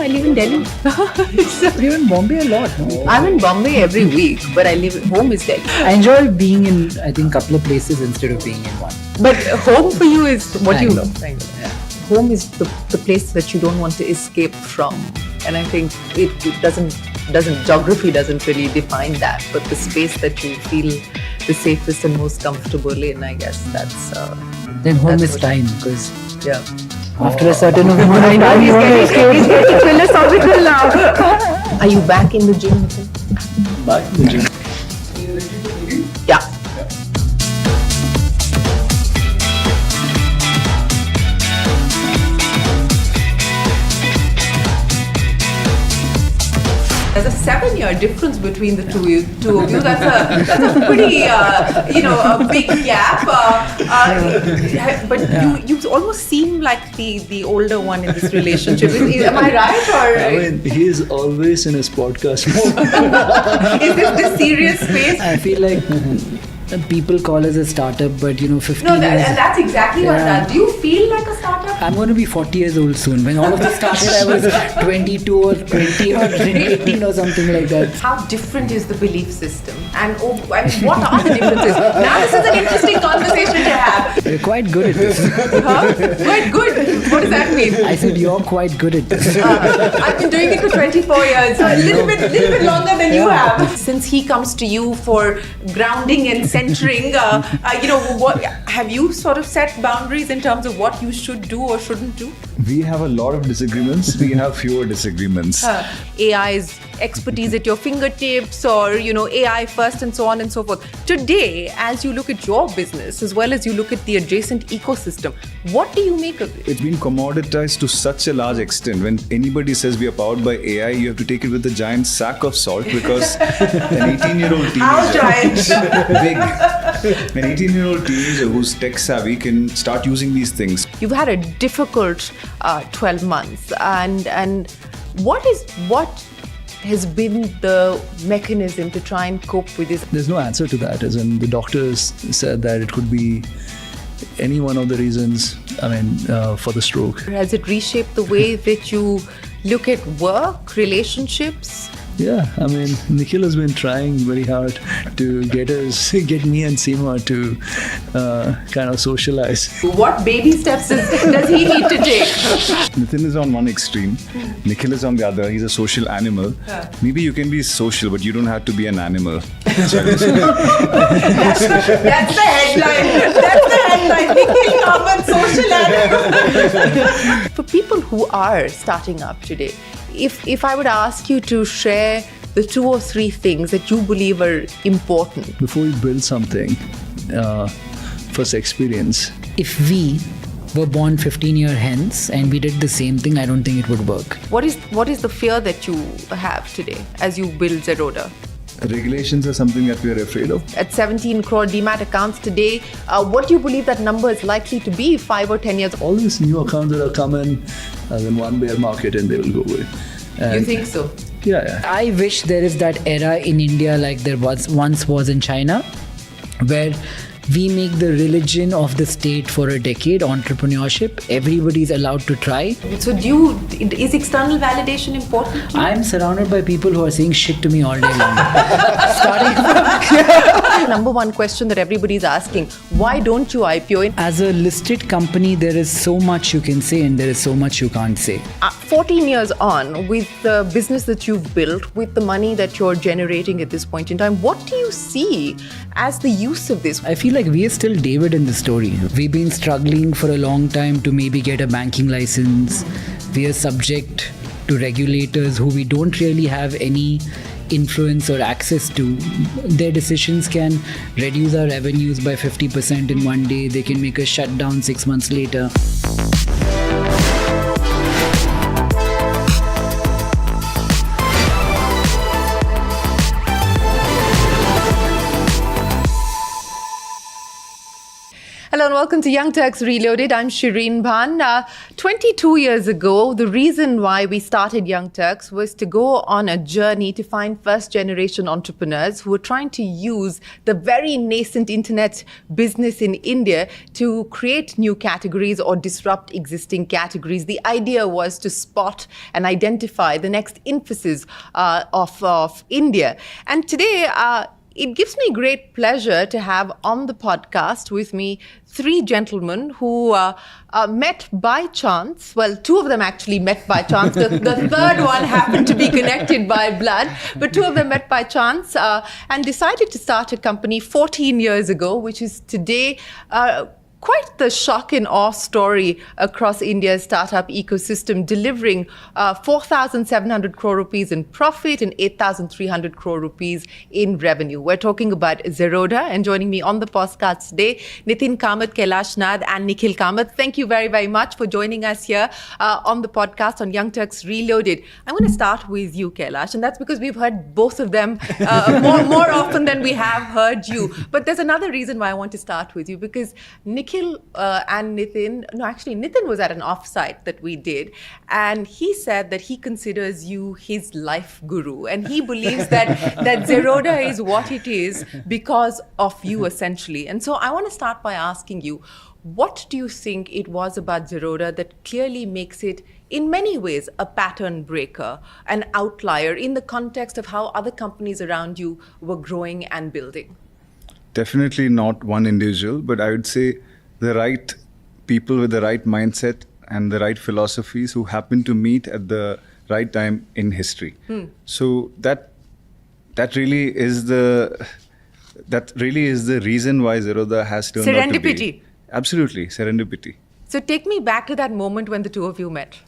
I live in Delhi. You're in Bombay a lot, no? I'm in Bombay every week, but I live home is Delhi. I enjoy being in, I think, a couple of places instead of being in one. But home for you is what you Bangalore. Yeah. Home is the place that you don't want to escape from, and I think it doesn't geography doesn't really define that, but the space that you feel the safest and most comfortable in, I guess that's. Then home that's is time, because Yeah. after a certain amount of time, you want to escape. It's getting philosophical now. Are you back in the gym? Back in the gym. Yeah. There's a 7-year difference between the two of you. That's a pretty, a big gap. But you almost seem like the older one in this relationship. Am I right? Or I mean, he is always in his podcast mode. is this the serious space? I feel like people call us a startup, but 15 No, years. and that's exactly what Yeah. that. Do you feel like a startup? I'm going to be 40 years old soon. When all of this started, I was 22 or 20 or 18 or something like that. How different is the belief system? And what are the differences? Now this is an interesting conversation to have. You're quite good at this. Huh? Quite good. What does that mean? I said you're quite good at this. I've been doing it for 24 years, so a little bit longer than you have. Since he comes to you for grounding and centering, what have you sort of set boundaries in terms of what you should do or shouldn't do? We have a lot of disagreements. We have fewer disagreements. AI's expertise at your fingertips, or AI first, and so on and so forth. Today, as you look at your business as well as you look at the adjacent ecosystem, what do you make of it? It's been commoditized to such a large extent. When anybody says we are powered by AI, you have to take it with a giant sack of salt, because an 18-year-old teenager... How giant? Big. An 18-year-old teenager who's tech savvy can start using these things. You've had a difficult 12 months, and what has been the mechanism to try and cope with this? There's no answer to that. As in, the doctors said that it could be any one of the reasons, for the stroke. Has it reshaped the way that you look at work, relationships? Yeah, Nikhil has been trying very hard to get me and Seema to kind of socialize. What baby steps does he need to take? Nitin is on one extreme, Nikhil is on the other. He's a social animal. Maybe you can be social, but you don't have to be an animal. That's the headline. That's the headline. Nikhil Kamat, social animal. For people who are starting up today, if I would ask you to share the 2 or 3 things that you believe are important. Before you build something, first experience. If we were born 15 years hence and we did the same thing, I don't think it would work. What is the fear that you have today as you build Zerodha? Regulations are something that we are afraid of. At 17 crore demat accounts today, what do you believe that number is likely to be 5 or 10 years? All these new accounts that are coming, in one bear market, and they will go away. You think so? Yeah. I wish there is that era in India like there once was in China, where we make the religion of the state for a decade, entrepreneurship. Everybody's allowed to try. So is external validation important? I'm surrounded by people who are saying shit to me all day long. Number one question that everybody's asking, why don't you IPO? As a listed company, there is so much you can say and there is so much you can't say. 14 years on, with the business that you've built, with the money that you're generating at this point in time, what do you see as the use of this? I feel like we are still David in the story. We've been struggling for a long time to maybe get a banking license. We are subject to regulators who we don't really have any influence or access to. Their decisions can reduce our revenues by 50% in one day. They can make us shut down 6 months later. Hello and welcome to Young Turks Reloaded. I'm Shireen Bhan. 22 years ago, the reason why we started Young Turks was to go on a journey to find first-generation entrepreneurs who were trying to use the very nascent internet business in India to create new categories or disrupt existing categories. The idea was to spot and identify the next emphasis of India. And today, it gives me great pleasure to have on the podcast with me three gentlemen who met by chance. Well, two of them actually met by chance. The third one happened to be connected by blood, but two of them met by chance and decided to start a company 14 years ago, which is today quite the shock and awe story across India's startup ecosystem, delivering 4,700 crore rupees in profit and 8,300 crore rupees in revenue. We're talking about Zerodha, and joining me on the podcast today, Nitin Kamath, Kailash Nad, and Nikhil Kamath. Thank you very, very much for joining us here on the podcast on Young Turks Reloaded. I'm going to start with you, Kailash, and that's because we've heard both of them more often than we have heard you. But there's another reason why I want to start with you, because Nikhil and Nitin, Nitin was at an offsite that we did, and he said that he considers you his life guru, and he believes that Zerodha is what it is because of you, essentially. And so I want to start by asking you, what do you think it was about Zerodha that clearly makes it, in many ways, a pattern breaker, an outlier in the context of how other companies around you were growing and building? Definitely not one individual, but I would say the right people with the right mindset and the right philosophies who happen to meet at the right time in history. So that really is the reason why Zerodha has turned out to be. Serendipity. Absolutely, serendipity. So take me back to that moment when the two of you met.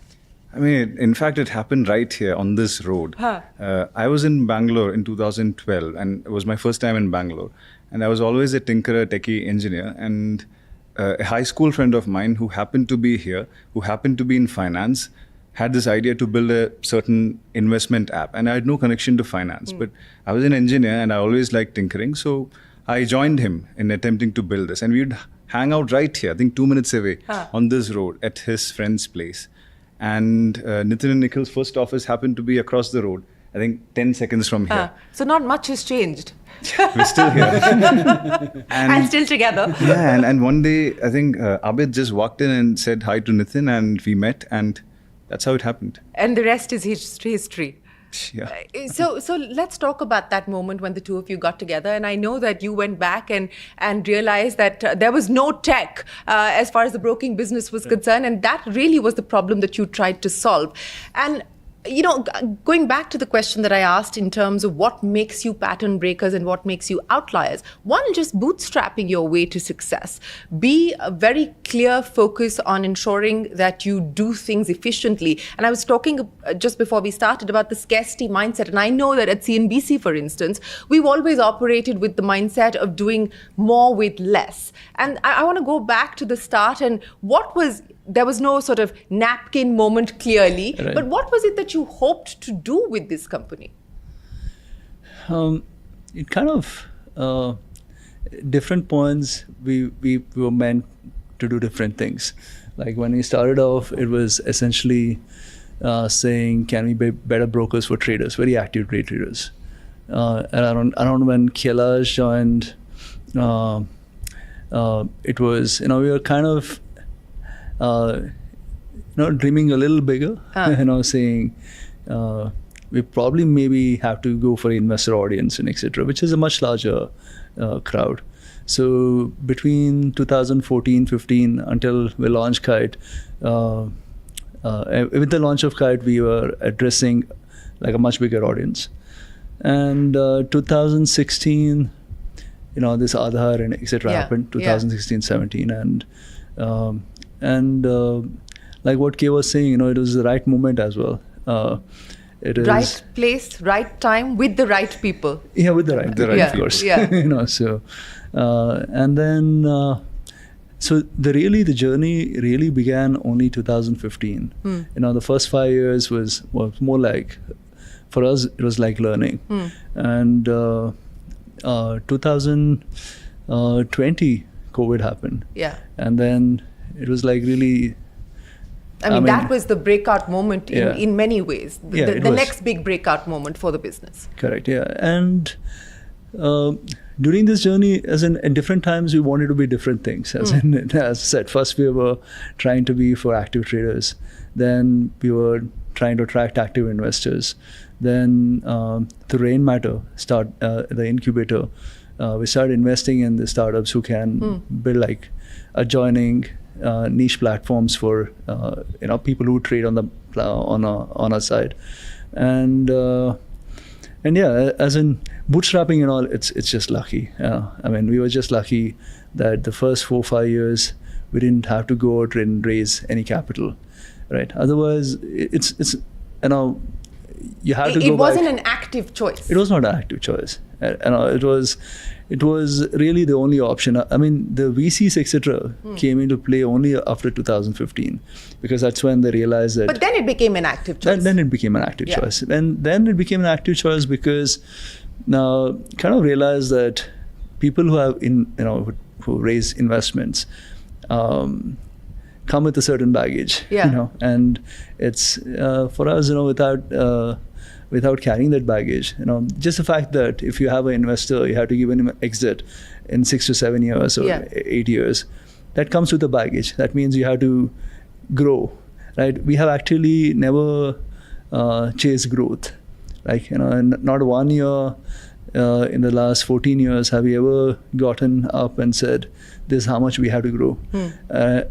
I mean, in fact, it happened right here on this road. I was in Bangalore in 2012, and it was my first time in Bangalore. And I was always a tinkerer, techie engineer, and a high school friend of mine who happened to be here, who happened to be in finance, had this idea to build a certain investment app. And I had no connection to finance, but I was an engineer and I always liked tinkering. So I joined him in attempting to build this. And we would hang out right here, I think 2 minutes away on this road at his friend's place. And Nitin and Nikhil's first office happened to be across the road, I think 10 seconds from here. So not much has changed. We're still here. and still together. Yeah, and one day, I think Abid just walked in and said hi to Nitin, and we met, and that's how it happened. And the rest is history. Yeah. So let's talk about that moment when the two of you got together. And I know that you went back and realized that there was no tech as far as the broking business was concerned. And that really was the problem that you tried to solve. And you know, going back to the question that I asked in terms of what makes you pattern breakers and what makes you outliers, one, just bootstrapping your way to success. B, a very clear focus on ensuring that you do things efficiently. And I was talking just before we started about the scarcity mindset. And I know that at CNBC, for instance, we've always operated with the mindset of doing more with less. And I want to go back to the start and there was no sort of napkin moment clearly, right. But what was it that you hoped to do with this company? It kind of, different points, we were meant to do different things. Like when we started off, it was essentially saying, can we be better brokers for traders, very active trade traders. And around when Kailash joined, it was, we were kind of, dreaming a little bigger, saying we probably maybe have to go for investor audience and etc., which is a much larger crowd. So between 2014-15 until we launched Kite, with the launch of Kite, we were addressing like a much bigger audience. And 2016, this Aadhaar and etc. happened, 2016-17, and like what Kay was saying, it was the right moment as well. It is right place, right time, with the right people. Yeah, with the right of course. Yeah. So and then so the journey really began only 2015. The first 5 years was more like, for us it was like learning. And 2020 COVID happened. Yeah. And then it was like really... I mean, that was the breakout moment in many ways. The was. Next big breakout moment for the business. Correct, yeah. And during this journey, as in different times, we wanted to be different things. As I said, first we were trying to be for active traders. Then we were trying to attract active investors. Then the Rain Matter, the incubator, we started investing in the startups who can build like adjoining niche platforms for people who trade on our side, and yeah, as in bootstrapping and all, it's just lucky. I mean, we were just lucky that the first 4-5 years we didn't have to go out and raise any capital, right? Otherwise, it's you have to go. It wasn't an active choice. It was not an active choice. It was really the only option. I mean, the VCs, etc., came into play only after 2015, because that's when they realized that. But then it became an active choice. Then it became an active choice, and then it became an active choice because now kind of realized that people who have who raise investments come with a certain baggage, and it's for us, without carrying that baggage, just the fact that if you have an investor, you have to give him an exit in 6 to 7 years or 8 years, that comes with the baggage. That means you have to grow, right? We have actually never chased growth, like not 1 year in the last 14 years have we ever gotten up and said, this is how much we have to grow.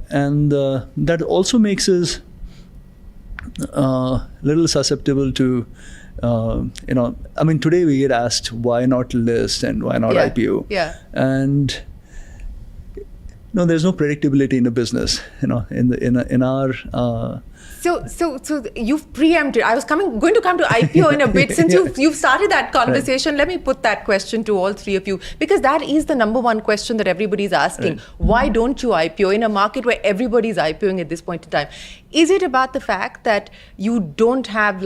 And that also makes us little susceptible to I mean, today we get asked why not list and why not IPO, and there's no predictability in the business, in our So you've preempted. I was going to come to IPO in a bit. Since you've started that conversation, let me put that question to all three of you, because that is the number one question that everybody's asking. Right. Why don't you IPO in a market where everybody's IPOing at this point in time? Is it about the fact that you don't have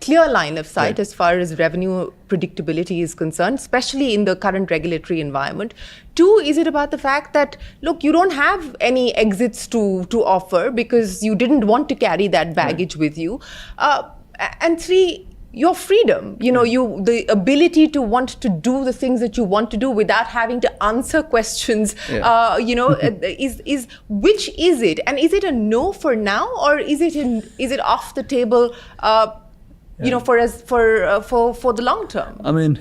clear line of sight as far as revenue predictability is concerned, especially in the current regulatory environment? 2, is it about the fact that, look, you don't have any exits to offer because you didn't want to carry that baggage with you? And 3, your freedom, the ability to want to do the things that you want to do without having to answer questions, is which is it? And is it a no for now, or is it off the table, for us for the long term? I mean,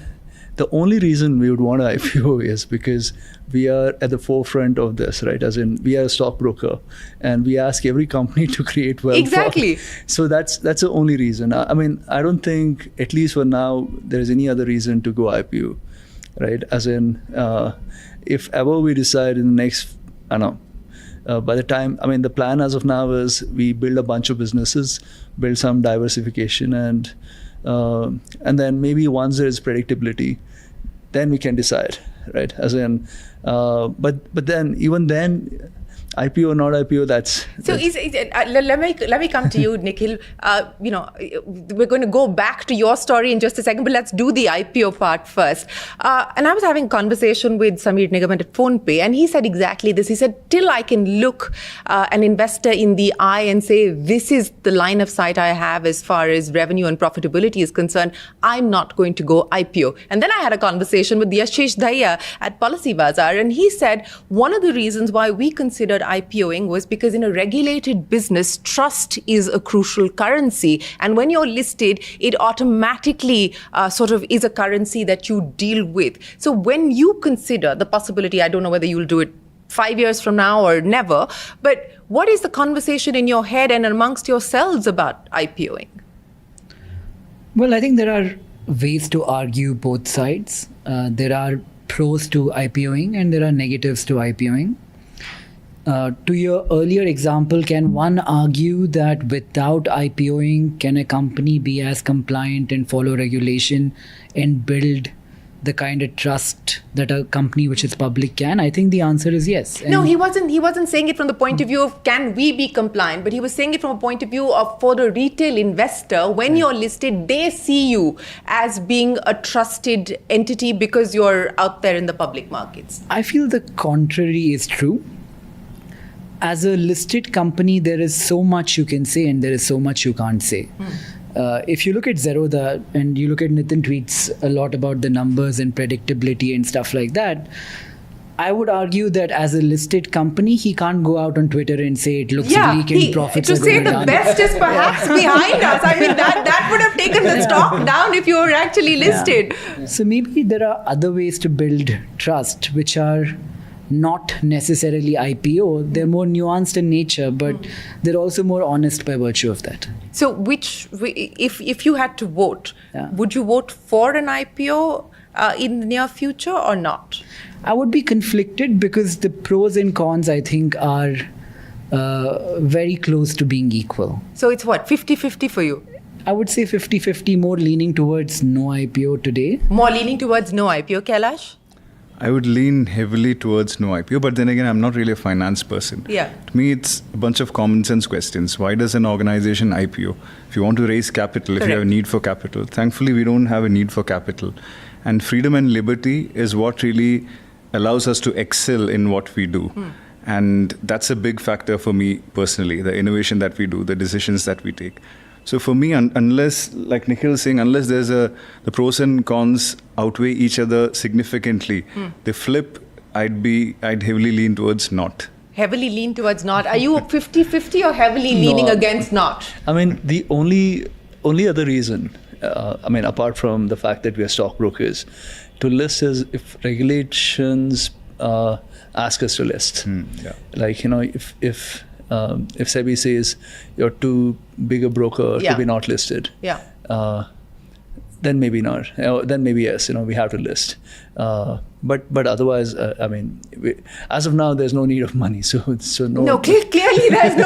the only reason we would want to IPO is because we are at the forefront of this, right? As in, we are a stockbroker, and we ask every company to create wealth. Exactly. So that's the only reason. I mean, I don't think, at least for now, there's any other reason to go IPO, right? As in, if ever we decide in the next, by the time, I mean, the plan as of now is we build a bunch of businesses, build some diversification, and then maybe once there is predictability, then we can decide, right? As in, but then, even then, IPO or not IPO, that's... So let me come to you, Nikhil. We're going to go back to your story in just a second, but let's do the IPO part first. And I was having a conversation with Sameer Nigaman at PhonePe, and he said exactly this. He said, till I can look an investor in the eye and say, this is the line of sight I have as far as revenue and profitability is concerned, I'm not going to go IPO. And then I had a conversation with Yashish Daya at Policy Bazaar, and he said, one of the reasons why we considered IPOing was because in a regulated business, trust is a crucial currency. And when you're listed, it automatically sort of is a currency that you deal with. So when you consider the possibility, I don't know whether you'll do it 5 years from now or never, but what is the conversation in your head and amongst yourselves about IPOing? Well, I think there are ways to argue both sides. There are pros to IPOing and there are negatives to IPOing. To your earlier example, can one argue that without IPOing, can a company be as compliant and follow regulation and build the kind of trust that a company which is public can? I think the answer is yes. No, he wasn't saying it from the point of view of can we be compliant, but he was saying it from a point of view of for the retail investor, when you're listed, they see you as being a trusted entity because you're out there in the public markets. I feel the contrary is true. As a listed company, there is so much you can say and there is so much you can't say. If you look at Zerodha and you look at Nitin tweets a lot about the numbers and predictability and stuff like that, I would argue that as a listed company, he can't go out on Twitter and say it looks bleak and profits are to say going the down. best is perhaps behind us. I mean, that would have taken the stock down if you were actually listed. So maybe there are other ways to build trust, which are not necessarily IPO. They're more nuanced in nature, but they're also more honest by virtue of that. So if you had to vote, would you vote for an IPO in the near future or not? I would be conflicted because the pros and cons, I think, are very close to being equal. So it's what, 50-50 for you? I would say 50-50, more leaning towards no IPO today. More leaning towards no IPO, Kailash? I would lean heavily towards no IPO, but then again, I'm not really a finance person. Yeah. To me, it's a bunch of common sense questions. Why does an organization IPO? If you want to raise capital, if you have a need for capital. Thankfully, we don't have a need for capital. And freedom and liberty is what really allows us to excel in what we do. And that's a big factor for me personally, the innovation that we do, the decisions that we take. So for me, unless, like Nikhil is saying, unless there's the pros and cons outweigh each other significantly, the flip, I'd heavily lean towards not. Heavily lean towards not. Are you 50-50 or heavily leaning against not? I mean, the only other reason, apart from the fact that we are stockbrokers, to list is if regulations ask us to list. Like, if SEBI says you're too big a broker to be not listed, then maybe not. Then maybe yes. We have to list. But otherwise, as of now, there's no need of money. So no. No, clearly there's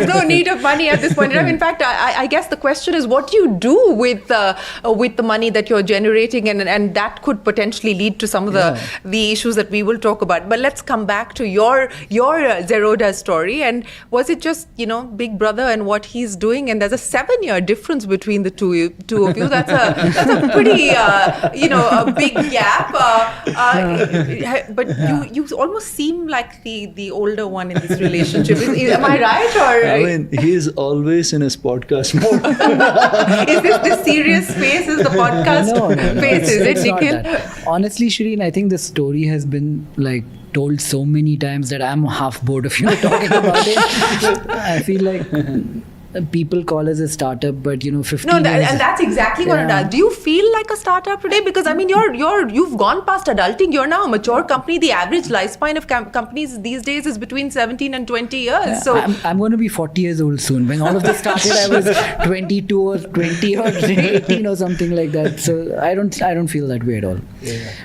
no need of money at this point in time. In fact, I guess the question is, what do you do with the money that you're generating, and that could potentially lead to some of the issues that we will talk about. But let's come back to your Zerodha story. And was it just Big Brother and what he's doing? And there's a 7-year difference between the two of you. That's a pretty a big gap. But you almost seem like the older one in this relationship. Am I right? Or he's always in his podcast mode. Is this the serious space? Is the podcast space? Is it, Nikhil? Honestly, Shireen, I think the story has been told so many times that I'm half bored of talking about it. I feel like people call us a startup, but 15 years. And that's exactly what it does. Do you feel like a startup today? Because you've gone past adulting. You're now a mature company. The average lifespan of companies these days is between 17 and 20 years. So I'm going to be 40 years old soon. When all of this started, I was 22 or 20 or 18 or something like that. So I don't feel that way at all.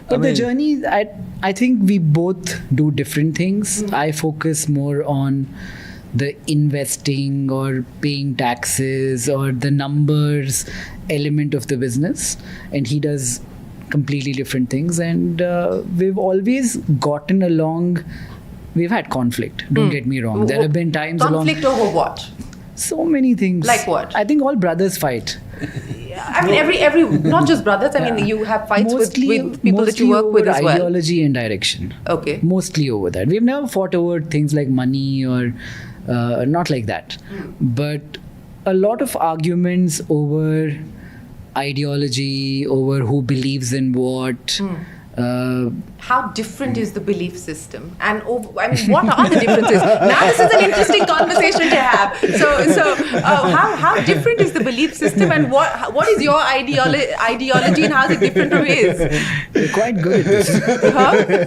But the journey, I think we both do different things. I focus more on the investing or paying taxes or the numbers element of the business, and he does completely different things. And we've always gotten along. We've had conflict, don't get me wrong. There have been times conflict over what? So many things. Like what? I think all brothers fight. I mean, every not just brothers. I mean, you have fights with people that you work with as well. Ideology and direction. Okay. Mostly over that. We've never fought over things like money or not like that. But a lot of arguments over ideology, over who believes in what. How different is the belief system? And what are the differences? Now this is an interesting conversation to have. So how different is the belief system, and what is your ideology, and how is it different from his? You're quite good at this.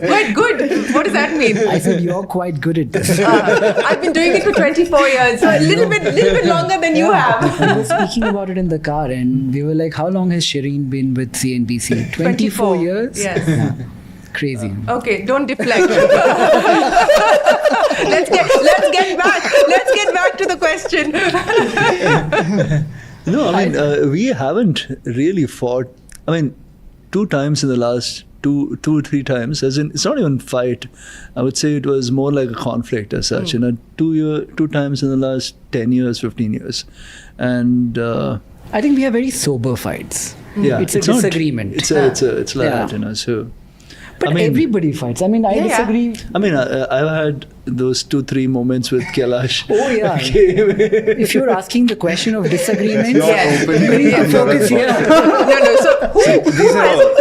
Quite good? What does that mean? I said you're quite good at this. I've been doing it for 24 years, so a little bit longer than you have. We were speaking about it in the car, and we were like, how long has Shireen been with CNBC? 24 years? Yes. Crazy. Okay, don't deflect. Let's get back to the question. No, we haven't really fought. 2 times in the last two or three times. As in, it's not even fight. I would say it was more like a conflict as such. You know, two times in the last 10 years, 15 years, and I think we have very sober fights. Yeah, it's a disagreement. It's like that, you know. So, but everybody fights. I mean, I disagree. I mean, I've had those 2-3 moments with Kailash. Oh yeah. If you're asking the question of disagreements, we need to focus here. No. So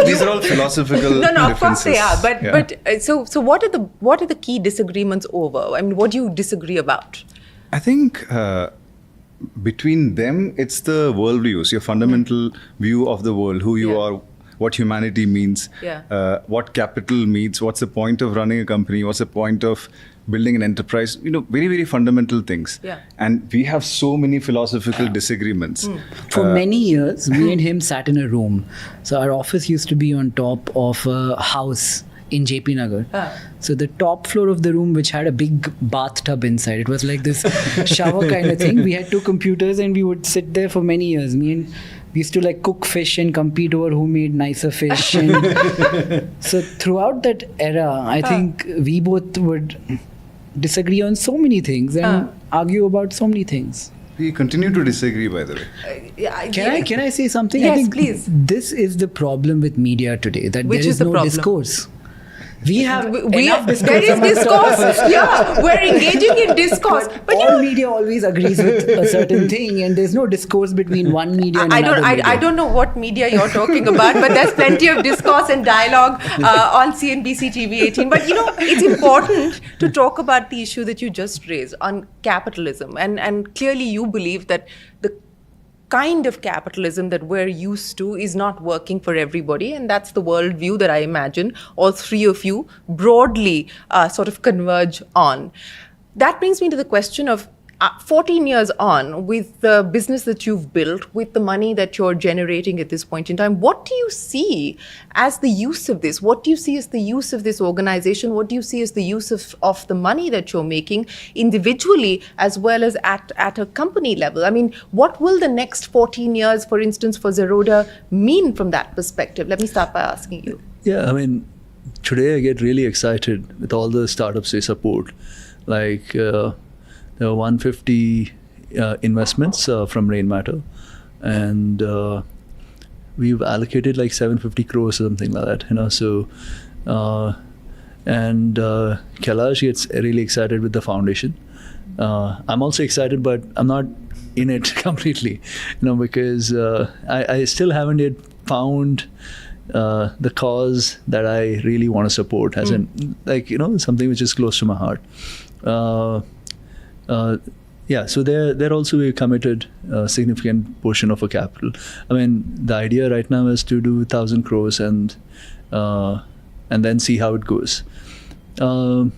these are all philosophical. No, of course differences. they are. But so what are the key disagreements over? I mean, what do you disagree about? I think between them, it's the worldviews, your fundamental view of the world, who you are, what humanity means, what capital means, what's the point of running a company, what's the point of building an enterprise, you know, very, very fundamental things. Yeah. And we have so many philosophical disagreements. For many years, me and him sat in a room. So our office used to be on top of a house in JP Nagar. So the top floor of the room, which had a big bathtub inside, it was like this shower kind of thing. We had 2 computers and we would sit there for many years. We used to like cook fish and compete over who made nicer fish. And so throughout that era, I think we both would disagree on so many things and argue about so many things. We continue to disagree, by the way. Can I say something? Yes, I think please. This is the problem with media today, that Which there is is the no problem? discourse. We have There is discourse. Yeah, we're engaging in discourse. But all media always agrees with a certain thing, and there's no discourse between one media and another media. I don't know what media you're talking about, but there's plenty of discourse and dialogue on CNBC-TV18. But, you know, it's important to talk about the issue that you just raised on capitalism. And clearly you believe that the kind of capitalism that we're used to is not working for everybody, and that's the worldview that I imagine all three of you broadly sort of converge on. That brings me to the question of 14 years on, with the business that you've built, with the money that you're generating at this point in time, what do you see as the use of this? What do you see as the use of this organization? What do you see as the use of the money that you're making individually as well as at a company level? I mean, what will the next 14 years, for instance, for Zerodha mean from that perspective? Let me start by asking you. Yeah, I mean, today I get really excited with all the startups we support. Like, there were 150 investments from Rainmatter, and we've allocated like 750 crores or something like that, you know. So, and Kailash gets really excited with the foundation. I'm also excited, but I'm not in it completely, you know, because I still haven't yet found the cause that I really want to support, as in, like, you know, something which is close to my heart. Yeah, so they're also a committed significant portion of a capital. I mean, the idea right now is to do 1,000 crores and then see how it goes. I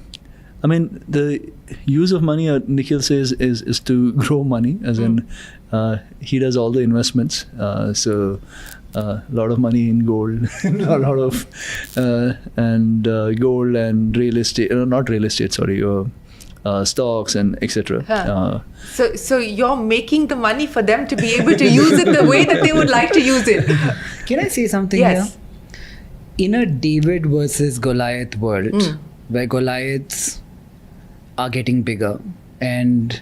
mean, the use of money, Nikhil says, is to grow money, as in he does all the investments. So a lot of money in gold, a lot of gold and real estate, not real estate, sorry. Stocks and etc. So you're making the money for them to be able to use it the way that they would like to use it. Can I say something here? In a David versus Goliath world, where Goliaths are getting bigger, and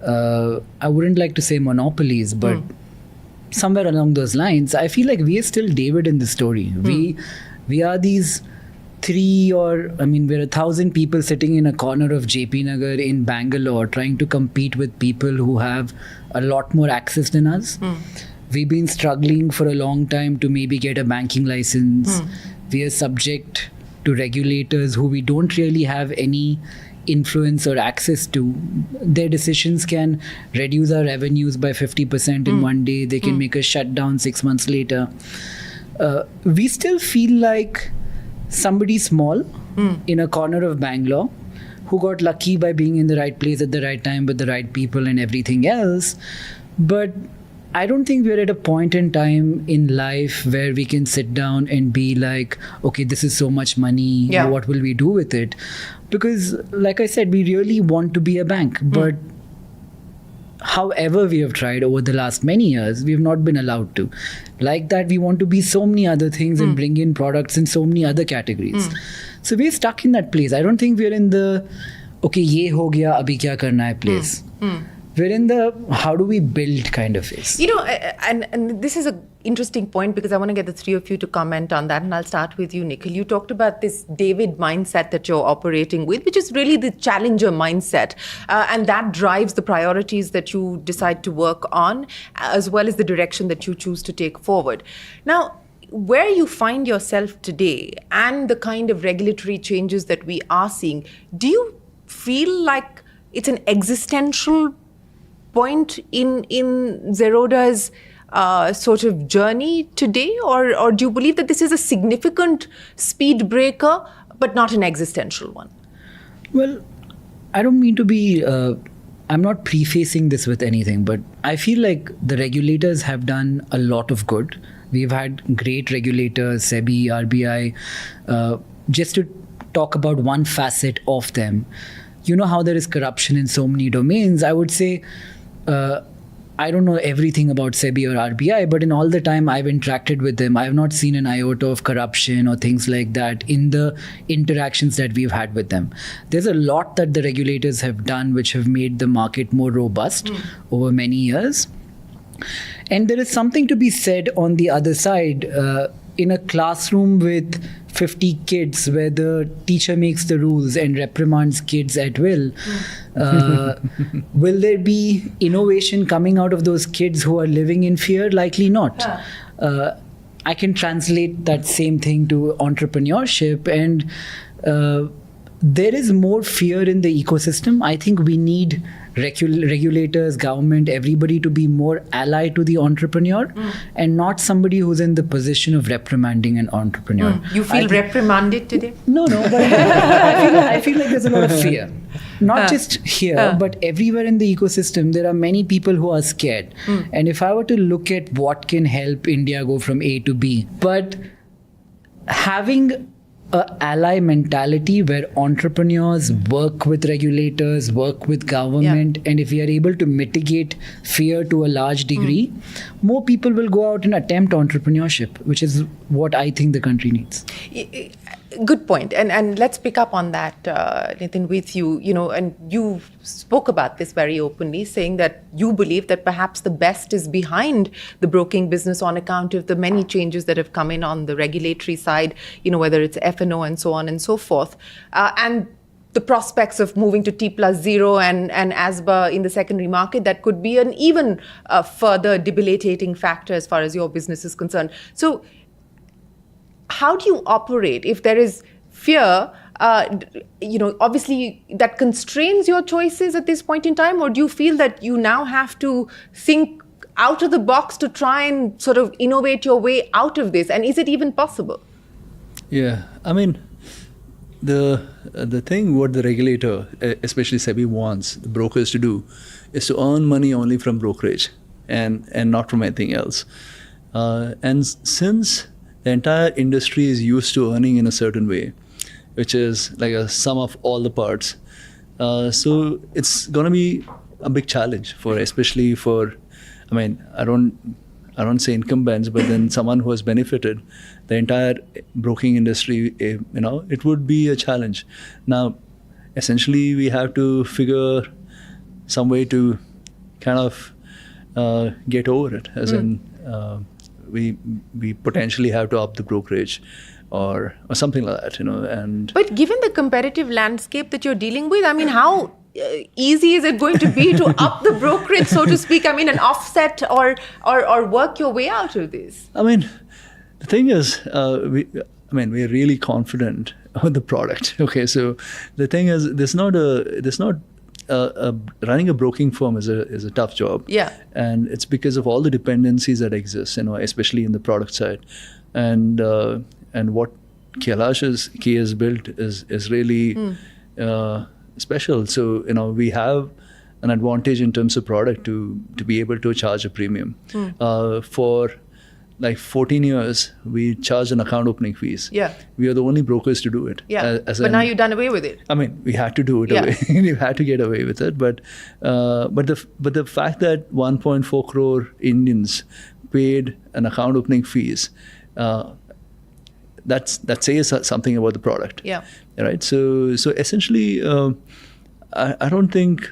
I wouldn't like to say monopolies, but somewhere along those lines, I feel like we are still David in the story. We are these we're 1,000 people sitting in a corner of JP Nagar in Bangalore trying to compete with people who have a lot more access than us. We've been struggling for a long time to maybe get a banking license. We are subject to regulators who we don't really have any influence or access to. Their decisions can reduce our revenues by 50% in one day. They can make us shut down 6 months later. We still feel like somebody small in a corner of Bangalore who got lucky by being in the right place at the right time with the right people and everything else. But I don't think we're at a point in time in life where we can sit down and be like, okay, this is so much money. What will we do with it? Because like I said, we really want to be a bank, but however we have tried over the last many years, we've not been allowed to. Like that, we want to be so many other things and bring in products in so many other categories. So we're stuck in that place. I don't think we're in the, okay, ye ho gaya, abhi kya karna hai place. We're in the how do we build kind of phase. You know, and this is an interesting point because I want to get the three of you to comment on that. And I'll start with you, Nikhil. You talked about this David mindset that you're operating with, which is really the challenger mindset. And that drives the priorities that you decide to work on, as well as the direction that you choose to take forward. Now, where you find yourself today and the kind of regulatory changes that we are seeing, do you feel like it's an existential point in Zerodha's sort of journey today, or do you believe that this is a significant speed breaker but not an existential one? Well, I don't mean to be I'm not prefacing this with anything, but I feel like the regulators have done a lot of good. We've had great regulators, SEBI, RBI. Just to talk about one facet of them, you know how there is corruption in so many domains. I would say I don't know everything about SEBI or RBI, but in all the time I've interacted with them, I've not seen an iota of corruption or things like that in the interactions that we've had with them. There's a lot that the regulators have done which have made the market more robust over many years. And there is something to be said on the other side. In a classroom with 50 kids where the teacher makes the rules and reprimands kids at will, will there be innovation coming out of those kids who are living in fear? Likely not. I can translate that same thing to entrepreneurship, and there is more fear in the ecosystem. I think we need regulators, government, everybody to be more allied to the entrepreneur and not somebody who's in the position of reprimanding an entrepreneur. You feel reprimanded today? No, but I feel like there's a lot of fear. Not just here, but everywhere in the ecosystem, there are many people who are scared. And if I were to look at what can help India go from A to B, but having an ally mentality where entrepreneurs work with regulators, work with government, and if we are able to mitigate fear to a large degree, more people will go out and attempt entrepreneurship, which is what I think the country needs. Good point. And let's pick up on that, Nitin, with you. You know, and you spoke about this very openly, saying that you believe that perhaps the best is behind the broking business on account of the many changes that have come in on the regulatory side, you know, whether it's F&O and so on and so forth. And the prospects of moving to T+0 and ASBA in the secondary market, that could be an even further debilitating factor as far as your business is concerned. So how do you operate if there is fear? You know, obviously that constrains your choices at this point in time, or do you feel that you now have to think out of the box to try and sort of innovate your way out of this? And is it even possible? Yeah, I mean, the thing what the regulator, especially SEBI, wants the brokers to do is to earn money only from brokerage and not from anything else. And since the entire industry is used to earning in a certain way, which is like a sum of all the parts. So it's going to be a big challenge especially for, I mean, I don't say incumbents, but then someone who has benefited the entire broking industry, you know, it would be a challenge. Now, essentially, we have to figure some way to kind of get over it, as in, we potentially have to up the brokerage or something like that, you know. And but given the competitive landscape that you're dealing with, I mean, how easy is it going to be to up the brokerage, so to speak? I mean, an offset or work your way out of this? I mean, the thing is, we're really confident on the product. Okay, so the thing is, running a broking firm is a tough job. Yeah. And it's because of all the dependencies that exist, you know, especially in the product side. And what Kailash has built is really special. So, you know, we have an advantage in terms of product to be able to charge a premium for like 14 years, we charged an account opening fees. Yeah. We are the only brokers to do it. Yeah. But now you've done away with it. I mean, we had to do it away. We had to get away with it. But the fact that 1.4 crore Indians paid an account opening fees, that says something about the product. Yeah. Right. So essentially, I don't think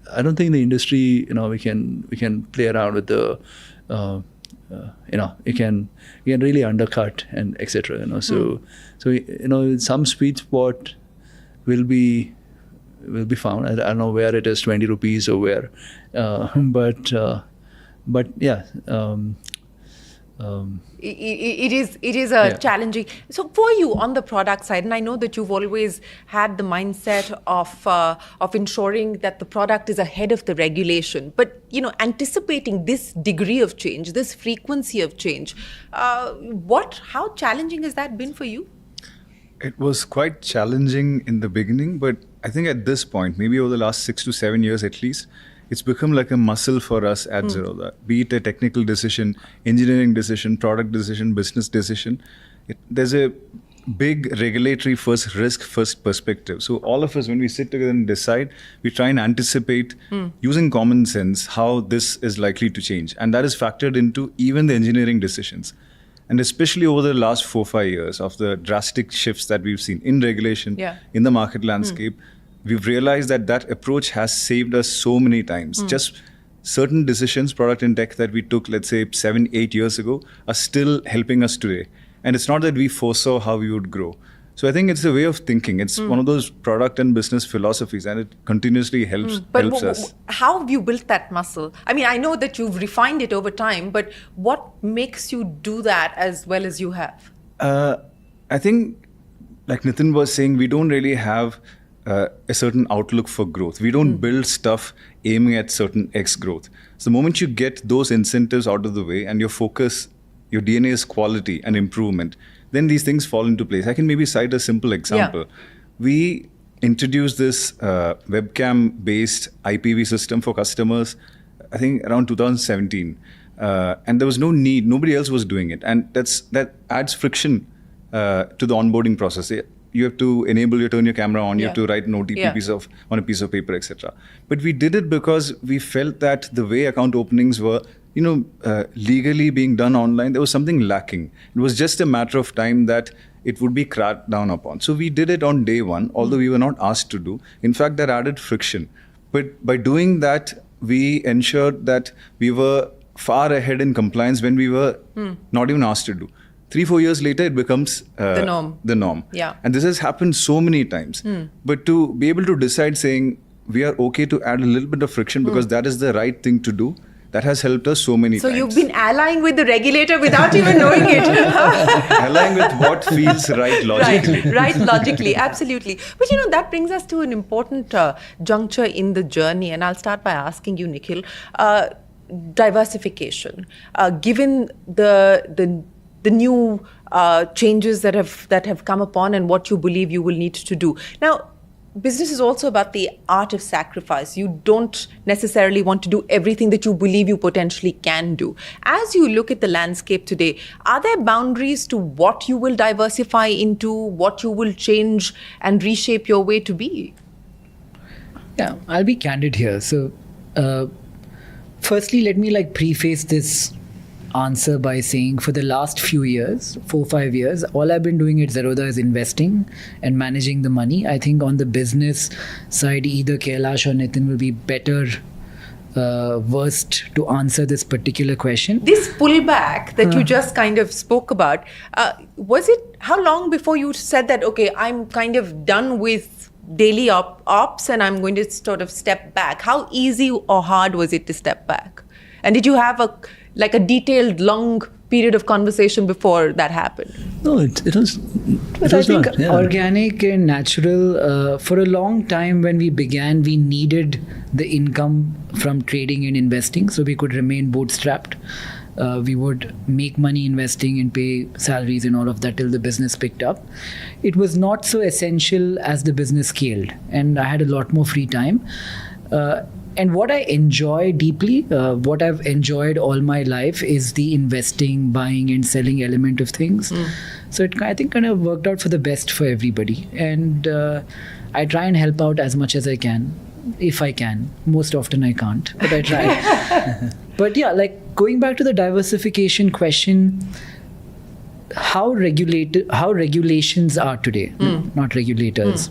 the industry, we can play around with the, it can really undercut and etc. So some sweet spot will be found. I don't know where it is, 20 rupees or where, but yeah. It is challenging. So for you on the product side, and I know that you've always had the mindset of ensuring that the product is ahead of the regulation, but anticipating this degree of change, this frequency of change, how challenging has that been for you? It was quite challenging in the beginning, but I think at this point, maybe over the last 6 to 7 years at least, it's become like a muscle for us at Zerodha. Be it a technical decision, engineering decision, product decision, business decision. There's a big regulatory first, risk first perspective. So all of us, when we sit together and decide, we try and anticipate using common sense how this is likely to change. And that is factored into even the engineering decisions. And especially over the last 4-5 years of the drastic shifts that we've seen in regulation, in the market landscape, we've realized that approach has saved us so many times. Just certain decisions, product and tech that we took, let's say 7-8 years ago, are still helping us today. And it's not that we foresaw how we would grow. So I think it's a way of thinking. It's one of those product and business philosophies, and it continuously helps us. How have you built that muscle? I mean, I know that you've refined it over time, but what makes you do that as well as you have? I think, like Nitin was saying, we don't really have a certain outlook for growth. We don't build stuff aiming at certain X growth. So the moment you get those incentives out of the way and your focus, your DNA is quality and improvement, then these things fall into place. I can maybe cite a simple example. We introduced this webcam-based IPV system for customers, I think around 2017. And there was no need, nobody else was doing it. And that adds friction to the onboarding process. You have to turn your camera on, you have to write an OTP on a piece of paper, etc. But we did it because we felt that the way account openings were, legally being done online, there was something lacking. It was just a matter of time that it would be cracked down upon. So we did it on day one, although we were not asked to do. In fact, that added friction. But by doing that, we ensured that we were far ahead in compliance when we were not even asked to do. 3-4 years later, it becomes the norm. Yeah. And this has happened so many times. But to be able to decide saying, we are okay to add a little bit of friction because that is the right thing to do, that has helped us so many times. So you've been allying with the regulator without even knowing it. Allying with what feels right logically. Right, logically, absolutely. But that brings us to an important juncture in the journey. And I'll start by asking you, Nikhil, diversification. Given the new changes that have come upon and what you believe you will need to do. Now, business is also about the art of sacrifice. You don't necessarily want to do everything that you believe you potentially can do. As you look at the landscape today, are there boundaries to what you will diversify into, what you will change and reshape your way to be? Yeah, I'll be candid here. So, firstly, let me preface this answer by saying for the last few years, 4-5 years, all I've been doing at Zerodha is investing and managing the money. I think on the business side, either Kailash or Nitin will be better versed to answer this particular question. This pullback that you just kind of spoke about, how long before you said that, okay, I'm kind of done with daily ops and I'm going to sort of step back? How easy or hard was it to step back? And did you have a detailed, long period of conversation before that happened? No, it was. But I think organic and natural. For a long time when we began, we needed the income from trading and investing so we could remain bootstrapped. We would make money investing and pay salaries and all of that till the business picked up. It was not so essential as the business scaled and I had a lot more free time. And what I enjoy deeply, what I've enjoyed all my life is the investing, buying and selling element of things. So it, I think, kind of worked out for the best for everybody. And I try and help out as much as I can, if I can. Most often I can't, but I try. But yeah, like going back to the diversification question, how regulations are today, not regulators.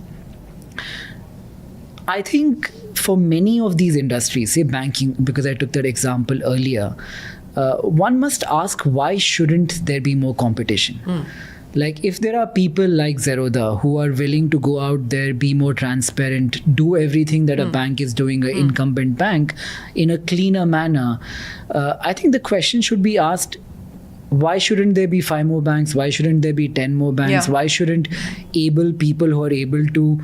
I think for many of these industries, say banking, because I took that example earlier, one must ask, why shouldn't there be more competition? Like, if there are people like Zerodha who are willing to go out there, be more transparent, do everything that a bank is doing, an incumbent bank, in a cleaner manner, I think the question should be asked, why shouldn't there be 5 more banks? Why shouldn't there be 10 more banks? Yeah. Why shouldn't people who are able to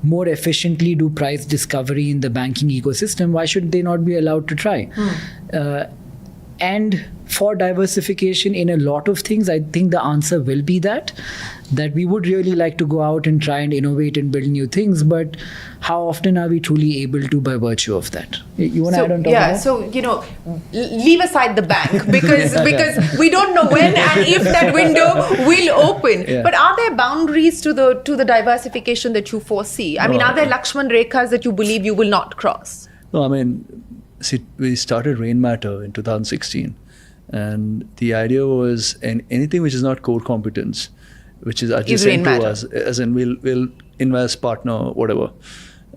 more efficiently do price discovery in the banking ecosystem, why should they not be allowed to try? And for diversification in a lot of things, I think the answer will be that we would really like to go out and try and innovate and build new things, but how often are we truly able to by virtue of that? You want to add on top of that? So, leave aside the bank because we don't know when and if that window will open. Yeah. But are there boundaries to the diversification that you foresee? I mean, are there Lakshman Rekhas that you believe you will not cross? No, I mean, see, we started Rainmatter in 2016, and the idea was, and anything which is not core competence, which is adjacent to us, as in we'll invest, partner, whatever,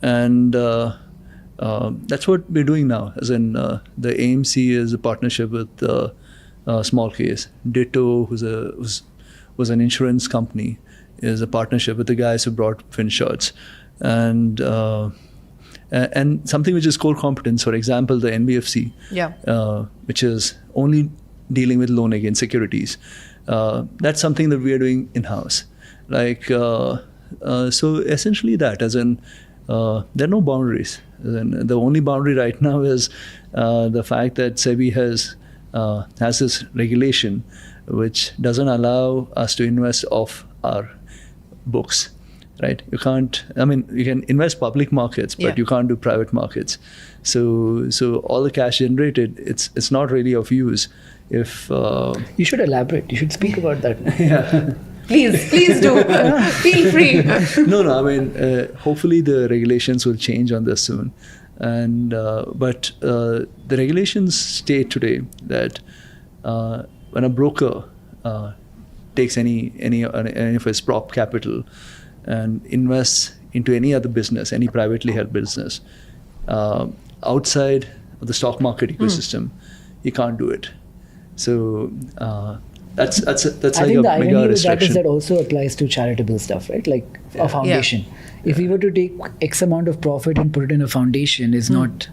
and that's what we're doing now. As in, the AMC is a partnership with Small Case. Ditto, was an insurance company, is a partnership with the guys who brought FinShots, and something which is core competence, for example, the NBFC, which is only dealing with loan against securities. That's something that we are doing in-house. Like, so essentially that, as in, there are no boundaries. And the only boundary right now is the fact that SEBI has this regulation which doesn't allow us to invest off our books. Right, you can't. I mean, you can invest public markets, but you can't do private markets. So all the cash generated, it's not really of use. If you should elaborate. You should speak about that. Please do. Feel free. No. I mean, hopefully the regulations will change on this soon, and but the regulations state today that when a broker takes any of his prop capital and invests into any other business, any privately held business, outside of the stock market ecosystem, he can't do it. So that's I like think a the irony mega with that is restriction. that also applies to charitable stuff, right? Like a foundation. If we were to take X amount of profit and put it in a foundation, is not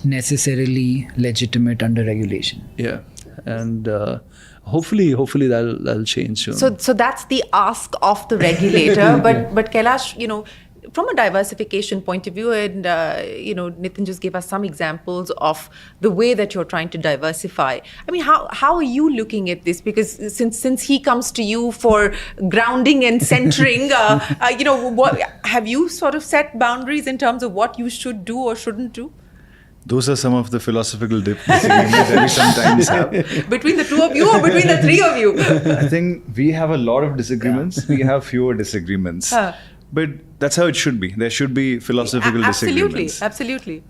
necessarily legitimate under regulation. Yeah, and hopefully that'll change soon. So that's the ask of the regulator. but Kailash, from a diversification point of view, and Nitin just gave us some examples of the way that you're trying to diversify. I mean, how are you looking at this? Because since he comes to you for grounding and centering, what have you sort of set boundaries in terms of what you should do or shouldn't do? Those are some of the philosophical disagreements that we sometimes have. Between the 2 of you or between the 3 of you? I think we have a lot of disagreements. We have fewer disagreements. But that's how it should be. There should be philosophical disagreements. Absolutely.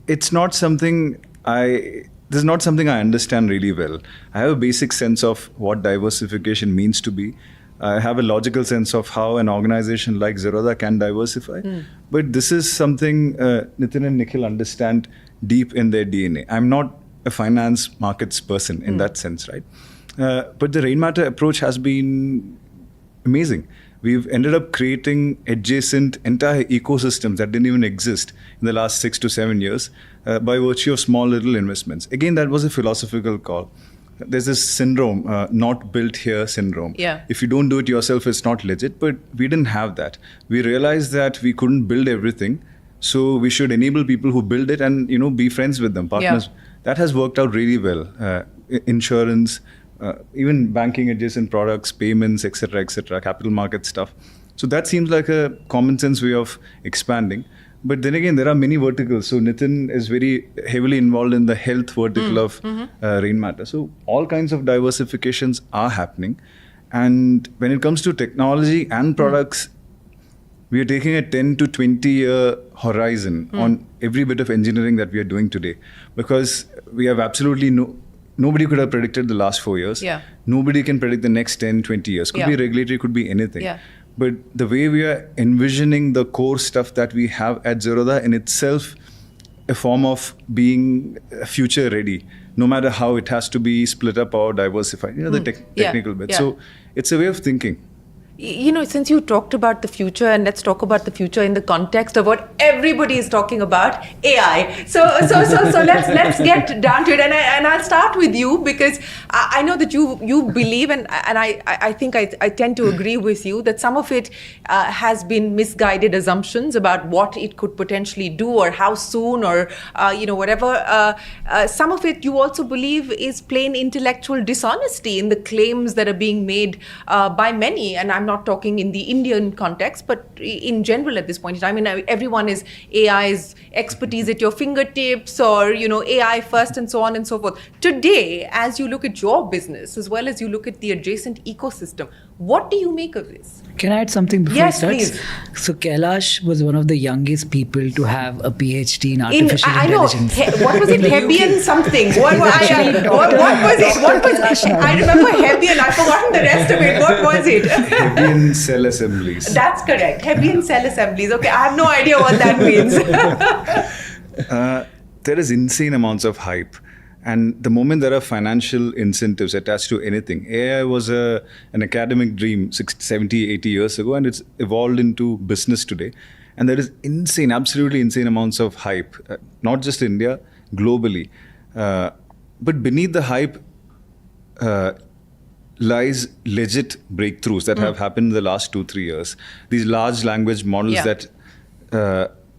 It's not something this is not something I understand really well. I have a basic sense of what diversification means to be. I have a logical sense of how an organization like Zerodha can diversify. But this is something Nitin and Nikhil understand deep in their DNA. I'm not a finance markets person in that sense, right? But the Rainmatter approach has been amazing. We've ended up creating adjacent entire ecosystems that didn't even exist in the last 6 to 7 years by virtue of small little investments. Again, that was a philosophical call. There's this syndrome, not built here syndrome. If you don't do it yourself, it's not legit. But we didn't have that. We realized that we couldn't build everything. So we should enable people who build it and, be friends with them, partners. That has worked out really well. Insurance, even banking adjacent products, payments, etc., capital market stuff. So that seems like a common sense way of expanding. But then again, there are many verticals. So Nitin is very heavily involved in the health vertical of Rainmatter. So all kinds of diversifications are happening. And when it comes to technology and products, we are taking a 10 to 20 year horizon on every bit of engineering that we are doing today. Because we have absolutely nobody could have predicted the last 4 years. Yeah. Nobody can predict the next 10, 20 years. Could be regulatory, could be anything. Yeah. But the way we are envisioning the core stuff that we have at Zerodha in itself, a form of being future ready, no matter how it has to be split up or diversified, the technical bit. So it's a way of thinking. Since you talked about the future, and let's talk about the future in the context of what everybody is talking about, AI. So let's get down to it, and I'll start with you, because I know that you believe, and I think I tend to agree with you, that some of it has been misguided assumptions about what it could potentially do, or how soon, or whatever. Some of it you also believe is plain intellectual dishonesty in the claims that are being made by many, and I'm not talking in the Indian context, but in general at this point in time. I mean, everyone is AI's expertise at your fingertips, or AI first, and so on and so forth. Today, as you look at your business as well as you look at the adjacent ecosystem, what do you make of this? Can I add something before Yes, it starts? please. So Kailash was one of the youngest people to have a PhD in artificial intelligence. I know. What was it? Hebbian something. What was it? What was it? I remember Hebbian. I've forgotten the rest of it. What was it? Hebbian cell assemblies. That's correct. Hebbian cell assemblies. Okay, I have no idea what that means. There is insane amounts of hype. And the moment there are financial incentives attached to anything, AI was an academic dream 60, 70, 80 years ago, and it's evolved into business today. And there is absolutely insane amounts of hype, not just India, globally. But beneath the hype lies legit breakthroughs that have happened in the last 2-3 years. These large language models that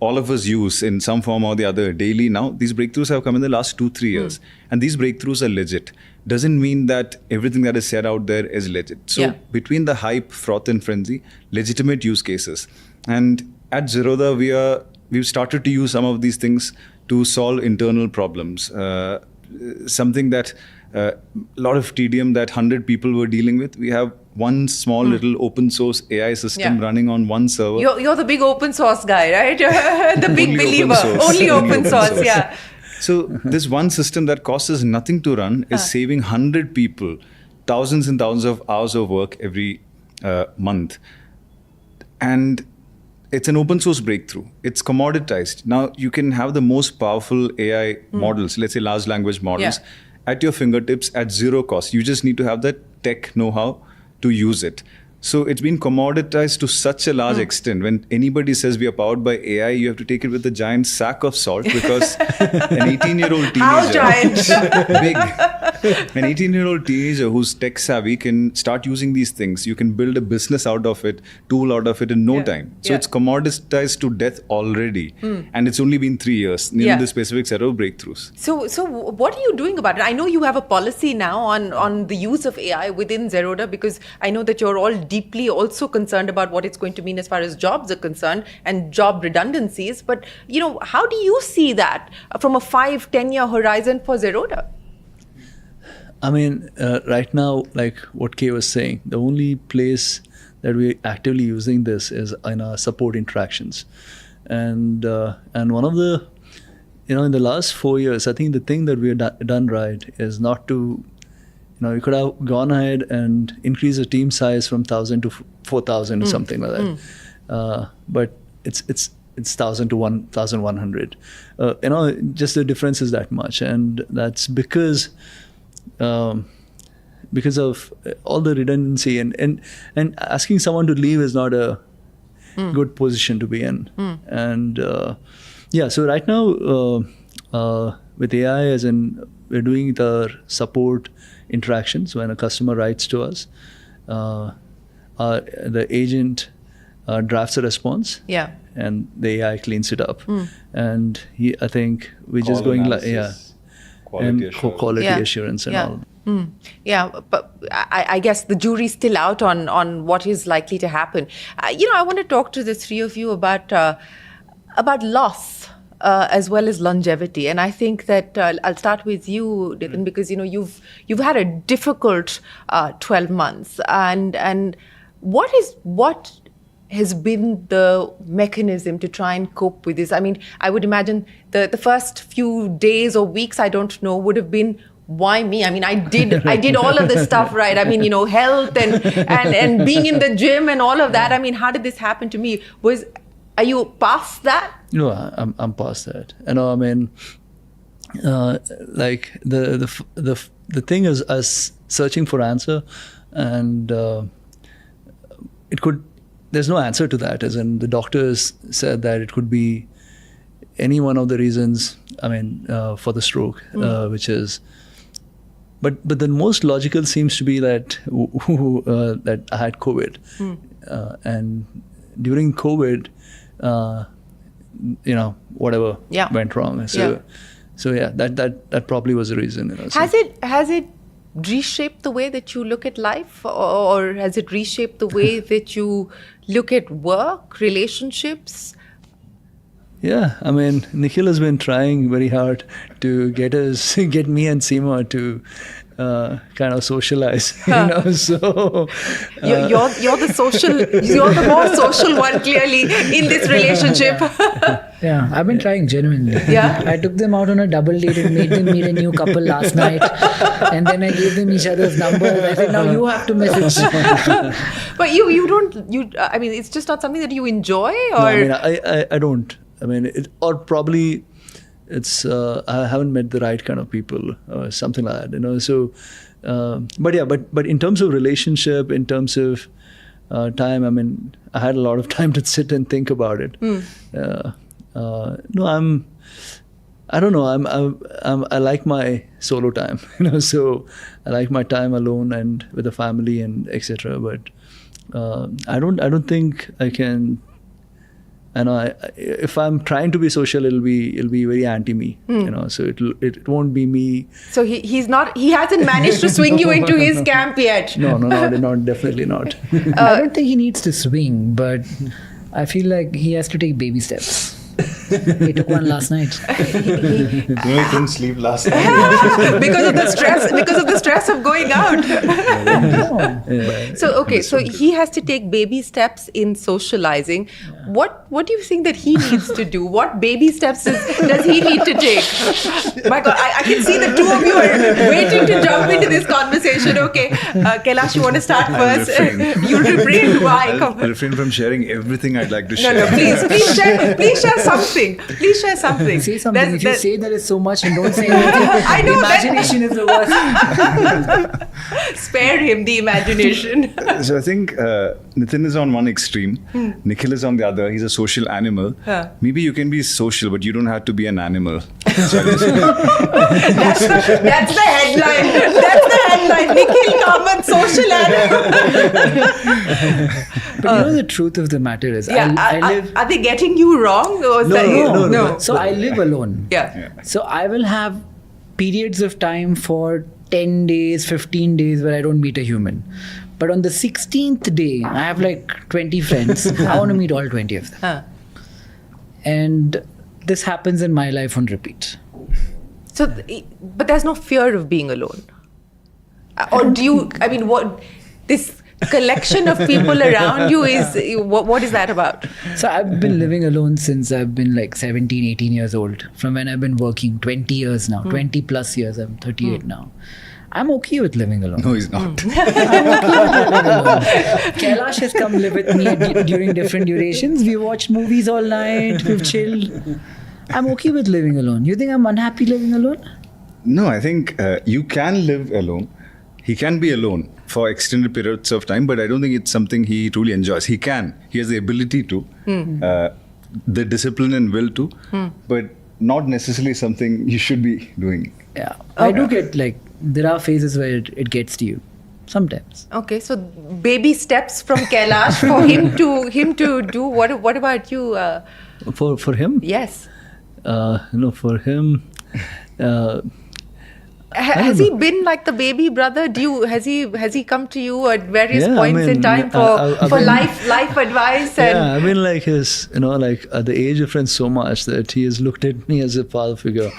all of us use in some form or the other daily now, these breakthroughs have come in the last 2-3 years. And these breakthroughs are legit. Doesn't mean that everything that is said out there is legit. So between the hype, froth and frenzy, legitimate use cases. And at Zerodha, we've started to use some of these things to solve internal problems. Something that a lot of tedium that 100 people were dealing with, we have one small little open source AI system running on one server. You're the big open source guy, right? The big believer. Only open source, yeah. So this one system that costs us nothing to run is saving 100 people thousands and thousands of hours of work every month. And it's an open source breakthrough. It's commoditized. Now you can have the most powerful AI models, let's say large language models, at your fingertips at zero cost. You just need to have that tech know-how to use it. So it's been commoditized to such a large extent. When anybody says we are powered by AI, you have to take it with a giant sack of salt, because an 18-year-old teenager, how giant? Big, an 18-year-old teenager who's tech savvy can start using these things. You can build a business out of it, tool out of it in no time. So it's commoditized to death already, and it's only been 3 years. The specific set of breakthroughs. So what are you doing about it? I know you have a policy now on the use of AI within Zerodha, because I know that you're all deeply also concerned about what it's going to mean as far as jobs are concerned and job redundancies. But, how do you see that from a 5-10 year horizon for Zerodha? I mean, right now, like what Kay was saying, the only place that we're actively using this is in our support interactions. And one of the, in the last 4 years, I think the thing that we've done right is not to, we could have gone ahead and increased the team size from 1,000 to 4,000 or something like that. But it's 1,000 to 1,100. Just the difference is that much, and that's because of all the redundancy and asking someone to leave is not a good position to be in. And so right now with AI, as in we're doing the support interactions. When a customer writes to us, the agent drafts a response, and the AI cleans it up. And I think we're just going quality assurance and all. Yeah, but I guess the jury's still out on what is likely to happen. I want to talk to the three of you about about loss as well as longevity, and I think that I'll start with you, Nitin, because you've had a difficult 12 months, and what has been the mechanism to try and cope with this? I mean, I would imagine the first few days or weeks, I don't know, would have been, why me? I mean, I did all of this stuff, right? I mean, health and being in the gym and all of that. I mean, how did this happen to me? Are you past that? No, I'm past that. I mean, like the thing is us searching for answer, and there's no answer to that. As in, the doctors said that it could be any one of the reasons. I mean, for the stroke, which is. But the most logical seems to be that that I had COVID, and during COVID, whatever went wrong. So yeah, that probably was the reason. Has it reshaped the way that you look at life, or has it reshaped the way that you look at work, relationships? Yeah, I mean, Nikhil has been trying very hard to get me and Seema to kind of socialize, So you're the more social one, clearly, in this relationship. Yeah, I've been trying genuinely. Yeah, I took them out on a double date and made them meet a new couple last night, and then I gave them each other's numbers. I said, now you have to message. But you don't. I mean, it's just not something that you enjoy, or no, I mean, I don't. I mean, or probably it's I haven't met the right kind of people or something like that, So, but in terms of relationship, in terms of time, I mean, I had a lot of time to sit and think about it. No, I don't know. I like my solo time, So I like my time alone and with the family and etc. But I don't think I can. And if I'm trying to be social, it'll be very anti me, So it won't be me. So he hasn't managed to swing you into his camp yet. No, definitely not. I don't think he needs to swing, but I feel like he has to take baby steps. He took one last night. He couldn't sleep last night because of the stress of going out. So he has to take baby steps in socializing. What do you think that he needs to do? What baby steps does he need to take? My God, I can see the two of you are waiting to jump into this conversation. Okay, Kailash, you want to start first? You refrain. Why? I'll refrain from sharing everything I'd like to share. No, please share something. Please share something. Say something. If you say there is so much and don't say anything, I know imagination is the worst. Spare him the imagination. So I think Nitin is on one extreme, Nikhil is on the other. He's a social animal. Maybe you can be social, but you don't have to be an animal. That's the headline. That's the headline. Nikhil Kamath, social animal. But the truth of the matter is, I live. Are they getting you wrong? Or No. So I live alone. Yeah. So I will have periods of time for 10 days, 15 days where I don't meet a human. But on the 16th day, I have like 20 friends. I want to meet all 20 of them. And this happens in my life on repeat. So, but there's no fear of being alone. Or do you, I mean, what, this collection of people around you is, what is that about? So I've been living alone since I've been like 17, 18 years old. From when I've been working, 20 years now, 20 plus years, I'm 38 now. I'm okay with living alone. No, he's not. I'm okay with living alone. Kailash has come live with me during different durations. We watched movies all night, we've chilled. I'm okay with living alone. You think I'm unhappy living alone? No, I think you can live alone. He can be alone for extended periods of time, but I don't think it's something he truly enjoys. He can. He has the ability to, the discipline and will to, but not necessarily something you should be doing. Yeah. I do get there are phases where it gets to you. Sometimes. Okay, so baby steps from Kailash for him to do. What about you? For him? Yes. No, for him, Has he been like the baby brother? Has he come to you at various points in time for life advice? And I've been like his, like at the age difference so much that he has looked at me as a father figure.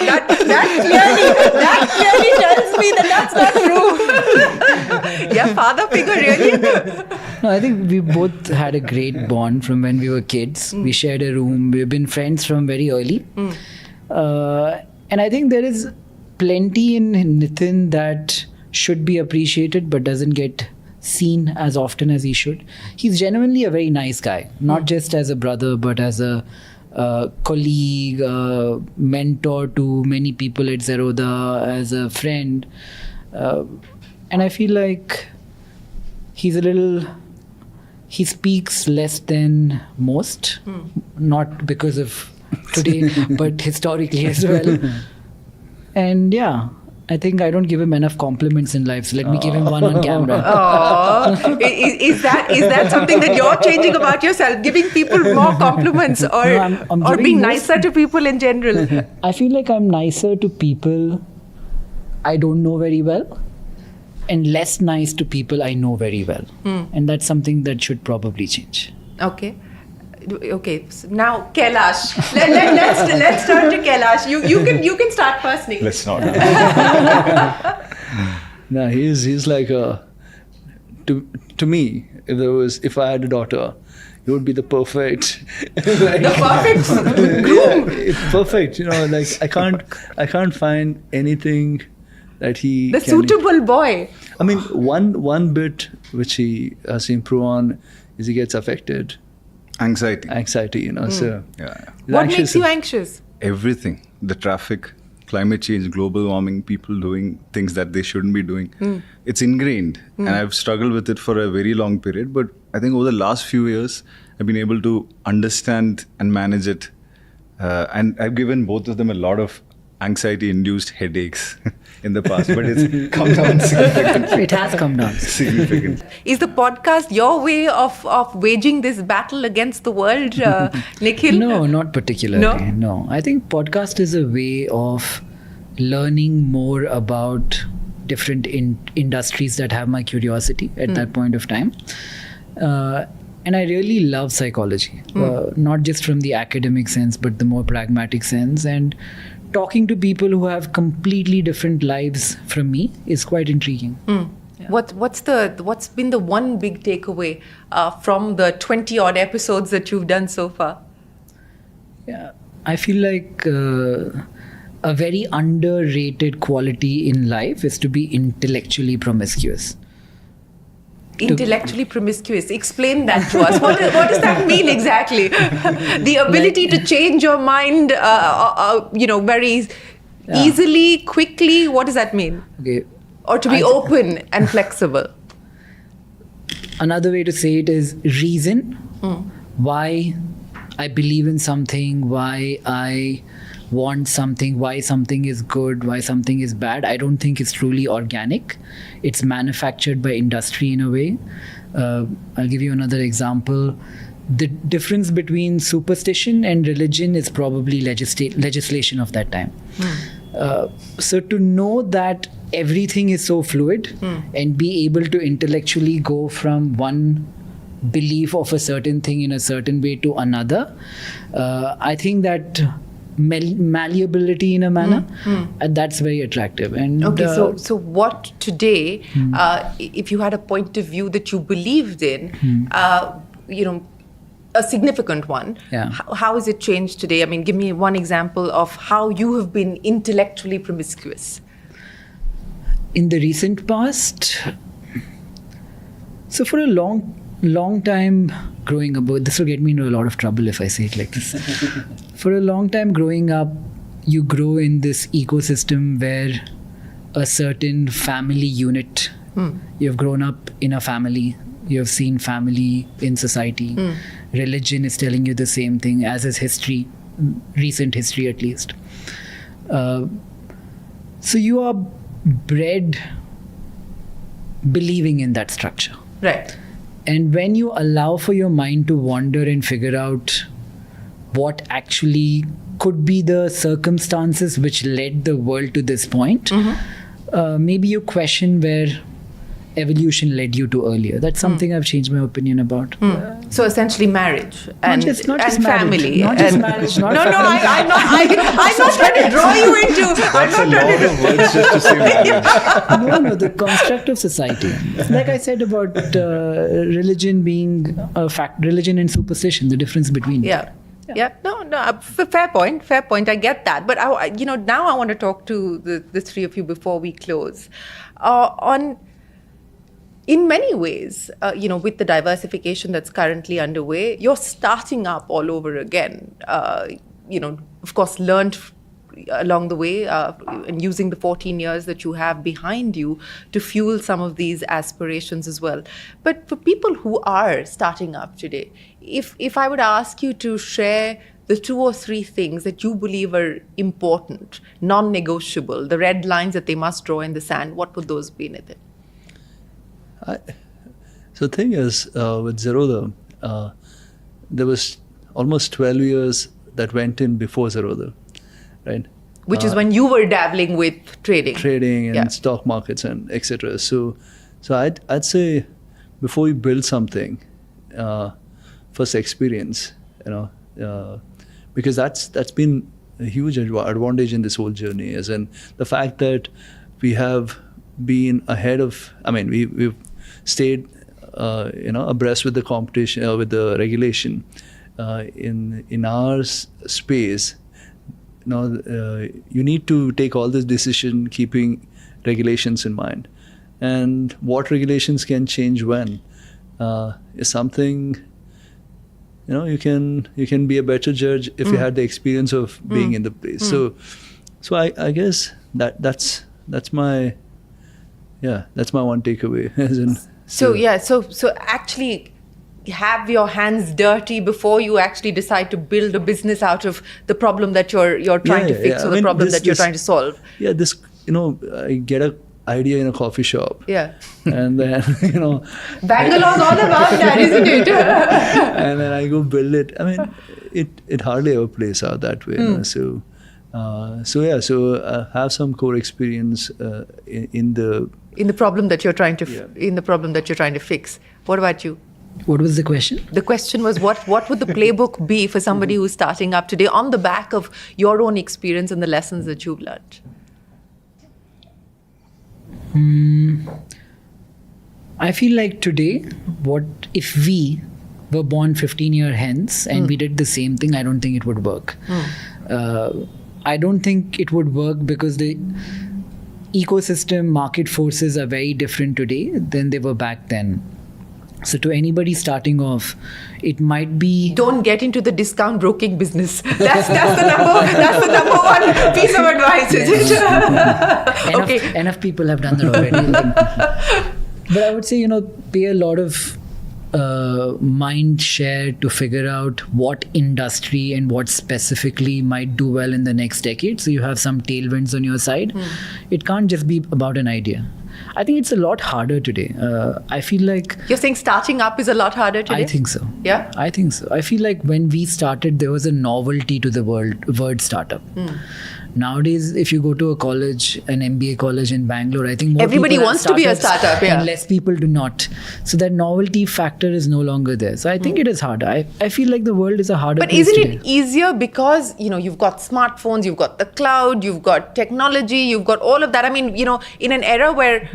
That clearly tells me that that's not true. Yeah, father figure, really? No, I think we both had a great bond from when we were kids. We shared a room. We've been friends from very early. And I think there is plenty in Nitin that should be appreciated but doesn't get seen as often as he should. He's genuinely a very nice guy, not just as a brother but as a colleague, mentor to many people at Zerodha, as a friend. And I feel like he speaks less than most, not because of today, but historically as well. And I think I don't give him enough compliments in life, so let me give him one on camera. Oh, is that something that you're changing about yourself? Giving people more compliments, or or being nicer to people in general? I feel like I'm nicer to people I don't know very well, and less nice to people I know very well, and that's something that should probably change. Okay. So now Kailash. Let's turn to Kailash. You can start first, Nick. Let's not. No, he's like to me. If I had a daughter, he would be the perfect. The perfect groom. Perfect. Like I can't find anything that he. The suitable boy. I mean, one bit which he has to improve on is he gets affected. Anxiety, so what makes you anxious? Everything. The traffic, climate change, global warming, people doing things that they shouldn't be doing. It's ingrained, and I've struggled with it for a very long period, but I think over the last few years I've been able to understand and manage it, and I've given both of them a lot of anxiety-induced headaches in the past, but it's come down significantly. It has come down significantly. Is the podcast your way of waging this battle against the world, Nikhil? No, not particularly. No, I think podcast is a way of learning more about different industries that have my curiosity at that point of time. And I really love psychology, not just from the academic sense, but the more pragmatic sense. And talking to people who have completely different lives from me is quite intriguing. Yeah. What's been the one big takeaway from the 20 odd episodes that you've done so far? Yeah, I feel like a very underrated quality in life is to be intellectually promiscuous. Intellectually promiscuous. Explain that to us. What does that mean exactly? The ability to change your mind, very easily, quickly. What does that mean? Okay. Or to be open and flexible. Another way to say it is reason why I believe in something, why I want something, why something is good, why something is bad. I don't think it's truly organic. It's manufactured by industry in a way. I'll give you another example. The difference between superstition and religion is probably legislation of that time. So to know that everything is so fluid and be able to intellectually go from one belief of a certain thing in a certain way to another, I think that malleability in a manner, that's very attractive. And so what today, if you had a point of view that you believed in, a significant one, how has it changed today? I mean, give me one example of how you have been intellectually promiscuous. In the recent past, so for a long time growing up, this will get me into a lot of trouble if I say it like this. For a long time growing up, you grow in this ecosystem where a certain family unit, you've grown up in a family, you have seen family in society. Religion is telling you the same thing, as is history, recent history at least. So you are bred believing in that structure. Right. And when you allow for your mind to wander and figure out what actually could be the circumstances which led the world to this point. Maybe you question where evolution led you to earlier. That's something I've changed my opinion about. So essentially marriage and, not just and marriage, family. not just marriage, not I'm not trying to draw you into... I'm That's a not trying lot to... of words just to say marriage. no, the construct of society. Like I said about religion being a fact, religion and superstition, the difference between Yeah. No, fair point. I get that. But, now I want to talk to the three of you before we close. In many ways, with the diversification that's currently underway, you're starting up all over again. Of course, learned along the way and using the 14 years that you have behind you to fuel some of these aspirations as well. But for people who are starting up today, if I would ask you to share the 2 or 3 things that you believe are important, non-negotiable, the red lines that they must draw in the sand, what would those be, Nitin? So the thing is, with Zerodha, there was almost 12 years that went in before Zerodha, right? Which is when you were dabbling with trading. Trading and stock markets and etc. So I'd say before you build something, first experience, because that's been a huge advantage in this whole journey, as in the fact that we have been ahead of. I mean, we've stayed, abreast with the competition, with the regulation, in our space. You need to take all this decision keeping regulations in mind, and what regulations can change when is something. You can be a better judge if you had the experience of being in the place. So I guess that's my one takeaway. As in, So actually have your hands dirty before you actually decide to build a business out of the problem that you're trying to fix or the problem that you're trying to solve. Yeah, I get an idea in a coffee shop. Yeah. And then, Bangalore's all about that, isn't it? and then I go build it. I mean, it hardly ever plays out that way. So have some core experience in the problem that you're trying to in the problem that you're trying to fix. What about you? What was the question? The question was what would the playbook be for somebody who's starting up today on the back of your own experience and the lessons that you've learned? I feel like today, what if we were born 15 years hence and we did the same thing, I don't think it would work. I don't think it would work because the ecosystem, market forces are very different today than they were back then. So to anybody starting off, it might be... Don't get into the discount broking business. That's the number one piece of advice, is it? Enough people have done that already. But I would say, pay a lot of mind share to figure out what industry and what specifically might do well in the next decade. So you have some tailwinds on your side. It can't just be about an idea. I think it's a lot harder today. I feel like... You're saying starting up is a lot harder today? I think so. Yeah? I think so. I feel like when we started, there was a novelty to the word startup. Nowadays, if you go to a college, an MBA college in Bangalore, I think more everybody people wants to be a startup, and less people do not. So that novelty factor is no longer there. So I think it is harder. I feel like the world is a harder place But isn't today. it easier because, you've got smartphones, you've got the cloud, you've got technology, you've got all of that. I mean, in an era where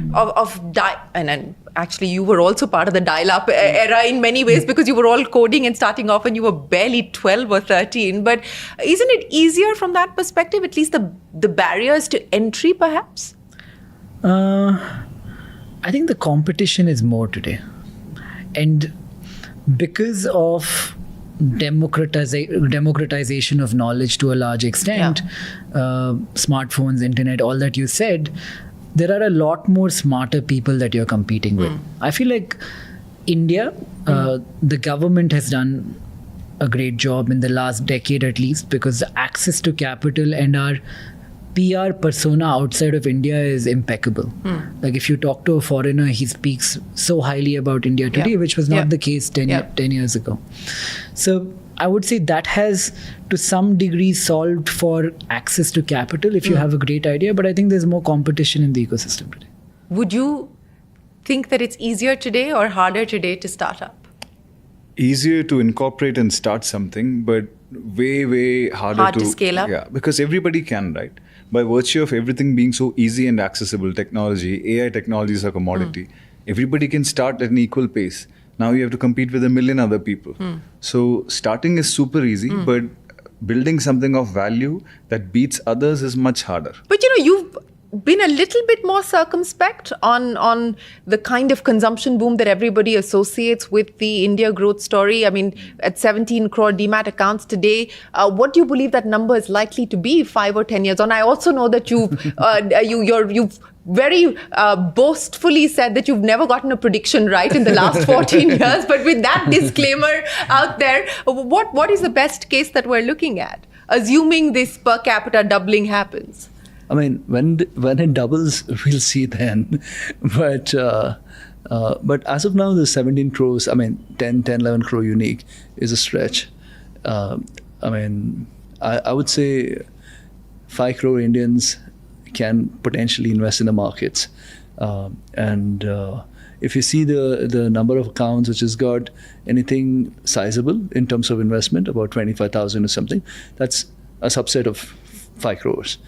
and actually you were also part of the dial-up era in many ways because you were all coding and starting off and you were barely 12 or 13. But isn't it easier from that perspective, at least the barriers to entry perhaps? I think the competition is more today. And because of democratization of knowledge to a large extent, smartphones, internet, all that you said, there are a lot more smarter people that you're competing with. I feel like India, the government has done a great job in the last decade at least, because the access to capital and our PR persona outside of India is impeccable. Like if you talk to a foreigner, he speaks so highly about India today, which was not the case 10 years ago. So I would say that has to some degree solved for access to capital if you have a great idea, but I think there's more competition in the ecosystem today. Would you think that it's easier today or harder today to start up? Easier to incorporate and start something, but way harder to scale up? Yeah, because everybody can, right? By virtue of everything being so easy and accessible, technology, AI technology is a commodity. Everybody can start at an equal pace. Now you have to compete with a million other people. So starting is super easy, but building something of value that beats others is much harder. But you've been a little bit more circumspect on the kind of consumption boom that everybody associates with the India growth story. I mean, at 17 crore demat accounts today, what do you believe that number is likely to be 5 or 10 years on? I also know that you've very boastfully said that you've never gotten a prediction right in the last 14 years. But with that disclaimer out there, what is the best case that we're looking at, assuming this per capita doubling happens? I mean, when it doubles, we'll see then. But as of now, the 17 crores, I mean, 11 crore unique is a stretch. I mean, I would say 5 crore Indians can potentially invest in the markets. And if you see the number of accounts which has got anything sizable in terms of investment, about 25,000 or something, that's a subset of 5 crores.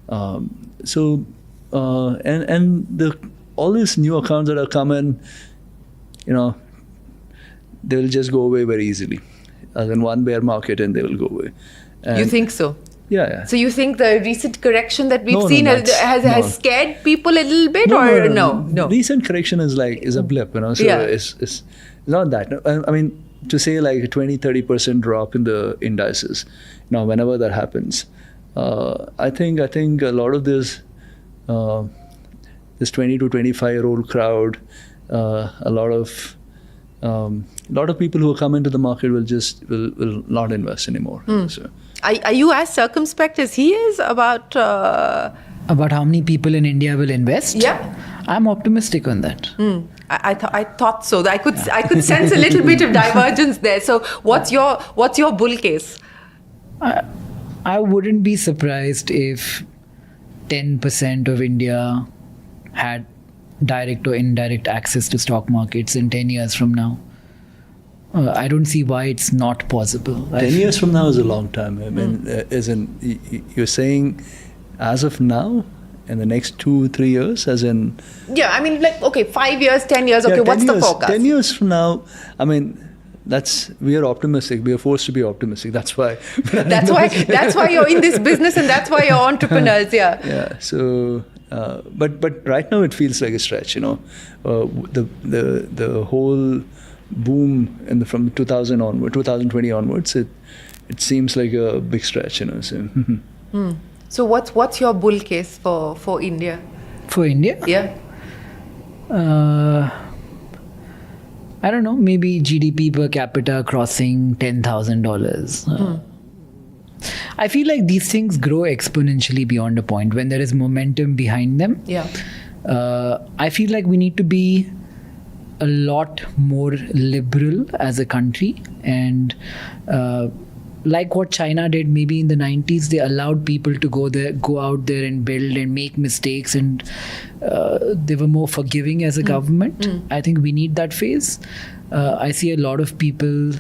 All these new accounts that are coming, they will just go away very easily. As in one bear market and they will go away. And you think so? Yeah. So you think the recent correction that we've seen has scared people a little bit, no? Recent correction is a blip, So it's not that. I mean, to say like a 20-30% drop in the indices, whenever that happens, I think a lot of this 20 to 25-year-old crowd, a lot of people who come into the market will not invest anymore. So. Are you as circumspect as he is about how many people in India will invest? Yeah, I'm optimistic on that. I thought so. I could sense a little bit of divergence there. So what's your bull case? I wouldn't be surprised if 10% of India had direct or indirect access to stock markets in 10 years from now. I don't see why it's not possible. 10 years from now is a long time. I mean, as in, you're saying as of now, in the next 2-3 years, as in... Yeah, I mean, 5 years, 10 years, what's the forecast? 10 years from now, I mean... we are optimistic. We are forced to be optimistic. That's why. That's why you're in this business, and that's why you're entrepreneurs. Yeah. Yeah. So, but right now it feels like a stretch. The whole boom from 2020 onwards, it seems like a big stretch. So. So what's your bull case for India? For India? Yeah. I don't know, maybe GDP per capita crossing $10,000. I feel like these things grow exponentially beyond a point when there is momentum behind them. Yeah. I feel like we need to be a lot more liberal as a country, and like what China did maybe in the 90s, they allowed people to go out there and build and make mistakes, and they were more forgiving as a government. I think we need that phase. I see a lot of people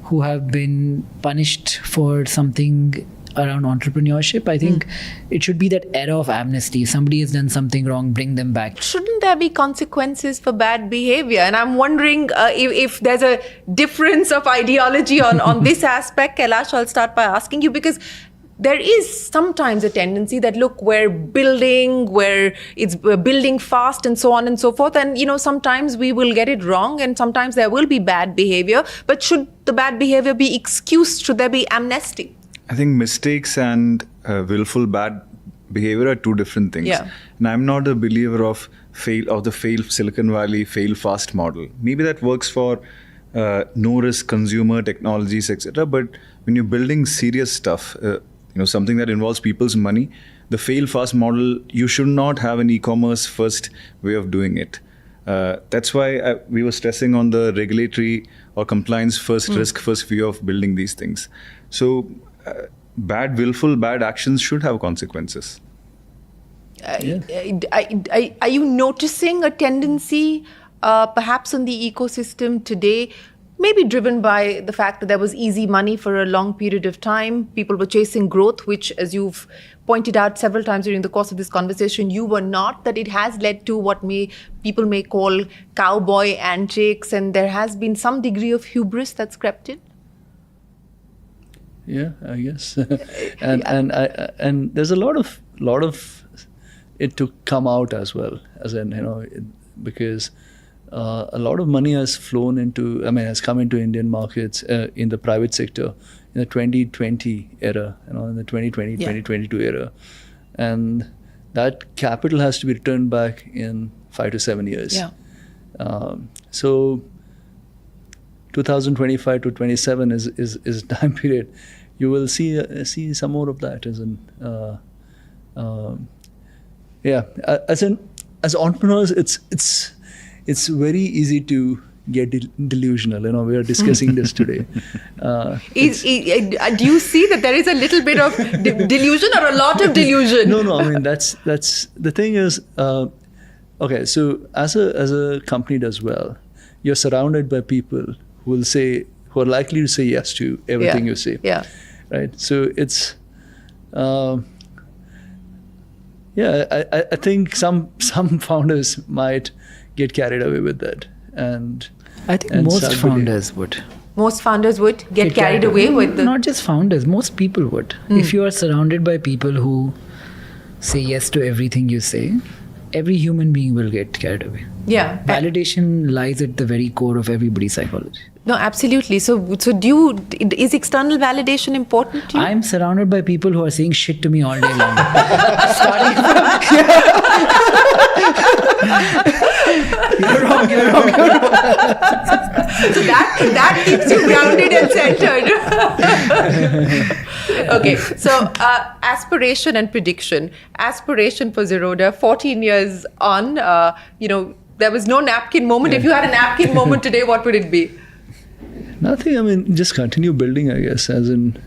who have been punished for something around entrepreneurship. I think it should be that era of amnesty. If somebody has done something wrong, bring them back. Shouldn't there be consequences for bad behavior? And I'm wondering if there's a difference of ideology on this aspect. Kailash, I'll start by asking you, because there is sometimes a tendency that, look, we're building fast and so on and so forth. And, sometimes we will get it wrong and sometimes there will be bad behavior. But should the bad behavior be excused? Should there be amnesty? I think mistakes and willful bad behavior are two different things. Yeah. And I'm not a believer of the fail Silicon Valley fail fast model. Maybe that works for no risk consumer technologies, etc. But when you're building serious stuff, something that involves people's money, the fail fast model, you should not have an e-commerce first way of doing it. That's why we were stressing on the regulatory or compliance first, risk first view of building these things. So willful bad actions should have consequences. Are you noticing a tendency perhaps in the ecosystem today, maybe driven by the fact that there was easy money for a long period of time? People were chasing growth, which, as you've pointed out several times during the course of this conversation, you were not, that it has led to what people may call cowboy antics, and there has been some degree of hubris that's crept in? Yeah, I guess. and there's a lot of it to come out as well, as in, because a lot of money has has come into Indian markets in the private sector in the 2020 era, in the 2020, 2022 era. And that capital has to be returned back in 5 to 7 years. Yeah. So 2025 to 27 is time period. You will see some more of that, as entrepreneurs, it's very easy to get delusional. We are discussing this today. Do you see that there is a little bit of delusion or a lot of delusion? No. I mean, that's the thing is, okay. So as a company does well, you're surrounded by people who are likely to say yes to everything you say. Yeah. Right. So it's. I think some founders might get carried away with that, and I think most founders would. Most founders would get carried away with Not just founders, most people would. If you are surrounded by people who say yes to everything you say, every human being will get carried away. Yeah. Validation lies at the very core of everybody's psychology. No, absolutely. So is external validation important to you? I'm surrounded by people who are saying shit to me all day long. You're wrong. So that keeps you grounded and centered. Okay, so aspiration and prediction. Aspiration for Zerodha, 14 years on, there was no napkin moment. If you had a napkin moment today, what would it be? Nothing. I mean, just continue building, I guess, as in,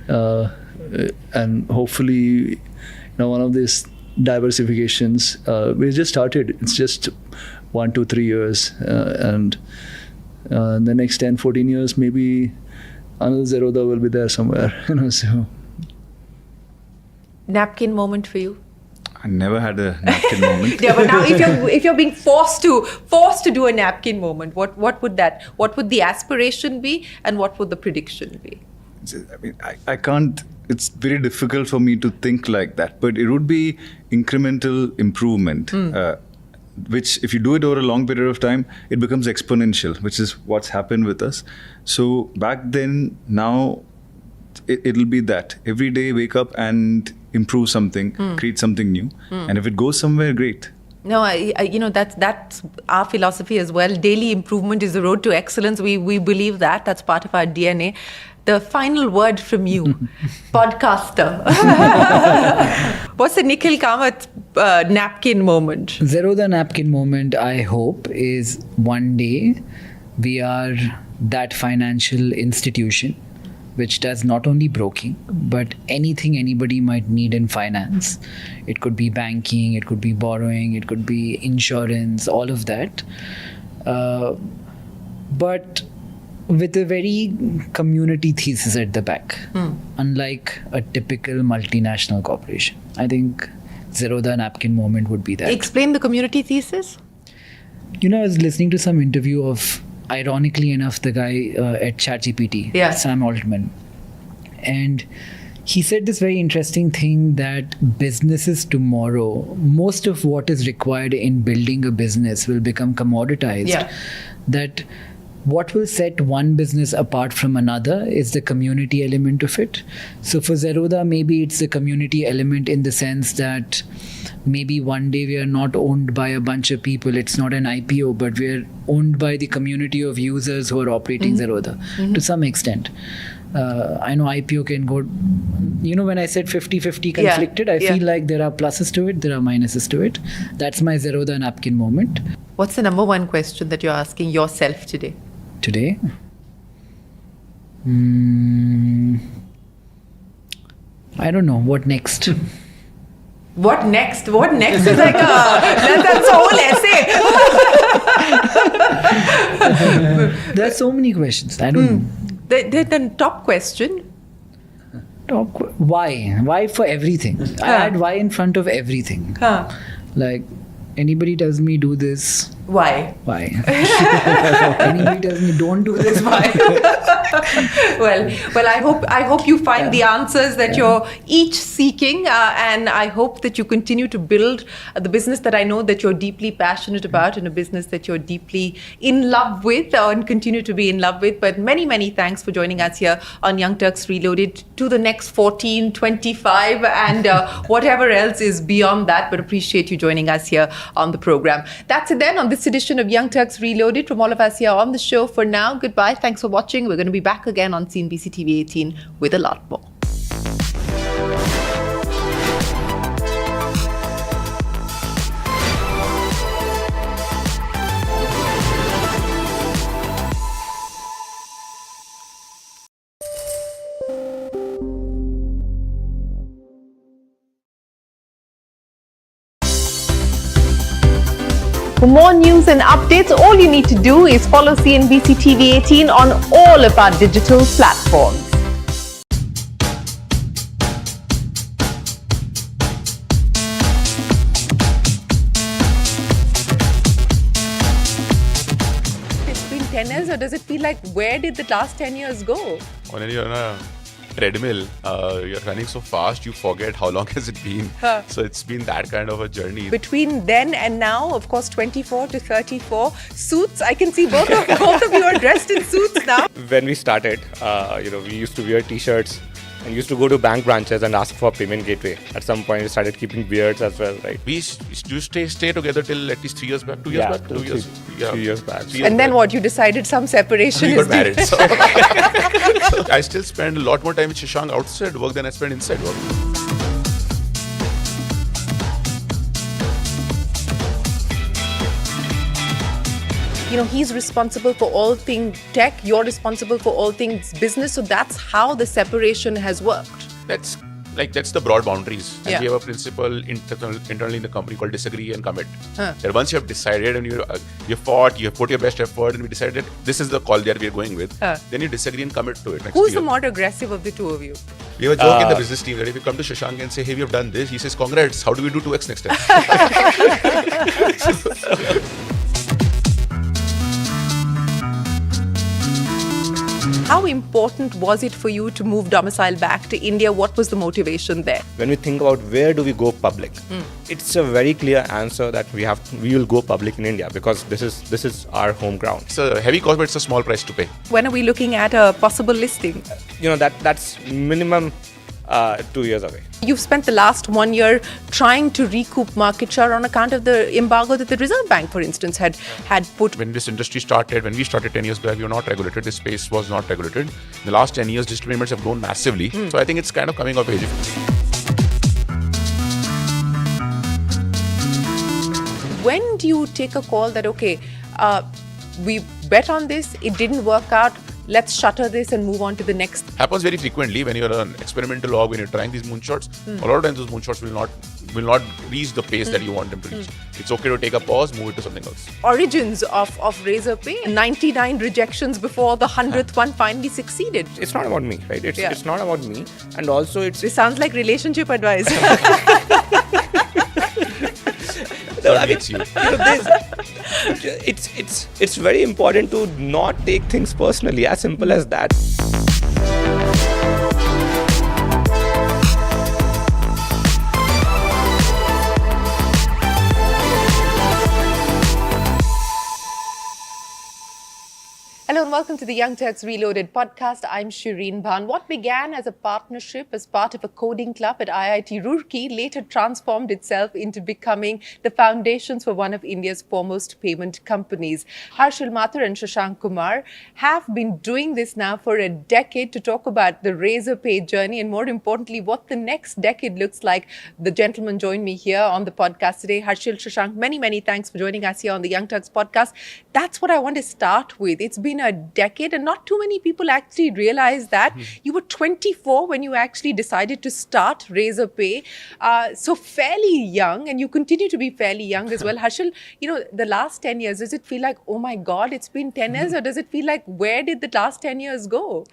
and hopefully, one of these diversifications. We just started. It's just 1, 2, 3 years, and the next 10, 14 years, maybe another Zerodha will be there somewhere. So. Napkin moment for you? I never had a napkin moment. Yeah, but now if you're being forced to do a napkin moment, what would the aspiration be, and what would the prediction be? I mean, I can't. It's very difficult for me to think like that. But it would be incremental improvement, which if you do it over a long period of time, it becomes exponential, which is what's happened with us. So back then, now it'll be that every day wake up and improve something, create something new, and if it goes somewhere, great. No, that's our philosophy as well. Daily improvement is the road to excellence. We believe that. That's part of our DNA. The final word from you, podcaster. What's the Nikhil Kamath napkin moment? Zerodha napkin moment, I hope, is one day we are that financial institution which does not only broking, but anything anybody might need in finance. It could be banking, it could be borrowing, it could be insurance, all of that. But with a very community thesis at the back, unlike a typical multinational corporation. I think Zerodha napkin moment would be that. Explain the community thesis. I was listening to some interview of, ironically enough, the guy at ChatGPT, Sam Altman. And he said this very interesting thing that businesses tomorrow, most of what is required in building a business will become commoditized. Yeah. That what will set one business apart from another is the community element of it. So for Zerodha, maybe it's the community element in the sense that maybe one day we are not owned by a bunch of people. It's not an IPO, but we are owned by the community of users who are operating Zerodha to some extent. I know IPO can go, when I said 50-50 conflicted, I feel like there are pluses to it, there are minuses to it. That's my Zerodha napkin moment. What's the number one question that you're asking yourself today? Today? I don't know. What next? What next? What next is like that's a whole essay. There are so many questions. I don't know. The top question. Why? Why for everything? I add why in front of everything. Like, anybody tells me do this. Why? Why? Anybody tells me don't do this. Why? Well, I hope you find the answers that you're each seeking, and I hope that you continue to build the business that I know that you're deeply passionate about, and a business that you're deeply in love with, and continue to be in love with. But many, many thanks for joining us here on Young Turks Reloaded. To the next 14, 25, and whatever else is beyond that. But appreciate you joining us here on the program. That's it then on this edition of Young Turks Reloaded. From all of us here on the show for now, goodbye. Thanks for watching. We're going to be back again on CNBC-TV18 with a lot more. For more news and updates, all you need to do is follow CNBC-TV18 on all of our digital platforms. It's been 10 years, or does it feel like, where did the last 10 years go? When you're on a treadmill, you're running so fast, you forget how long has it been. So it's been that kind of a journey. Between then and now, of course, 24 to 34, suits, I can see both of you are dressed in suits now. When we started, we used to wear t-shirts and used to go to bank branches and ask for payment gateway. At some point, we started keeping beards as well, right? We used to stay together till at least 3 years back. 2 years back? 2 years. 3 years back. And then what? You decided some separation We is got married. So I still spend a lot more time with Shashank outside work than I spend inside work. He's responsible for all things tech, you're responsible for all things business. So that's how the separation has worked. That's the broad boundaries. And Yeah. we have a principle internally in the company called disagree and commit. That once you have decided and you fought, you have put your best effort, and we decided this is the call that we are going with, then you disagree and commit to it. Who's the more aggressive of the two of you? We have a joke in the business team that if you come to Shashank and say, hey, we have done this, he says, congrats, how do we do 2x next time? How important was it for you to move domicile back to India? What was the motivation there? When we think about where do we go public, it's a very clear answer that we will go public in India because this is our home ground. It's a heavy cost, but it's a small price to pay. When are we looking at a possible listing? That's minimum 2 years away. You've spent the last 1 year trying to recoup market share on account of the embargo that the Reserve Bank, for instance, had put. When this industry started, when we started 10 years back, we were not regulated. This space was not regulated. In the last 10 years, digital payments have grown massively. So I think it's kind of coming of age. When do you take a call that, okay, we bet on this, it didn't work out, let's shutter this and move on to the next? Happens very frequently when you're an experimental org, when you're trying these moonshots. A lot of times those moonshots will not reach the pace that you want them to reach. It's okay to take a pause, move it to something else. Origins of Razorpay, 99 rejections before the 100th one finally succeeded. It's not about me, right? It's not about me, and also This sounds like relationship advice. It's very important to not take things personally, as simple as that. Hello, and welcome to the Young Turks Reloaded podcast. I'm Shireen Bhan. What began as a partnership as part of a coding club at IIT Roorkee later transformed itself into becoming the foundations for one of India's foremost payment companies. Harshil Mathur and Shashank Kumar have been doing this now for a decade to talk about the Razorpay journey and, more importantly, what the next decade looks like. The gentlemen join me here on the podcast today. Harshil, Shashank, many thanks for joining us here on the Young Turks podcast. That's what I want to start with. It's been a decade and not too many people actually realize that. You were 24 when you actually decided to start Razorpay. So fairly young, and you continue to be fairly young as well. Harshil, the last 10 years, does it feel like, oh my God, it's been 10 years, or does it feel like, where did the last 10 years go?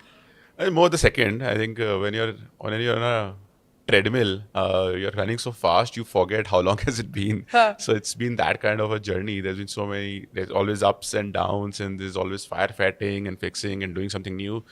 More the second. I think when you're on a treadmill, you're running so fast, you forget how long has it been. So it's been that kind of a journey. There's always ups and downs, and there's always firefighting and fixing and doing something new.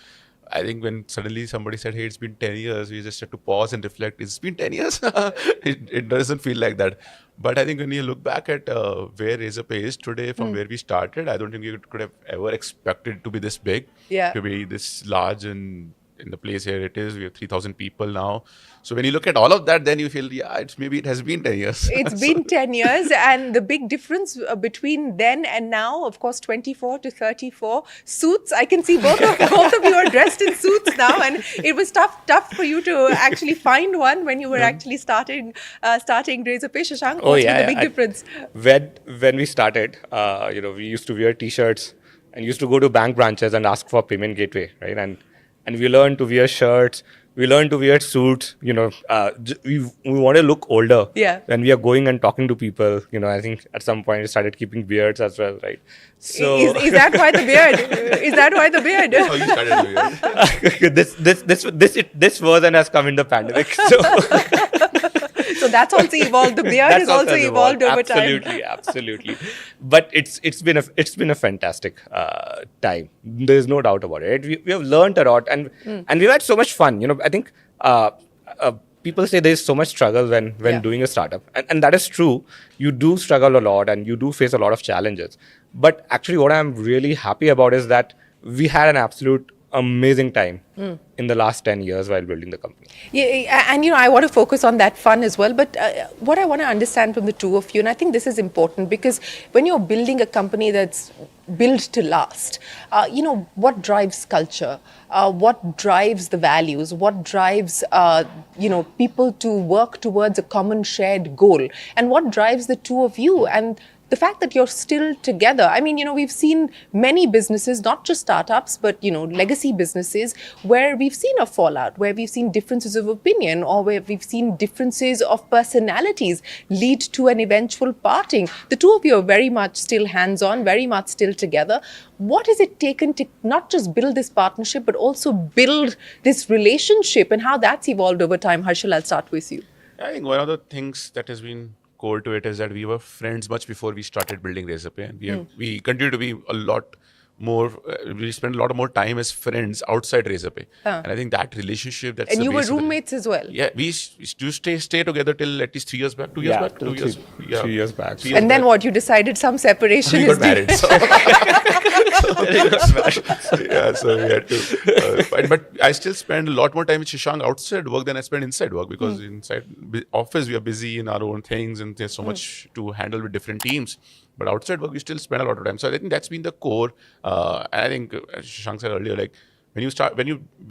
I think when suddenly somebody said, hey, it's been 10 years, we just had to pause and reflect. It's been 10 years? it doesn't feel like that. But I think when you look back at where Razorpay is today from where we started, I don't think we could have ever expected it to be this big, to be this large, and in the place here it is. We have 3,000 people now. So when you look at all of that, then you feel, maybe it has been 10 years. It's been 10 years. And the big difference between then and now, of course, 24 to 34, suits. I can see both of you are dressed in suits now. And it was tough for you to actually find one when you were actually starting Razorpay. Shashank, what's been the big difference? When we started, we used to wear T-shirts and used to go to bank branches and ask for payment gateway, right? And we learned to wear shirts. We learned to wear suits. We want to look older. Yeah. When we are going and talking to people, I think at some point we started keeping beards as well, right? So is that why the beard? Is that why the beard? Oh, you started the beard. This version has come in the pandemic. So that's also evolved. The beard has also evolved over time. Absolutely. But it's been a fantastic time. There's no doubt about it. We have learned a lot, and we've had so much fun. I think people say there's so much struggle when doing a startup, and that is true. You do struggle a lot, and you do face a lot of challenges. But actually, what I'm really happy about is that we had an absolute amazing time in the last 10 years while building the company. Yeah, and I want to focus on that fun as well. But what I want to understand from the two of you, and I think this is important, because when you're building a company that's built to last, what drives culture? What drives the values? What drives people to work towards a common shared goal? And what drives the two of you? And the fact that you're still together. I mean, we've seen many businesses, not just startups, but, legacy businesses, where we've seen a fallout, where we've seen differences of opinion, or where we've seen differences of personalities lead to an eventual parting. The two of you are very much still hands-on, very much still together. What has it taken to not just build this partnership, but also build this relationship, and how that's evolved over time? Harshil, I'll start with you. I think one of the things that has been core to it is that we were friends much before we started building Razorpay, and we continue to be a lot more. We spend a lot more time as friends outside Razorpay, and I think that relationship. And you were roommates as well. Yeah, we used to stay together till at least 3 years back. 2 years back. 2 years. 3 years back. And then what? You decided some separation we is got married. So we had to. But I still spend a lot more time with Shashank outside work than I spend inside work, because inside office we are busy in our own things, and there's so much to handle with different teams. But outside work, we still spend a lot of time. So I think that's been the core. And I think, as Shashank said earlier, like when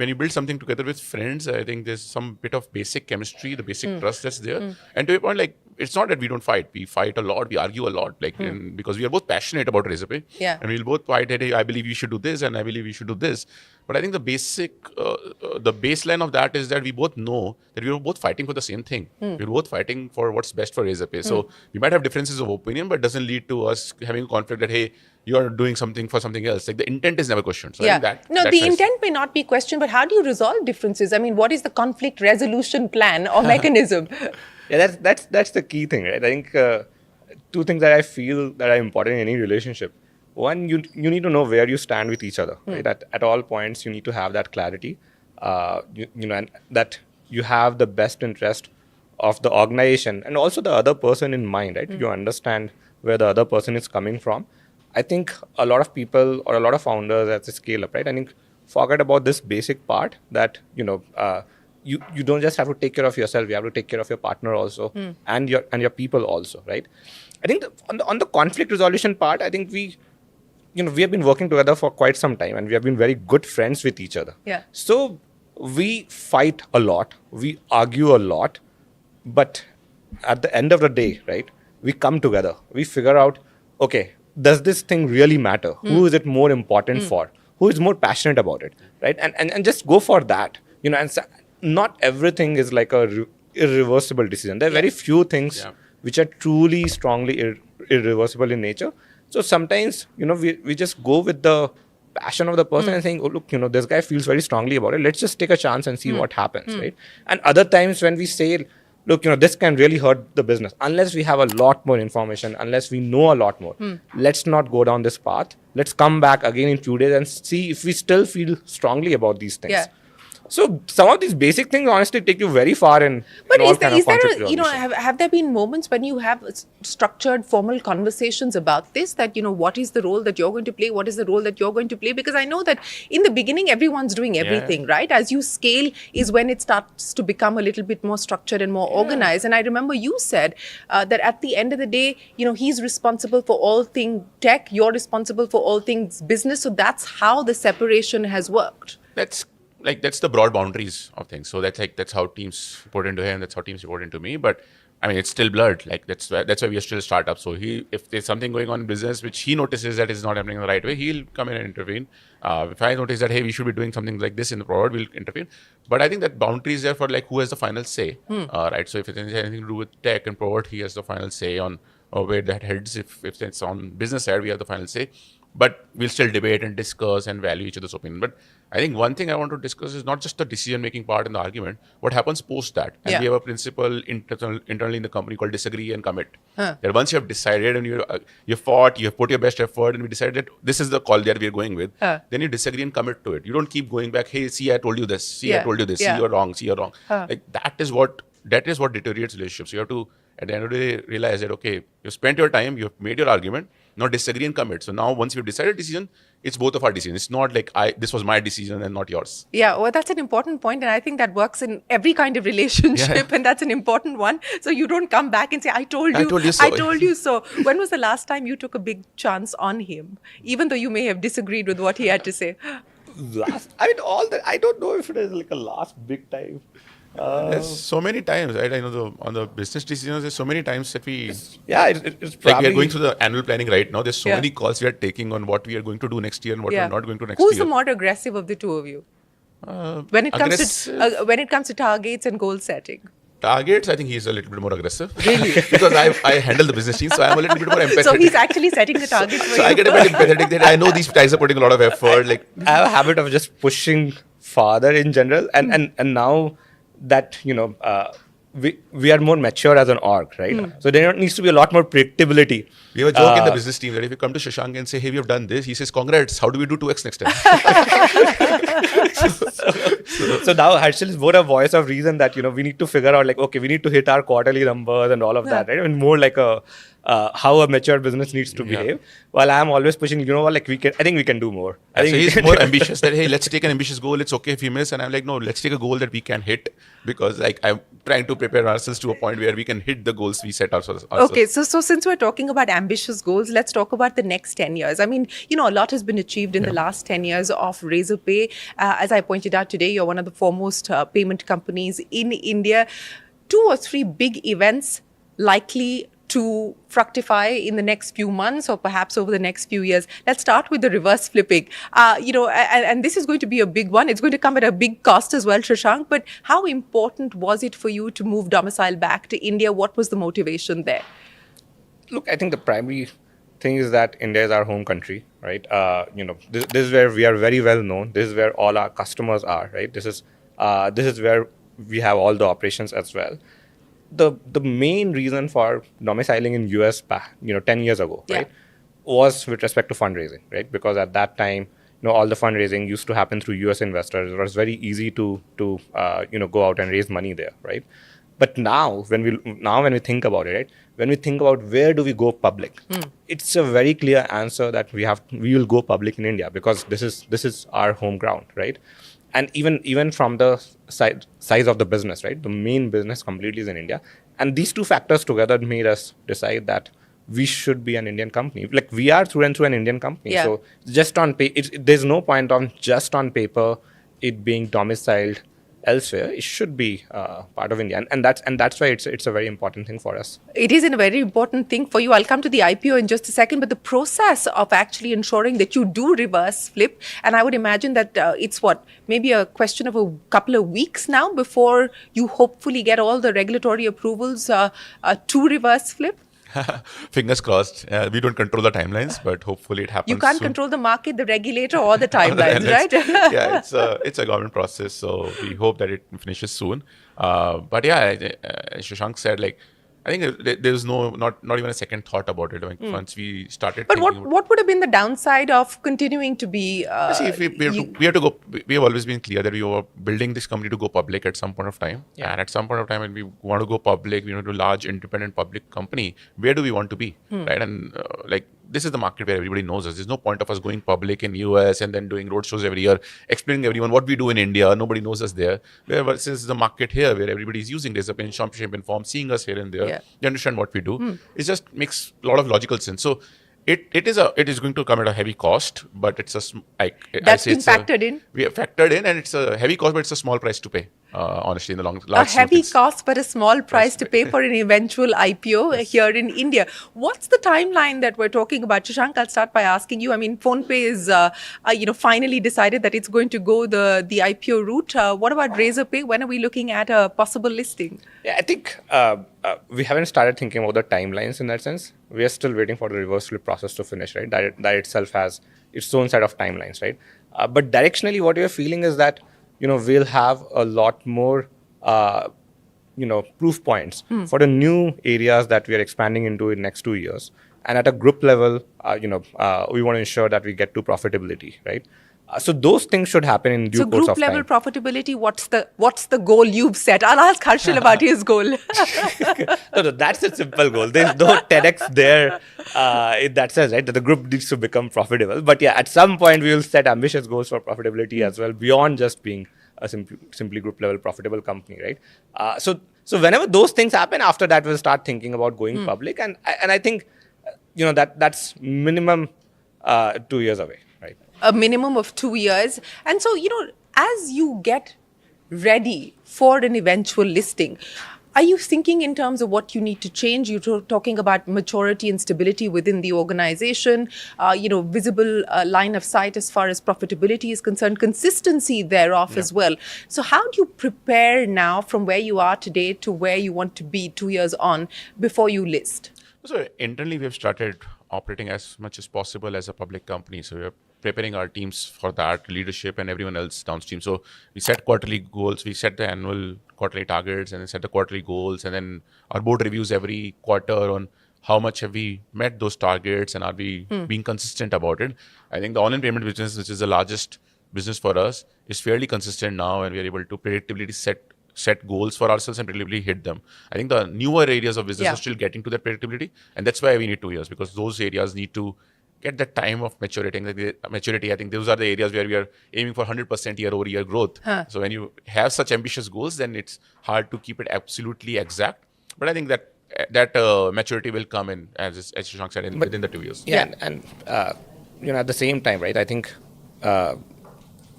you build something together with friends, I think there's some bit of basic chemistry, the basic trust that's there. And to your point, like, it's not that we don't fight. We fight a lot. We argue a lot, like, because we are both passionate about Razorpay. Yeah. And we'll both fight that, hey, I believe you should do this, and I believe you should do this. But I think the baseline of that is that we both know that we are both fighting for the same thing. We're both fighting for what's best for Razorpay. So we might have differences of opinion, but it doesn't lead to us having a conflict that, hey, you are doing something for something else. Like, the intent is never questioned. So I think the intent may not be questioned, but how do you resolve differences? I mean, what is the conflict resolution plan or mechanism? Yeah, that's the key thing, right? I think two things that I feel that are important in any relationship. One, you need to know where you stand with each other. Right? At all points, you need to have that clarity. And that you have the best interest of the organization and also the other person in mind. Right? You understand where the other person is coming from. I think a lot of people or a lot of founders as they scale up, right? I think forget about this basic part that, you don't just have to take care of yourself, you have to take care of your partner also and your people also, right? I think on the conflict resolution part, I think we have been working together for quite some time and we have been very good friends with each other. Yeah. So we fight a lot, we argue a lot, but at the end of the day, right, we come together, we figure out, okay, does this thing really matter? Who is it more important for? Who is more passionate about it, right? And just go for that, and not everything is like a irreversible decision. There are very few things which are truly strongly irreversible in nature. So sometimes, we just go with the passion of the person and saying, oh, look, this guy feels very strongly about it. Let's just take a chance and see what happens, right? And other times when we say, look, this can really hurt the business. Unless we have a lot more information, unless we know a lot more, let's not go down this path. Let's come back again in 2 days and see if we still feel strongly about these things. Yeah. So some of these basic things honestly take you very far in. But in all is there, kind of is there conflict a, resolution. have there been moments when you have structured formal conversations about this, that, what is the role that you're going to play? What is the role that you're going to play? Because I know that in the beginning, everyone's doing everything, right? As you scale is when it starts to become a little bit more structured and more organized. And I remember you said that at the end of the day, he's responsible for all things tech, you're responsible for all things business. So that's how the separation has worked. That's the broad boundaries of things. So that's how teams report into him. That's how teams report into me. But I mean, it's still blurred. That's why we are still a startup. So if there's something going on in business which he notices that is not happening in the right way, he'll come in and intervene. If I notice that, hey, we should be doing something like this in the product, we'll intervene. But I think that boundary is there for who has the final say, right? So if it has anything to do with tech and product, he has the final say on where that heads. If it's on business side, we have the final say. But we'll still debate and discuss and value each other's opinion. But I think one thing I want to discuss is not just the decision-making part in the argument, what happens post that. And we have a principle internally in the company called disagree and commit. That once you have decided and you fought, you have put your best effort and we decided that this is the call that we're going with, then you disagree and commit to it. You don't keep going back, hey, see, I told you this. See, I told you this. See, you're wrong. See, you're wrong. That is what deteriorates relationships. You have to, at the end of the day, realize that, okay, you've spent your time, you've made your argument, now disagree and commit. So now once we've decided decision, it's both of our decision. It's not like this was my decision and not yours. Yeah, well, that's an important point. And I think that works in every kind of relationship. And that's an important one. So you don't come back and say, I told you so. I told you so. When was the last time you took a big chance on him? Even though you may have disagreed with what he had to say. I don't know if it is a last big time. There's so many times, right? I know on the business decisions, there's so many times that it's probably... we are going through the annual planning right now. There's so many calls we are taking on what we are going to do next year and what we're not going to next year. Who's the more aggressive of the two of you? When it comes to targets and goal setting? Targets, I think he's a little bit more aggressive. Really? Because I handle the business team, so I'm a little bit more empathetic. So he's actually setting the targets for you. So I get a bit empathetic that I know these guys are putting a lot of effort. I have a habit of just pushing farther in general, and now that we are more mature as an org, right? So there needs to be a lot more predictability. We have a joke in the business team that if you come to Shashank and say, hey, we have done this, he says, congrats, how do we do 2x next time? So now Harshal is more a voice of reason that, we need to figure out okay, we need to hit our quarterly numbers and all of that, right? And more like how a mature business needs to behave. While I'm always pushing, I think we can do more. So he's more ambitious that, hey, let's take an ambitious goal. It's okay if we miss. And I'm like, no, let's take a goal that we can hit, because I'm trying to prepare ourselves to a point where we can hit the goals we set ourselves. Okay, so since we're talking about ambitious goals, let's talk about the next 10 years. I mean, a lot has been achieved in the last 10 years of Razorpay. As I pointed out today, you're one of the foremost payment companies in India. 2 or 3 big events likely to fructify in the next few months or perhaps over the next few years. Let's start with the reverse flipping. And this is going to be a big one. It's going to come at a big cost as well, Shashank. But how important was it for you to move domicile back to India? What was the motivation there? Look, I think the primary thing is that India is our home country, right? This is where we are very well known. This is where all our customers are, right? This is where we have all the operations as well. The main reason for domiciling in US back, 10 years ago, right, was with respect to fundraising, right? Because at that time, all the fundraising used to happen through US investors. It was very easy to go out and raise money there, right? But now when we think about it, right, when we think about where do we go public, it's a very clear answer that we will go public in India, because this is our home ground, right? And even from the size of the business, right? The main business completely is in India. And these two factors together made us decide that we should be an Indian company. Like, we are through and through an Indian company. Yeah. So just on there's no point on just on paper it being domiciled elsewhere. It should be part of India, and that's why it's a very important thing for us. It is a very important thing for you. I'll come to the IPO in just a second, but the process of actually ensuring that you do reverse flip, and I would imagine that it's maybe a question of a couple of weeks now before you hopefully get all the regulatory approvals to reverse flip. Fingers crossed. We don't control the timelines, but hopefully it happens. You can't soon. control the market, the regulator, or the timelines, right? Yeah, it's a government process, so we hope that it finishes soon. But yeah, Shashank said, like, I think there's not even a second thought about it. Like, once we started. But what would have been the downside of continuing to be? See, if we have to go. We have always been clear that we were building this company to go public at some point of time. Yeah. And at some point of time, when we want to go public, we want to do a large independent public company. Where do we want to be, right? And like, this is the market where everybody knows us. There's no point of us going public in US and then doing roadshows every year, explaining everyone what we do in India. Nobody knows us there. Versus the market here, where everybody is using this in shop shape and form, seeing us here and there. Yeah. You understand what we do. It just makes a lot of logical sense. So it is going to come at a heavy cost, but it's that's been factored in. We have factored in, and it's a heavy cost, but it's a small price to pay. Honestly, in the large a heavy cost, but a small price to pay for an eventual IPO here in India. What's the timeline that we're talking about? Shashank, I'll start by asking you. I mean, PhonePe is finally decided that it's going to go the IPO route. What about Razorpay? When are we looking at a possible listing? Yeah, I think we haven't started thinking about the timelines in that sense. We are still waiting for the reverse flip process to finish, right? That itself has its own set of timelines, right? But directionally, what we are feeling is that, we'll have a lot more, proof points for the new areas that we are expanding into in next 2 years. And at a group level, we want to ensure that we get to profitability, right? So those things should happen in due course of time. So group level profitability, what's the goal you've set? I'll ask Harshil about his goal. No, that's a simple goal. There's no 10x there in that sense, right? That the group needs to become profitable. But yeah, at some point we will set ambitious goals for profitability as well, beyond just being a simply group level profitable company, right? So whenever those things happen, after that we'll start thinking about going public, and I think that's minimum 2 years away. Right. A minimum of 2 years. And so, as you get ready for an eventual listing, are you thinking in terms of what you need to change? You're talking about maturity and stability within the organization, visible line of sight as far as profitability is concerned, consistency thereof as well. So how do you prepare now from where you are today to where you want to be 2 years on before you list? So internally, we have started operating as much as possible as a public company. So we are preparing our teams for that, leadership and everyone else downstream. So we set quarterly goals, we set the annual quarterly targets, and then set the quarterly goals, and then our board reviews every quarter on how much have we met those targets and are we being consistent about it. I think the online payment business, which is the largest business for us, is fairly consistent now, and we are able to predictably set goals for ourselves and predictably hit them. I think the newer areas of business are still getting to that predictability, and that's why we need 2 years, because those areas need to get that time of maturity. I think those are the areas where we are aiming for 100% year-over-year growth. So when you have such ambitious goals, then it's hard to keep it absolutely exact. But I think that maturity will come in, as Shashank said, within the 2 years. Yeah, and at the same time, right? I think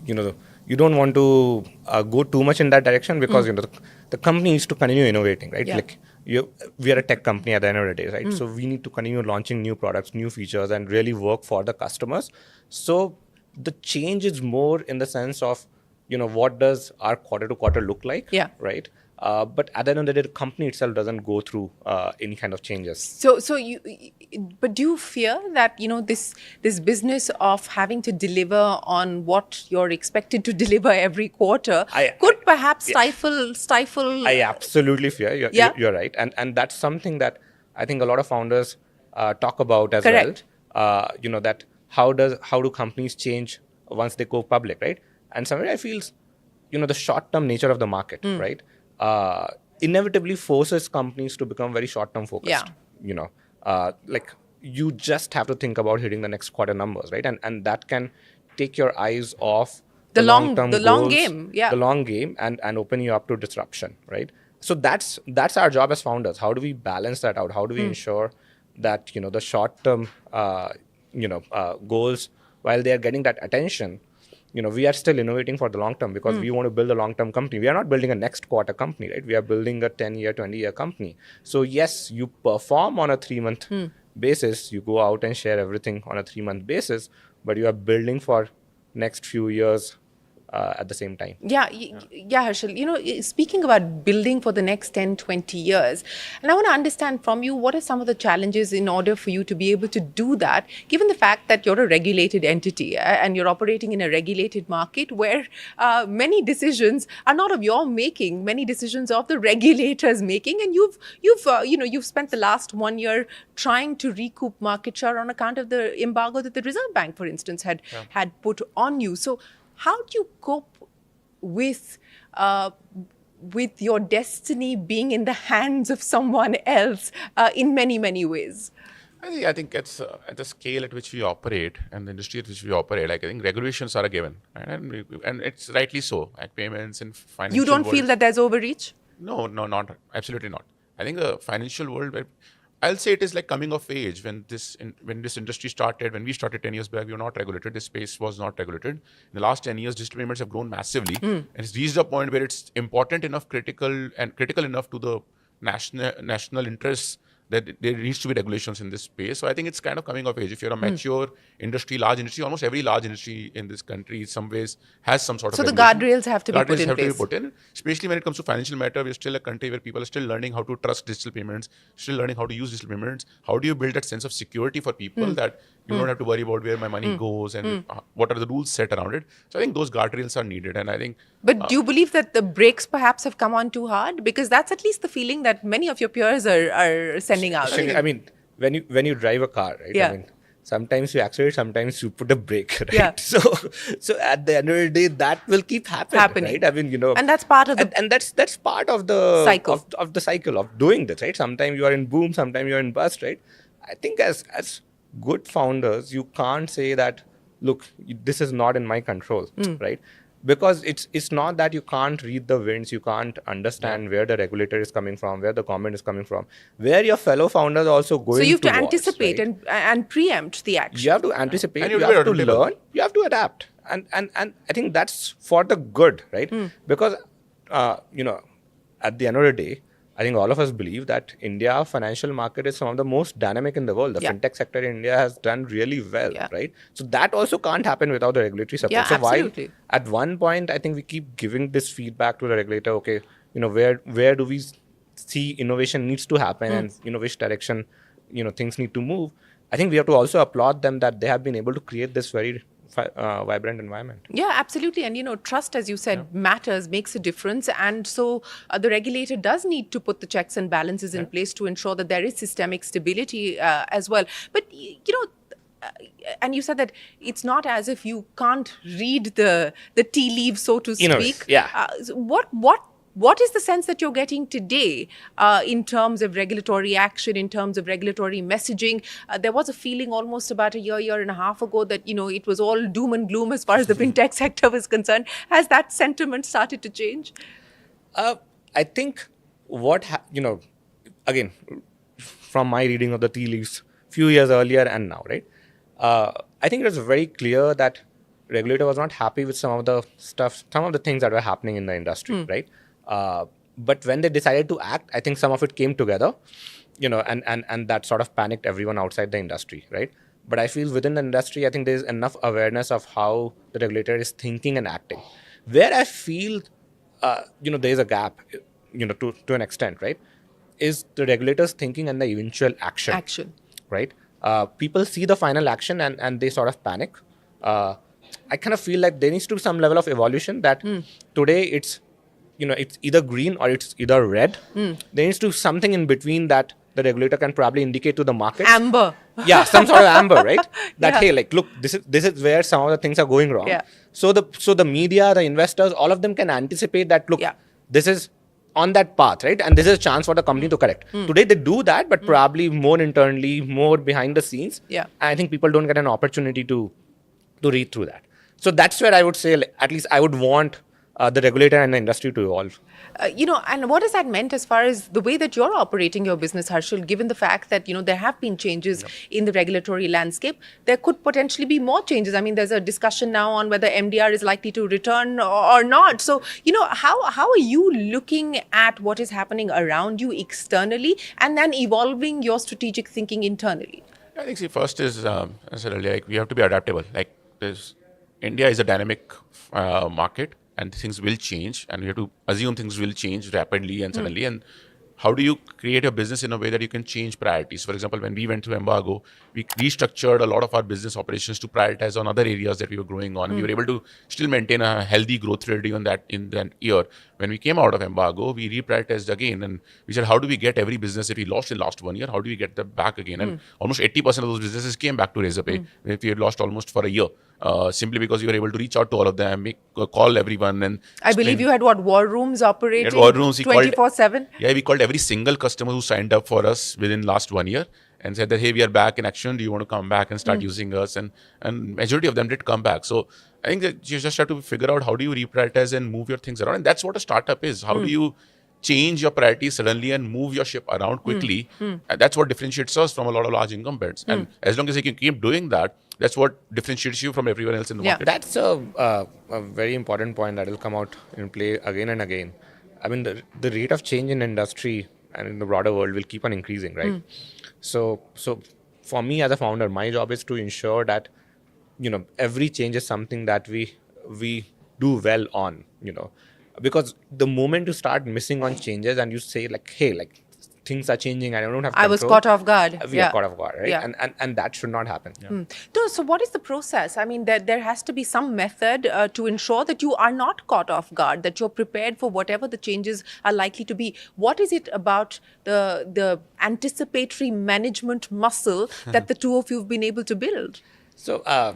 you don't want to go too much in that direction, because the company needs to continue innovating, right? Yeah. Like we are a tech company at the end of the day, right? So we need to continue launching new products, new features, and really work for the customers. So the change is more in the sense of what does our quarter to quarter look like, right? But at the end of the day, the company itself doesn't go through any kind of changes. But do you fear that this business of having to deliver on what you're expected to deliver every quarter could perhaps stifle? I absolutely fear. You're right, and that's something that I think a lot of founders talk about as Correct. well. That how do companies change once they go public, right? And somewhere I feel, the short-term nature of the market, right? Inevitably forces companies to become very short-term focused, like you just have to think about hitting the next quarter numbers, right? And that can take your eyes off the long goals, game, the long game, and open you up to disruption, right? So that's our job as founders. How do we balance that out? How do we ensure that the short term goals, while they are getting that attention, we are still innovating for the long term, because we want to build a long term company. We are not building a next quarter company, right? We are building a 10-year, 20-year company. So yes, you perform on a 3-month basis. You go out and share everything on a 3-month basis, but you are building for next few years at the same time. Yeah, Harshal, speaking about building for the next 10, 20 years, and I want to understand from you, what are some of the challenges in order for you to be able to do that, given the fact that you're a regulated entity and you're operating in a regulated market where many decisions are not of your making, many decisions are of the regulators making, and you've spent the last 1 year trying to recoup market share on account of the embargo that the Reserve Bank, for instance, had put on you. So how do you cope with your destiny being in the hands of someone else in many, many ways? I think it's at the scale at which we operate and the industry at which we operate, like I think regulations are a given, right? And it's rightly so. Like payments and financial You don't world, feel that there's overreach? No, not absolutely not. I think the financial world, I'll say it is like coming of age when this industry started. When we started 10 years back, we were not regulated. This space was not regulated. In the last 10 years, digital payments have grown massively, and it's reached a point where it's important enough, critical enough to the national interests that there needs to be regulations in this space. So I think it's kind of coming of age. If you're a mature industry, large industry, almost every large industry in this country in some ways has some sort of the regulation. guardrails have to be put in place. Especially when it comes to financial matter. We're still a country where people are still learning how to trust digital payments, still learning how to use digital payments. How do you build that sense of security for people that you don't have to worry about where my money goes and what are the rules set around it? So I think those guardrails are needed, and I think. But do you believe that the brakes perhaps have come on too hard? Because that's at least the feeling that many of your peers are sending out. I mean, when you drive a car, right? Yeah. I mean, sometimes you accelerate, sometimes you put a brake, right? Yeah. So at the end of the day, that will keep happening, right? I mean, and that's part of the and that's part of the cycle of the cycle of doing this, right? Sometimes you are in boom, sometimes you are in bust, right? I think as good founders, you can't say that, look, this is not in my control, right? Because it's not that you can't read the winds, you can't understand where the regulator is coming from, where the government is coming from, where your fellow founders are also going. So you have to towards, anticipate right? and preempt the action. You have to anticipate, and you have to learn, you have to adapt. And I think that's for the good, right? Because, at the end of the day, I think all of us believe that India financial market is some of the most dynamic in the world. The fintech sector in India has done really well, right? So that also can't happen without the regulatory support. So absolutely. while at one point, I think we keep giving this feedback to the regulator, okay, where do we see innovation needs to happen and, which direction, things need to move. I think we have to also applaud them that they have been able to create this very vibrant environment. Yeah, absolutely. And trust, as you said, matters, makes a difference. And so the regulator does need to put the checks and balances in place to ensure that there is systemic stability as well. But, and you said that it's not as if you can't read the tea leaves, so to speak. What is the sense that you're getting today in terms of regulatory action, in terms of regulatory messaging? There was a feeling almost about a year and a half ago that, it was all doom and gloom as far as the fintech sector was concerned. Has that sentiment started to change? I think again, from my reading of the tea leaves, few years earlier and now, right? I think it was very clear that regulator was not happy with some of the things that were happening in the industry, right? But when they decided to act, I think some of it came together, and that sort of panicked everyone outside the industry, right? But I feel within the industry, I think there's enough awareness of how the regulator is thinking and acting. Where I feel, there's a gap, to an extent, right, is the regulator's thinking and the eventual action. Right? People see the final action and they sort of panic. I kind of feel like there needs to be some level of evolution that today it's either green or it's either red. There needs to be something in between that the regulator can probably indicate to the market. Amber. Yeah, some sort of amber, right? That, hey, like, look, this is where some of the things are going wrong. Yeah. So the media, the investors, all of them can anticipate that, look, this is on that path, right? And this is a chance for the company to correct. Today they do that, but probably more internally, more behind the scenes. Yeah. And I think people don't get an opportunity to read through that. So that's where I would say, like, at least I would want the regulator and the industry to evolve. And what has that meant as far as the way that you're operating your business, Harshal, given the fact that, there have been changes in the regulatory landscape, there could potentially be more changes. I mean, there's a discussion now on whether MDR is likely to return or not. So, how are you looking at what is happening around you externally and then evolving your strategic thinking internally? I think, first is, as I said earlier, we have to be adaptable. India is a dynamic market, and things will change, and we have to assume things will change rapidly and suddenly. And how do you create a business in a way that you can change priorities? For example, when we went through embargo, we restructured a lot of our business operations to prioritize on other areas that we were growing on. We were able to still maintain a healthy growth rate even in that year. When we came out of embargo, we reprioritized again, and we said, how do we get every business that we lost in the last 1 year? How do we get them back again? And almost 80% of those businesses came back to Razorpay. If we had lost almost for a year. Simply because we were able to reach out to all of them, call everyone, and I believe you had war rooms operating 24/7. Yeah, we called every single customer who signed up for us within last 1 year and said that, hey, we are back in action. Do you want to come back and start using us? And majority of them did come back. So I think that you just have to figure out how do you reprioritize and move your things around, and that's what a startup is. How do you change your priorities suddenly and move your ship around quickly? And that's what differentiates us from a lot of large incumbents. And as long as you can keep doing that, that's what differentiates you from everyone else in the market. That's a very important point that will come out in play again and again. I mean, the rate of change in industry and in the broader world will keep on increasing, right? So for me as a founder, my job is to ensure that, every change is something that we do well on, because the moment you start missing on changes and you say like, hey, like, things are changing, I don't have control. I was caught off guard. We are caught off guard, right? Yeah. And that should not happen. So what is the process? I mean, there has to be some method to ensure that you are not caught off guard, that you're prepared for whatever the changes are likely to be. What is it about the anticipatory management muscle that the two of you have been able to build? So, I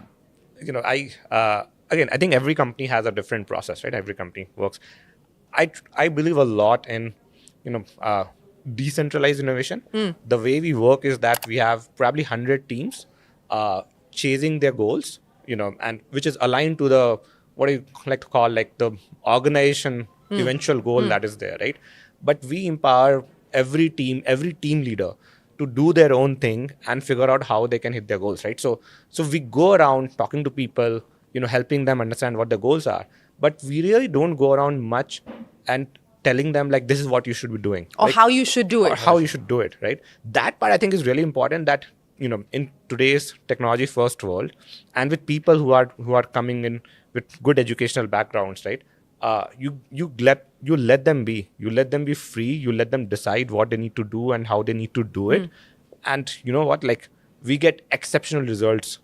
think every company has a different process, right? Every company works. I believe a lot in, decentralized innovation. The way we work is that we have probably 100 teams chasing their goals, and which is aligned to the, what do you like to call, like the organization eventual goal that is there, right? But we empower every team leader to do their own thing and figure out how they can hit their goals, right? So we go around talking to people, helping them understand what their goals are, but we really don't go around much and telling them like, this is what you should be doing. Or like, how you should do it. Or how you should do it, right? That part I think is really important, that, in today's technology first world, and with people who are coming in with good educational backgrounds, right? You let them be. You let them be free. You let them decide what they need to do and how they need to do it. And you know what? Like, we get exceptional results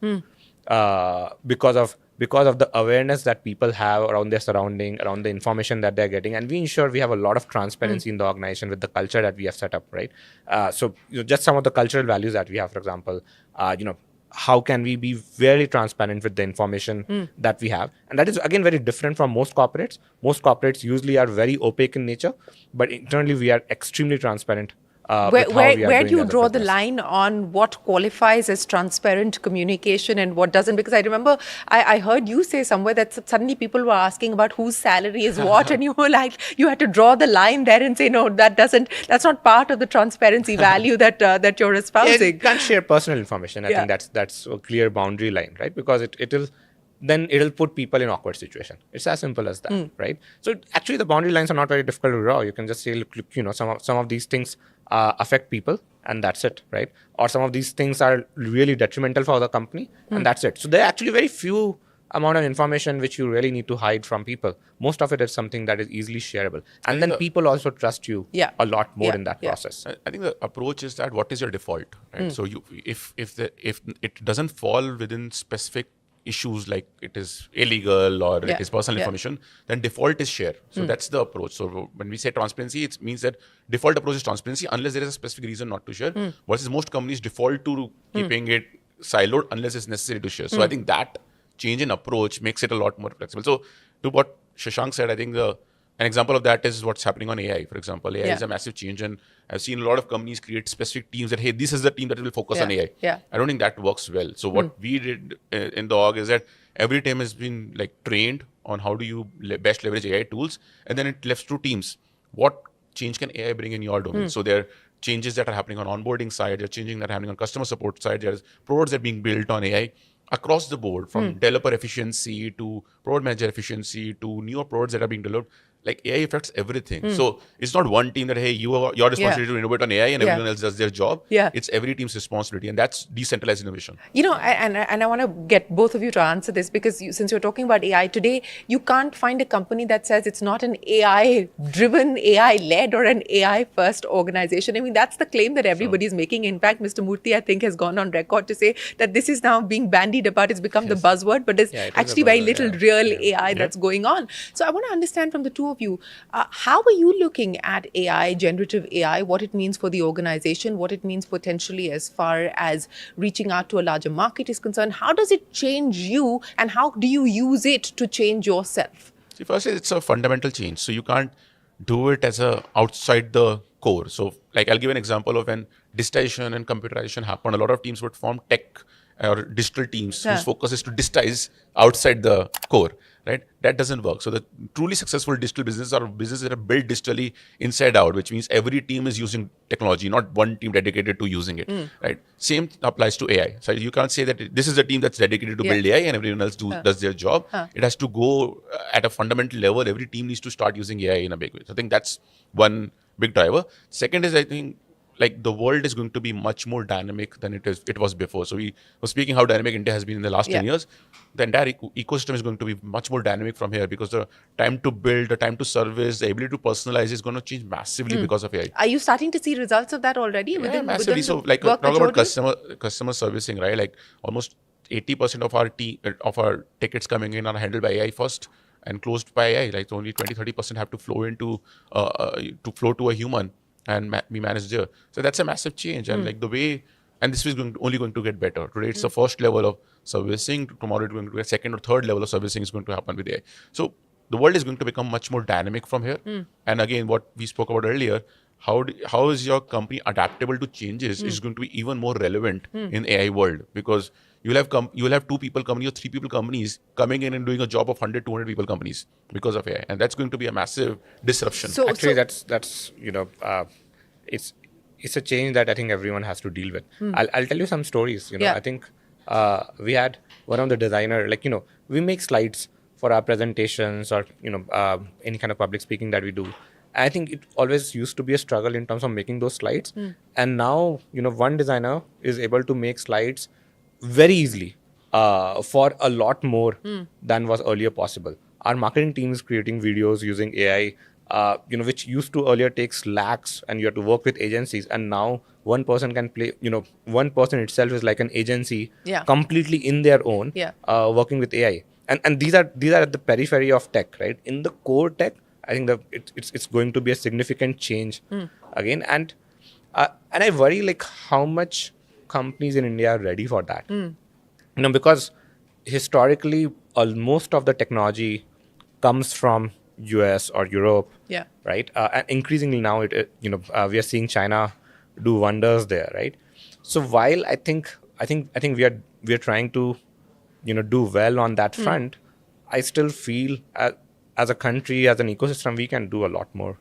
because of the awareness that people have around their surrounding, around the information that they're getting. And we ensure we have a lot of transparency in the organization with the culture that we have set up, right? So just some of the cultural values that we have, for example, how can we be very transparent with the information that we have? And that is, again, very different from most corporates. Most corporates usually are very opaque in nature, but internally we are extremely transparent. Where do you draw the line on what qualifies as transparent communication and what doesn't? Because I remember I heard you say somewhere that suddenly people were asking about whose salary is what, and you were like, you had to draw the line there and say, no, that's not part of the transparency value that you're espousing. Yeah, you can't share personal information. I think that's a clear boundary line, right? Because it'll put people in awkward situation. It's as simple as that, right? So actually the boundary lines are not very difficult to draw. You can just say, look, some of these things affect people, and that's it, right? Or some of these things are really detrimental for the company, and that's it. So there are actually very few amount of information which you really need to hide from people. Most of it is something that is easily shareable, and then people also trust you a lot more in that process. I think the approach is that what is your default, right? So if it doesn't fall within specific issues like it is illegal or it is personal information, then default is share. So that's the approach. So when we say transparency, it means that default approach is transparency unless there is a specific reason not to share. Versus most companies default to keeping it siloed unless it's necessary to share. So I think that change in approach makes it a lot more flexible. So to what Shashank said, I think the an example of that is what's happening on AI. For example, AI is a massive change, and I've seen a lot of companies create specific teams that, hey, this is the team that will focus on AI. I don't think that works well. So what we did in the org is that every team has been like trained on how do you best leverage AI tools, and then it left to teams. What change can AI bring in your domain? So there are changes that are happening on onboarding side, there are changes that are happening on customer support side, there's products that are being built on AI across the board, from developer efficiency to product manager efficiency to newer products that are being developed. Like AI affects everything. So it's not one team that, hey, your responsibility to innovate on AI and everyone else does their job. It's every team's responsibility, and that's decentralized innovation. You know, and I want to get both of you to answer this, because since you're talking about AI today, you can't find a company that says it's not an AI-driven, AI-led, or an AI-first organization. I mean, that's the claim that everybody's making. In fact, Mr. Murthy, I think, has gone on record to say that this is now being bandied about. It's become the buzzword, but there's actually very little real AI that's going on. So I want to understand from the two of you, how are you looking at AI, generative AI, what it means for the organization, what it means potentially as far as reaching out to a larger market is concerned? How does it change you, and how do you use it to change yourself? See, first, it's a fundamental change. So you can't do it as a outside the core. So like, I'll give an example of when digitization and computerization happened. A lot of teams would form tech or digital teams whose focus is to digitize outside the core, right? That doesn't work. So the truly successful digital businesses are businesses that are built digitally inside out, which means every team is using technology, not one team dedicated to using it, right? Same applies to AI. So you can't say that this is a team that's dedicated to build AI and everyone else does their job. It has to go at a fundamental level. Every team needs to start using AI in a big way. So I think that's one big driver. Second is, I think, like, the world is going to be much more dynamic than it was before. So we were speaking how dynamic India has been in the last 10 years. The entire ecosystem is going to be much more dynamic from here, because the time to build, the time to service, the ability to personalize is going to change massively because of AI. Are you starting to see results of that already? Massively. So like, talk about customer servicing, right? Like almost 80% of our tickets coming in are handled by AI first and closed by AI. Like only 20-30% have to flow into to a human and be managed there. So that's a massive change. And like the way, and this is only going to get better. Today it's the first level of servicing. Tomorrow it's going to get second or third level of servicing is going to happen with AI. So the world is going to become much more dynamic from here. And again, what we spoke about earlier, how is your company adaptable to changes is going to be even more relevant in AI world, because you will have 2 people companies or 3 people companies coming in and doing a job of 100, 200 people companies because of AI, and that's going to be a massive disruption. So actually, that's it's a change that I think everyone has to deal with. I'll tell you some stories. I think we had one of the designer, we make slides for our presentations or any kind of public speaking that we do. I think it always used to be a struggle in terms of making those slides. And now, one designer is able to make slides very easily for a lot more than was earlier possible. Our marketing team is creating videos using AI, which used to earlier take lakhs and you have to work with agencies. And now one person can play, one person itself is like an agency completely in their own, working with AI. And these are at the periphery of tech, right? In the core tech, I think it's going to be a significant change again. And I worry like how much companies in India are ready for that. Because historically, most of the technology comes from US or Europe, right? And increasingly now, we are seeing China do wonders there, right? So while I think we are trying to, do well on that front, I still feel as a country, as an ecosystem, we can do a lot more.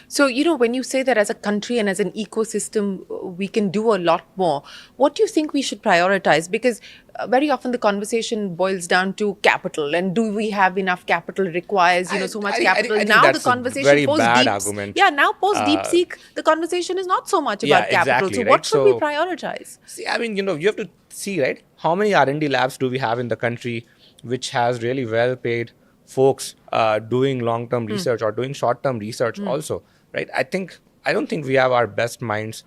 So, when you say that as a country and as an ecosystem, we can do a lot more, what do you think we should prioritize? Because very often the conversation boils down to capital, and do we have enough capital requires, so much capital. I now the conversation very post bad deep, argument. now post DeepSeek, the conversation is not so much about capital. Exactly, so right? what should we prioritize? See, you have to see, right? How many R&D labs do we have in the country which has really well-paid folks doing long-term research or doing short-term research also, right? I don't think we have our best minds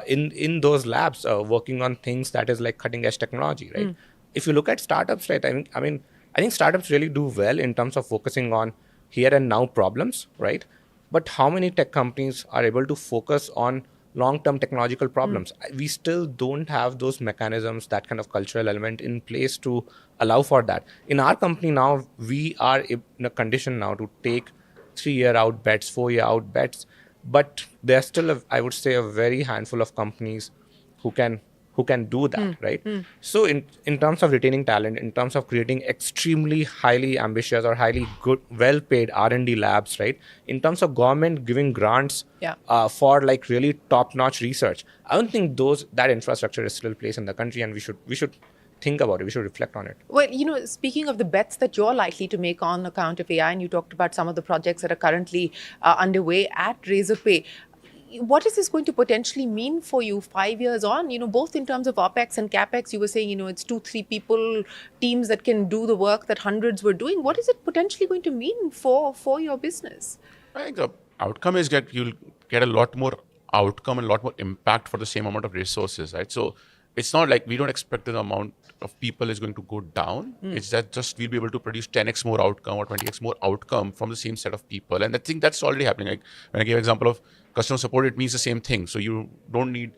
in those labs working on things that is like cutting-edge technology, right? If you look at startups, right? I think startups really do well in terms of focusing on here and now problems, right? But how many tech companies are able to focus on long-term technological problems? We still don't have those mechanisms, that kind of cultural element in place to allow for that. In our company now, we are in a condition now to take 3-year out bets, 4-year out bets. But there's still, I would say, a very handful of companies who can do that, right? So in terms of retaining talent, in terms of creating extremely highly ambitious or highly good, well-paid R&D labs, right? In terms of government giving grants for like really top-notch research, I don't think that infrastructure is still placed in the country, and we should think about it. We should reflect on it. Well, speaking of the bets that you're likely to make on account of AI, and you talked about some of the projects that are currently underway at Razorpay. What is this going to potentially mean for you 5 years on? Both in terms of OPEX and CAPEX, you were saying, it's 2-3 people, teams that can do the work that hundreds were doing. What is it potentially going to mean for your business? I think the outcome is that you'll get a lot more outcome and a lot more impact for the same amount of resources, right? So it's not like we don't expect the amount of people is going to go down. It's that just we'll be able to produce 10x more outcome or 20x more outcome from the same set of people. And I think that's already happening. Like when I gave example of customer support, it means the same thing. So you don't need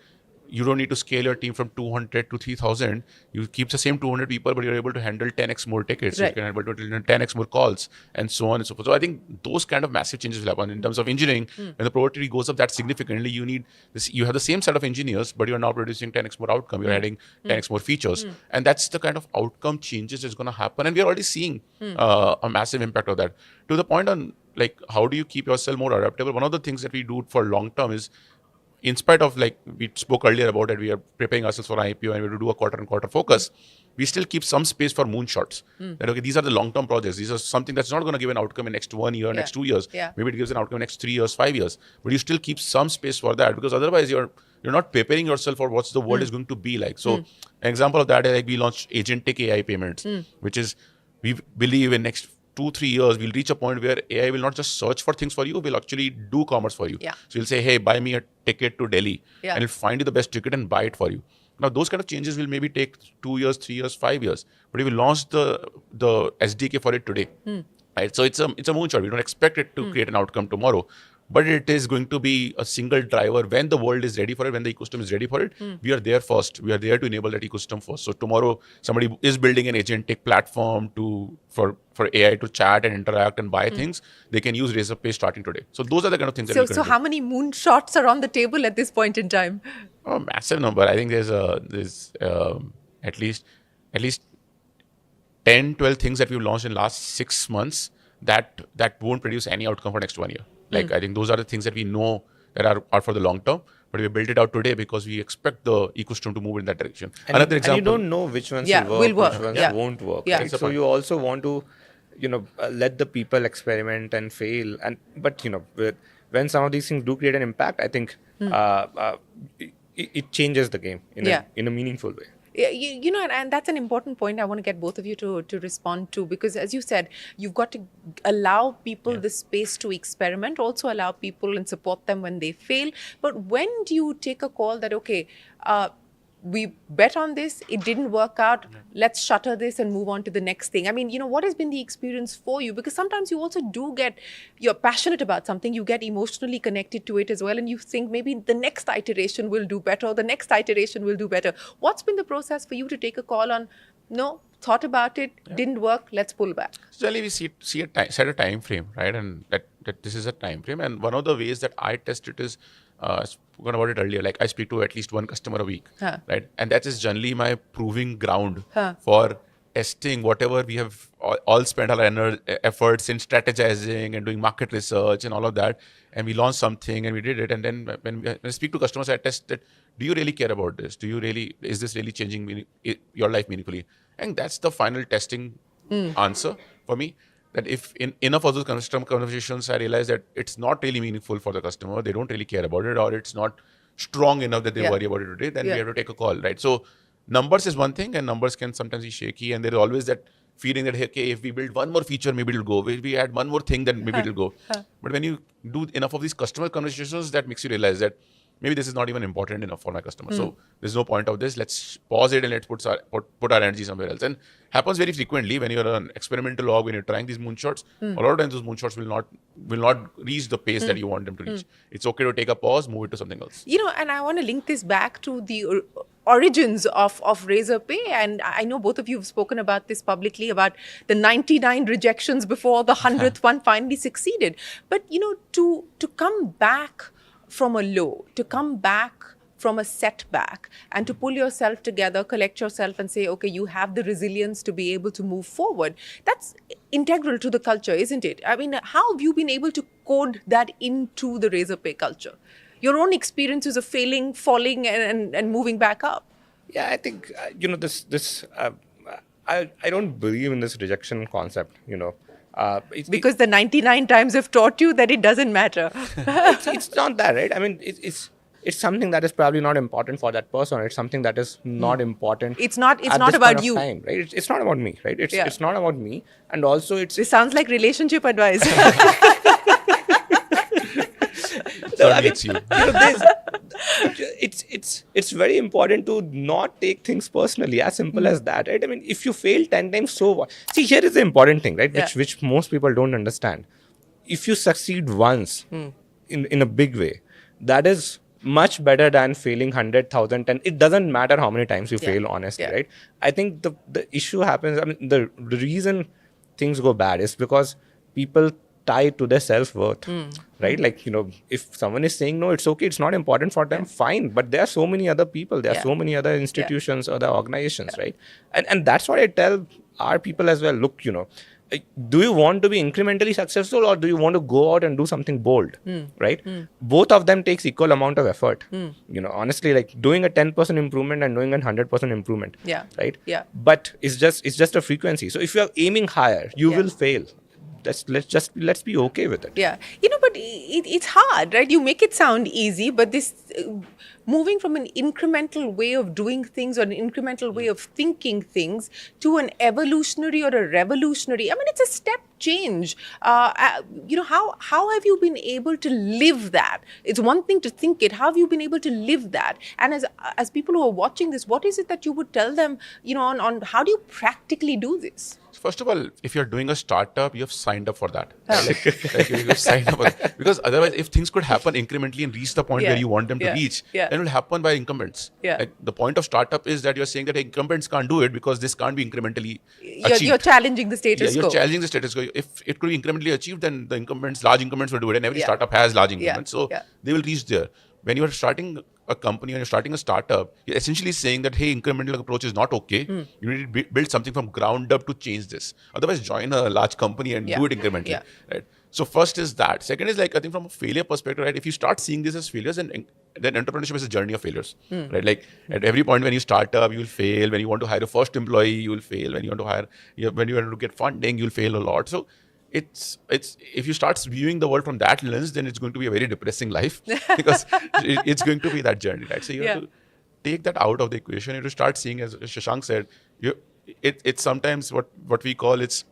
to scale your team from 200 to 3,000. You keep the same 200 people, but you're able to handle 10x more tickets. Right. You can handle 10x more calls, and so on and so forth. So I think those kind of massive changes will happen in terms of engineering. When the productivity goes up that significantly, you have the same set of engineers, but you're now producing 10x more outcome. You're adding 10x more features, and that's the kind of outcome changes that's going to happen. And we're already seeing a massive impact of that. To the point on like how do you keep yourself more adaptable? One of the things that we do for long term is, in spite of like we spoke earlier about it, we are preparing ourselves for IPO and we will do a quarter focus. We still keep some space for moonshots. That okay, these are the long-term projects. These are something that's not going to give an outcome in next 1 year, next 2 years. Maybe it gives an outcome in next 3 years, 5 years. But you still keep some space for that, because otherwise you're not preparing yourself for what the world is going to be like. So an example of that is like we launched agentic AI payments, which is we believe in next 2-3 years, we'll reach a point where AI will not just search for things for you, will actually do commerce for you. So you'll say, hey, buy me a ticket to Delhi, and it'll find you the best ticket and buy it for you. Now, those kind of changes will maybe take 2 years, 3 years, 5 years. But if we launch the SDK for it today, right? So it's a moonshot. We don't expect it to create an outcome tomorrow. But it is going to be a single driver when the world is ready for it, when the ecosystem is ready for it. We are there first. We are there to enable that ecosystem first. So tomorrow, somebody is building an agentic platform for AI to chat and interact and buy things. They can use Razorpay starting today. So those are the kind of things that we can do. So how many moonshots are on the table at this point in time? Oh, massive number. I think there's at least 10, 12 things that we've launched in last 6 months that won't produce any outcome for next 1 year. Like I think those are the things that we know that are for the long term, but we built it out today because we expect the ecosystem to move in that direction. Another example. And you don't know which ones will work, which ones won't work. Yeah. Right? So you also want to, let the people experiment and fail. But when some of these things do create an impact, I think it changes the game in a meaningful way. And that's an important point I want to get both of you to respond to, because as you said, you've got to allow people the space to experiment, also allow people and support them when they fail. But when do you take a call that, okay, we bet on this, it didn't work out, let's shutter this and move on to the next thing? I mean, what has been the experience for you? Because sometimes you also you're passionate about something, you get emotionally connected to it as well, and you think maybe the next iteration will do better, or the next iteration will do better. What's been the process for you to take a call on, no, thought about it, didn't work, let's pull back? Generally, we set a time frame, right? And that this is a time frame. And one of the ways that I test it is, I spoke about it earlier, like I speak to at least one customer a week, right? And that is generally my proving ground for testing whatever we have all spent our efforts in strategizing and doing market research and all of that. And we launched something and we did it. And then when I speak to customers, I test that, do you really care about this? Is this really changing your life meaningfully? And that's the final testing answer for me. That if in enough of those customer conversations, I realize that it's not really meaningful for the customer, they don't really care about it, or it's not strong enough that they worry about it today, then we have to take a call, right? So numbers is one thing, and numbers can sometimes be shaky, and there is always that feeling that, hey, okay, if we build one more feature, maybe it'll go. If we add one more thing, then maybe it'll go. But when you do enough of these customer conversations, that makes you realize that maybe this is not even important enough for my customer. So there's no point of this. Let's pause it and let's put our energy somewhere else. And happens very frequently when you're an experimental org, when you're trying these moonshots. A lot of times those moonshots will not reach the pace that you want them to reach. It's okay to take a pause, move it to something else. And I want to link this back to the origins of Razorpay, and I know both of you have spoken about this publicly, about the 99 rejections before the 100th one finally succeeded. But to come back from a low, to come back from a setback, and to pull yourself together, collect yourself and say, okay, you have the resilience to be able to move forward. That's integral to the culture, isn't it? I mean, how have you been able to code that into the Razorpay culture? Your own experiences of failing, falling, and moving back up. Yeah, I think I don't believe in this rejection concept. Because the 99 times have taught you that it doesn't matter. it's not that, right? I mean, it's something that is probably not important for that person. It's something that is not important. It's not about you, time, right? It's not about me, right? It's not about me, and also This sounds like relationship advice. It's very important to not take things personally. As simple as that, right? I mean, if you fail 10 times, so what? See, here is the important thing, right? Which most people don't understand. If you succeed once in a big way, that is much better than failing 100,000. And it doesn't matter how many times you fail, honestly, right? I think the issue happens. I mean, the reason things go bad is because people tie to their self-worth, right? Like, if someone is saying no, it's okay, it's not important for them, fine. But there are so many other people, there are so many other institutions, other organizations, right? And that's what I tell our people as well. Look, do you want to be incrementally successful, or do you want to go out and do something bold, right? Both of them takes equal amount of effort. Honestly, like doing a 10% improvement and doing a 100% improvement, right? But it's just a frequency. So if you are aiming higher, you will fail. Let's be okay with it. Yeah, but it's hard, right? You make it sound easy, but this moving from an incremental way of doing things, or an incremental way of thinking things, to an evolutionary or a revolutionary, I mean, it's a step change. How have you been able to live that? It's one thing to think it. How have you been able to live that? And as people who are watching this, what is it that you would tell them, on how do you practically do this? First of all, if you're doing a startup, you have signed up for that. Like you have signed up for that. Because otherwise, if things could happen incrementally and reach the point where you want them to reach, then it will happen by incumbents. Like the point of startup is that you're saying that incumbents can't do it because this can't be incrementally achieved. You're challenging the status quo. You're challenging the status quo. If it could be incrementally achieved, then the large incumbents will do it. And every startup has large incumbents. So they will reach there. When you're starting a company and you're starting a startup, you're essentially saying that, hey, incremental approach is not okay. You need to build something from ground up to change this. Otherwise, join a large company and do it incrementally. Right? So first is that. Second is, like, I think from a failure perspective, right? If you start seeing this as failures, then entrepreneurship is a journey of failures, right? Like at every point when you start up, you will fail. When you want to hire a first employee, you will fail. When you want to when you want to get funding, you'll fail a lot. So it's if you start viewing the world from that lens, then it's going to be a very depressing life because it's going to be that journey, right? So you have to take that out of the equation. You have to start seeing, as Shashank said, it's sometimes what we call it's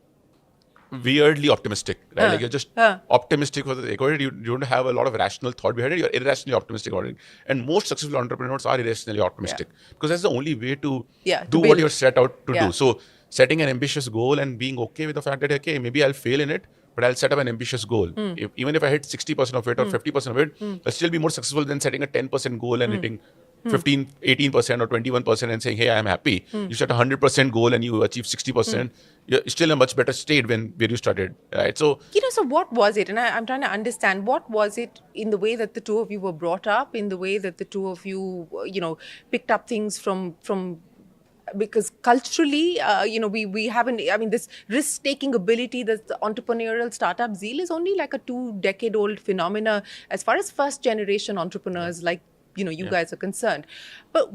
weirdly optimistic, right? Like you're just optimistic for the sake of it. You don't have a lot of rational thought behind it. You're irrationally optimistic about it. And most successful entrepreneurs are irrationally optimistic because that's the only way to do what you're set out to do. So setting an ambitious goal and being okay with the fact that, okay, maybe I'll fail in it, but I'll set up an ambitious goal. Even if I hit 60% of it or 50% of it, I'll still be more successful than setting a 10% goal and hitting 15, 18% or 21% and saying, hey, I'm happy. You set a 100% goal and you achieve 60%. You're still in a much better state where you started, right? So, so what was it? And I'm trying to understand, what was it in the way that the two of you were brought up, in the way that the two of you, picked up things from because culturally, we haven't, this risk-taking ability, this entrepreneurial startup zeal is only like a 2-decade-old phenomena as far as first-generation entrepreneurs like, you guys are concerned. But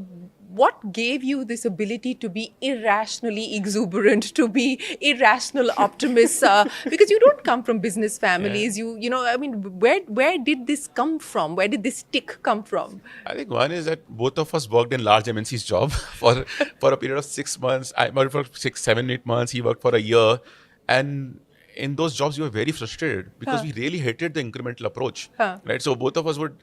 what gave you this ability to be irrationally exuberant, to be irrational optimists? Because you don't come from business families. Where did this come from? Where did this tick come from? I think one is that both of us worked in large MNC's job for a period of 6 months. I worked for 6, 7, 8 months. He worked for a year. And in those jobs, we were very frustrated because we really hated the incremental approach. Right? So both of us would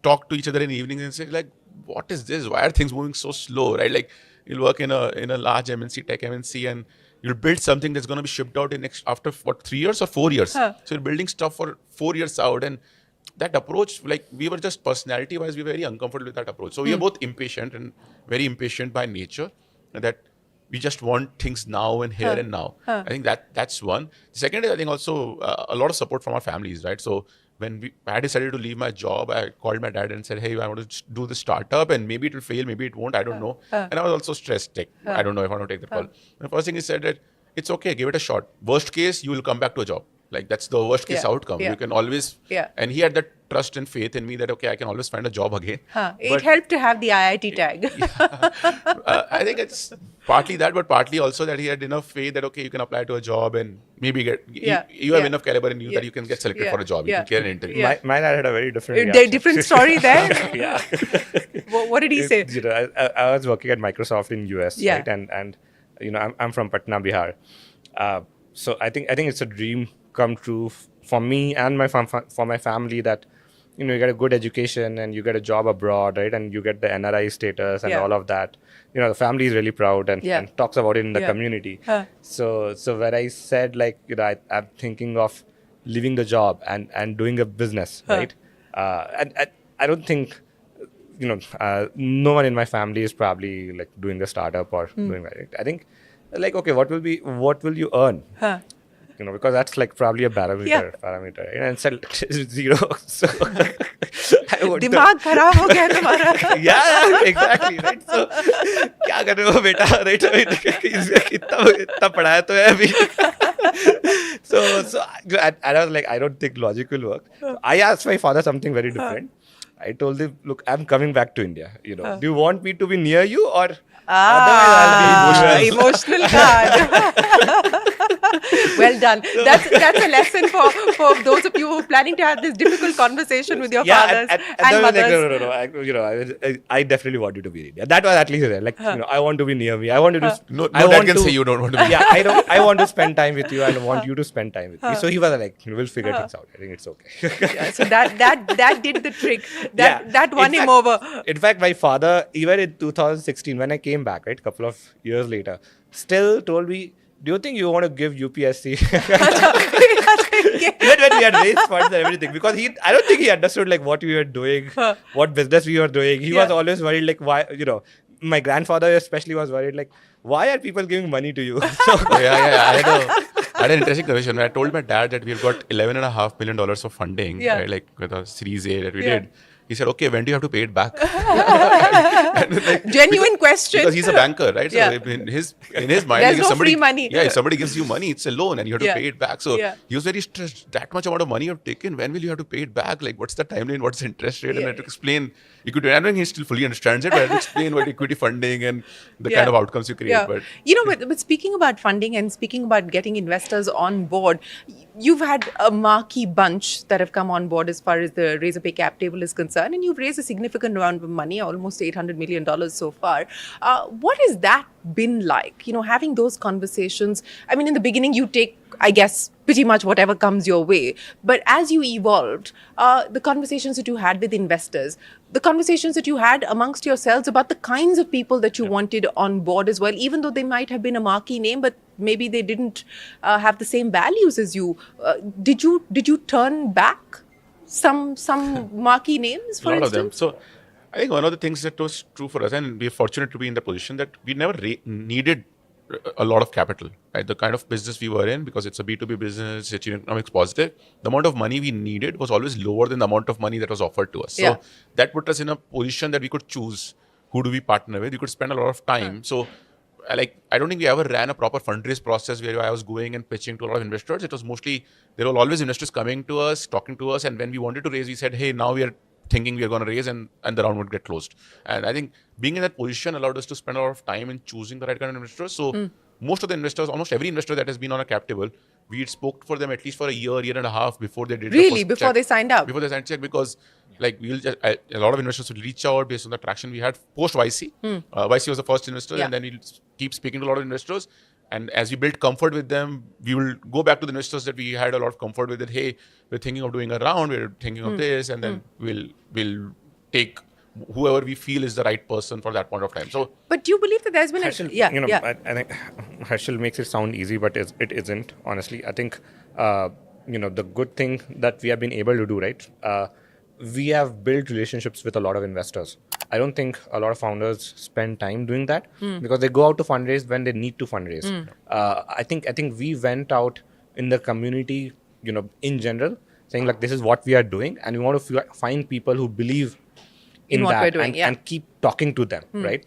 talk to each other in the evenings and say, like, what is this? Why are things moving so slow, right? Like, you'll work in a large MNC, tech MNC, and you'll build something that's going to be shipped out after 3 years or 4 years. So you're building stuff for 4 years out, and that approach, like we were just personality-wise, we were very uncomfortable with that approach. So we are both impatient and very impatient by nature. That we just want things now and here and now. I think that's one. The second is, I think also a lot of support from our families, right? So when I decided to leave my job, I called my dad and said, hey, I want to do this startup and maybe it will fail, maybe it won't, I don't know. And I was also stressed, like, I don't know if I want to take the call. And the first thing he said that, it's okay, give it a shot. Worst case, you will come back to a job. Like that's the worst case outcome. You can always, and he had that trust and faith in me that, okay, I can always find a job again. It helped to have the IIT tag. I think it's partly that, but partly also that he had enough faith that, okay, you can apply to a job and maybe get, you have enough caliber in you that you can get selected for a job. You can clear an interview. My dad had a very different different story there. Yeah. What did he say? You know, I was working at Microsoft in US, right? And you know, I'm from Patna, Bihar. So I think it's a dream come true for me and for my family that, you know, you get a good education and you get a job abroad, right? And you get the NRI status and all of that. You know, the family is really proud and talks about it in the community. So when I said, like, you know, I'm thinking of leaving the job and doing a business, right? And I don't think, you know, no one in my family is probably like doing a startup or doing that. Right? I think, like, okay, what will you earn? You know, because that's like probably a parameter, right? And said 0. So Dimag kharab ho gaya tumhara. Yeah, exactly, right? So क्या कर रहे हो बेटा, right? कितना पढ़ाया तो है अभी. So and I was like, I don't think logic will work. So I asked my father something very different. I told him, look, I'm coming back to India. You know, do you want me to be near you or otherwise I'll be emotional card. Well done. That's a lesson for those of you who are planning to have this difficult conversation with your fathers and mothers. Like, no. I definitely want you to be in India. That was at least there. Like, you know, I want to be near me. I want you to. No, dad can say you don't want to be. Yeah, I want to spend time with you. I want you to spend time with me. So he was like, we'll figure things out. I think it's okay. So that did the trick. That won him over. In fact, my father, even in 2016, when I came back, right, a couple of years later, still told me, do you think you want to give UPSC? Even when we had raised funds and everything, because I don't think he understood like what we were doing, what business we were doing. He was always worried, like, why, you know, my grandfather especially was worried, like, why are people giving money to you? So, I had an interesting conversation where I told my dad that we've got $11.5 million of funding, right, like with a Series A that we did. He said, okay, when do you have to pay it back? Like, genuine question. Because he's a banker, right? So in his mind, there's like, no free money. Yeah, if somebody gives you money, it's a loan and you have to pay it back. So he was very stressed. That much amount of money you've taken, when will you have to pay it back? Like, what's the timeline? What's the interest rate? And I had to explain equity. I don't think he still fully understands it, but I had to explain what equity funding and the kind of outcomes you create. But you know, but speaking about funding and speaking about getting investors on board, you've had a marquee bunch that have come on board as far as the Razorpay cap table is concerned, and you've raised a significant amount of money, almost $800 million so far. What has that been like? You know, having those conversations. I mean, in the beginning, you take, I guess, pretty much whatever comes your way. But as you evolved, the conversations that you had with investors, the conversations that you had amongst yourselves about the kinds of people that you wanted on board as well, even though they might have been a marquee name, but maybe they didn't have the same values as you. Did you turn back some marquee names, for instance? A lot of them. So I think one of the things that was true for us, and we're fortunate to be in the position that we never needed a lot of capital, right? The kind of business we were in, because it's a B2B business, it's economics positive, the amount of money we needed was always lower than the amount of money that was offered to us. So that put us in a position that we could choose who do we partner with. We could spend a lot of time. So I don't think we ever ran a proper fundraise process where I was going and pitching to a lot of investors. It was mostly, there were always investors coming to us, talking to us. And when we wanted to raise, we said, hey, now we are thinking we are going to raise, and the round would get closed. And I think being in that position allowed us to spend a lot of time in choosing the right kind of investors. So most of the investors, almost every investor that has been on a cap table, we had spoke for them at least for a year and a half before they did before they signed up? Before they signed check, because like a lot of investors would reach out based on the traction we had post YC. YC was the first investor, and then we'll keep speaking to a lot of investors. And as we build comfort with them, we will go back to the investors that we had a lot of comfort with. That, hey, we're thinking of doing a round, we're thinking of this, and then we'll take whoever we feel is the right person for that point of time. So, but do you believe that there's been I think Harshal makes it sound easy, but it isn't. Honestly, I think the good thing that we have been able to do, right? we have built relationships with a lot of investors. I don't think a lot of founders spend time doing that because they go out to fundraise when they need to fundraise. I think we went out in the community, in general, saying like, this is what we are doing, and we want to find people who believe in what that we're doing, and keep talking to them, right?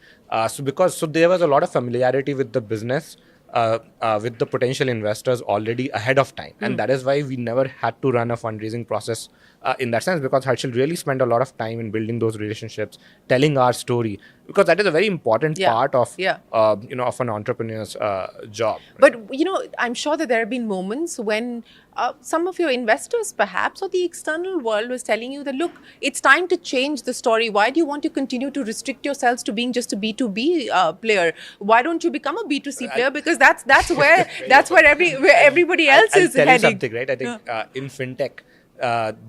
So there was a lot of familiarity with the business, with the potential investors already ahead of time, and that is why we never had to run a fundraising process in that sense, because Harshal really spent a lot of time in building those relationships, telling our story, because that is a very important part of of an entrepreneur's job. But I'm sure that there have been moments when some of your investors, perhaps, or the external world was telling you that, look, it's time to change the story. Why do you want to continue to restrict yourselves to being just a B2B player? Why don't you become a B2C player? Because that's where everybody else is tell heading. You something, right? I think in fintech,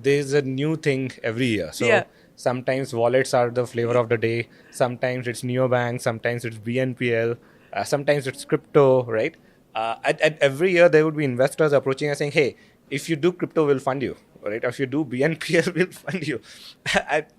there's a new thing every year. So sometimes wallets are the flavor of the day. Sometimes it's neobank. Sometimes it's BNPL. Sometimes it's crypto, right? At every year, there would be investors approaching us saying, hey, if you do crypto, we'll fund you, right? If you do BNPL, we'll fund you.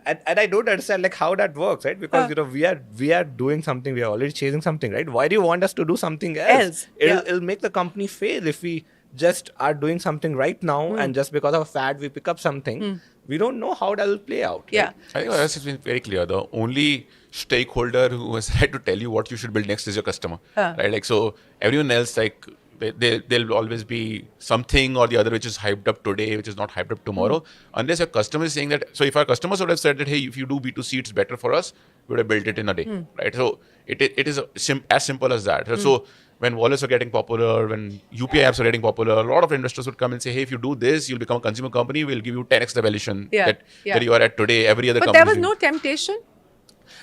and I don't understand like how that works, right? Because we are doing something, we are already chasing something, right? Why do you want us to do something else? It'll make the company fail if we just are doing something right now and just because of a fad we pick up something. We don't know how that will play out. Right? I think this has been very clear. The only stakeholder who has right to tell you what you should build next is your customer, right? Like, so everyone else, like, there'll always be something or the other which is hyped up today, which is not hyped up tomorrow. Unless your customer is saying that. So if our customers would have said that, hey, if you do B2C, it's better for us, we would have built it in a day, right? So it is as simple as that. So when wallets are getting popular, when UPI apps are getting popular, a lot of investors would come and say, hey, if you do this, you'll become a consumer company, we'll give you 10x the valuation that you are at today. Every other company. But there was no temptation?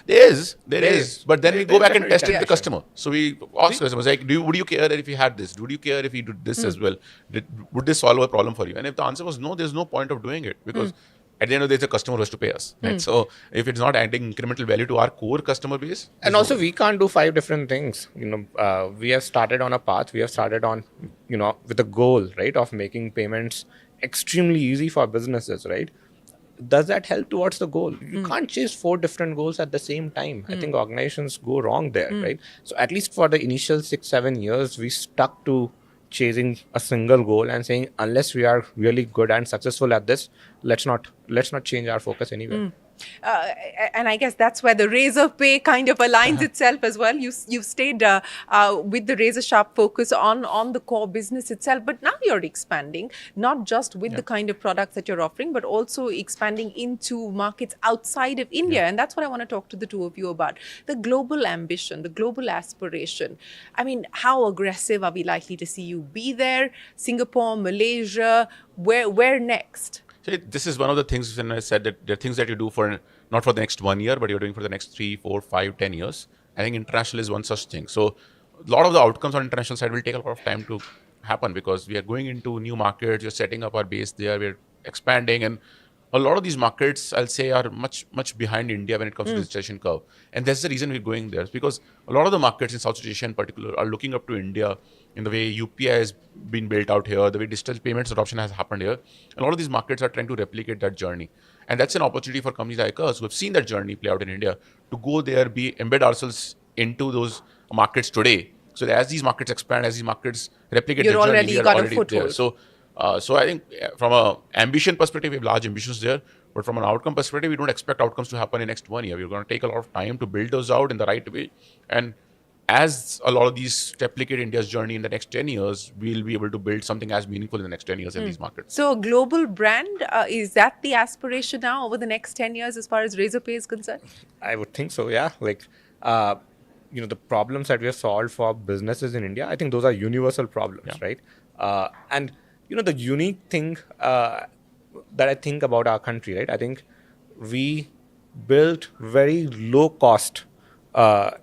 There is. But then we go back and test it with the customer. So we ask customers, like, would you care if you had this? Would you care if you did this as well? Would this solve a problem for you? And if the answer was no, there's no point of doing it, because at the end of the day, it's a customer who has to pay us. Right? So if it's not adding incremental value to our core customer base. And also, we can't do 5 different things. We have started on a path. We have started on, with a goal, right, of making payments extremely easy for businesses, right? Does that help towards the goal? You can't chase 4 different goals at the same time. I think organizations go wrong there, right? So at least for the initial 6-7 years, we stuck to chasing a single goal and saying, unless we are really good and successful at this, let's not change our focus anywhere. And I guess that's where the razor pay kind of aligns itself as well. You've stayed with the razor sharp focus on the core business itself, but now you're expanding, not just with the kind of products that you're offering, but also expanding into markets outside of India. And that's what I want to talk to the two of you about. The global ambition, the global aspiration. I mean, how aggressive are we likely to see you be there? Singapore, Malaysia, where next? So this is one of the things when I said that there are things that you do for not for the next 1 year, but you're doing for the next 3, 4, 5, 10 years. I think international is one such thing. So a lot of the outcomes on international side will take a lot of time to happen, because we are going into new markets, we're setting up our base there, we're expanding, and a lot of these markets, I'll say, are much behind India when it comes to digitization curve. And that's the reason we're going there, because a lot of the markets in Southeast Asia in particular are looking up to India in the way UPI has been built out here, the way digital payments adoption has happened here. And a lot of these markets are trying to replicate that journey. And that's an opportunity for companies like us who have seen that journey play out in India to go there, embed ourselves into those markets today. So that as these markets expand, as these markets replicate the journey, we are already there. So I think from an ambition perspective, we have large ambitions there. But from an outcome perspective, we don't expect outcomes to happen in the next 1 year. We're going to take a lot of time to build those out in the right way. And as a lot of these replicate India's journey in the next 10 years, we'll be able to build something as meaningful in the next 10 years in these markets. So a global brand, is that the aspiration now over the next 10 years as far as Razorpay is concerned? I would think so, yeah. Like, the problems that we have solved for businesses in India, I think those are universal problems, right? And, the unique thing that I think about our country, right? I think we built very low cost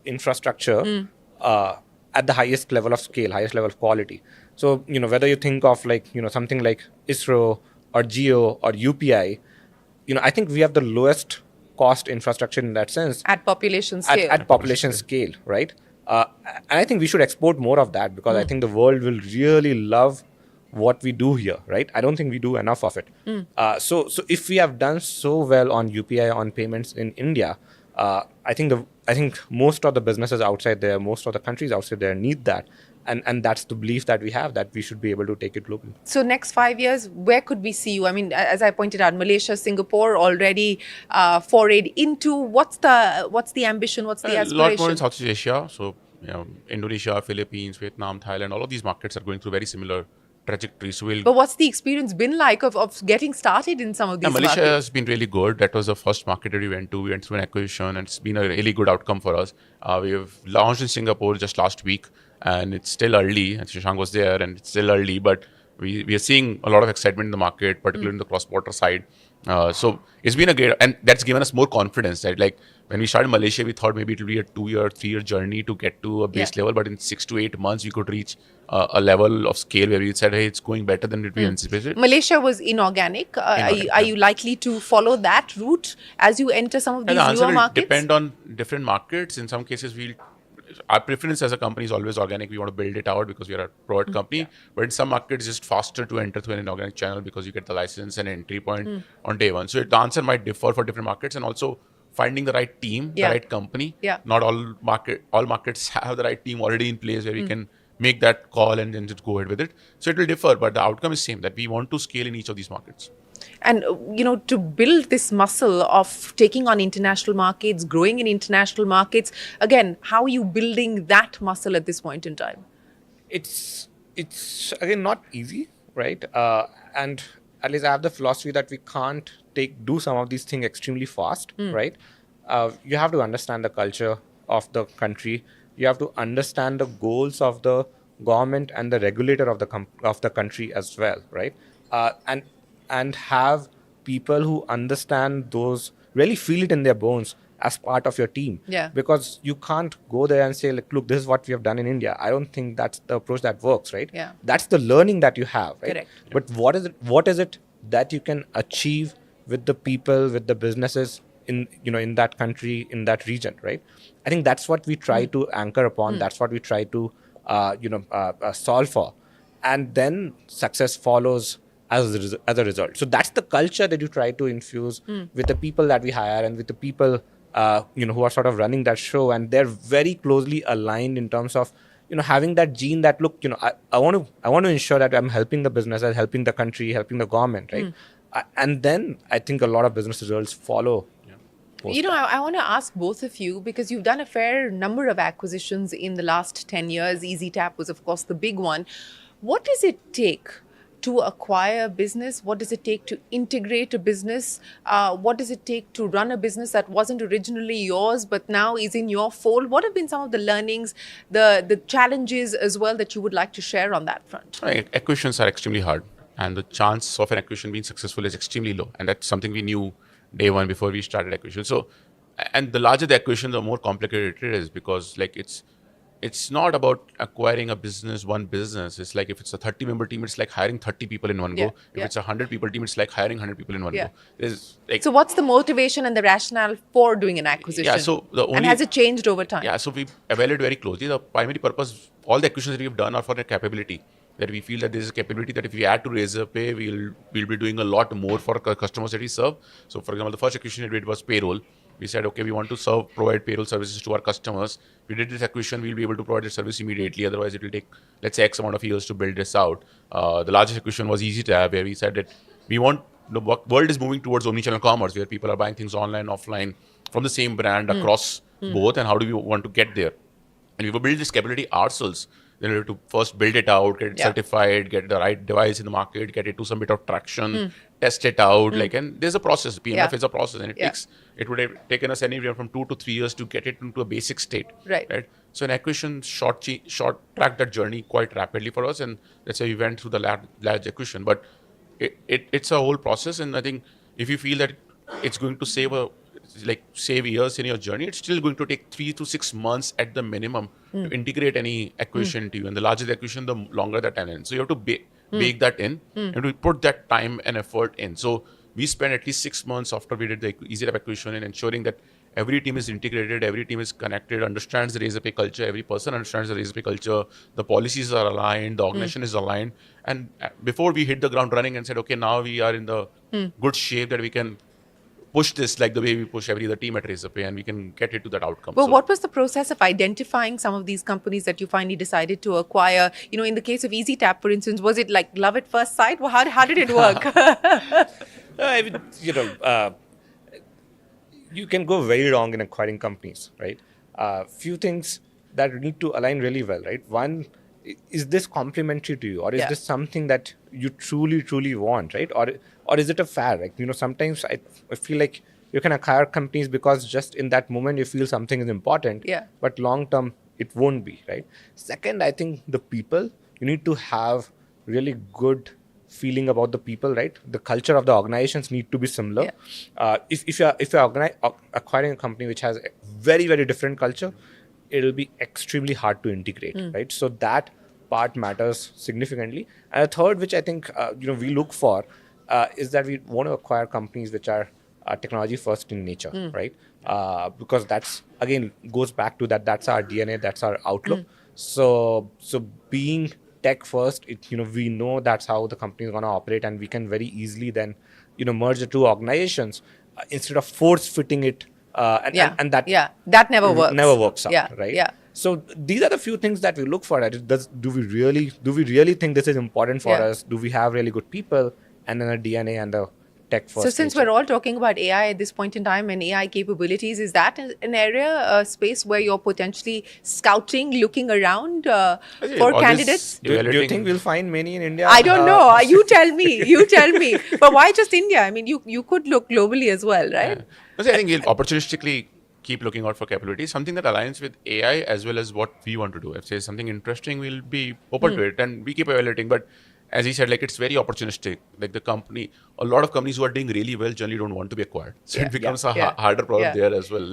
infrastructure at the highest level of scale, highest level of quality. So, whether you think of like, something like ISRO or Geo or UPI, I think we have the lowest cost infrastructure in that sense. At population scale. At population scale, right? And I think we should export more of that, because I think the world will really love what we do here, right? I don't think we do enough of it. So if we have done so well on UPI, on payments in India, I think most of the businesses outside there, most of the countries outside there need that. And that's the belief that we have, that we should be able to take it globally. So next 5 years, where could we see you? I mean, as I pointed out, Malaysia, Singapore already forayed into. What's the ambition? What's the aspiration? A lot more in Southeast Asia. So Indonesia, Philippines, Vietnam, Thailand, all of these markets are going through very similar trajectories. So but what's the experience been like of getting started in some of these Malaysia markets? has been really good. That was the first market that we went to. We went through an acquisition, and it's been a really good outcome for us. We have launched in Singapore just last week, and it's still early. And Shashank was there, and it's still early, but we are seeing a lot of excitement in the market, particularly in the cross-border side. So it's been a great, and that's given us more confidence that, like, when we started Malaysia, we thought maybe it will be a 2-year, 3-year journey to get to a base level, but in 6 to 8 months, we could reach a level of scale where we said, hey, it's going better than we anticipated. Malaysia was inorganic. Are you likely to follow that route as you enter some of these newer markets? It depend on different markets. In some cases, our preference as a company is always organic. We want to build it out because we are a product company. But in some markets, it's just faster to enter through an inorganic channel because you get the license and entry point on day one. So the answer might differ for different markets, and also finding the right team, the right company. Not all markets have the right team already in place where we can make that call and then just go ahead with it. So it will differ, but the outcome is same, that we want to scale in each of these markets. And, to build this muscle of taking on international markets, growing in international markets, again, how are you building that muscle at this point in time? It's again not easy, right? And at least I have the philosophy that we can't do some of these things extremely fast, right? You have to understand the culture of the country. You have to understand the goals of the government and the regulator of the country as well, right? And have people who understand those, really feel it in their bones as part of your team. Because you can't go there and say, like, look, this is what we have done in India. I don't think that's the approach that works, right? That's the learning that you have, right? Correct. But what is it that you can achieve with the people, with the businesses in that country, in that region, right? I think that's what we try to anchor upon. That's what we try to solve for, and then success follows as a result. So that's the culture that you try to infuse with the people that we hire and with the people who are sort of running that show, and they're very closely aligned in terms of having that gene that, look, I want to ensure that I'm helping the business, I'm helping the country, helping the government, right? And then I think a lot of business results follow. I want to ask both of you, because you've done a fair number of acquisitions in the last 10 years. EasyTap was, of course, the big one. What does it take to acquire a business? What does it take to integrate a business? What does it take to run a business that wasn't originally yours but now is in your fold? What have been some of the learnings, the challenges as well that you would like to share on that front? Acquisitions are extremely hard, and the chance of an acquisition being successful is extremely low. And that's something we knew day one before we started acquisition. So, and the larger the acquisition, the more complicated it is, because like it's not about acquiring one business. It's like, if it's a 30-member team, it's like hiring 30 people in one go. If it's a 100-people team, it's like hiring 100 people in one go. So what's the motivation and the rationale for doing an acquisition? And has it changed over time? So we evaluate very closely. The primary purpose, all the acquisitions that we've done are for a capability. That we feel that there is a capability that if we add to Razorpay, we'll be doing a lot more for customers that we serve. So, for example, the first acquisition we did was payroll. We said, okay, we want to provide payroll services to our customers. We did this acquisition, we'll be able to provide the service immediately. Otherwise, it will take, let's say, X amount of years to build this out. The largest acquisition was EasyTap, where we said that the world is moving towards omnichannel commerce, where people are buying things online, offline, from the same brand across both. And how do we want to get there? And we will build this capability ourselves. Then we have to first build it out, get it certified, get the right device in the market, get it to some bit of traction, test it out. And there's a process. PMF is a process, and it would have taken us anywhere from 2 to 3 years to get it into a basic state. Right? So an acquisition short-tracked that journey quite rapidly for us, and that's why we went through the large acquisition. But it's a whole process, and I think if you feel that it's going to save years in your journey, it's still going to take 3 to 6 months at the minimum to integrate any acquisition to you. And the larger the acquisition, the longer the time in. So you have to bake that in and to put that time and effort in. So we spent at least 6 months after we did the EasyTap acquisition in ensuring that every team is integrated, every team is connected, understands the raise pay culture, every person understands the raise pay culture, the policies are aligned, the organization is aligned. And before we hit the ground running and said, okay, now we are in the good shape that we can push this like the way we push every other team at Razorpay, and we can get it to that outcome. Well, what was the process of identifying some of these companies that you finally decided to acquire? You know, in the case of EasyTap, for instance, was it like love at first sight? Well, how did it work? You can go very wrong in acquiring companies, right? Few things that need to align really well, right? One, is this complementary to you, or is this something that you truly want, right? Or is it a fad? Like, you know, sometimes I feel like you can acquire companies because just in that moment you feel something is important, but long term it won't be, right? Second, I think the people, you need to have really good feeling about the people, right? The culture of the organizations need to be similar. If you're acquiring a company which has a very different culture, it'll be extremely hard to integrate, right? So that part matters significantly. And a third, which I think we look for, is that we want to acquire companies which are technology first in nature, right? Because that's, again, goes back to that's our DNA, that's our outlook. So being tech first, we know that's how the company is going to operate, and we can very easily then merge the two organizations instead of force fitting it. And that never works out, right? So these are the few things that we look for. Do we really think this is important for us? Do we have really good people, and then a DNA and the tech first? So since we're all talking about AI at this point in time and AI capabilities, is that an area, a space where you're potentially scouting, looking around for candidates? Do you think we'll find many in India? I don't know. You tell me. But why just India? I mean, you could look globally as well, right? I think you'll opportunistically keep looking out for capabilities, something that aligns with AI as well as what we want to do. If there's something interesting, we'll be open to it, and we keep evaluating. But as he said, like, it's very opportunistic. Like, a lot of companies who are doing really well generally don't want to be acquired. So it becomes a harder problem there as well.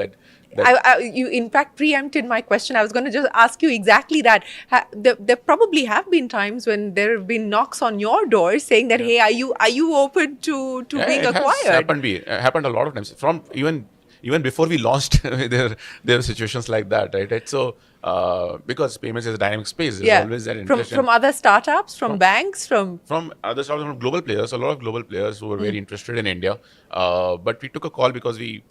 You in fact preempted my question. I was going to just ask you exactly that. There probably have been times when there have been knocks on your door saying that, hey, are you open to being acquired? It happened a lot of times. From even before we launched, there were situations like that, right? So because payments is a dynamic space, there's always that interest. From other startups, from banks, from other startups, from global players, a lot of global players who were very interested in India. But we took a call because we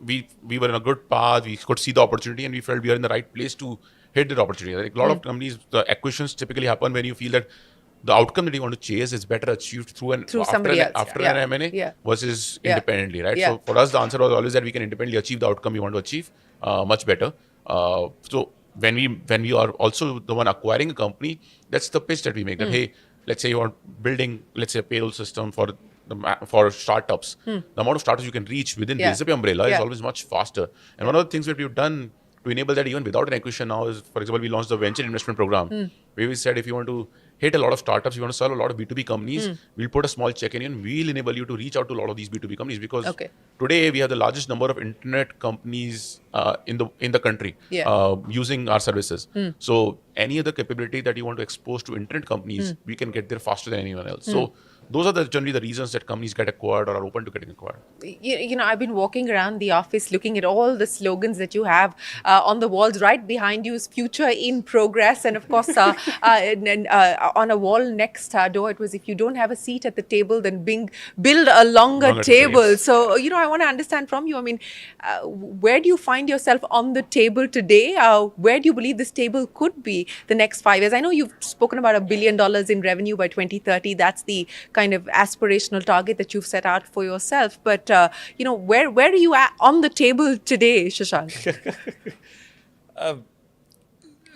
were in a good path. We could see the opportunity, and we felt we are in the right place to hit that opportunity. Like, a lot of companies, the acquisitions typically happen when you feel that the outcome that you want to chase is better achieved after an M&A versus independently, right? So for us, the answer was always that we can independently achieve the outcome we want to achieve much better. So when we are also the one acquiring a company, that's the pitch that we make. That hey, let's say you are building, let's say, a payroll system for startups. The amount of startups you can reach within the Razorpay umbrella is always much faster. And one of the things that we've done to enable that even without an acquisition now is, for example, we launched the venture investment program, where we said if you want to hit a lot of startups, you want to serve a lot of B2B companies, we'll put a small check in and we'll enable you to reach out to a lot of these B2B companies, because today we have the largest number of internet companies in the country using our services. So any other capability that you want to expose to internet companies, we can get there faster than anyone else. So those are generally the reasons that companies get acquired or are open to getting acquired. I've been walking around the office looking at all the slogans that you have on the walls. Right behind you is future in progress. And of course, on a wall next door, it was, if you don't have a seat at the table, then build a longer table. So, I want to understand from you, I mean, where do you find yourself on the table today? Where do you believe this table could be the next 5 years? I know you've spoken about $1 billion in revenue by 2030. That's the kind of aspirational target that you've set out for yourself. But, where are you at on the table today, Shashank?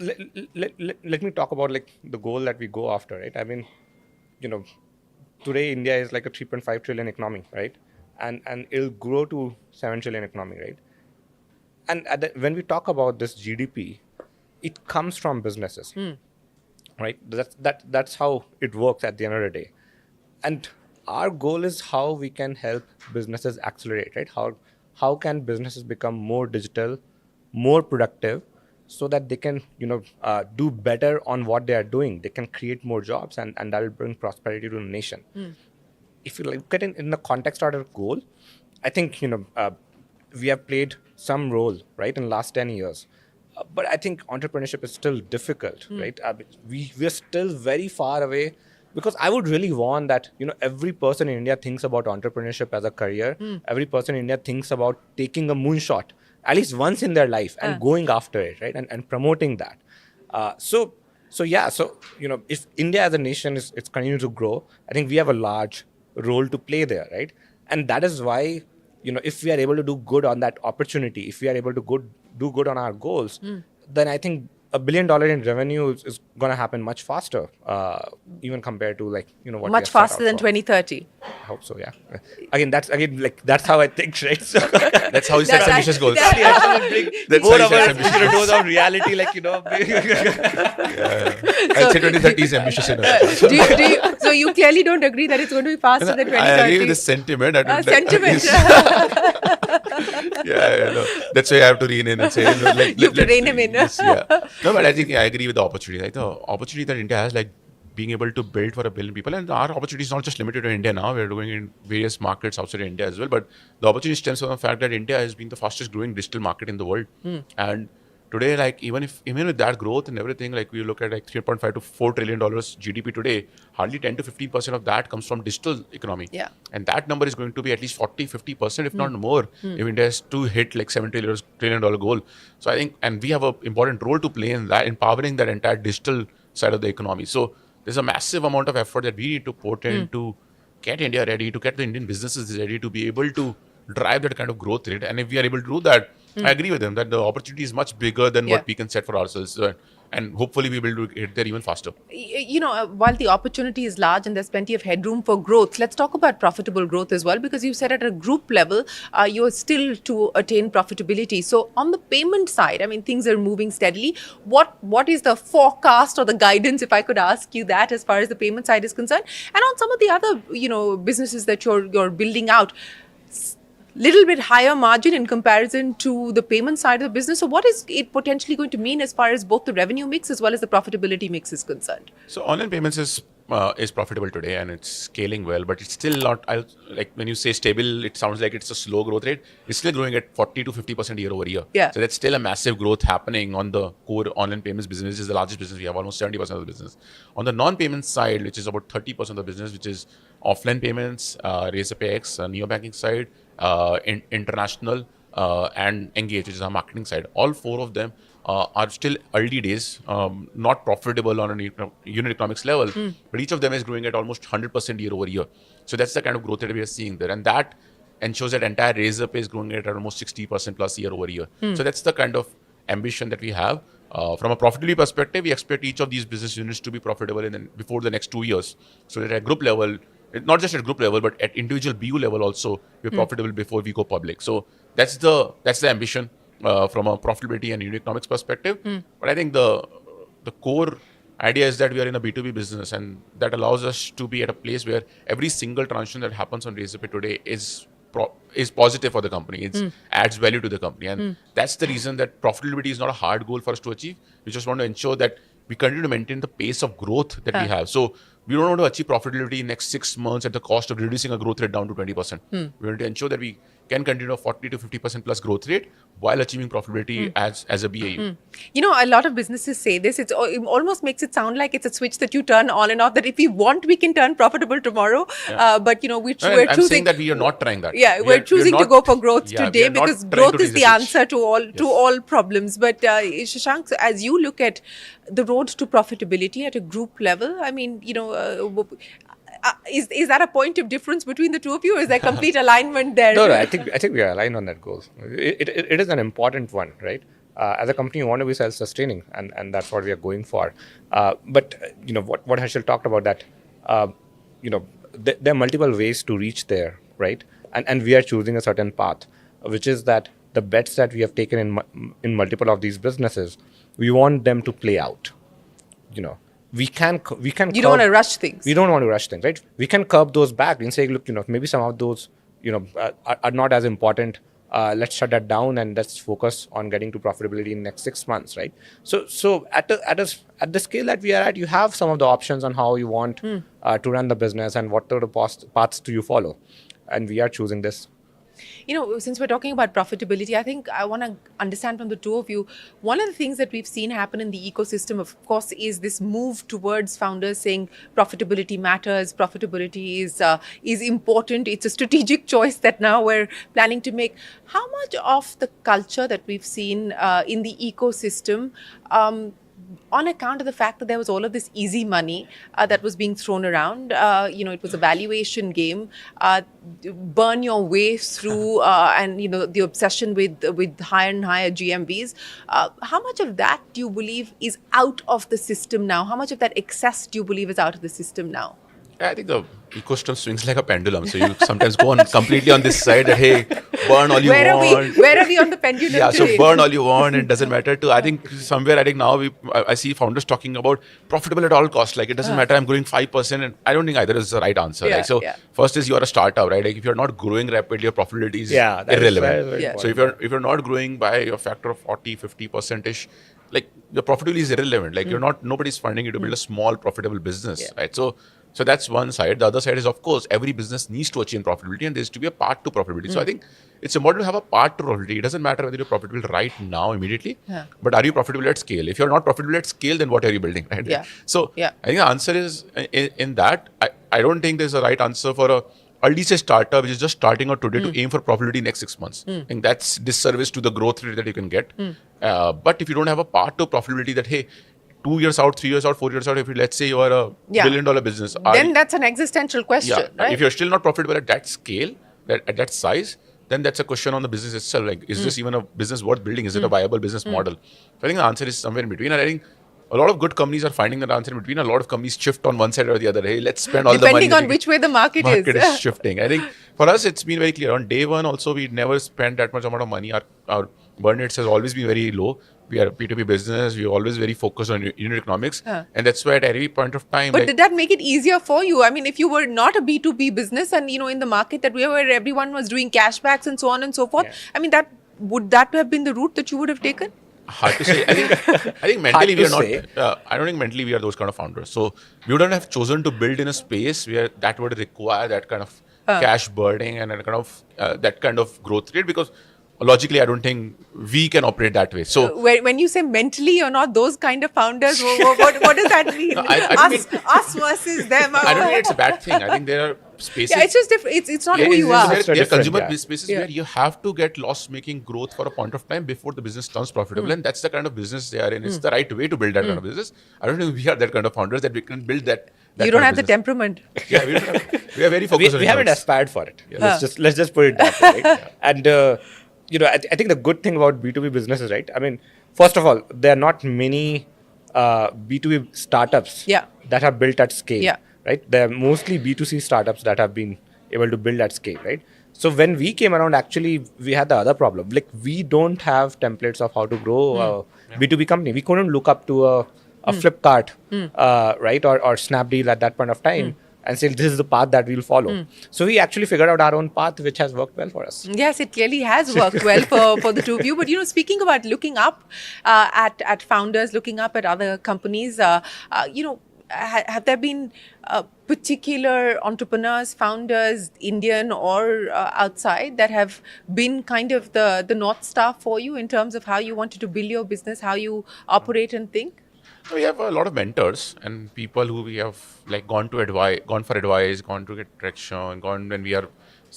Let me talk about the goal that we go after, right? I mean, today India is like a 3.5 trillion economy, right? And it'll grow to 7 trillion economy, right? And when we talk about this GDP, it comes from businesses, right? That's how it works at the end of the day. And our goal is how we can help businesses accelerate, right? How can businesses become more digital, more productive, so that they can, do better on what they are doing. They can create more jobs, and that will bring prosperity to the nation. If you look at it in the context of our goal, I think, we have played some role, right, in last 10 years. But I think entrepreneurship is still difficult, right? We're still very far away, because I would really want that, every person in India thinks about entrepreneurship as a career. Every person in India thinks about taking a moonshot at least once in their life and going after it, right? And promoting that. So if India as a nation is continuing to grow, I think we have a large role to play there, right? And that is why, if we are able to do good on that opportunity, if we are able to do good on our goals, then I think $1 billion in revenue is going to happen much faster, even compared to what much faster than 2030. I hope so, yeah. That's how I think, right? So that's how he sets ambitious goals. That's how he sets ambitious reality, I'd say 2030 is ambitious enough. So you clearly don't agree that it's going to be faster than 2030? I agree with the sentiment. Sentiment. That's why I have to rein in and say, you have to rein him in. No, but I think I agree with the opportunity. Like the opportunity that India has, being able to build for 1 billion people, and our opportunity is not just limited to India now. We're doing in various markets outside India as well. But the opportunity stems from the fact that India has been the fastest growing digital market in the world. And today, even with that growth and everything, we look at $3.5 to $4 trillion GDP today, hardly 10 to 15% of that comes from digital economy. Yeah. And that number is going to be at least 40-50%, if not more, if India has to hit $7 trillion goal. So I think, and we have an important role to play in that, empowering that entire digital side of the economy. So there's a massive amount of effort that we need to put in to get India ready, to get the Indian businesses ready, to be able to drive that kind of growth rate. And if we are able to do that, I agree with him that the opportunity is much bigger than what we can set for ourselves. And hopefully we will be able to get there even faster. While the opportunity is large and there's plenty of headroom for growth, let's talk about profitable growth as well, because you said at a group level, you're still to attain profitability. So on the payment side, things are moving steadily. What is the forecast or the guidance, if I could ask you that, as far as the payment side is concerned? And on some of the other, businesses that you're building out, little bit higher margin in comparison to the payment side of the business. So what is it potentially going to mean as far as both the revenue mix as well as the profitability mix is concerned? So online payments is profitable today and it's scaling well, but it's still not, when you say stable, it sounds like it's a slow growth rate. It's still growing at 40 to 50% year over year. Yeah. So that's still a massive growth happening on the core online payments business, which is the largest business we have, almost 70% of the business. On the non-payment side, which is about 30% of the business, which is offline payments, RazorPayX, neobanking side, international, and Engage, which is our marketing side. All four of them are still early days, not profitable on a unit economics level, but each of them is growing at almost 100% year over year. So that's the kind of growth that we are seeing there. And that ensures that entire RazorPay is growing at almost 60% plus year over year. So that's the kind of ambition that we have. From a profitability perspective, we expect each of these business units to be profitable before the next 2 years. So that at group level, not just at group level, but at individual BU level also, we're profitable before we go public. So that's the ambition from a profitability and unit economics perspective. But I think the core idea is that we are in a B2B business, and that allows us to be at a place where every single transaction that happens on RazorPay today is positive for the company. It adds value to the company. And that's the reason that profitability is not a hard goal for us to achieve. We just want to ensure that we continue to maintain the pace of growth that we have. So we don't want to achieve profitability in next 6 months at the cost of reducing a growth rate down to 20%. We want to ensure that we can continue a 40 to 50% plus growth rate while achieving profitability as a BAU. A lot of businesses say this. It almost makes it sound like it's a switch that you turn on and off, that if we want, we can turn profitable tomorrow. But, we're choosing... I'm saying that we are not trying that. Yeah, we're choosing to go for growth today because growth is the answer to all problems. But Shashank, as you look at the road to profitability at a group level, is that a point of difference between the two of you, or is there complete alignment there? No, I think we are aligned on that goal. It is an important one, right? As a company, you want to be self-sustaining, and that's what we are going for. But what Harshil talked about, that there are multiple ways to reach there, right? And we are choosing a certain path, which is that the bets that we have taken in multiple of these businesses, we want them to play out. We can. You don't want to rush things. We don't want to rush things, right? We can curb those back and say, look, maybe some of those, are not as important. Let's shut that down and let's focus on getting to profitability in the next 6 months, right? So at the scale that we are at, you have some of the options on how you want to run the business and what sort of paths do you follow, and we are choosing this Since we're talking about profitability, I think I want to understand from the two of you, one of the things that we've seen happen in the ecosystem, of course, is this move towards founders saying profitability matters, profitability is important. It's a strategic choice that now we're planning to make. How much of the culture that we've seen in the ecosystem, on account of the fact that there was all of this easy money that was being thrown around, it was a valuation game, burn your way through, and the obsession with higher and higher GMVs. How much of that do you believe is out of the system now? How much of that excess do you believe is out of the system now? I think the ecosystem swings like a pendulum. So you sometimes go on completely on this side that, hey, burn all you want. Where are we on the pendulum Yeah, today? so burn all you want, and it doesn't matter to. I think now I see founders talking about profitable at all costs. Like, it doesn't matter, I'm growing 5%, and I don't think either is the right answer. First is, you are a startup, right? Like, if you're not growing rapidly, your profitability is irrelevant. So if you're not growing by a factor of 40-50%ish, like, your profitability is irrelevant. Like, nobody's funding you to build a small profitable business, right? So that's one side. The other side is, of course, every business needs to achieve profitability, and there's to be a path to profitability. So I think it's important to have a path to profitability. It doesn't matter whether you're profitable right now, immediately, but are you profitable at scale? If you're not profitable at scale, then what are you building, right? So I think the answer is in that. I don't think there's a right answer for a early stage startup which is just starting out today to aim for profitability next 6 months. I think that's disservice to the growth rate that you can get. But if you don't have a path to profitability that, hey, 2 years out, 3 years out, 4 years out, if let's say you are a $1 billion business, then that's an existential question, right? If you're still not profitable at that scale, at that size, then that's a question on the business itself. Like, is this even a business worth building? Is it a viable business model? So I think the answer is somewhere in between. And I think a lot of good companies are finding that answer in between. A lot of companies shift on one side or the other. Hey, let's spend all the money. Depending on which way the market is shifting. I think for us, it's been very clear. On day one also, we never spent that much amount of money. Our burn rates has always been very low. We are a P2P business. We're always very focused on unit economics. And that's why at every point of time... But did that make it easier for you? I mean, if you were not a B2B business and, in the market that where everyone was doing cashbacks and so on and so forth, I mean, would that have been the route that you would have taken? Hard to say. I think mentally we are not... I don't think mentally we are those kind of founders. So we wouldn't have chosen to build in a space where that would require that kind of cash burning and that kind of growth rate, because logically, I don't think we can operate that way. So when you say mentally you're not those kind of founders, what does that mean? Us versus them. I don't think it's a bad thing. I think there are spaces. Yeah, it's just different. It's not who you are. There are consumer spaces where you have to get loss-making growth for a point of time before the business turns profitable, and that's the kind of business they are in. It's the right way to build that kind of business. I don't think we are that kind of founders that we can build that. You don't have the temperament. Yeah, we don't have. We are very focused on it. We haven't aspired for it. Let's just put it that way. Right? And I think the good thing about B2B businesses, right? I mean, first of all, there are not many B2B startups that are built at scale, right? There are mostly B2C startups that have been able to build at scale, right? So when we came around, actually, we had the other problem. Like, we don't have templates of how to grow a B2B company. We couldn't look up to a Flipkart, right? Or Snapdeal at that point of time. And say, this is the path that we'll follow. So we actually figured out our own path, which has worked well for us. Yes, it clearly has worked well for the two of you. But, speaking about looking up at founders, looking up at other companies, have there been particular entrepreneurs, founders, Indian or outside, that have been kind of the North Star for you in terms of how you wanted to build your business, how you operate and think? We have a lot of mentors and people who we have gone for advice, gone to get traction, gone when we are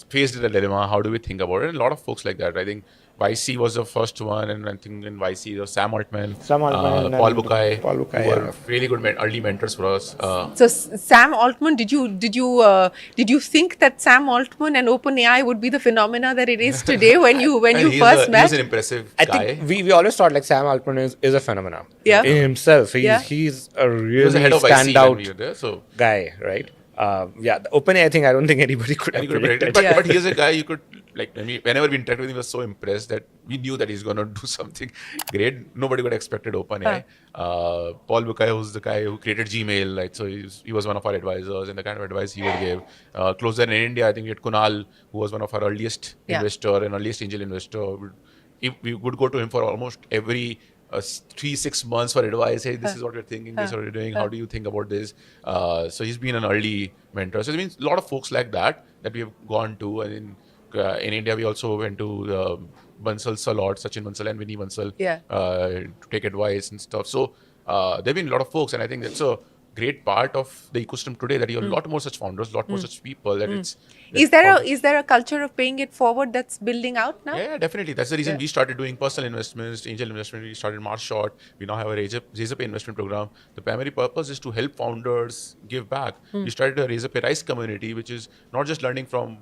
faced with a dilemma. How do we think about it? And a lot of folks like that. I think YC was the first one, and I think in YC there was Sam Altman, Paul Bukai, who were really good early mentors for us. So Sam Altman, did you think that Sam Altman and OpenAI would be the phenomena that it is today when you first met? He's an impressive guy. I think we always thought Sam Altman is a phenomenon in himself. He's a really standout guy, right? The OpenAI thing, I don't think anybody could have predicted. But he is a guy you could, whenever we interacted with him, we were so impressed that we knew that he's going to do something great. Nobody would have expected OpenAI. Paul Bukai, who's the guy who created Gmail, so he was one of our advisors, and the kind of advice he would give. Closer in India, I think we had Kunal, who was one of our earliest investor and earliest angel investor. We would go to him for almost every 3-6 months for advice. Hey, this is what we're thinking, this is what we're doing, how do you think about this? So he's been an early mentor. So it means a lot of folks like that we have gone to. And in India, we also went to Bansal's a lot, Sachin Bansal and Vinny Bansal, to take advice and stuff. So there've been a lot of folks, and I think that's a great part of the ecosystem today, that you have a lot more such founders, a lot more such people. That is there a culture of paying it forward that's building out now? Yeah, definitely. That's the reason we started doing personal investments, angel investment. We started Mars Short. We now have a Razor Pay investment program. The primary purpose is to help founders give back. We started a Razor Pay Rise community, which is not just learning from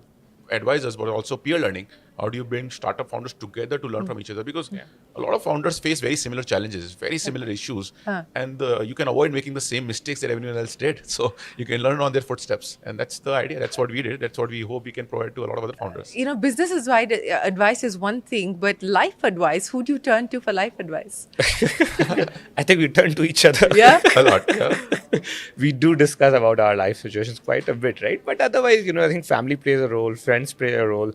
advisors, but also peer learning. How do you bring startup founders together to learn from each other? Because a lot of founders face very similar challenges, very similar issues, and you can avoid making the same mistakes that everyone else did. So you can learn on their footsteps, and that's the idea. That's what we did. That's what we hope we can provide to a lot of other founders. Business advice is one thing, but life advice, who do you turn to for life advice? I think we turn to each other. Yeah, a lot. Yeah. We do discuss about our life situations quite a bit, right? But otherwise, I think family plays a role, friends play a role.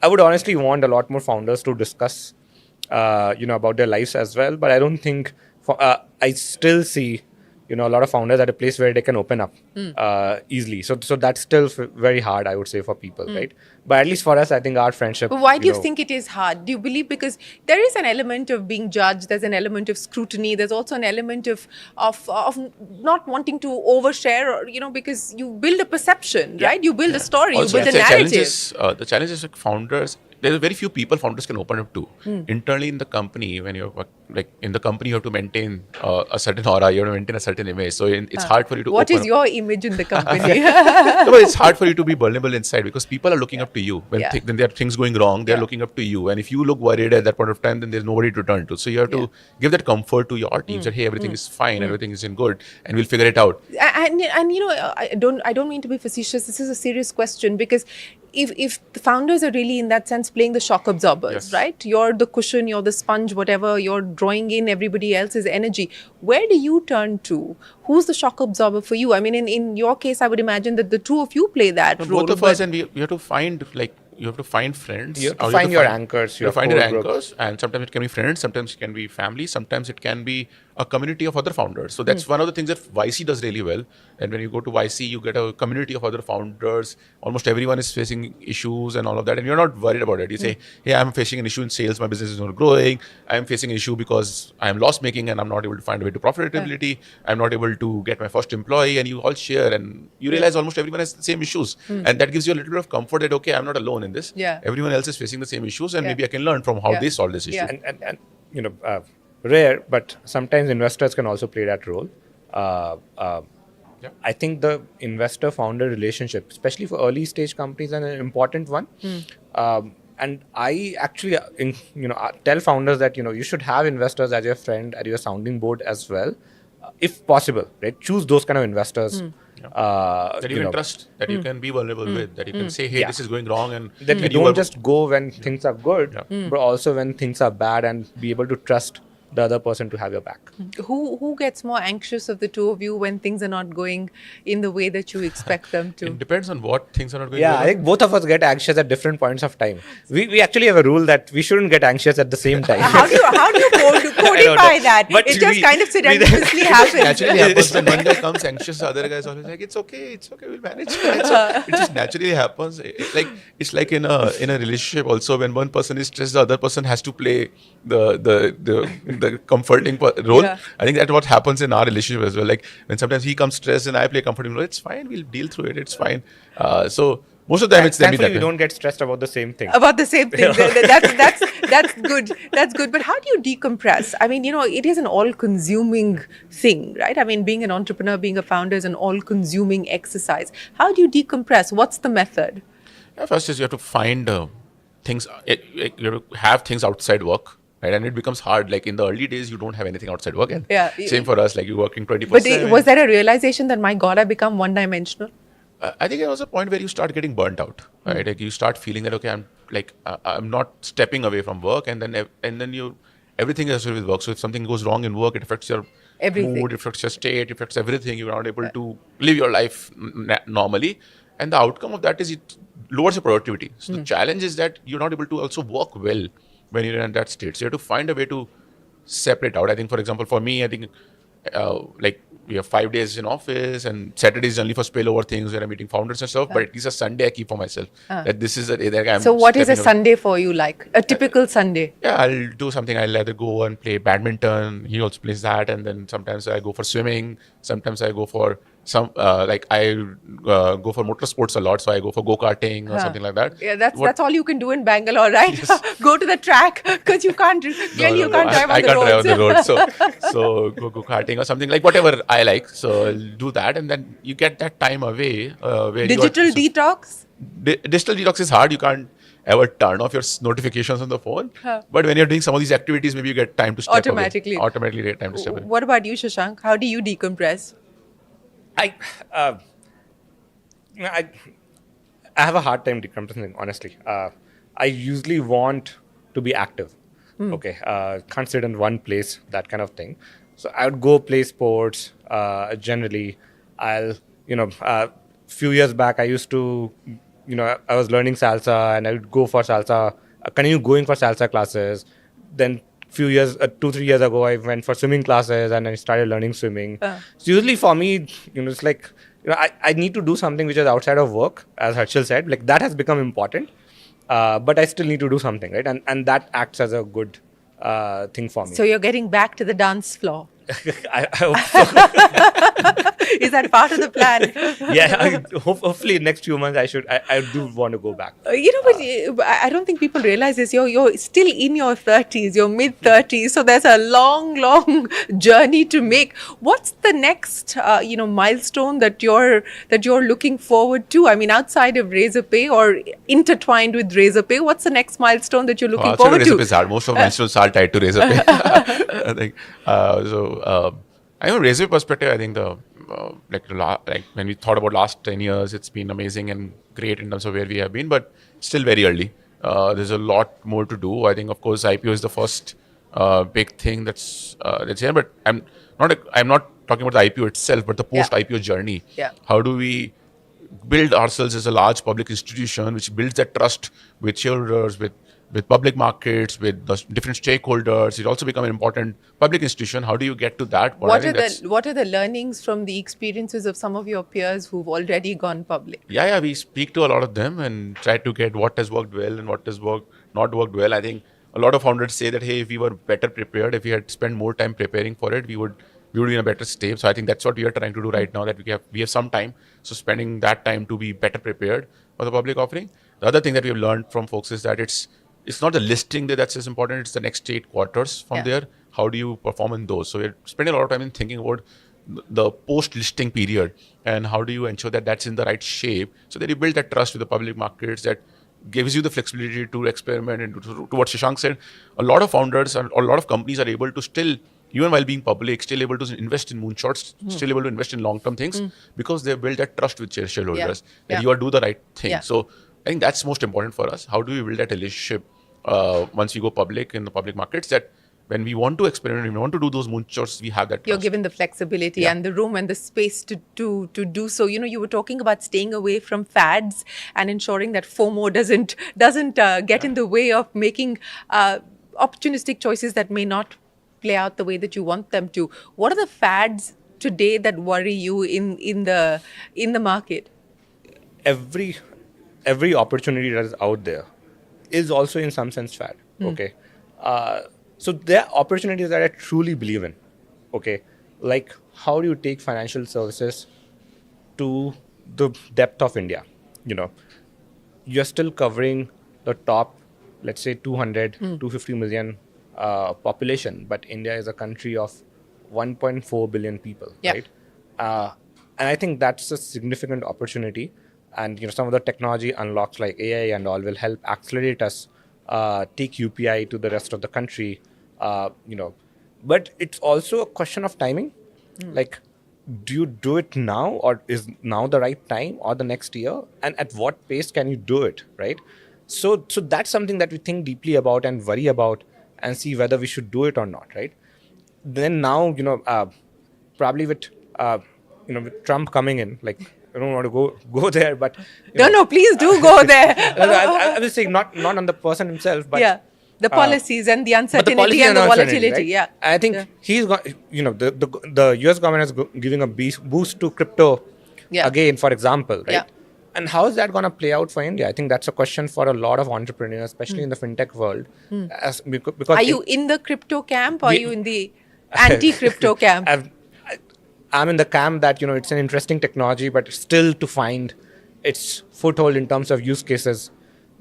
I would honestly want a lot more founders to discuss, about their lives as well. But I don't think I still see, a lot of founders at a place where they can open up easily. So that's still very hard, I would say, for people, right? But at least for us, I think our friendship. But why do you think it is hard? Do you believe because there is an element of being judged, there's an element of scrutiny, there's also an element of not wanting to overshare, or, because you build a perception, right? You build a story, Also, you build a narrative. The challenge is like founders. There are very few people founders can open up to. Internally in the company, when you're in the company, you have to maintain a certain aura, you have to maintain a certain image. So it's hard for you to What open is your image in the company? No, but it's hard for you to be vulnerable inside because people are looking up to you. When there are things going wrong, they're looking up to you. And if you look worried at that point of time, then there's nobody to turn to. So you have to give that comfort to your teams that, hey, everything is fine, everything is in good, and we'll figure it out. And I don't mean to be facetious. This is a serious question because if the founders are really in that sense playing the shock absorbers, right? You're the cushion, you're the sponge, whatever, you're drawing in everybody else's energy. Where do you turn to? Who's the shock absorber for you? I mean, in your case, I would imagine that the two of you play that role. Both of us, and we have to find you have to find friends. You have to find your anchors. You have to find your anchors, and sometimes it can be friends, sometimes it can be family, sometimes it can be a community of other founders. So that's one of the things that YC does really well. And when you go to YC, you get a community of other founders. Almost everyone is facing issues and all of that, and you're not worried about it. You say, hey, I'm facing an issue in sales, my business is not growing. I'm facing an issue because I'm loss making and I'm not able to find a way to profitability. I'm not able to get my first employee, and you all share and you realize almost everyone has the same issues. And that gives you a little bit of comfort that, okay, I'm not alone in this. Everyone else is facing the same issues, and maybe I can learn from how they solve this issue. And rare, but sometimes investors can also play that role. I think the investor-founder relationship, especially for early-stage companies, is an important one. And I actually, tell founders that you should have investors as your friend, as your sounding board as well, if possible. Right? Choose those kind of investors. That you can trust, that you can be vulnerable with, that you can say, hey, this is going wrong, and that you don't just go when things are good, but also when things are bad, and be able to trust the other person to have your back. Who gets more anxious of the two of you when things are not going in the way that you expect them to? It depends on what things are not going well. I think both of us get anxious at different points of time. We actually have a rule that we shouldn't get anxious at the same time. How do you codify that? But it just kind of serendipitously happens. Naturally happens. When one guy comes anxious, the other guy is always like, it's okay, we'll manage. It just naturally happens. It's like in a relationship also, when one person is stressed, the other person has to play the comforting role. I think that's what happens in our relationship as well. Like when sometimes he comes stressed and I play comforting role, it's fine, we'll deal through it, it's fine. So most of the time it's thankfully we don't get stressed about the same thing. That's good. That's good. But how do you decompress? I mean, it is an all-consuming thing, right? I mean, being an entrepreneur, being a founder is an all-consuming exercise. How do you decompress? What's the method? First is you have to find things. You have to have things outside work. Right? And it becomes hard. Like in the early days, you don't have anything outside work. And same for us, like you're working 20%. But was there a realization that, my God, I become one-dimensional? I think there was a point where you start getting burnt out, right? Like you start feeling that, okay, I'm not stepping away from work, and then everything is with work. So if something goes wrong in work, it affects your mood, it affects your state, it affects everything. You're not able to live your life normally. And the outcome of that is it lowers your productivity. So the challenge is that you're not able to also work well when you're in that state. So you have to find a way to separate out. I think, for example, for me, I think we have 5 days in office, and Saturday is only for spillover things where I'm meeting founders and stuff. But at least a Sunday I keep for myself. That this is a day that I'm. So what is a stepping away. Sunday for you like? A typical Sunday? Yeah, I'll do something. I'll either go and play badminton. He also plays that, and then sometimes I go for swimming. Sometimes I go for I go for motorsports a lot. So I go for go-karting or something like that. Yeah, that's all you can do in Bangalore, right? Go to the track because you can't you can't drive on I the can't roads. drive on the road. So go-karting or something like whatever I like. So I'll do that, and then you get that time away. Where Digital detox? Digital detox is hard. You can't ever turn off your notifications on the phone. But when you're doing some of these activities, maybe you get time to step Automatically. away. Automatically get time to step away. What about you, Shashank? How do you decompress? I have a hard time decompressing, honestly. I usually want to be active. Okay, can't sit in one place, that kind of thing. So I would go play sports. Generally, few years back I used to, I was learning salsa, and I would go for salsa, continue going for salsa classes. Then 2-3 years ago, I went for swimming classes and I started learning swimming. So usually for me, it's like, I need to do something which is outside of work, as Harshal said, like that has become important. But I still need to do something, right? And that acts as a good thing for me. So you're getting back to the dance floor. I hope so. Is that part of the plan? Yeah, hopefully next few months I do want to go back. But I don't think people realize this. You're still in your 30s, your mid 30s. So there's a long journey to make. What's the next, milestone that you're looking forward to? I mean, outside of Razorpay or intertwined with Razorpay, what's the next milestone that you're looking forward to? Razorpay is hard. Most of milestones are tied to Razorpay. I think I know Razorpay perspective. I think when we thought about last 10 years, it's been amazing and great in terms of where we have been, but still very early. There's a lot more to do. I think, of course, IPO is the first big thing that's here. But I'm not talking about the IPO itself, but the post-IPO journey. Yeah. How do we build ourselves as a large public institution which builds that trust with shareholders, with public markets, with the different stakeholders? It also become an important public institution. How do you get to that? What are the learnings from the experiences of some of your peers who've already gone public? Yeah, we speak to a lot of them and try to get what has worked well and what has not worked well. I think a lot of founders say that, hey, if we were better prepared, if we had spent more time preparing for it, we would be in a better state. So I think that's what we are trying to do right now, that we have some time. So spending that time to be better prepared for the public offering. The other thing that we have learned from folks is that it's not the listing that's as important, it's the next 8 quarters from there. How do you perform in those? So we're spending a lot of time in thinking about the post-listing period and how do you ensure that that's in the right shape so that you build that trust with the public markets that gives you the flexibility to experiment. And to what Shashank said, a lot of founders or a lot of companies are able to still, even while being public, still able to invest in moonshots, still able to invest in long-term things because they build that trust with shareholders that you do the right thing. Yeah. So I think that's most important for us. How do we build that relationship once we go public in the public markets, that when we want to experiment, when we want to do those moonshots, we have that trust. You're given the flexibility and the room and the space to do so. You were talking about staying away from fads and ensuring that FOMO doesn't get in the way of making opportunistic choices that may not play out the way that you want them to. What are the fads today that worry you in the market? Every opportunity that is out there is also in some sense fad. Okay. So there are opportunities that I truly believe in. Okay. Like, how do you take financial services to the depth of India? You're still covering the top, let's say 250 million population, but India is a country of 1.4 billion people, right? And I think that's a significant opportunity. And some of the technology unlocks like AI and all will help accelerate us take UPI to the rest of the country. But it's also a question of timing. Like, do you do it now, or is now the right time, or the next year? And at what pace can you do it, right? So that's something that we think deeply about and worry about and see whether we should do it or not, right? Then now, probably with with Trump coming in, like, I don't want to go there, but No, please do go there. I was saying not on the person himself, but the policies and the but uncertainty policy and the uncertainty, volatility. right? Yeah. I think he's got, the US government is giving a boost to crypto again, for example, right? Yeah. And how is that going to play out for India? I think that's a question for a lot of entrepreneurs, especially in the fintech world. Because Are you in the crypto camp or are you in the anti-crypto camp? I'm in the camp that, it's an interesting technology, but still to find its foothold in terms of use cases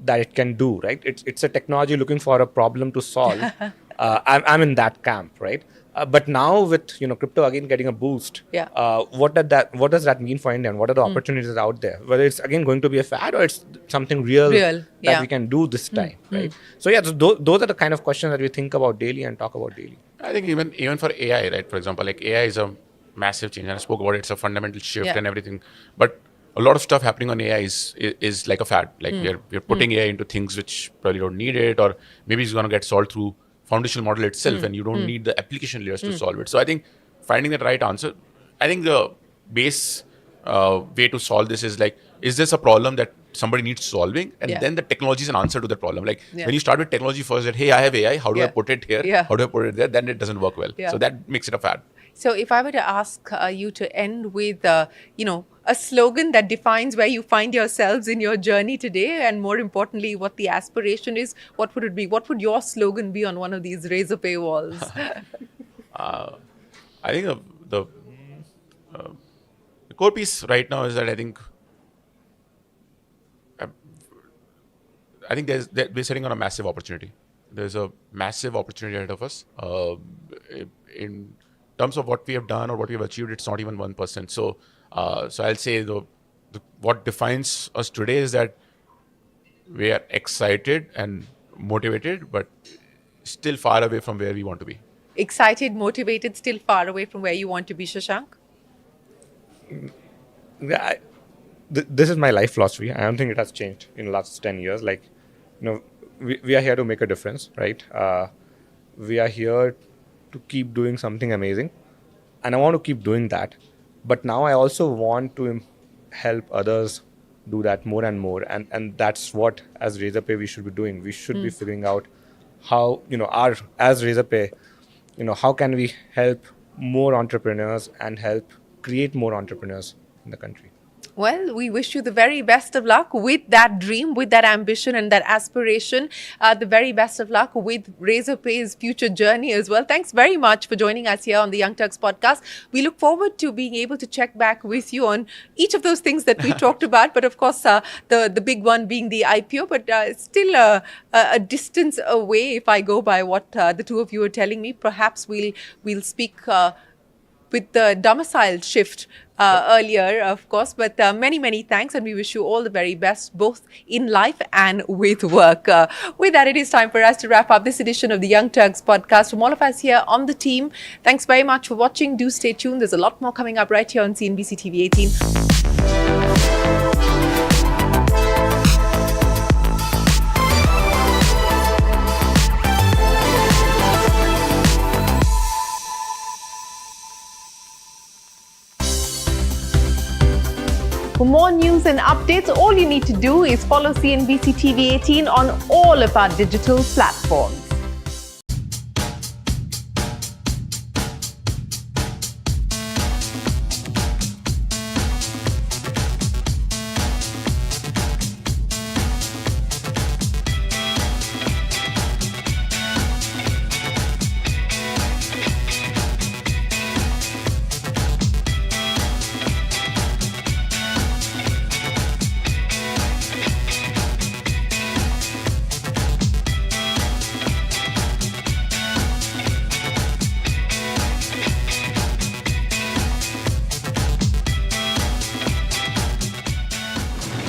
that it can do, right? It's a technology looking for a problem to solve. I'm in that camp, right? But now with crypto again getting a boost, what does that mean for India, and what are the opportunities out there? Whether it's again going to be a fad or it's something real that we can do this time, right? So those are the kind of questions that we think about daily and talk about daily. I think even for AI, right? For example, like AI is a massive change, and I spoke about it. It's a fundamental shift and everything. But a lot of stuff happening on AI is like a fad. Like we're putting AI into things which probably don't need it, or maybe it's going to get solved through foundational model itself, and you don't need the application layers to solve it. So I think finding the right answer. I think the base way to solve this is like, is this a problem that somebody needs solving, and then the technology is an answer to that problem. Like when you start with technology first, that hey, I have AI, how do I put it here? How do I put it there? Then it doesn't work well. So that makes it a fad. So if I were to ask you to end with, a slogan that defines where you find yourselves in your journey today, and more importantly, what the aspiration is, what would it be? What would your slogan be on one of these Razorpay walls? I think the core piece right now is that I think we're sitting on a massive opportunity. There's a massive opportunity ahead of us. In terms of what we have done or what we have achieved, it's not even 1%. So I'll say what defines us today is that we are excited and motivated, but still far away from where we want to be. Excited, motivated, still far away from where you want to be, Shashank? This is my life philosophy. I don't think it has changed in the last 10 years. Like, we are here to make a difference, right? We are here to keep doing something amazing, and I want to keep doing that. But now I also want to help others do that more and more, and that's what as Razorpay we should be doing. We should be figuring out how, as Razorpay, how can we help more entrepreneurs and help create more entrepreneurs in the country. Well, we wish you the very best of luck with that dream, with that ambition and that aspiration. The very best of luck with Razorpay's future journey as well. Thanks very much for joining us here on the Young Turks podcast. We look forward to being able to check back with you on each of those things that we talked about. But of course, the big one being the IPO, but still a distance away if I go by what the two of you are telling me. Perhaps we'll speak with the domicile shift earlier, of course. But many thanks, and we wish you all the very best, both in life and with work. With that, it is time for us to wrap up this edition of the Young Turks podcast. From all of us here on the team, thanks very much for watching. Do stay tuned. There's a lot more coming up right here on CNBC-TV18. For more news and updates, all you need to do is follow CNBC-TV18 on all of our digital platforms.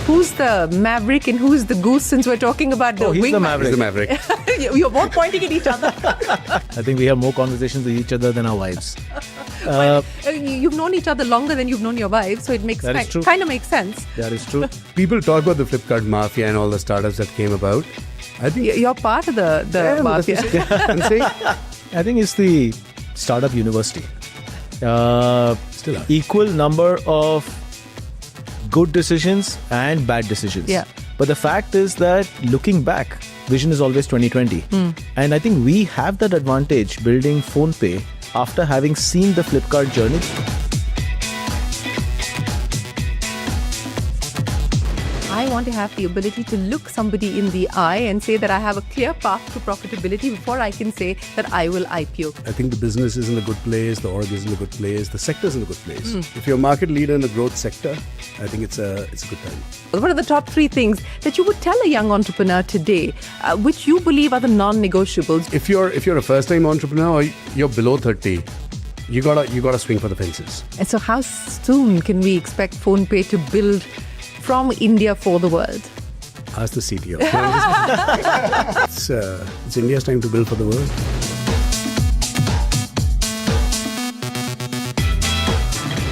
Who's the maverick and who's the goose, since we're talking about the he's wing? the maverick. He's the maverick. You're both pointing at each other. I think we have more conversations with each other than our wives. You've known each other longer than you've known your wives, so it makes That is true. kind of makes sense. That is true. People talk about the Flipkart mafia and all the startups that came about. I think You're part of the mafia. I'm saying I think it's the startup university. Still are. Equal number of good decisions and bad decisions. Yeah. But the fact is that looking back, vision is always 2020. And I think we have that advantage building PhonePe after having seen the Flipkart journey. I want to have the ability to look somebody in the eye and say that I have a clear path to profitability before I can say that I will IPO. I think the business is in a good place, the org is in a good place, the sector is in a good place. If you're a market leader in a growth sector, I think it's a good time. What are the top 3 things that you would tell a young entrepreneur today, which you believe are the non-negotiables? If you're a first-time entrepreneur or you're below 30, you gotta swing for the fences. And so how soon can we expect PhonePe to build from India for the world? Ask the CTO. It's India's time to build for the world.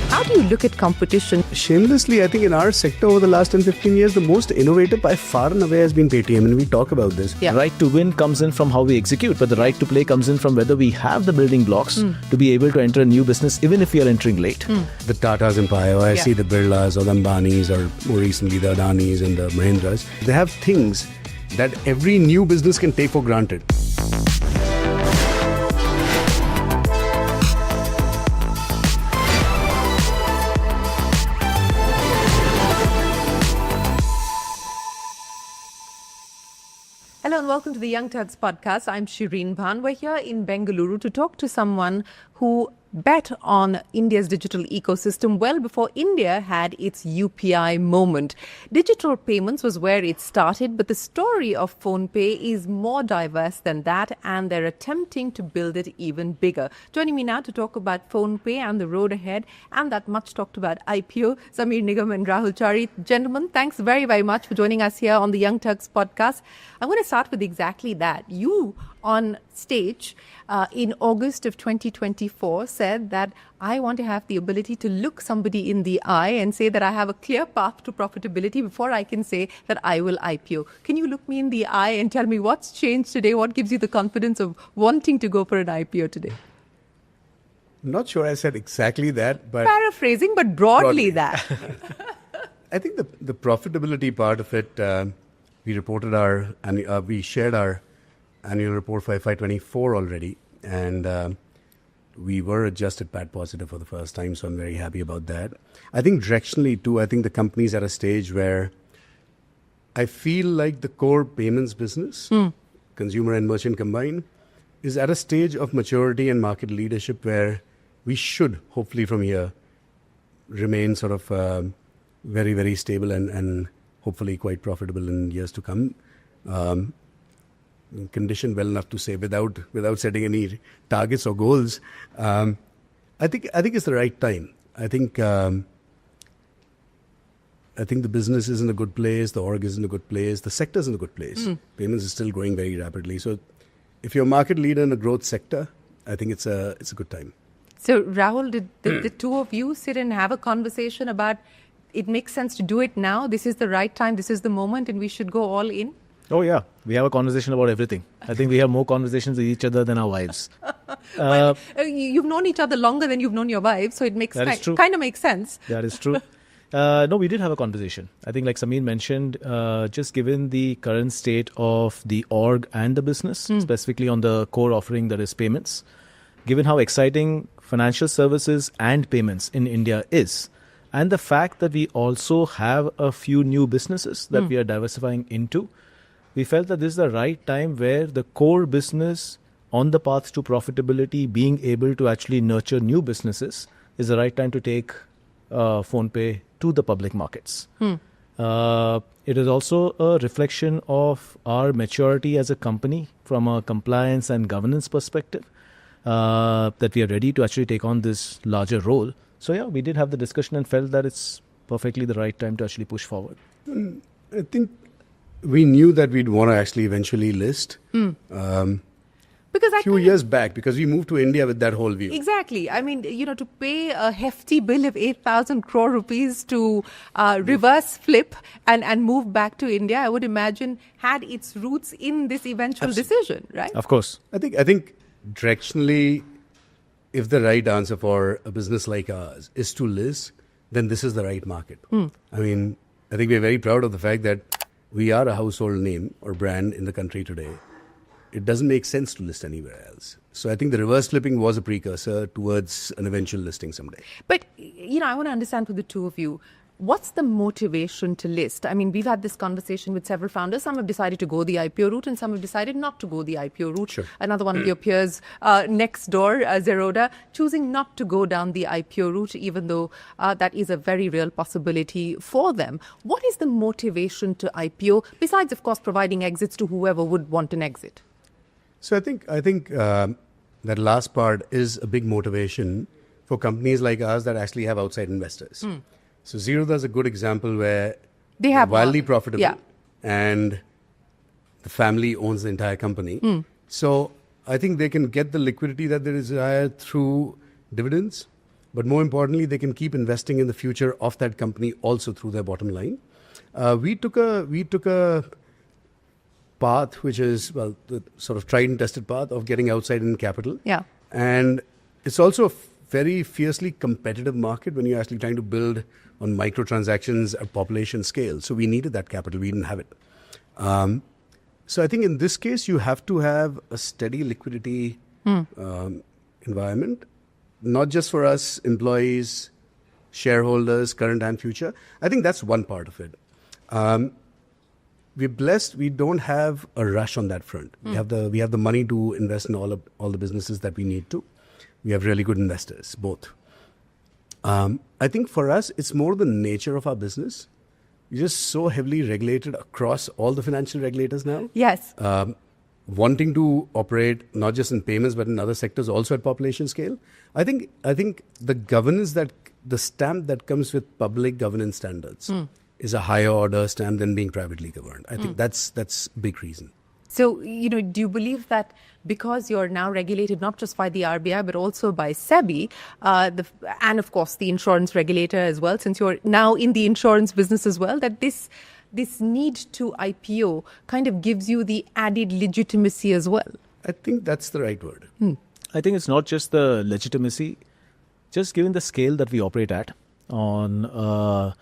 How do you look at competition? Shamelessly, I think in our sector over the last 10-15 years, the most innovative by far and away has been Paytm, and we talk about this. Yeah. Right to win comes in from how we execute, but the right to play comes in from whether we have the building blocks to be able to enter a new business, even if we are entering late. The Tatas empire, or I see the Birlas or the Ambanis, or more recently the Adanis and the Mahindras. They have things that every new business can take for granted. Hello and welcome to the Young Turks podcast. I'm Shireen Bhan. We're here in Bengaluru to talk to someone who bet on India's digital ecosystem well before India had its UPI moment. Digital payments was where it started, but the story of PhonePe is more diverse than that, and they're attempting to build it even bigger. Joining me now to talk about PhonePe and the road ahead and that much talked about IPO, Sameer Nigam and Rahul Chari. Gentlemen, thanks very, very much for joining us here on the Young Turks podcast. I'm going to start with exactly that. You on stage in August of 2024 said that I want to have the ability to look somebody in the eye and say that I have a clear path to profitability before I can say that I will IPO. Can you look me in the eye and tell me what's changed today? What gives you the confidence of wanting to go for an IPO today? I'm not sure I said exactly that, but paraphrasing, but broadly that. I think the profitability part of it, we shared our annual report for FY24 already, and we were adjusted PAT positive for the first time, so I'm very happy about that. I think directionally too, I think the company's at a stage where I feel like the core payments business, consumer and merchant combined, is at a stage of maturity and market leadership where we should, hopefully from here, remain sort of very, very stable and hopefully quite profitable in years to come. Conditioned well enough to say without setting any targets or goals. I think it's the right time. I think the business is in a good place, the org is in a good place, the sector is in a good place. Payments is still growing very rapidly. So if you're a market leader in a growth sector, I think it's a good time. So Rahul, did the two of you sit and have a conversation about it makes sense to do it now? This is the right time, this is the moment, and we should go all in? Oh yeah, we have a conversation about everything. I think we have more conversations with each other than our wives. Well, you've known each other longer than you've known your wives, so it makes kind of makes sense. That is true. No, we did have a conversation. I think like Sameer mentioned, just given the current state of the org and the business, specifically on the core offering that is payments, given how exciting financial services and payments in India is, and the fact that we also have a few new businesses that we are diversifying into, we felt that this is the right time where the core business on the path to profitability, being able to actually nurture new businesses, is the right time to take PhonePe to the public markets. It is also a reflection of our maturity as a company from a compliance and governance perspective, that we are ready to actually take on this larger role. So yeah, we did have the discussion and felt that it's perfectly the right time to actually push forward. I think we knew that we'd want to actually eventually list Because a few years back, because we moved to India with that whole view. Exactly. I mean, to pay a hefty bill of 8,000 crore rupees to reverse flip and move back to India, I would imagine had its roots in this eventual decision, right? Of course. I think directionally, if the right answer for a business like ours is to list, then this is the right market. I mean, I think we're very proud of the fact that we are a household name or brand in the country today, it doesn't make sense to list anywhere else. So I think the reverse flipping was a precursor towards an eventual listing someday. But, I want to understand for the two of you, what's the motivation to list? I mean, we've had this conversation with several founders. Some have decided to go the IPO route and some have decided not to go the IPO route. Sure. Another one of your peers next door, Zerodha, choosing not to go down the IPO route, even though that is a very real possibility for them. What is the motivation to IPO, besides, of course, providing exits to whoever would want an exit? So I think that last part is a big motivation for companies like ours that actually have outside investors. So Zerodha is a good example where they have wildly profitable, yeah, and the family owns the entire company. So I think they can get the liquidity that they desire through dividends, but more importantly, they can keep investing in the future of that company also through their bottom line. We took a path which is, the sort of tried and tested path of getting outside in capital. Yeah. And it's also a very fiercely competitive market when you're actually trying to build on microtransactions at population scale. So we needed that capital. We didn't have it. So I think in this case, you have to have a steady liquidity environment, not just for us, employees, shareholders, current and future. I think that's one part of it. We're blessed. We don't have a rush on that front. We have the money to invest in all the businesses that we need to. We have really good investors, both. I think for us, it's more the nature of our business. We're just so heavily regulated across all the financial regulators now. Yes. Wanting to operate not just in payments but in other sectors also at population scale. I think the governance the stamp that comes with public governance standards is a higher order stamp than being privately governed. I think that's a big reason. So, do you believe that because you're now regulated not just by the RBI but also by SEBI, and of course the insurance regulator as well, since you're now in the insurance business as well, that this need to IPO kind of gives you the added legitimacy as well? I think that's the right word. I think it's not just the legitimacy, just given the scale that we operate at on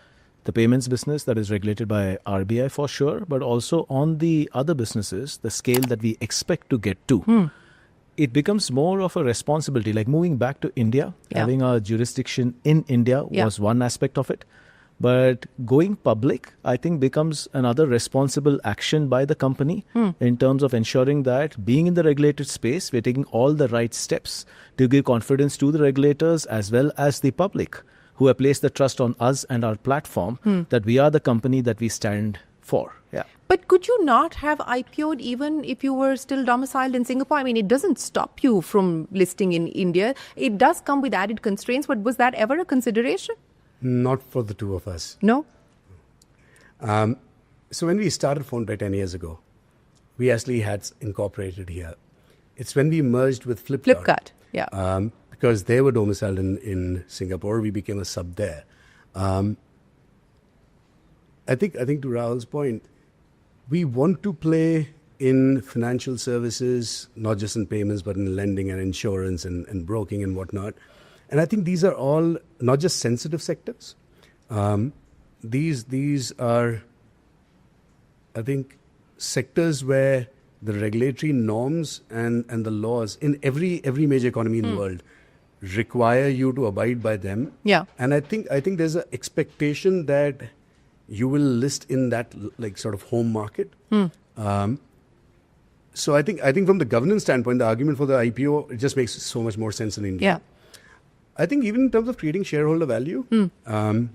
the payments business that is regulated by RBI for sure, but also on the other businesses, the scale that we expect to get to. It becomes more of a responsibility, like moving back to India, having a jurisdiction in India was one aspect of it. But going public, I think, becomes another responsible action by the company in terms of ensuring that being in the regulated space, we're taking all the right steps to give confidence to the regulators as well as the public who have placed the trust on us and our platform that we are the company that we stand for. Yeah. But could you not have IPO'd even if you were still domiciled in Singapore? I mean, it doesn't stop you from listing in India. It does come with added constraints, but was that ever a consideration? Not for the two of us. No? So when we started PhonePe 10 years ago, we actually had incorporated here. It's when we merged with Flipkart. Yeah. Because they were domiciled in Singapore, we became a sub there. I think to Rahul's point, we want to play in financial services, not just in payments, but in lending and insurance and broking and whatnot. And I think these are all not just sensitive sectors. These are, I think, sectors where the regulatory norms and the laws in every major economy in the world require you to abide by them. Yeah. And I think there's an expectation that you will list in that like sort of home market. So I think from the governance standpoint, the argument for the IPO, it just makes so much more sense in India. Yeah. I think even in terms of creating shareholder value, the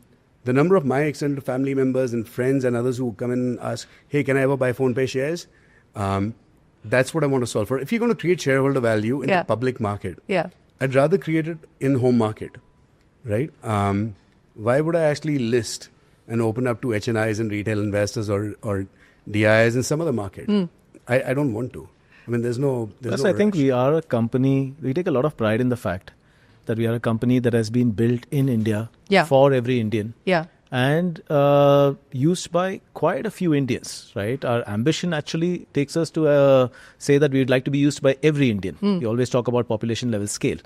number of my extended family members and friends and others who come in and ask, hey, can I ever buy PhonePe shares? That's what I want to solve for. If you're going to create shareholder value in the public market, I'd rather create it in home market, right? Why would I actually list and open up to HNIs and retail investors or DIs in some other market? I don't want to. I mean, there's no Plus, I think we are a company, we take a lot of pride in the fact that we are a company that has been built in India for every Indian. Yeah. And used by quite a few Indians, right? Our ambition actually takes us to say that we'd like to be used by every Indian. We always talk about population level scale.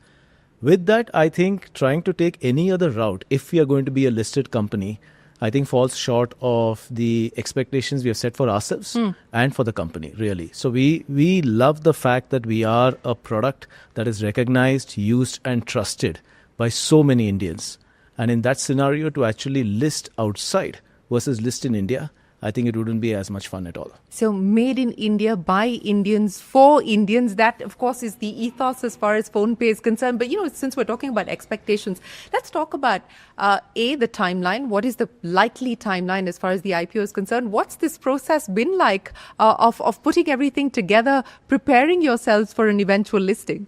With that, I think trying to take any other route, if we are going to be a listed company, I think falls short of the expectations we have set for ourselves and for the company, really. So we love the fact that we are a product that is recognized, used and trusted by so many Indians. And in that scenario, to actually list outside versus list in India, I think it wouldn't be as much fun at all. So made in India, by Indians, for Indians, that of course is the ethos as far as PhonePe is concerned. But since we're talking about expectations, let's talk about the timeline. What is the likely timeline as far as the IPO is concerned? What's this process been like of putting everything together, preparing yourselves for an eventual listing?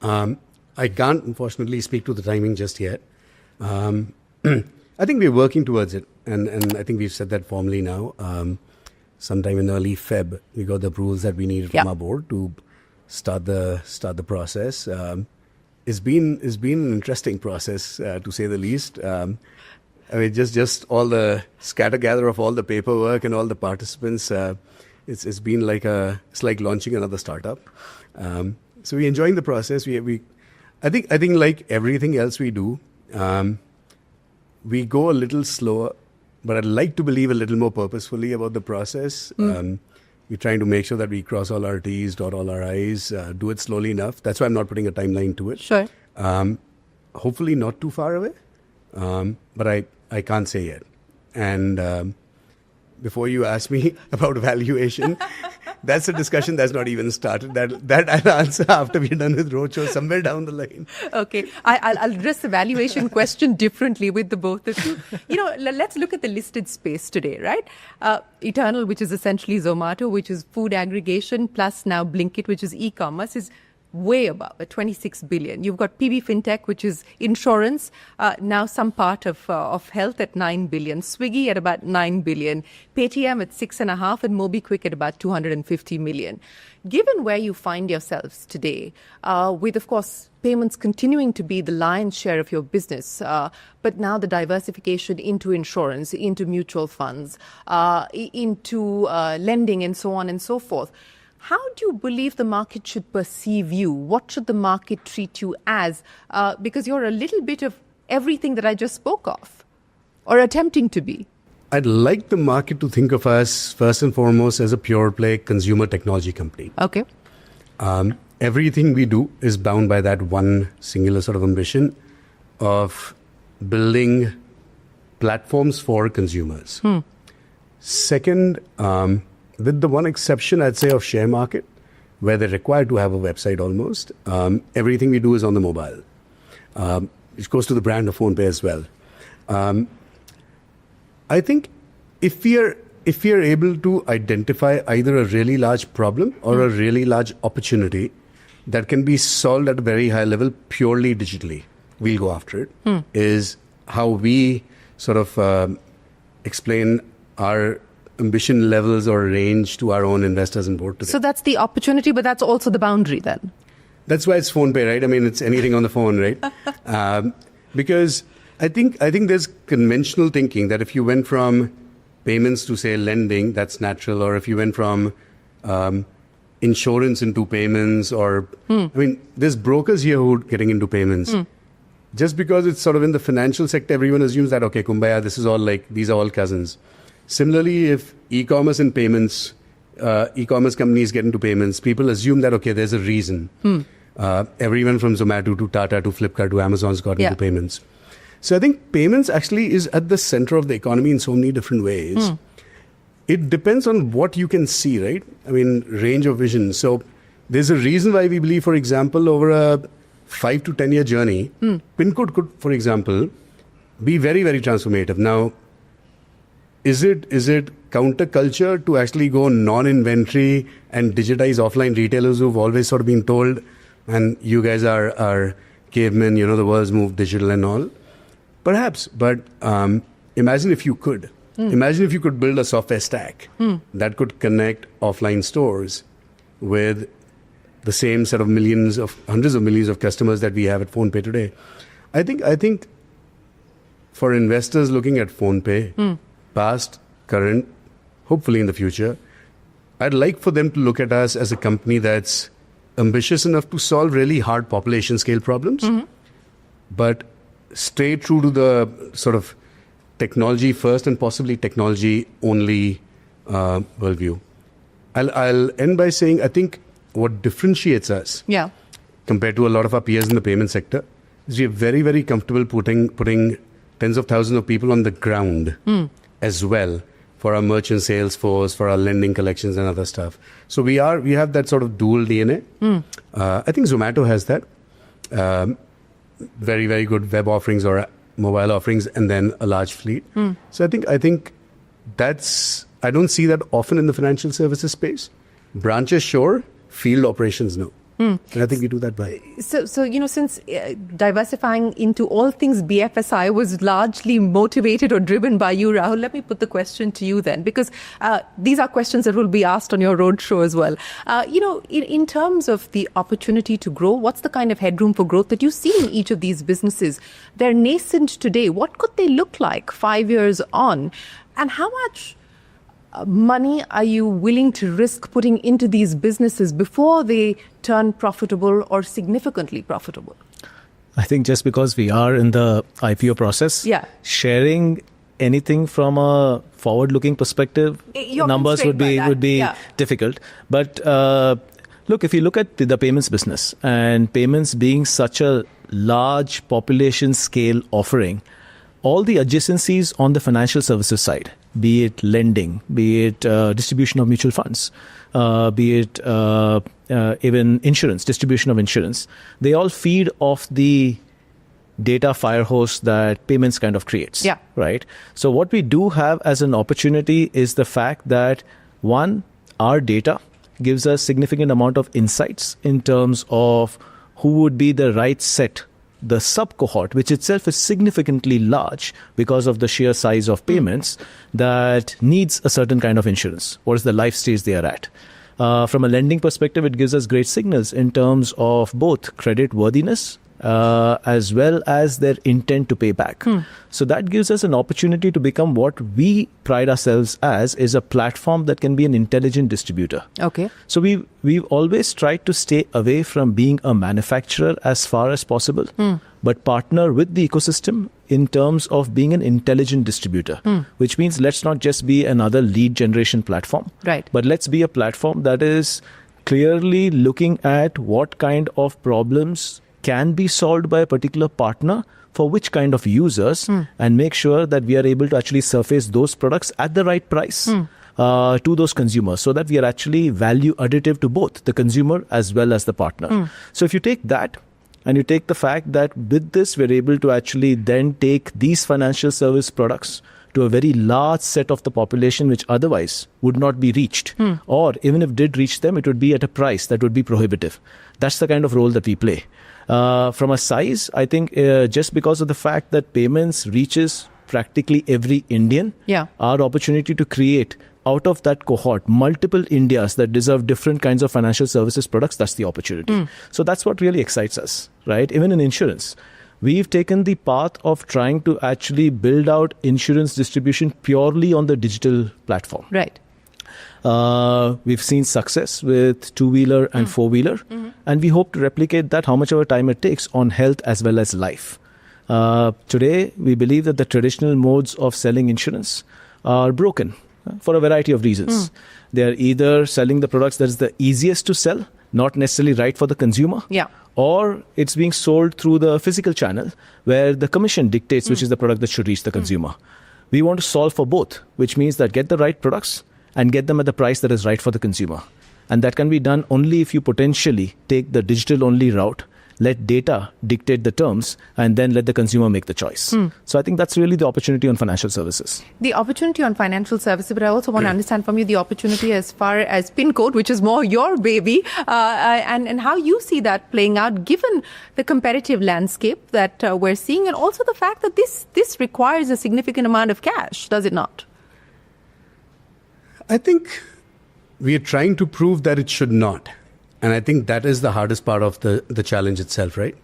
I can't unfortunately speak to the timing just yet. I think we're working towards it, and I think we've said that formally now. Sometime in early Feb, we got the approvals that we needed from our board to start the process. It's been an interesting process, to say the least. I mean, just all the scatter-gather of all the paperwork and all the participants. It's been it's like launching another startup. So we're enjoying the process. I think like everything else we do. We go a little slower, but I'd like to believe a little more purposefully about the process. We're trying to make sure that we cross all our T's, dot all our I's, do it slowly enough. That's why I'm not putting a timeline to it. Sure. Hopefully not too far away, but I can't say yet. And before you ask me about valuation, that's a discussion that's not even started. That I'll answer after we're done with roadshow, somewhere down the line. Okay, I'll address the valuation question differently with the both of you. Let's look at the listed space today, right? Eternal, which is essentially Zomato, which is food aggregation, plus now Blinkit, which is e-commerce, is way above at 26 billion. You've got PB Fintech, which is insurance, now some part of health at 9 billion. Swiggy at about 9 billion. Paytm at 6.5 and MobiKwik at about 250 million. Given where you find yourselves today, with, of course, payments continuing to be the lion's share of your business, but now the diversification into insurance, into mutual funds, into lending and so on and so forth, how do you believe the market should perceive you? What should the market treat you as? Because you're a little bit of everything that I just spoke of, or attempting to be. I'd like the market to think of us first and foremost as a pure play consumer technology company. Okay. Everything we do is bound by that one singular sort of ambition of building platforms for consumers. Second, with the one exception, I'd say, of share market, where they're required to have a website almost, everything we do is on the mobile. It goes to the brand of PhonePe as well. I think if we are able to identify either a really large problem or a really large opportunity that can be solved at a very high level purely digitally, we'll go after it, is how we sort of explain our ambition levels or range to our own investors and board today. So that's the opportunity, but that's also the boundary then? That's why it's PhonePe, right? I mean, it's anything on the phone, right? Because I think there's conventional thinking that if you went from payments to, say, lending, that's natural. Or if you went from insurance into payments, or, I mean, there's brokers here who are getting into payments. Just because it's sort of in the financial sector, everyone assumes that, okay, kumbaya, this is all like, these are all cousins. Similarly, if e-commerce and payments, e-commerce companies get into payments, people assume that, okay, there's a reason. Everyone from Zomato to Tata to Flipkart to Amazon's got into payments. So I think payments actually is at the center of the economy in so many different ways. It depends on what you can see, right? I mean, range of vision. So there's a reason why we believe, for example, over a 5 to 10 year journey, PIN code could, for example, be very, very transformative. Now, is it counterculture to actually go non-inventory and digitize offline retailers who've always sort of been told, and you guys are cavemen, you know, the world's moved digital and all? Perhaps, but imagine if you could. Imagine if you could build a software stack that could connect offline stores with the same set of hundreds of millions of customers that we have at PhonePe today. I think for investors looking at PhonePe, past, current, hopefully in the future, I'd like for them to look at us as a company that's ambitious enough to solve really hard population scale problems, but stay true to the sort of technology first and possibly technology only worldview. I'll end by saying I think what differentiates us compared to a lot of our peers in the payment sector is we are very, very comfortable putting tens of thousands of people on the ground as well for our merchant sales force, for our lending collections and other stuff. So we have that sort of dual DNA. I think Zomato has that. Very, very good web offerings or mobile offerings, and then a large fleet. So I think that's, I don't see that often in the financial services space. Branches, sure. Field operations, no. And I think we do that by. So since diversifying into all things BFSI was largely motivated or driven by you, Rahul, let me put the question to you then, because these are questions that will be asked on your roadshow as well. In terms of the opportunity to grow, what's the kind of headroom for growth that you see in each of these businesses? They're nascent today. What could they look like 5 years on? And how much money are you willing to risk putting into these businesses before they turn profitable or significantly profitable? I think just because we are in the IPO process, sharing anything from a forward-looking perspective, numbers would be difficult. But look, if you look at the payments business and payments being such a large population scale offering, all the adjacencies on the financial services side, be it lending, be it distribution of mutual funds, be it even insurance, distribution of insurance, they all feed off the data fire hose that payments kind of creates. Right? So what we do have as an opportunity is the fact that, one, our data gives us significant amount of insights in terms of who would be the right set, the sub-cohort, which itself is significantly large because of the sheer size of payments, that needs a certain kind of insurance. What is the life stage they are at? From a lending perspective, it gives us great signals in terms of both credit worthiness as well as their intent to pay back. So that gives us an opportunity to become what we pride ourselves as, is a platform that can be an intelligent distributor. Okay. So we've always tried to stay away from being a manufacturer as far as possible, but partner with the ecosystem in terms of being an intelligent distributor, which means let's not just be another lead generation platform, but let's be a platform that is clearly looking at what kind of problems can be solved by a particular partner for which kind of users, and make sure that we are able to actually surface those products at the right price to those consumers, so that we are actually value additive to both the consumer as well as the partner. So if you take that, and you take the fact that with this, we're able to actually then take these financial service products to a very large set of the population which otherwise would not be reached. Or even if did reach them, it would be at a price that would be prohibitive. That's the kind of role that we play. From a size, I think just because of the fact that payments reaches practically every Indian, our opportunity to create out of that cohort multiple Indias that deserve different kinds of financial services products, that's the opportunity. So that's what really excites us, right? Even in insurance, we've taken the path of trying to actually build out insurance distribution purely on the digital platform. Right. We've seen success with two-wheeler and four-wheeler, and we hope to replicate that how much of a time it takes on health as well as life. Today, we believe that the traditional modes of selling insurance are broken for a variety of reasons. They are either selling the products that is the easiest to sell, not necessarily right for the consumer, or it's being sold through the physical channel where the commission dictates which is the product that should reach the consumer. We want to solve for both, which means that get the right products and get them at the price that is right for the consumer. And that can be done only if you potentially take the digital-only route, let data dictate the terms, and then let the consumer make the choice. So I think that's really the opportunity on financial services. The opportunity on financial services, but I also want to understand from you the opportunity as far as PIN code, which is more your baby, and how you see that playing out, given the competitive landscape that we're seeing, and also the fact that this requires a significant amount of cash, does it not? I think we are trying to prove that it should not. And I think that is the hardest part of the challenge itself, right?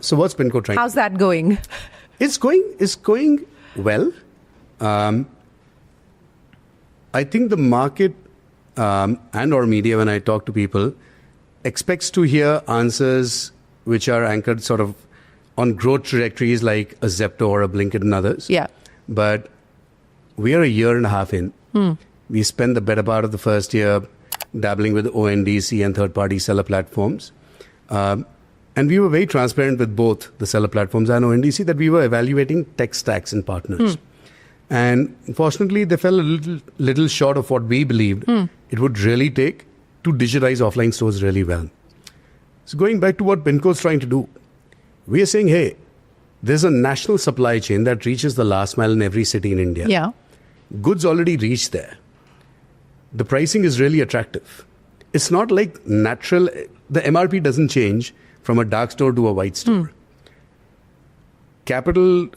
So what's PIN code trying? How's that going? It's going well. I think the market and or media, when I talk to people, expects to hear answers which are anchored sort of on growth trajectories like a Zepto or a Blinkit and others. but we are a year and a half in. We spent the better part of the first year dabbling with ONDC and third-party seller platforms. And we were very transparent with both the seller platforms and ONDC that we were evaluating tech stacks and partners. And unfortunately, they fell a little short of what we believed it would really take to digitize offline stores really well. So going back to what PINCO is trying to do, we are saying, hey, there's a national supply chain that reaches the last mile in every city in India. Yeah. Goods already reach there. The pricing is really attractive. It's not like natural, the MRP doesn't change from a dark store to a white store. Capital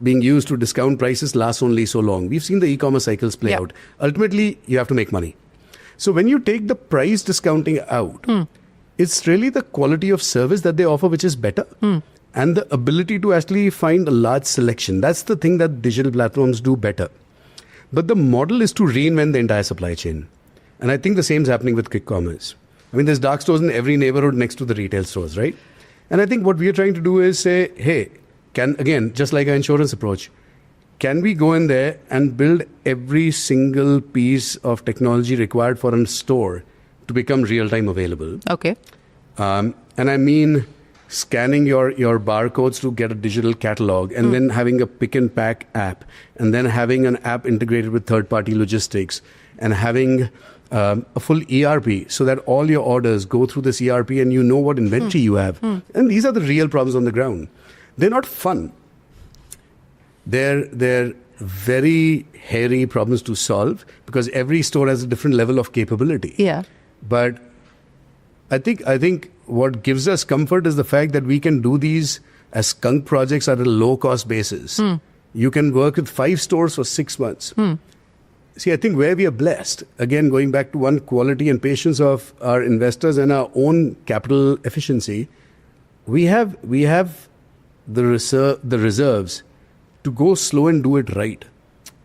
being used to discount prices lasts only so long. We've seen the e-commerce cycles play out. Ultimately, you have to make money. So when you take the price discounting out, it's really the quality of service that they offer which is better. And the ability to actually find a large selection. That's the thing that digital platforms do better. But the model is to reinvent the entire supply chain. And I think the same is happening with quick commerce. I mean, there's dark stores in every neighborhood next to the retail stores, right? And I think what we are trying to do is say, hey, again, just like our insurance approach, can we go in there and build every single piece of technology required for a store to become real-time available? Okay. And I mean scanning your barcodes to get a digital catalog, and then having a pick and pack app, and then having an app integrated with third-party logistics, and having a full ERP so that all your orders go through this ERP and you know what inventory you have. And these are the real problems on the ground. They're not fun. They're very hairy problems to solve because every store has a different level of capability. Yeah. But I think what gives us comfort is the fact that we can do these as skunk projects at a low-cost basis. You can work with 5 stores for 6 months. See, I think where we are blessed, again, going back to one, quality and patience of our investors and our own capital efficiency, we have the reserves to go slow and do it right.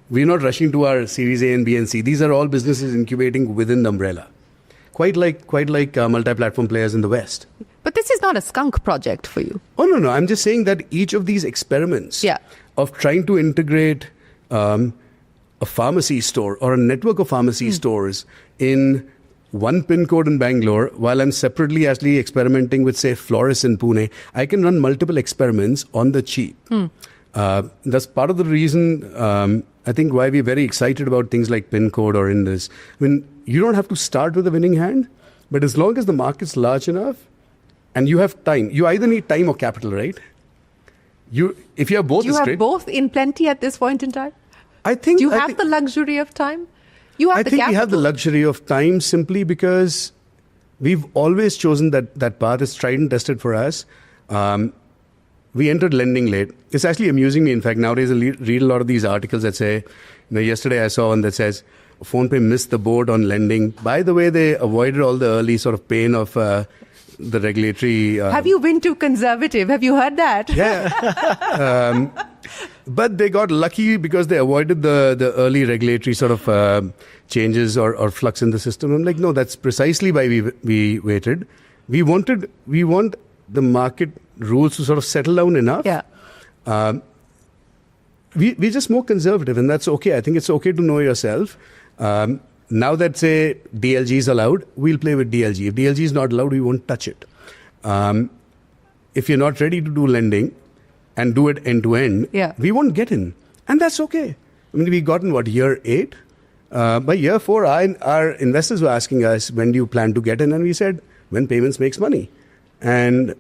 We're not rushing to our Series A and B and C. These are all businesses incubating within the umbrella. Quite like multi-platform players in the West. But this is not a skunk project for you. Oh, no. I'm just saying that each of these experiments of trying to integrate a pharmacy store or a network of pharmacy stores in one pin code in Bangalore, while I'm separately actually experimenting with, say, Florist in Pune, I can run multiple experiments on the cheap. That's part of the reason, I think, why we're very excited about things like pin code or Indus. I mean, you don't have to start with a winning hand, but as long as the market's large enough and you have time, you either need time or capital, right? If you have both, Do you have both in plenty at this point in time? I think. Do you have the luxury of time? You have I the think capital. we have the luxury of time simply because we've always chosen that path. It's tried and tested for us. We entered lending late. It's actually amusing me. In fact, nowadays I read a lot of these articles that say, yesterday I saw one that says, PhonePe missed the boat on lending. By the way, they avoided all the early sort of pain of the regulatory... Have you been too conservative? Have you heard that? Yeah. But they got lucky because they avoided the early regulatory sort of changes or flux in the system. I'm like, no, that's precisely why we waited. We want the market rules to sort of settle down enough. Yeah. We're just more conservative, and that's okay. I think it's okay to know yourself. Now that, say, DLG is allowed, we'll play with DLG. If DLG is not allowed, we won't touch it. If you're not ready to do lending and do it end-to-end, we won't get in. And that's okay. I mean, we got in, year 8? By year 4, our investors were asking us, when do you plan to get in? And we said, when payments makes money. And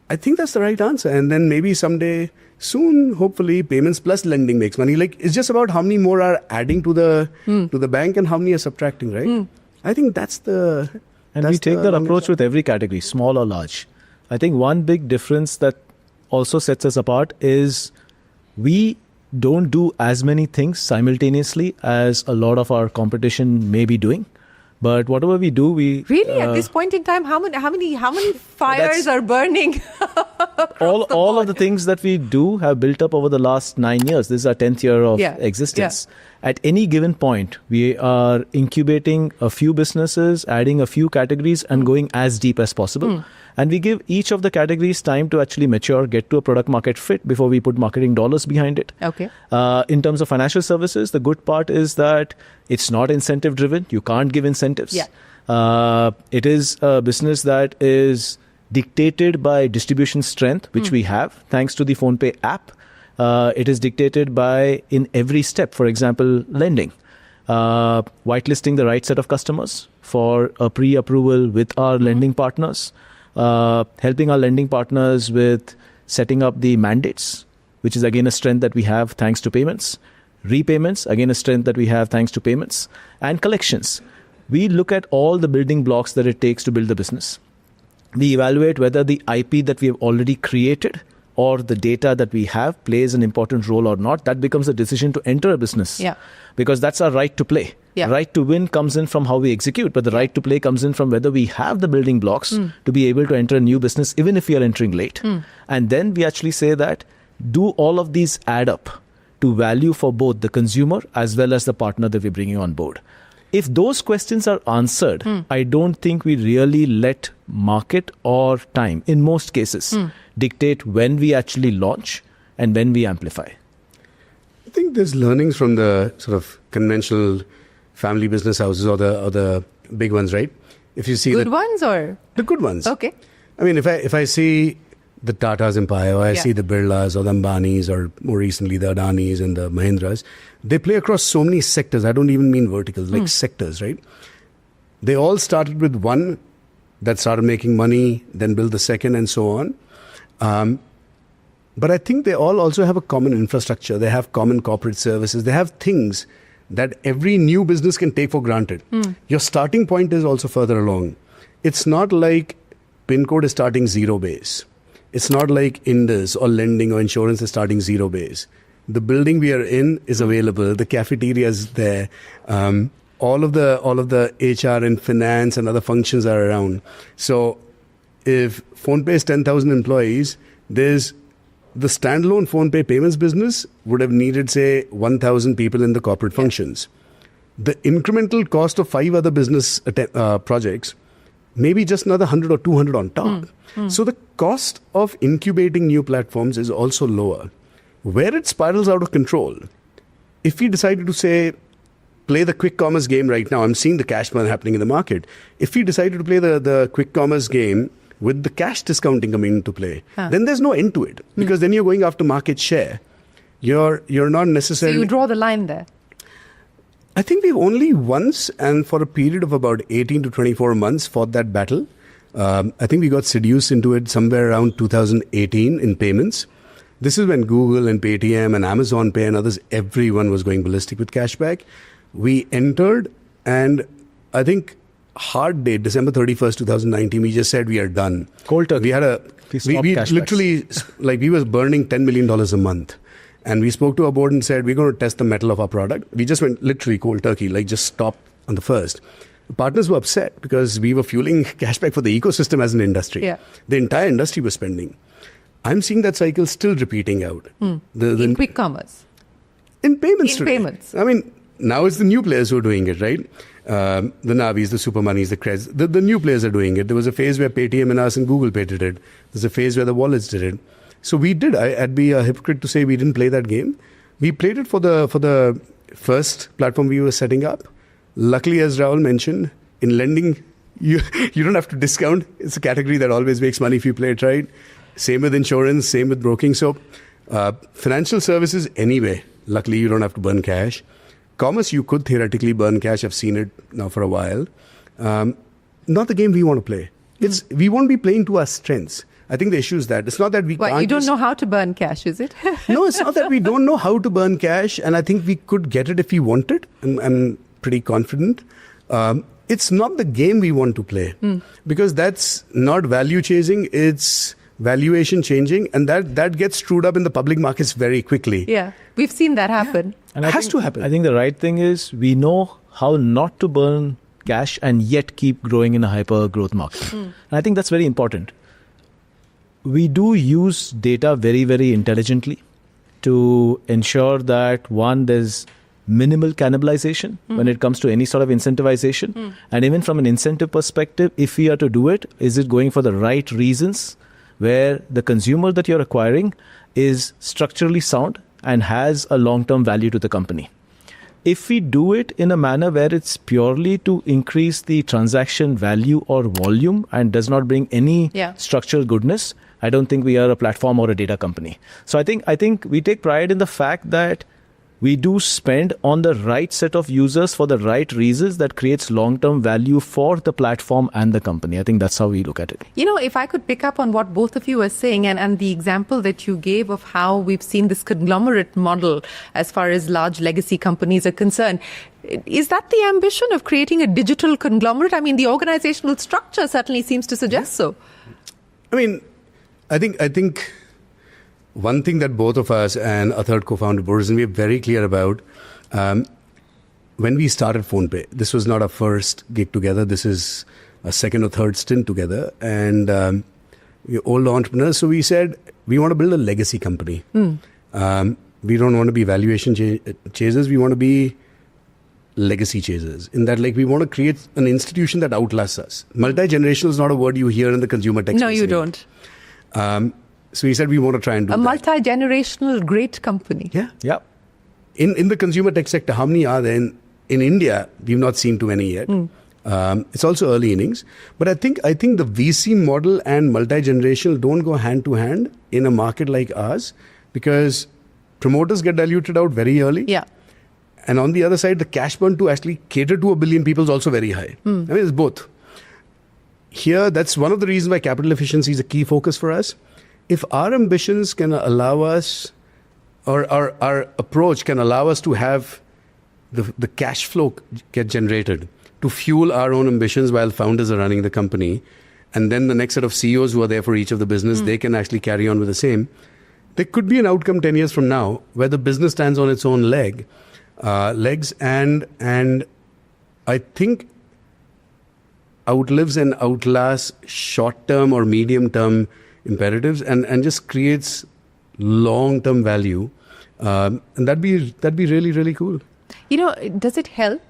I think that's the right answer. And then maybe someday, soon, hopefully, payments plus lending makes money. Like, it's just about how many more are adding to the bank and how many are subtracting, right? I think that's the... And we take that approach with every category, small or large. I think one big difference that also sets us apart is we don't do as many things simultaneously as a lot of our competition may be doing. But whatever we do, we really at this point in time, how many fires are burning? all of the things that we do have built up over the last 9 years. This is our 10th year of existence. Yeah. At any given point, we are incubating a few businesses, adding a few categories, and going as deep as possible. And we give each of the categories time to actually mature, get to a product market fit before we put marketing dollars behind it. Okay. In terms of financial services, the good part is that it's not incentive driven. You can't give incentives. Yeah. It is a business that is dictated by distribution strength, which we have thanks to the PhonePe app. It is dictated by in every step, for example, lending, whitelisting the right set of customers for a pre-approval with our lending partners, helping our lending partners with setting up the mandates, which is again a strength that we have thanks to payments, repayments, again a strength that we have thanks to payments, and collections. We look at all the building blocks that it takes to build the business. We evaluate whether the IP that we have already created or the data that we have plays an important role or not. That becomes a decision to enter a business. Yeah. Because that's our right to play. Yeah. Right to win comes in from how we execute, but the right to play comes in from whether we have the building blocks to be able to enter a new business, even if we are entering late. And then we actually say that, do all of these add up to value for both the consumer as well as the partner that we're bringing on board? If those questions are answered, I don't think we really let market or time, in most cases, dictate when we actually launch and when we amplify. I think there's learnings from the sort of conventional family business houses or the big ones, right? If you see Good ones or? the good ones. Okay. I mean, if I see the Tata's empire, or I see the Birlas or the Ambanis, or more recently the Adanis and the Mahindras, they play across so many sectors. I don't even mean verticals, like sectors, right? They all started with one that started making money, then built the second, and so on. But I think they all also have a common infrastructure. They have common corporate services. They have things that every new business can take for granted. Your starting point is also further along. It's not like PIN code is starting zero base. It's not like Indus or lending or insurance is starting zero base. The building we are in is available. The cafeteria is there. All of the HR and finance and other functions are around. So if PhonePe is 10,000 employees, there's the standalone PhonePe payments business would have needed, say, 1,000 people in the corporate functions. The incremental cost of 5 other business projects, maybe just another 100 or 200 on top. So the cost of incubating new platforms is also lower. Where it spirals out of control, if we decided to say, play the quick commerce game right now, I'm seeing the cash burn happening in the market. If we decided to play the quick commerce game with the cash discounting coming into play, then there's no end to it. Because then you're going after market share. You're not necessarily... So you draw the line there. I think we've only once, and for a period of about 18 to 24 months, fought that battle. I think we got seduced into it somewhere around 2018 in payments. This is when Google and Paytm and Amazon Pay and others, everyone was going ballistic with cashback. We entered, and I think hard date, December 31st, 2019, we just said we are done. Cold turkey. We had we literally, like, we was burning $10 million a month. And we spoke to our board and said, we're going to test the metal of our product. We just went literally cold turkey, like just stop on the first. The partners were upset because we were fueling cashback for the ecosystem as an industry. Yeah. The entire industry was spending. I'm seeing that cycle still repeating out. In quick commerce. In payments In today. payments. I mean, now it's the new players who are doing it, right? The Navis, the Supermoneys, the Creds. The new players are doing it. There was a phase where Paytm and us and Google Pay did it. There's a phase where the wallets did it. So we did. I'd be a hypocrite to say we didn't play that game. We played it for the first platform we were setting up. Luckily, as Rahul mentioned, in lending, you don't have to discount. It's a category that always makes money if you play it right. Same with insurance, same with broking. So financial services anyway, luckily you don't have to burn cash. Commerce, you could theoretically burn cash. I've seen it now for a while. Not the game we want to play. We won't be playing to our strengths. I think the issue is that it's not that we can't. You don't know how to burn cash, is it? No, it's not that we don't know how to burn cash, and I think we could get it if we wanted. I'm pretty confident. It's not the game we want to play because that's not value chasing. It's valuation changing, and that gets screwed up in the public markets very quickly. Yeah, we've seen that happen. And It has to happen. I think the right thing is we know how not to burn cash and yet keep growing in a hyper growth market. And I think that's very important. We do use data very, very intelligently to ensure that, one, there's minimal cannibalization when it comes to any sort of incentivization. And even from an incentive perspective, if we are to do it, is it going for the right reasons where the consumer that you're acquiring is structurally sound and has a long-term value to the company? If we do it in a manner where it's purely to increase the transaction value or volume and does not bring any structural goodness, I don't think we are a platform or a data company. So I think we take pride in the fact that we do spend on the right set of users for the right reasons that creates long-term value for the platform and the company. I think that's how we look at it. If I could pick up on what both of you are saying and the example that you gave of how we've seen this conglomerate model as far as large legacy companies are concerned, is that the ambition of creating a digital conglomerate? I mean, the organizational structure certainly seems to suggest so. I mean, I think one thing that both of us and a third co-founder, Boris, and we are very clear about, when we started PhonePe, this was not our first gig together. This is a second or third stint together. And we're old entrepreneurs. So we said, we want to build a legacy company. We don't want to be valuation chasers. We want to be legacy chasers. In that, we want to create an institution that outlasts us. Multi-generational is not a word you hear in the consumer tech space. No, you don't. So we said we want to try and do a multi-generational great company. Yeah. In the consumer tech sector, how many are there? In India, we've not seen too many yet. It's also early innings. But I think the VC model and multi-generational don't go hand to hand in a market like ours, because promoters get diluted out very early. Yeah. And on the other side, the cash burn to actually cater to 1 billion people is also very high. I mean, it's both. Here, that's one of the reasons why capital efficiency is a key focus for us. If our ambitions can allow us, or our approach can allow us to have the cash flow get generated to fuel our own ambitions while founders are running the company, and then the next set of CEOs who are there for each of the business, they can actually carry on with the same. There could be an outcome 10 years from now where the business stands on its own legs, and I think outlives and outlasts short-term or medium-term imperatives and just creates long-term value. And that'd be really, really cool. Does it help?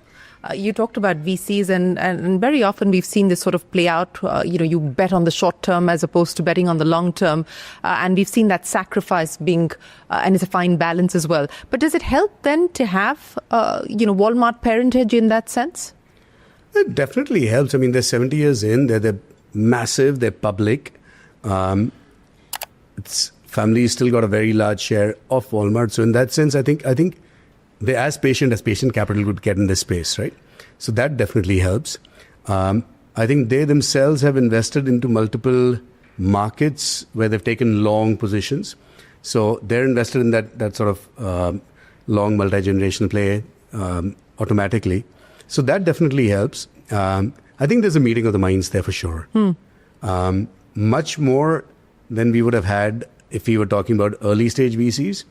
You talked about VCs and very often we've seen this sort of play out. You bet on the short term as opposed to betting on the long term. And we've seen that sacrifice being, and it's a fine balance as well. But does it help then to have, Walmart parentage in that sense? It definitely helps. I mean, they're 70 years in. They're massive. They're public. Families still got a very large share of Walmart. So in that sense, I think they're as patient capital would get in this space, right? So that definitely helps. I think they themselves have invested into multiple markets where they've taken long positions. So they're invested in that sort of long multi-generational play automatically. So that definitely helps. I think there's a meeting of the minds there for sure. Much more than we would have had if we were talking about early stage VCs,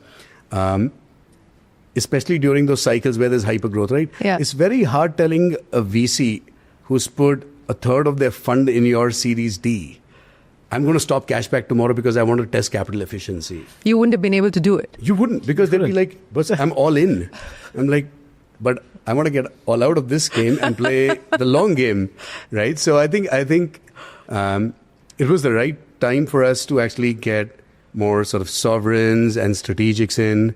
especially during those cycles where there's hyper growth, right? Yeah. It's very hard telling a VC who's put a third of their fund in your Series D, I'm going to stop cashback tomorrow because I want to test capital efficiency. You wouldn't have been able to do it. You wouldn't, because they'd be like, but I'm all in. I'm like, but I want to get all out of this game and play the long game, right? So I think it was the right time for us to actually get more sort of sovereigns and strategics in.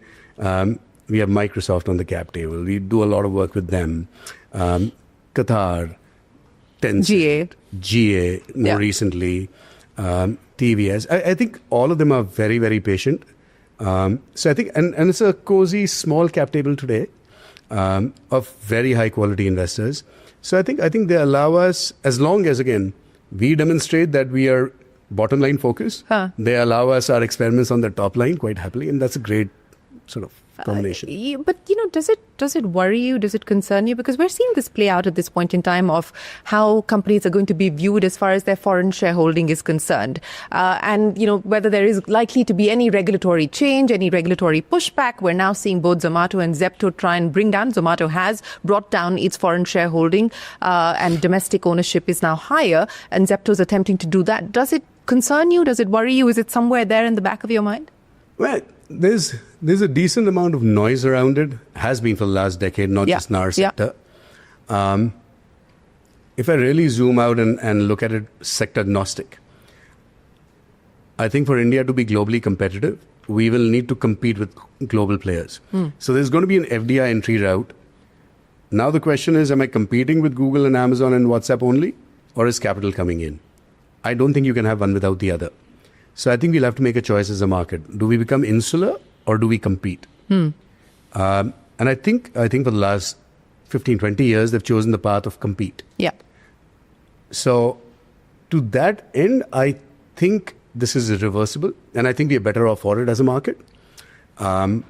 We have Microsoft on the cap table. We do a lot of work with them. Qatar, Tencent, GA more recently, TVS. I think all of them are very, very patient. So I think, and it's a cozy small cap table today of very high quality investors. So I think they allow us, as long as, again, we demonstrate that we are bottom line focused, they allow us our experiments on the top line quite happily. And that's a great sort of combination. But does it worry you? Does it concern you? Because we're seeing this play out at this point in time of how companies are going to be viewed as far as their foreign shareholding is concerned, and whether there is likely to be any regulatory change, any regulatory pushback. We're now seeing both Zomato and Zepto try and bring down. Zomato has brought down its foreign shareholding, and domestic ownership is now higher, and Zepto is attempting to do that. Does it concern you? Does it worry you? Is it somewhere there in the back of your mind? Well, there's a decent amount of noise around it. Has been for the last decade, not just in our sector. If I really zoom out and look at it sector agnostic, I think for India to be globally competitive, we will need to compete with global players. So there's going to be an FDI entry route. Now the question is, am I competing with Google and Amazon and WhatsApp only, or is capital coming in? I don't think you can have one without the other. So I think we'll have to make a choice as a market. Do we become insular or do we compete? And I think for the last 15, 20 years, they've chosen the path of compete. Yeah. So to that end, I think this is irreversible, and I think we are better off for it as a market. I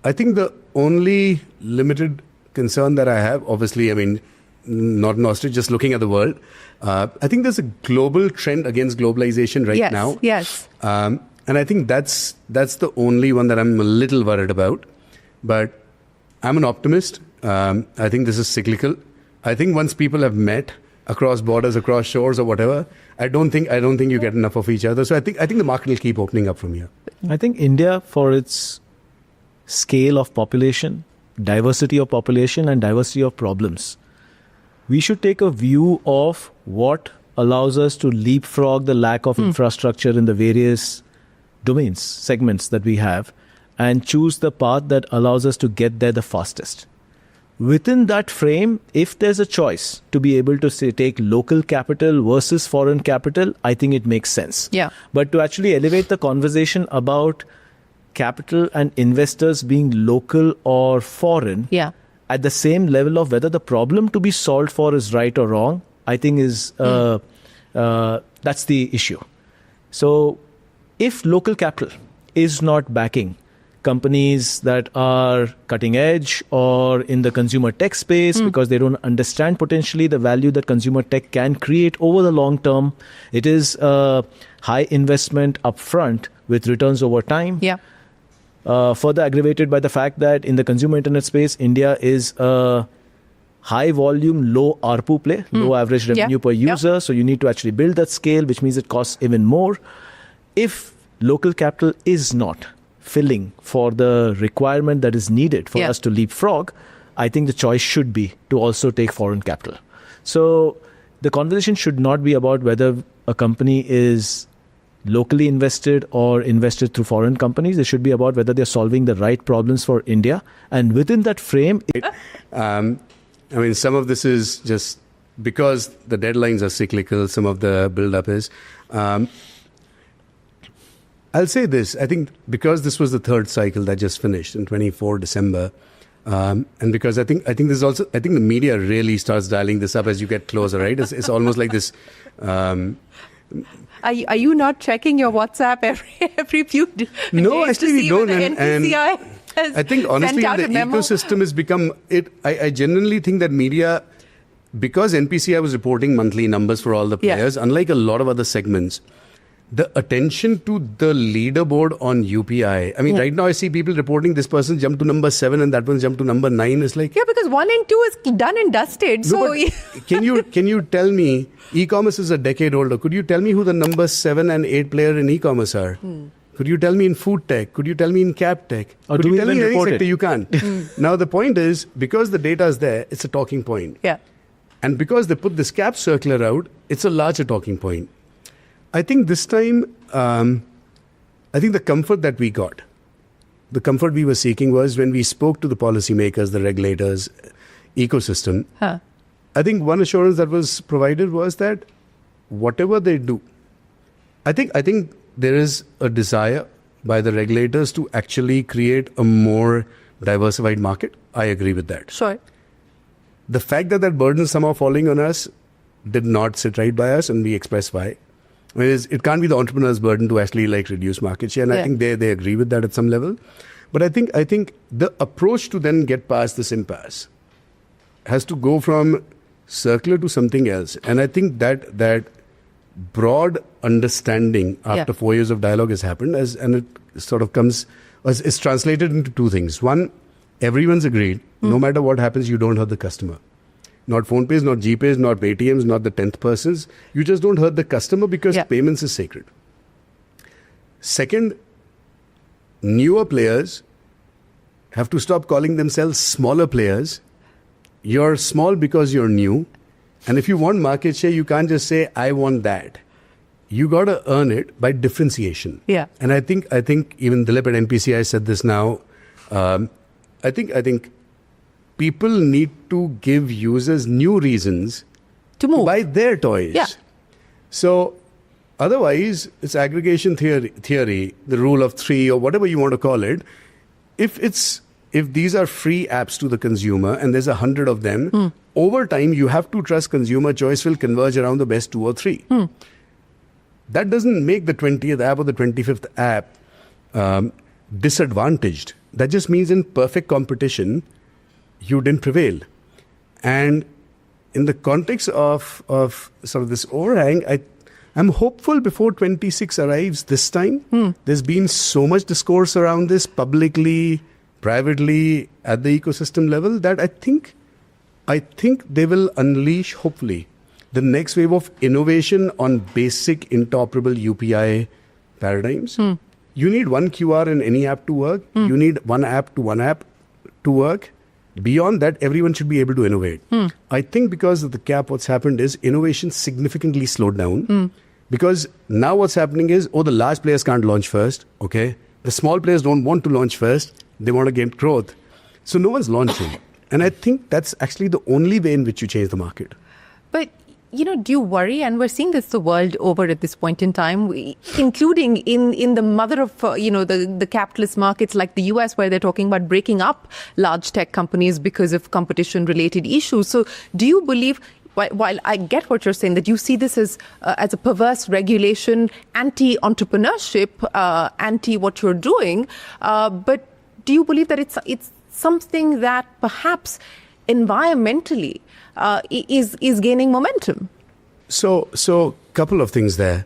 think the only limited concern that I have, obviously, I mean, not an ostrich, just looking at the world, I think there's a global trend against globalization right now. Yes. And I think that's the only one that I'm a little worried about. But I'm an optimist. I think this is cyclical. I think once people have met across borders, across shores, or whatever, I don't think you get enough of each other. So I think the market will keep opening up from here. I think India, for its scale of population, diversity of population, and diversity of problems, we should take a view of what allows us to leapfrog the lack of infrastructure in the various domains, segments that we have, and choose the path that allows us to get there the fastest. Within that frame, if there's a choice to be able to say take local capital versus foreign capital, I think it makes sense. Yeah. But to actually elevate the conversation about capital and investors being local or foreign, at the same level of whether the problem to be solved for is right or wrong, I think is that's the issue. So if local capital is not backing companies that are cutting edge or in the consumer tech space because they don't understand potentially the value that consumer tech can create over the long term, it is a high investment upfront with returns over time. Further aggravated by the fact that in the consumer internet space, India is a high volume, low ARPU play, low average revenue per user. So you need to actually build that scale, which means it costs even more. If local capital is not filling for the requirement that is needed for us to leapfrog, I think the choice should be to also take foreign capital. So the conversation should not be about whether a company is locally invested or invested through foreign companies. It should be about whether they're solving the right problems for India. And within that frame... I mean, some of this is just because the deadlines are cyclical, some of the build-up is... I'll say this. I think because this was the third cycle that just finished in 24 December, and because I think there's also... I think the media really starts dialing this up as you get closer, right? It's almost like this... Are you not checking your WhatsApp every few days? No, actually we don't. And I think honestly the ecosystem has become it. I genuinely think that media, because NPCI was reporting monthly numbers for all the players, unlike a lot of other segments, the attention to the leaderboard on UPI. I mean, right now I see people reporting this person jumped to number 7 and that one jumped to number 9. It's like because 1 and 2 is done and dusted. No, so can you tell me? E-commerce is a decade older. Could you tell me who the number 7 and 8 player in e-commerce are? Could you tell me in food tech? Could you tell me in cap tech? Or could do you we tell me in even any report sector? it? You can't. Now the point is, because the data is there, it's a talking point. And because they put this cap circular out, it's a larger talking point. I think this time, I think the comfort that we got, the comfort we were seeking was when we spoke to the policymakers, the regulators, ecosystem. I think one assurance that was provided was that whatever they do, I think there is a desire by the regulators to actually create a more diversified market. I agree with that. Sure. The fact that that burden is somehow falling on us did not sit right by us, and we express why. I mean, it can't be the entrepreneur's burden to actually reduce market share, and I think they agree with that at some level. But I think the approach to then get past this impasse has to go from circular to something else, and I think that broad understanding after 4 years of dialogue has happened, and it sort of is translated into two things. One, everyone's agreed. No matter what happens, you don't hurt the customer. Not PhonePays, not GPays, not Paytms, not the 10th persons. You just don't hurt the customer because payments is sacred. Second, newer players have to stop calling themselves smaller players. You're small because you're new. And if you want market share, you can't just say, I want that. You got to earn it by differentiation. Yeah. And I think even Dilip at NPCI said this now. I think people need to give users new reasons to move, buy their toys. Yeah. So otherwise, it's aggregation theory, the rule of three, or whatever you want to call it. If these are free apps to the consumer and there's 100 of them, over time you have to trust consumer choice will converge around the best 2 or 3. That doesn't make the 20th app or the 25th app disadvantaged. That just means in perfect competition, you didn't prevail. And in the context of sort of this overhang, I'm hopeful before 26 arrives this time. There's been so much discourse around this publicly, privately, at the ecosystem level, that I think they will unleash, hopefully, the next wave of innovation on basic interoperable UPI paradigms. You need one QR in any app to work. You need one app to work. Beyond that, everyone should be able to innovate. I think because of the cap, what's happened is innovation significantly slowed down. Because now what's happening is, the large players can't launch first. Okay, the small players don't want to launch first. They want to get growth. So no one's launching. And I think that's actually the only way in which you change the market. But, do you worry? And we're seeing this the world over at this point in time, including in the mother of, the capitalist markets like the US, where they're talking about breaking up large tech companies because of competition-related issues. So do you believe, while I get what you're saying, that you see this as a perverse regulation, anti-entrepreneurship, anti what you're doing, but do you believe that it's something that perhaps environmentally is gaining momentum? So couple of things there.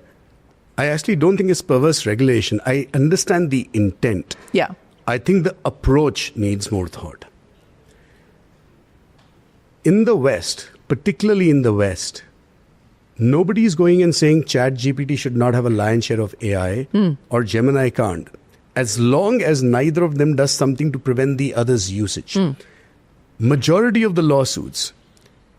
I actually don't think it's perverse regulation. I understand the intent. Yeah. I think the approach needs more thought. In the West, particularly in the West, nobody is going and saying ChatGPT should not have a lion's share of AI or Gemini can't, as long as neither of them does something to prevent the other's usage. Majority of the lawsuits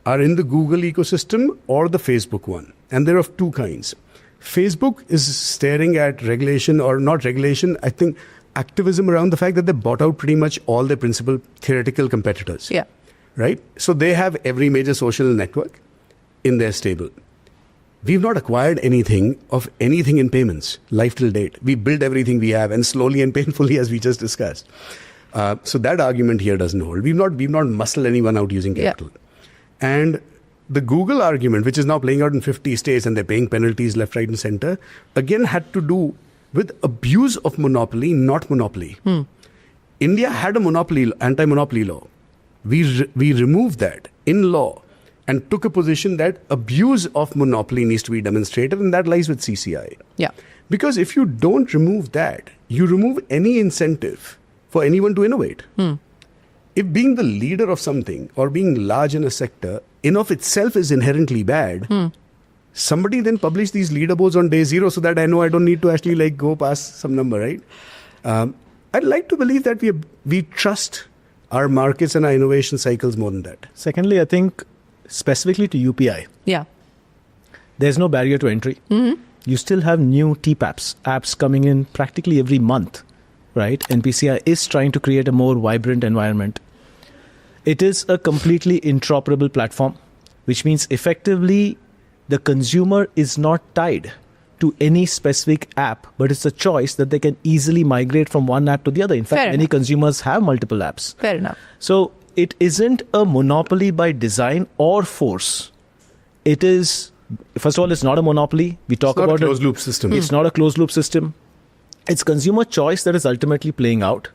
are in the Google ecosystem or the Facebook one. And they're of two kinds. Facebook is staring at regulation, or not regulation, I think activism around the fact that they bought out pretty much all their principal theoretical competitors. Yeah. Right? So they have every major social network in their stable. We've not acquired anything in payments, life till date. We built everything we have, and slowly and painfully, as we just discussed. So that argument here doesn't hold. We've not muscled anyone out using capital. And the Google argument, which is now playing out in 50 states and they're paying penalties left, right, and center, again had to do with abuse of monopoly, not monopoly. India had a anti-monopoly law. We removed that in law and took a position that abuse of monopoly needs to be demonstrated, and that lies with CCI. Yeah. Because if you don't remove that, you remove any incentive for anyone to innovate. If being the leader of something or being large in a sector in of itself is inherently bad, somebody then publish these leaderboards on day 0 so that I know I don't need to actually go past some number, right? I'd like to believe that we trust our markets and our innovation cycles more than that. Secondly, I think specifically to UPI, there's no barrier to entry. You still have new apps coming in practically every month. Right? NPCI is trying to create a more vibrant environment. It is a completely interoperable platform, which means effectively the consumer is not tied to any specific app, but it's a choice that they can easily migrate from one app to the other. In fact, many consumers have multiple apps. Fair enough. So it isn't a monopoly by design or force. It is, first of all, it's not a monopoly. It's not a closed loop system. It's not a closed loop system. It's consumer choice that is ultimately playing out.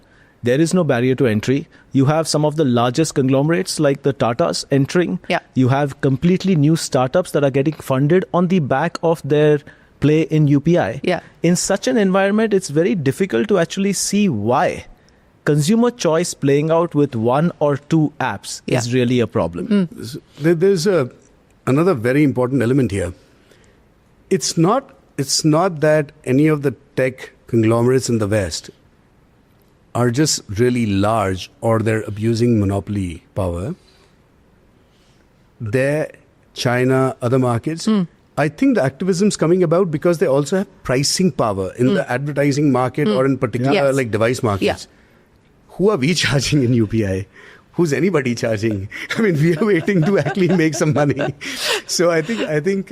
There is no barrier to entry. You have some of the largest conglomerates like the Tatas entering. Yeah. You have completely new startups that are getting funded on the back of their play in UPI. Yeah. In such an environment, it's very difficult to actually see why consumer choice playing out with one or two apps is really a problem. There's another very important element here. It's not that any of the tech conglomerates in the West are just really large or they're abusing monopoly power, there, China, other markets, I think the activism is coming about because they also have pricing power in the advertising market or in particular like device markets. Who are we charging in UPI? Who's anybody charging? I mean, we are waiting to actually make some money. So I think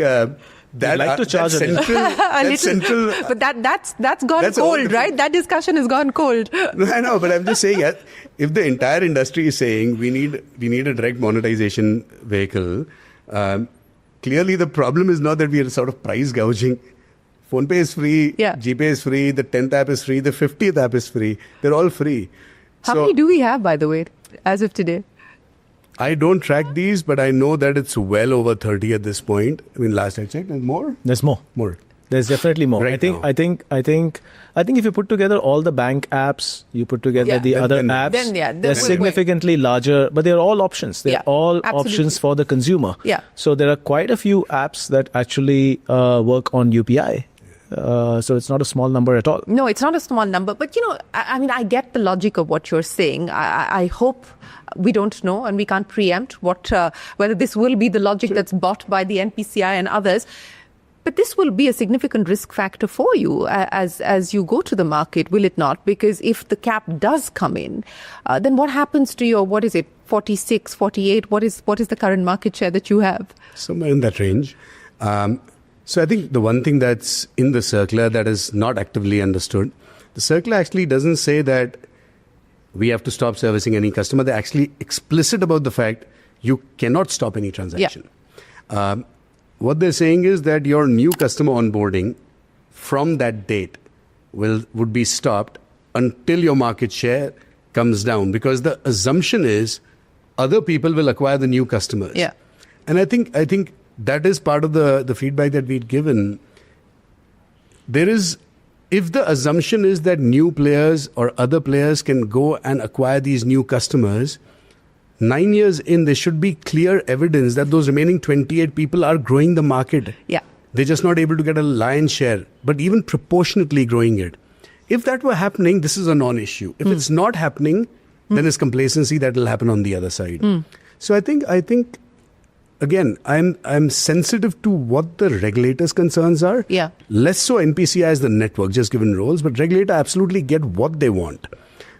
that like to charge that's central. But that's gone cold, right? That discussion has gone cold. No, I know, but I'm just saying, if the entire industry is saying we need a direct monetization vehicle, clearly the problem is not that we are sort of price gouging. PhonePe is free, GPay is free, the 10th app is free, the 50th app is free. They're all free. How many do we have, by the way, as of today? I don't track these, but I know that it's well over 30 at this point. I mean, last I checked, there's more. There's more. There's definitely more. Right I think if you put together all the bank apps, you put together the other apps, they're significantly larger, but they're all options. They're all options for the consumer. Yeah. So there are quite a few apps that actually work on UPI. So it's not a small number at all. No, it's not a small number. But, I mean, I get the logic of what you're saying. I hope we don't know and we can't preempt whether this will be the logic that's bought by the NPCI and others. But this will be a significant risk factor for you as you go to the market, will it not? Because if the cap does come in, then what happens to your, 46, 48? What is the current market share that you have? Somewhere in that range. So I think the one thing that's in the circular that is not actively understood, the circular actually doesn't say that we have to stop servicing any customer. They're actually explicit about the fact you cannot stop any transaction. Yeah. What they're saying is that your new customer onboarding from that date would be stopped until your market share comes down, because the assumption is other people will acquire the new customers. Yeah. And I think that is part of the feedback that we'd given. If the assumption is that new players or other players can go and acquire these new customers, 9 years in, there should be clear evidence that those remaining 28 people are growing the market. Yeah. They're just not able to get a lion's share, but even proportionately growing it. If that were happening, this is a non-issue. If it's not happening, then it's complacency that will happen on the other side. So I think again, I'm sensitive to what the regulator's concerns are. Yeah. Less so NPCI as the network, just given roles, but regulator absolutely get what they want.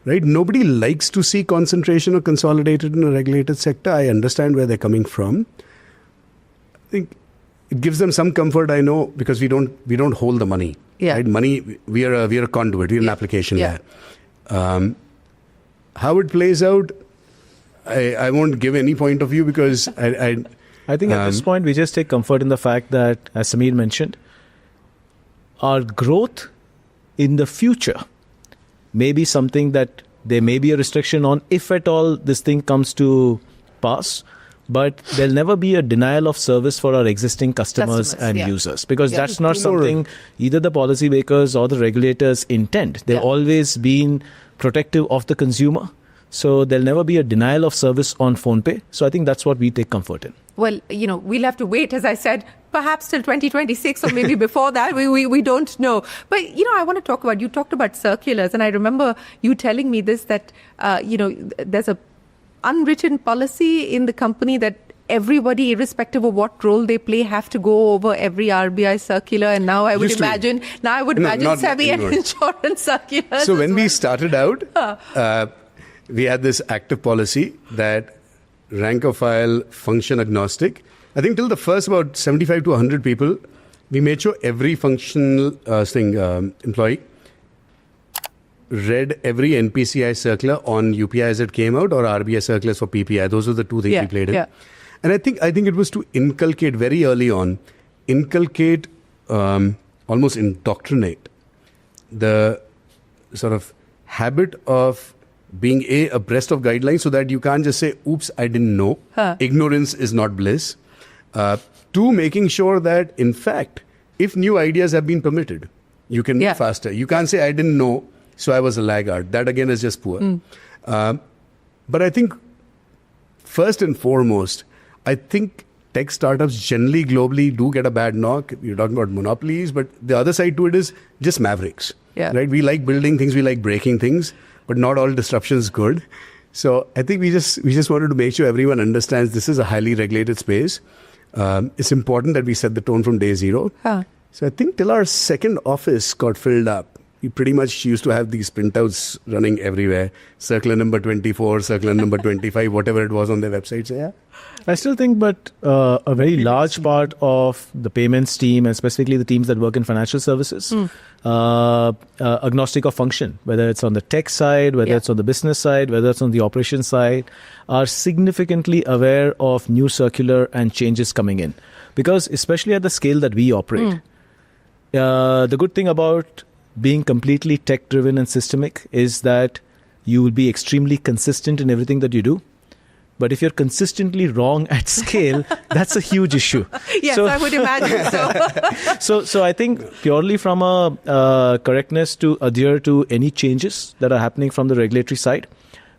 Right? Nobody likes to see concentration or consolidated in a regulated sector. I understand where they're coming from. I think it gives them some comfort, I know, because we don't hold the money. Yeah. Right? Money, we are a conduit, we're an application layer. How it plays out, I won't give any point of view because I think at this point we just take comfort in the fact that, as Sameer mentioned, our growth in the future may be something that there may be a restriction on if at all this thing comes to pass, but there'll never be a denial of service for our existing customers and users, because that's not something either the policymakers or the regulators intend. They've always been protective of the consumer. So there'll never be a denial of service on PhonePe. So I think that's what we take comfort in. Well, we'll have to wait, as I said, perhaps till 2026 or maybe before that. We don't know. But, I want to talk about, you talked about circulars. And I remember you telling me this, that, there's a unwritten policy in the company that everybody, irrespective of what role they play, have to go over every RBI circular. And now I would imagine SEBI and insurance circulars. So when we started out, we had this active policy that rank or file function agnostic. I think till the first about 75 to 100 people, we made sure every functional employee read every NPCI circular on UPI as it came out, or RBI circulars for PPI. Those were the two things we played in. And I think it was to inculcate very early on, almost indoctrinate the sort of habit of being abreast of guidelines, so that you can't just say, oops, I didn't know. Ignorance is not bliss. Two, making sure that, in fact, if new ideas have been permitted, you can move faster. You can't say, I didn't know, so I was a laggard. That, again, is just poor. But I think, first and foremost, I think tech startups generally, globally, do get a bad knock. You're talking about monopolies, but the other side to it is just mavericks. Right? We like building things, we like breaking things. but not all disruption is good. So I think we just wanted to make sure everyone understands this is a highly regulated space. It's important that we set the tone from day zero. So I think till our second office got filled up, we pretty much used to have these printouts running everywhere. Circular number 24, circular number 25, whatever it was on their websites. Yeah. I still think, but a very large part of the payments team, and specifically the teams that work in financial services, agnostic of function, whether it's on the tech side, whether it's on the business side, whether it's on the operations side, are significantly aware of new circular and changes coming in. Because especially at the scale that we operate, the good thing about being completely tech-driven and systemic is that you will be extremely consistent in everything that you do. But if you're consistently wrong at scale, that's a huge issue. Yes, I would imagine so. So I think purely from a correctness to adhere to any changes that are happening from the regulatory side,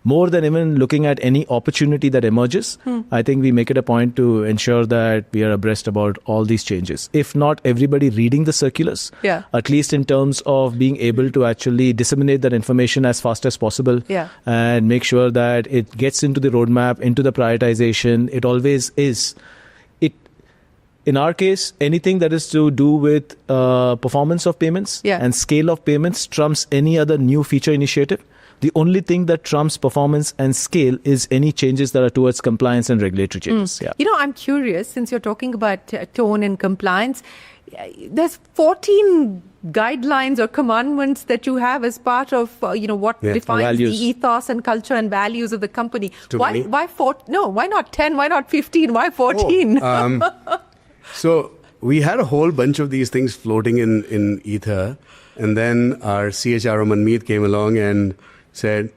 more than even looking at any opportunity that emerges, I think we make it a point to ensure that we are abreast about all these changes. If not everybody reading the circulars, at least in terms of being able to actually disseminate that information as fast as possible and make sure that it gets into the roadmap, into the prioritization. It always is. In our case, anything that is to do with performance of payments and scale of payments trumps any other new feature initiative. The only thing that trumps performance and scale is any changes that are towards compliance and regulatory changes. You know, I'm curious, since you're talking about tone and compliance, there's 14 guidelines or commandments that you have as part of, what defines the ethos and culture and values of the company. Why not 10? Why not 15? Why 14? So we had a whole bunch of these things floating in ether. And then our CHRO Manmeet came along and said,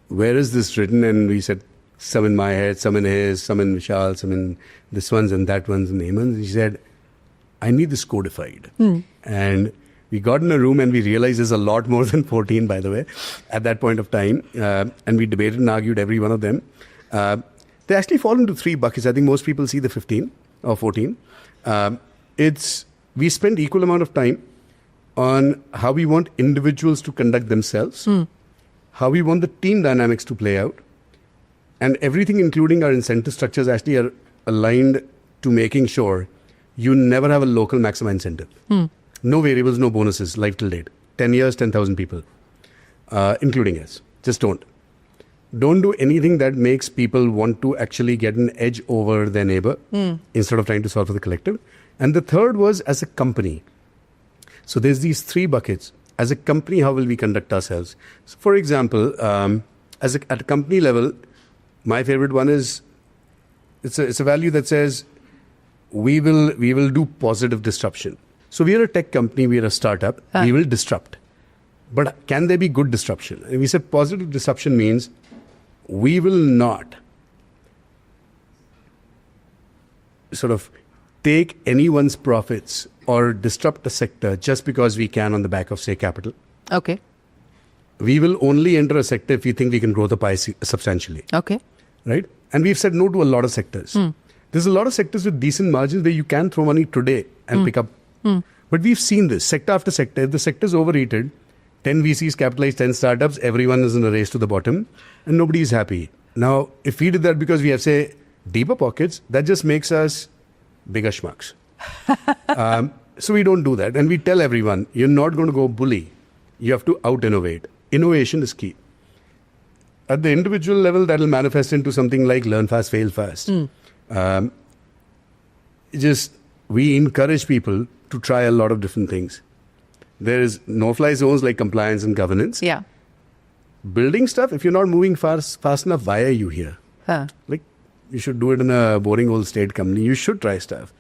where is this written? And we said, some in my head, some in his, some in Vishal, some in this one's and that one's and Heman's. He said, I need this codified. And we got in a room and we realized there's a lot more than 14, by the way, at that point of time. And we debated and argued every one of them. They actually fall into three buckets. I think most people see the 15 or 14. We spend equal amount of time on how we want individuals to conduct themselves, how we want the team dynamics to play out, and everything, including our incentive structures, actually are aligned to making sure you never have a local maximum incentive. No variables, no bonuses, life till date. 10 years, 10,000 people, including us. Just don't. Don't do anything that makes people want to actually get an edge over their neighbor instead of trying to solve for the collective. And the third was as a company. So there's these three buckets. As a company, how will we conduct ourselves? So for example, at a company level, my favorite one is, it's a value that says, we will do positive disruption. So we are a tech company, we are a startup, we will disrupt. But can there be good disruption? And we said positive disruption means we will not sort of take anyone's profits or disrupt the sector just because we can on the back of, say, capital. Okay. We will only enter a sector if we think we can grow the pie substantially. Okay. Right? And we've said no to a lot of sectors. There's a lot of sectors with decent margins where you can throw money today and pick up. But we've seen this sector after sector. If the sector's overrated, 10 VCs capitalize 10 startups, everyone is in a race to the bottom and nobody is happy. Now, if we did that because we have, say, deeper pockets, that just makes us bigger schmucks. So we don't do that. And we tell everyone, you're not going to go bully. You have to out-innovate. Innovation is key. At the individual level, that will manifest into something like learn fast, fail fast. We encourage people to try a lot of different things. There is no-fly zones like compliance and governance. Yeah. Building stuff, if you're not moving fast enough, why are you here? Like, you should do it in a boring old state company. You should try stuff.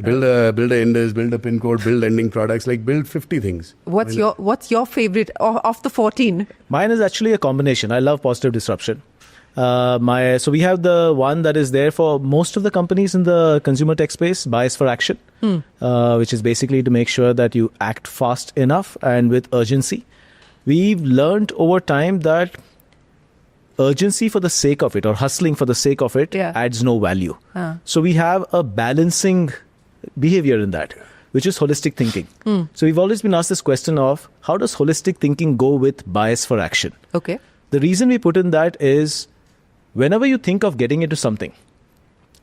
Build a index, build a pin code, build ending products, like build 50 things. What's your favorite of the 14? Mine is actually a combination. I love positive disruption. So we have the one that is there for most of the companies in the consumer tech space, bias for action, which is basically to make sure that you act fast enough and with urgency. We've learned over time that urgency for the sake of it or hustling for the sake of it adds no value. So we have a balancing behavior in that. which is holistic thinking. So we've always been asked this question of how does holistic thinking go with bias for action? Okay. The reason we put in that is whenever you think of getting into something,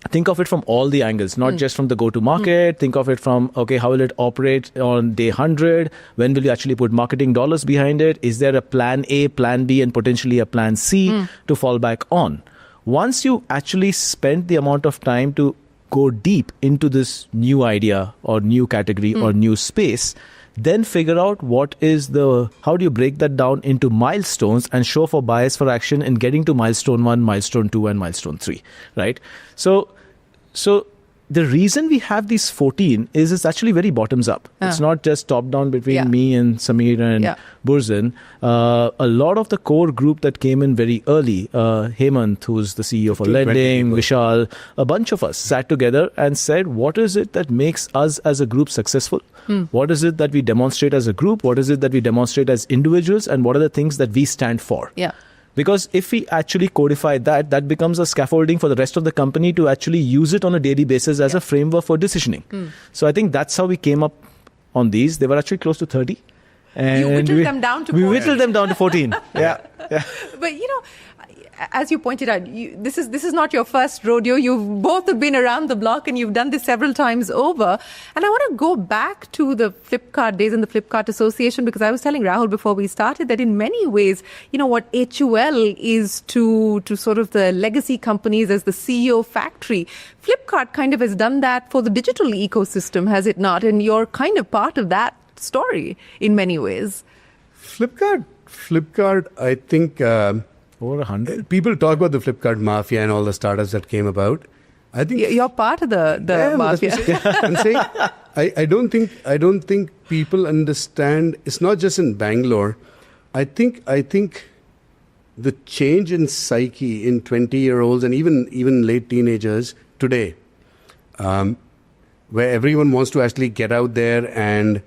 think of it from all the angles, not just from the go-to-market. Think of it from, okay, how will it operate on day 100? When will you actually put marketing dollars behind it? Is there a plan A, plan B, and potentially a plan C to fall back on? Once you actually spend the amount of time to go deep into this new idea or new category or new space, then figure out how do you break that down into milestones and show for bias for action in getting to milestone 1, milestone 2, and milestone 3, right? So the reason we have these 14 is it's actually very bottoms up. It's not just top down between me and Sameer and Burzan. A lot of the core group that came in very early, Hemant, who's the CEO for Lending, Vishal, a bunch of us sat together and said, what is it that makes us as a group successful? What is it that we demonstrate as a group? What is it that we demonstrate as individuals? And what are the things that we stand for? Yeah. Because if we actually codify that becomes a scaffolding for the rest of the company to actually use it on a daily basis as a framework for decisioning. So I think that's how we came up on these. They were actually close to 30. And you whittled them down to 14. We whittled them down to 14. Yeah. But as you pointed out, this is not your first rodeo. You've both have been around the block and you've done this several times over. And I want to go back to the Flipkart days and the Flipkart Association, because I was telling Rahul before we started that in many ways, what HUL is to sort of the legacy companies as the CEO factory, Flipkart kind of has done that for the digital ecosystem, has it not? And you're kind of part of that story in many ways. Flipkart, I think... over 100. People talk about the Flipkart mafia and all the startups that came about. I think you're part of the mafia. I'm saying I don't think people understand. It's not just in Bangalore. I think the change in psyche in 20-year-olds and even late teenagers today, where everyone wants to actually get out there and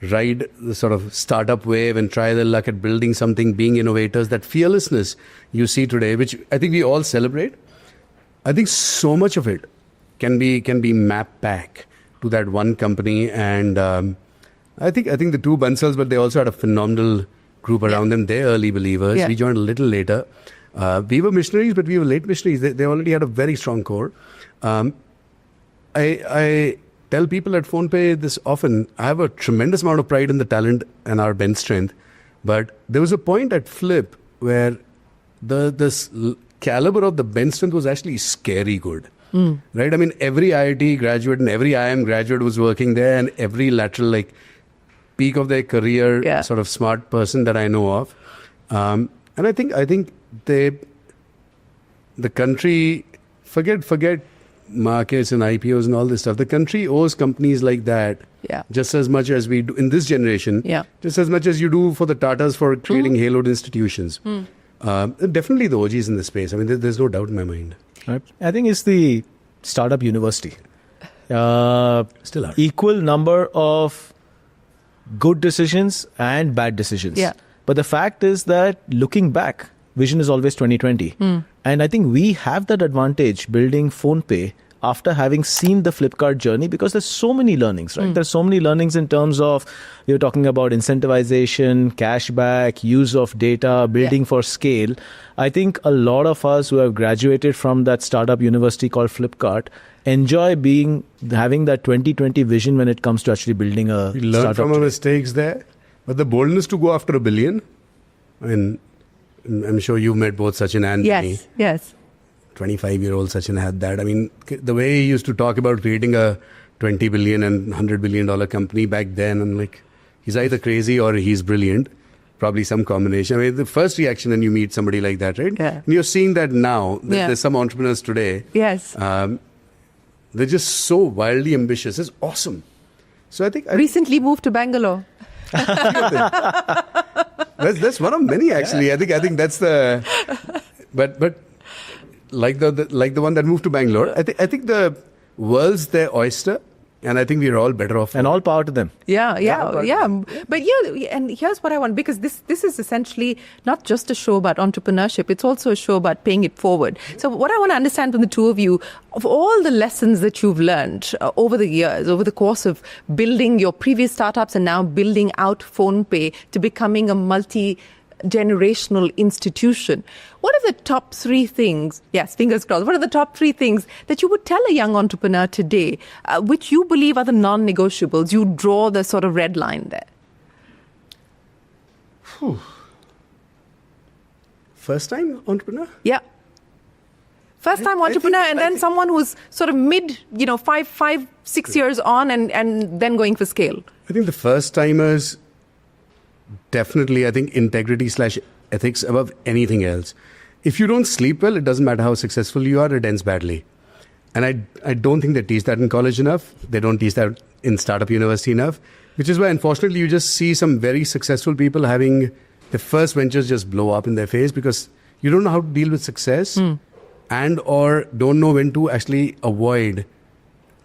ride the sort of startup wave and try their luck at building something, being innovators, that fearlessness you see today, which I think we all celebrate. I think so much of it can be mapped back to that one company. And I think the two Bansals, but they also had a phenomenal group around them. They're early believers. Yeah. We joined a little later. We were missionaries, but we were late missionaries. They already had a very strong core. I tell people at PhonePe this often. I have a tremendous amount of pride in the talent and our bench strength. But there was a point at Flip where this caliber of the bench strength was actually scary good. Right? I mean, every IIT graduate and every IIM graduate was working there, and every lateral, peak of their career, sort of smart person that I know of. And I think the country, forget markets and IPOs and all this stuff. The country owes companies like that just as much as we do in this generation, just as much as you do for the Tatas for creating haloed institutions. Definitely the OGs in the space. I mean, there's no doubt in my mind. I think it's the startup university. Still are. Equal number of good decisions and bad decisions. Yeah. But the fact is that looking back, vision is always 2020. And I think we have that advantage building PhonePe after having seen the Flipkart journey, because there's so many learnings, right? There's so many learnings in terms of, you're talking about incentivization, cashback, use of data, building for scale. I think a lot of us who have graduated from that startup university called Flipkart enjoy having that 2020 vision when it comes to actually building a We learn startup. from our mistakes there. But the boldness to go after $1 billion, I mean, I'm sure you've met both Sachin and me. Yes. 25-year-old Sachin had that. I mean, the way he used to talk about creating a $20 billion and $100 billion company back then, I'm like, he's either crazy or he's brilliant. Probably some combination. I mean, the first reaction when you meet somebody like that, right? Yeah. And you're seeing that now. There's some entrepreneurs today. Yes. They're just so wildly ambitious. It's awesome. So I think... Recently moved to Bangalore. That's one of many, actually. I think that's the... But like the one that moved to Bangalore, I think the world's their oyster. And I think we're all better off. And all power to them. Yeah. But and here's what I want, because this is essentially not just a show about entrepreneurship, it's also a show about paying it forward. So what I want to understand from the two of you, of all the lessons that you've learned over the years, over the course of building your previous startups and now building out PhonePe to becoming a multi-generational institution, what are the top 3 things, yes, fingers crossed, what are the top 3 things that you would tell a young entrepreneur today, which you believe are the non-negotiables? You draw the sort of red line there. First time entrepreneur? Yeah. First time entrepreneur, and then someone who's sort of mid, 5, 6 years on and then going for scale. I think the first timers, definitely, I think integrity/ethics above anything else. If you don't sleep well, it doesn't matter how successful you are, it ends badly. And I don't think they teach that in college enough. They don't teach that in startup university enough, which is why, unfortunately, you just see some very successful people having the first ventures just blow up in their face because you don't know how to deal with success and or don't know when to actually avoid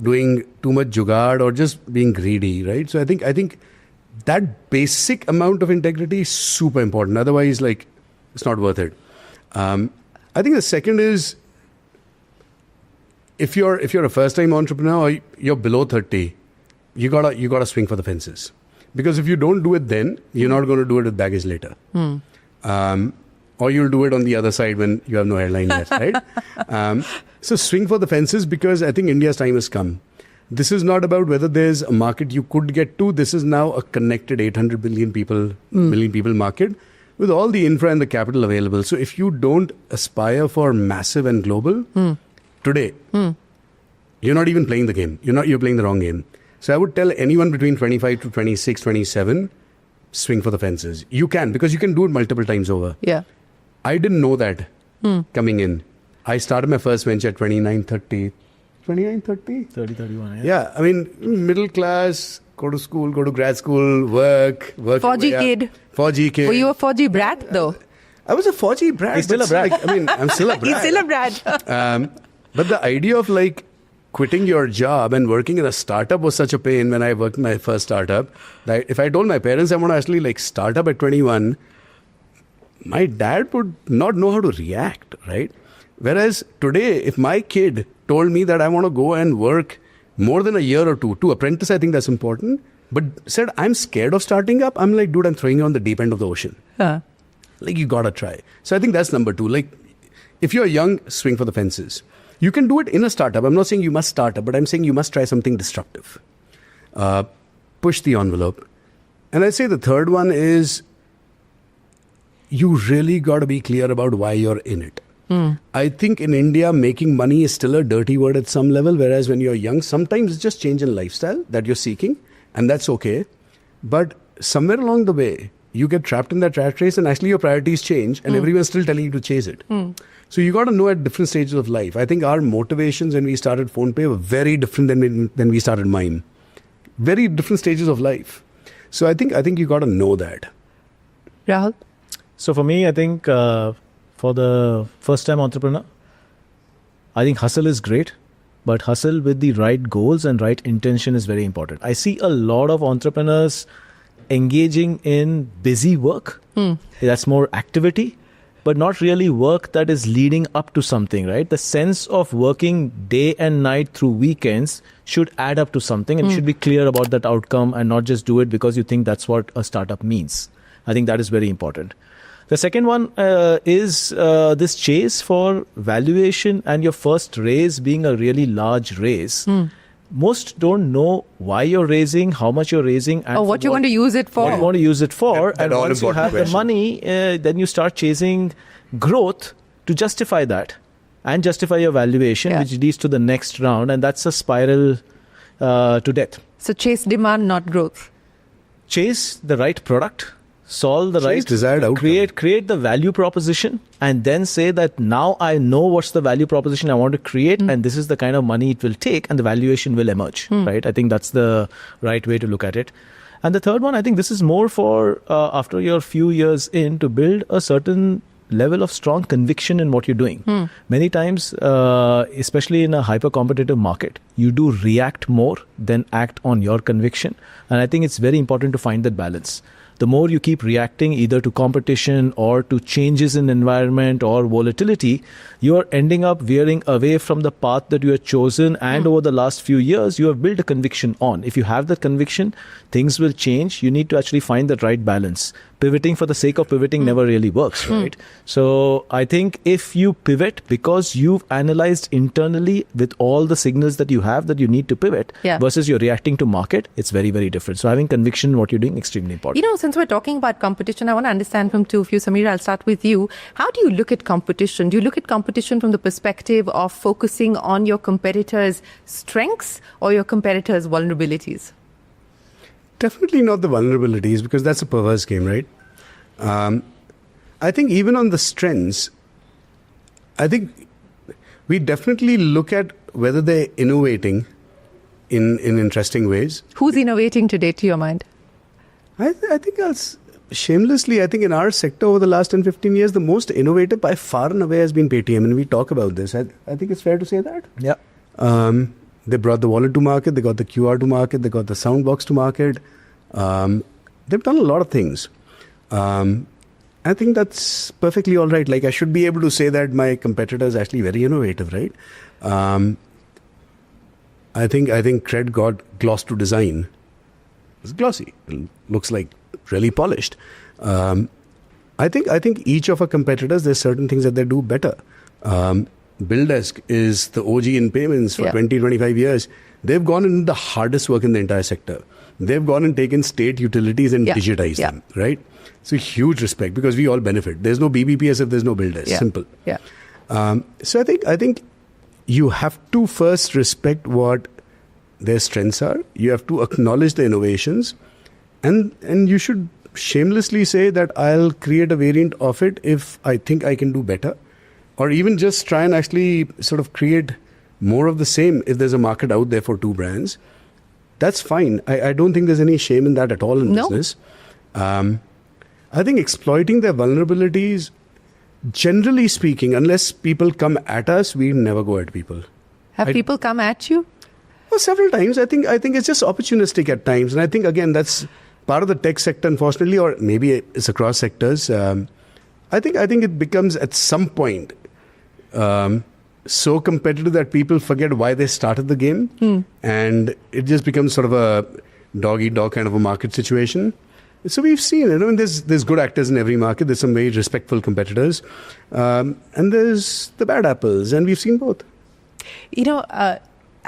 doing too much jugaad or just being greedy, right? So I think that basic amount of integrity is super important. Otherwise, it's not worth it. I think the second is, if you're a first-time entrepreneur or you're below 30, you gotta swing for the fences. Because if you don't do it then, you're not going to do it with baggage later. Or you'll do it on the other side when you have no airline left, right? So swing for the fences, because I think India's time has come. This is not about whether there's a market you could get to. This is now a connected 800 million people market with all the infra and the capital available. So if you don't aspire for massive and global today, you're not even playing the game. You're playing the wrong game. So I would tell anyone between 25 to 26, 27, swing for the fences. You can, because you can do it multiple times over. Yeah. I didn't know that coming in. I started my first venture at 29, 30. 29, 30? 30, 31, Yeah, I mean, middle class, go to school, go to grad school, work. 4G kid. 4G kid. Were you a 4G brat, though? I was a 4G brat. He's still a brat. I'm still a brat. He's still a brat. But the idea of quitting your job and working in a startup was such a pain when I worked in my first startup. That if I told my parents I want to actually start up at 21, my dad would not know how to react, right? Whereas today, if my kid told me that I want to go and work more than a year or two, to apprentice, I think that's important, but said, I'm scared of starting up, I'm like, dude, I'm throwing you on the deep end of the ocean. You gotta try. So I think that's number 2. If you're young, swing for the fences. You can do it in a startup. I'm not saying you must start up, but I'm saying you must try something disruptive. Push the envelope. And I'd say the third one is, you really got to be clear about why you're in it. I think in India, making money is still a dirty word at some level, whereas when you're young, sometimes it's just change in lifestyle that you're seeking, and that's okay. But somewhere along the way, you get trapped in that rat race and actually your priorities change and everyone's still telling you to chase it. So you got to know at different stages of life. I think our motivations when we started PhonePe were very different than we started mine. Very different stages of life. So I think you got to know that. Rahul? So for me, I think for the first-time entrepreneur, I think hustle is great, but hustle with the right goals and right intention is very important. I see a lot of entrepreneurs engaging in busy work. That's more activity, but not really work that is leading up to something, right? The sense of working day and night through weekends should add up to something, and you should be clear about that outcome and not just do it because you think that's what a startup means. I think that is very important. The second one is this chase for valuation and your first raise being a really large raise. Most don't know why you're raising, how much you're raising, and what you're going to use it for. What you want to use it for. That and once you have the money, then you start chasing growth to justify that and justify your valuation, which leads to the next round. And that's a spiral to death. So chase demand, not growth. Chase the right product. Solve the right desired outcome. Create the value proposition, and then say that now I know what's the value proposition I want to create, and this is the kind of money it will take, and the valuation will emerge. Right? I think that's the right way to look at it. And the third one, I think this is more for after you're few years in, to build a certain level of strong conviction in what you're doing. Many times, especially in a hyper-competitive market, you do react more than act on your conviction. And I think it's very important to find that balance. The more you keep reacting either to competition or to changes in environment or volatility, you are ending up veering away from the path that you have chosen, and over the last few years, you have built a conviction on. If you have that conviction, things will change. You need to actually find that right balance. Pivoting for the sake of pivoting never really works, right? So I think if you pivot because you've analyzed internally with all the signals that you have that you need to pivot versus you're reacting to market, it's very, very different. So having conviction in what you're doing, extremely important. You know, since we're talking about competition, I want to understand from two of you. Samir, I'll start with you. How do you look at competition? Do you look at competition from the perspective of focusing on your competitors' strengths or your competitors' vulnerabilities? Definitely not the vulnerabilities, because that's a perverse game, right? I think even on the strengths, I think we definitely look at whether they're innovating in interesting ways. Who's innovating today, to your mind? I think shamelessly, I think in our sector over the last 10, 15 years, the most innovative by far and away has been Paytm. And we talk about this. I think it's fair to say that. Yeah. They brought the wallet to market. They got the QR to market. They got the soundbox to market. They've done a lot of things. I think that's perfectly all right. Like, I should be able to say that my competitor is actually very innovative, right? I think Cred got gloss to design. It's glossy. It looks like really polished. I think each of our competitors, there's certain things that they do better. BillDesk is the OG in payments for 20, 25 years. They've gone in the hardest work in the entire sector. They've gone and taken state utilities and digitized them, right? So huge respect, because we all benefit. There's no BBPS if there's no BillDesk. Simple. Yeah. So I think you have to first respect what their strengths are. You have to acknowledge the innovations, and you should shamelessly say that I'll create a variant of it if I think I can do better. Or even just try and actually sort of create more of the same if there's a market out there for two brands. That's fine. I don't think there's any shame in that at all in business. I think exploiting their vulnerabilities, generally speaking, unless people come at us, we never go at people. Have people come at you? Well, several times. I think it's just opportunistic at times. And I think, again, that's part of the tech sector, unfortunately, or maybe it's across sectors. I think it becomes at some point so competitive that people forget why they started the game, and it just becomes sort of a dog-eat-dog kind of a market situation. So we've seen, there's good actors in every market. There's some very respectful competitors, and there's the bad apples, and we've seen both.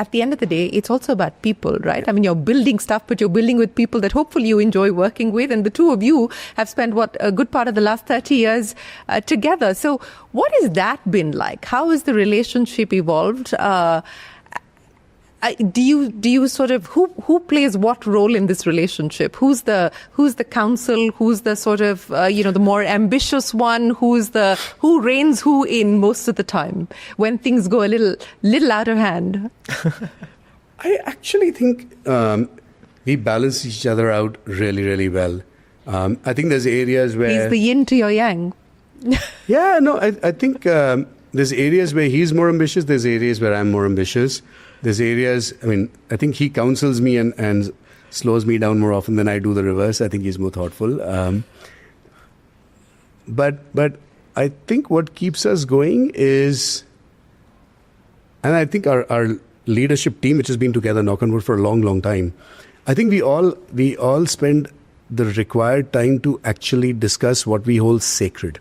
At the end of the day, it's also about people, right? I mean, you're building stuff, but you're building with people that hopefully you enjoy working with. And the two of you have spent a good part of the last 30 years together. So what has that been like? How has the relationship evolved? Do you sort of, who plays what role in this relationship? Who's the counsel? Who's the sort of the more ambitious one? Who reins who in most of the time when things go a little out of hand? I actually think we balance each other out really, really well. I think there's areas where he's the yin to your yang. I think there's areas where he's more ambitious. There's areas where I'm more ambitious. There's areas, I think he counsels me and slows me down more often than I do the reverse. I think he's more thoughtful. But I think what keeps us going is, and I think our leadership team, which has been together, knock on wood, for a long, long time, I think we all spend the required time to actually discuss what we hold sacred,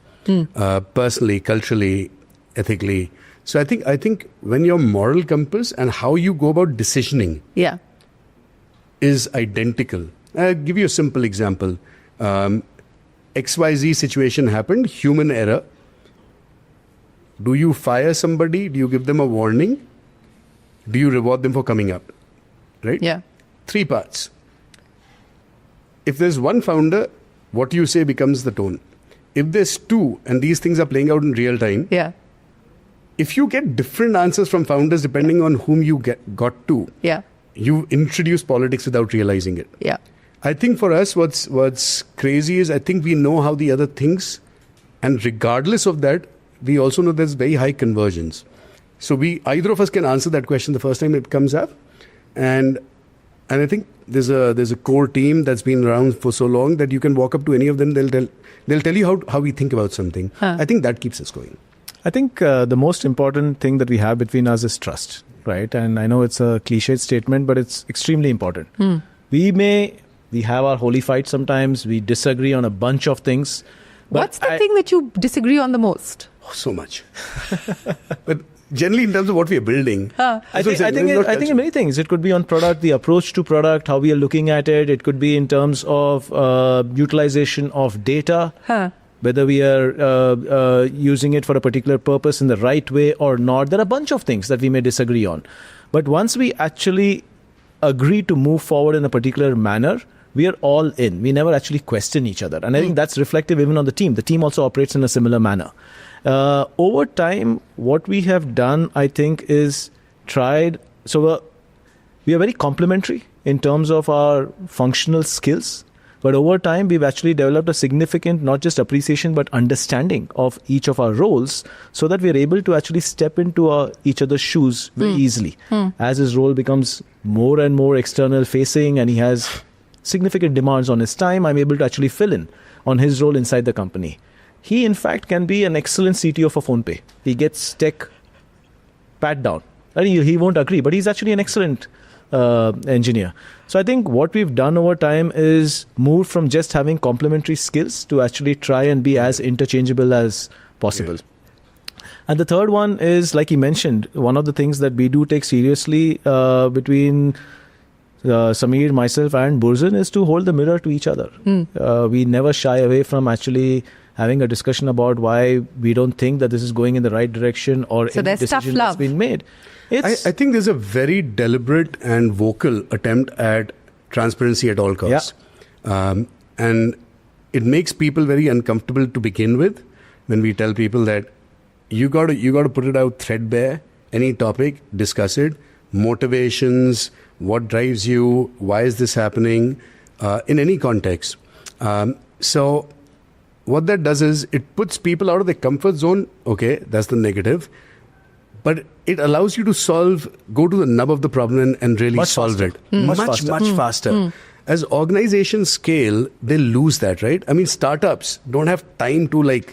personally, culturally, ethically. So I think when your moral compass and how you go about decisioning is identical. I'll give you a simple example. XYZ situation happened, human error. Do you fire somebody? Do you give them a warning? Do you reward them for coming up? Right? Yeah. 3 parts. If there's one founder, what you say becomes the tone. If there's 2 and these things are playing out in real time, if you get different answers from founders depending on whom you got to, you introduce politics without realizing it. I think for us, what's crazy is I think we know how the other thinks And regardless of that, we also know there's very high conversions. So either of us can answer that question the first time it comes up. And I think there's a core team that's been around for so long that you can walk up to any of them. They'll tell you how we think about something. I think that keeps us going. I think the most important thing that we have between us is trust, right? And I know it's a cliched statement, but it's extremely important. We have our holy fights sometimes. We disagree on a bunch of things. What's the thing that you disagree on the most? Oh, so much. But generally, in terms of what we are building, I think in many things. It could be on product, the approach to product, how we are looking at it. It could be in terms of utilization of data, whether we are using it for a particular purpose in the right way or not. There are a bunch of things that we may disagree on. But once we actually agree to move forward in a particular manner, we are all in. We never actually question each other. And I think that's reflective even on the team. The team also operates in a similar manner. Over time, what we have done, I think, is tried. So we are very complementary in terms of our functional skills. But over time, we've actually developed a significant, not just appreciation, but understanding of each of our roles so that we're able to actually step into each other's shoes very easily. As his role becomes more and more external facing and he has significant demands on his time, I'm able to actually fill in on his role inside the company. He, in fact, can be an excellent CTO for PhonePe. He gets tech pat down. He won't agree, but he's actually an excellent engineer. So I think what we've done over time is move from just having complementary skills to actually try and be as interchangeable as possible. Yeah. And the third one is, like he mentioned, one of the things that we do take seriously between Samir, myself and Burzan is to hold the mirror to each other. We never shy away from actually having a discussion about why we don't think that this is going in the right direction or so any decision that's been made. I think there's a very deliberate and vocal attempt at transparency at all costs. Yeah. And it makes people very uncomfortable to begin with when we tell people that you got to put it out threadbare, any topic, discuss it, motivations, what drives you, why is this happening, in any context. So what that does is it puts people out of their comfort zone. Okay, that's the negative. But it allows you to go to the nub of the problem and really solve it. Much faster. As organizations scale, they lose that, right? I mean, startups don't have time to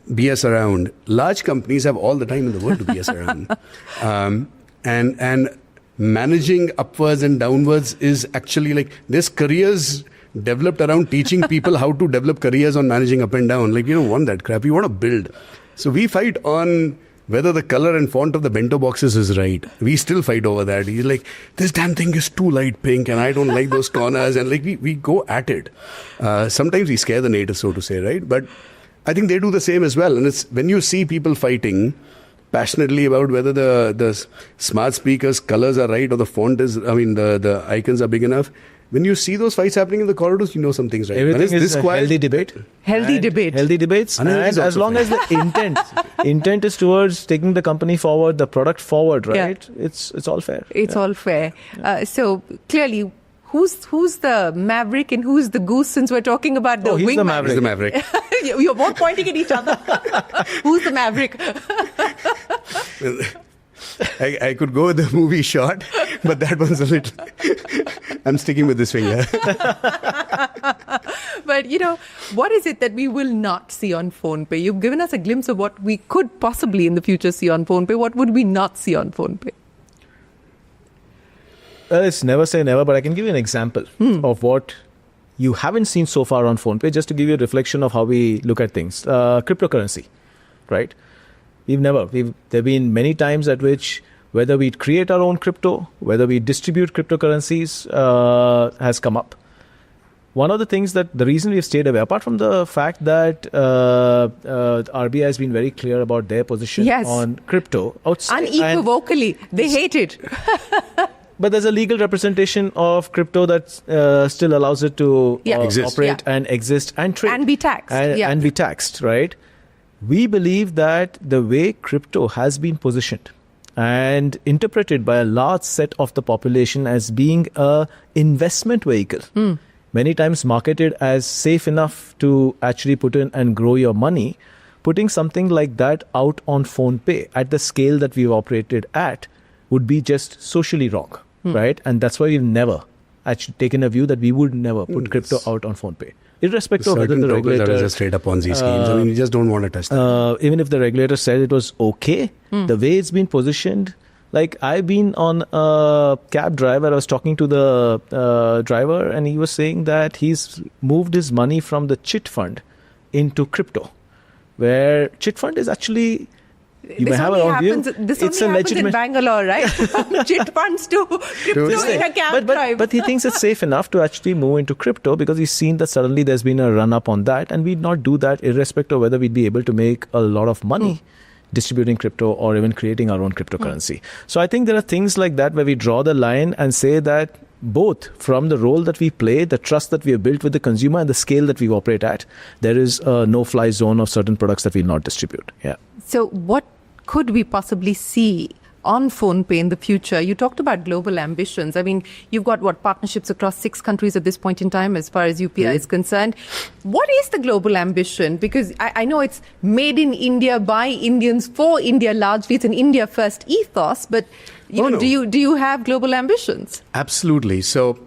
BS around. Large companies have all the time in the world to BS around. And managing upwards and downwards is actually there's careers developed around teaching people how to develop careers on managing up and down. You don't want that crap. You want to build. So we fight on whether the color and font of the bento boxes is right. We still fight over that. He's like, this damn thing is too light pink and I don't like those corners. And we go at it. Sometimes we scare the natives, so to say, right? But I think they do the same as well. And it's when you see people fighting passionately about whether the smart speakers colors are right or the font is, the icons are big enough. When you see those fights happening in the corridors, you know something's right. Everything is a healthy debate. Healthy debates. And as long as the intent is towards taking the company forward, the product forward, right? Yeah. It's all fair. It's all fair. So clearly, who's the maverick and who's the goose? Since we're talking about the wingman. He's the maverick. You're both pointing at each other. Who's the maverick? I could go with the movie shot, but that one's a little... I'm sticking with this finger. But, what is it that we will not see on PhonePe? You've given us a glimpse of what we could possibly in the future see on PhonePe. What would we not see on PhonePe? It's never say never, but I can give you an example of what you haven't seen so far on PhonePe, just to give you a reflection of how we look at things. Cryptocurrency, right? There have been many times at which whether we create our own crypto, whether we distribute cryptocurrencies has come up. One of the things the reason we've stayed away, apart from the fact that RBI has been very clear about their position on crypto outside. Unequivocally, they hate it. But there's a legal representation of crypto that still allows it to operate and exist and trade. And be taxed. And be taxed, right? We believe that the way crypto has been positioned and interpreted by a large set of the population as being an investment vehicle many times marketed as safe enough to actually put in and grow your money, putting something like that out on PhonePe at the scale that we've operated at would be just socially wrong, right? And that's why we've never actually taken a view that we would never put crypto out on PhonePe. Irrespective of whether the regulator... are just straight up Ponzi schemes. I mean, you just don't want to touch that. Even if the regulator said it was okay, the way it's been positioned, like I've been on a cab driver, I was talking to the driver and he was saying that he's moved his money from the chit fund into crypto, where chit fund is actually... You may have a view. This only happens in Bangalore, right? Chit funds to crypto in a cab drive. But he thinks it's safe enough to actually move into crypto because he's seen that suddenly there's been a run up on that, and we'd not do that irrespective of whether we'd be able to make a lot of money distributing crypto or even creating our own cryptocurrency. So I think there are things like that where we draw the line and say that both from the role that we play, the trust that we have built with the consumer and the scale that we operate at, there is a no-fly zone of certain products that we'll not distribute. Yeah. So what could we possibly see on PhonePe in the future? You talked about global ambitions. I mean, you've got partnerships across 6 countries at this point in time as far as UPI is concerned. What is the global ambition? Because I know it's made in India by Indians for India largely. It's an India first ethos, but do you have global ambitions? Absolutely. So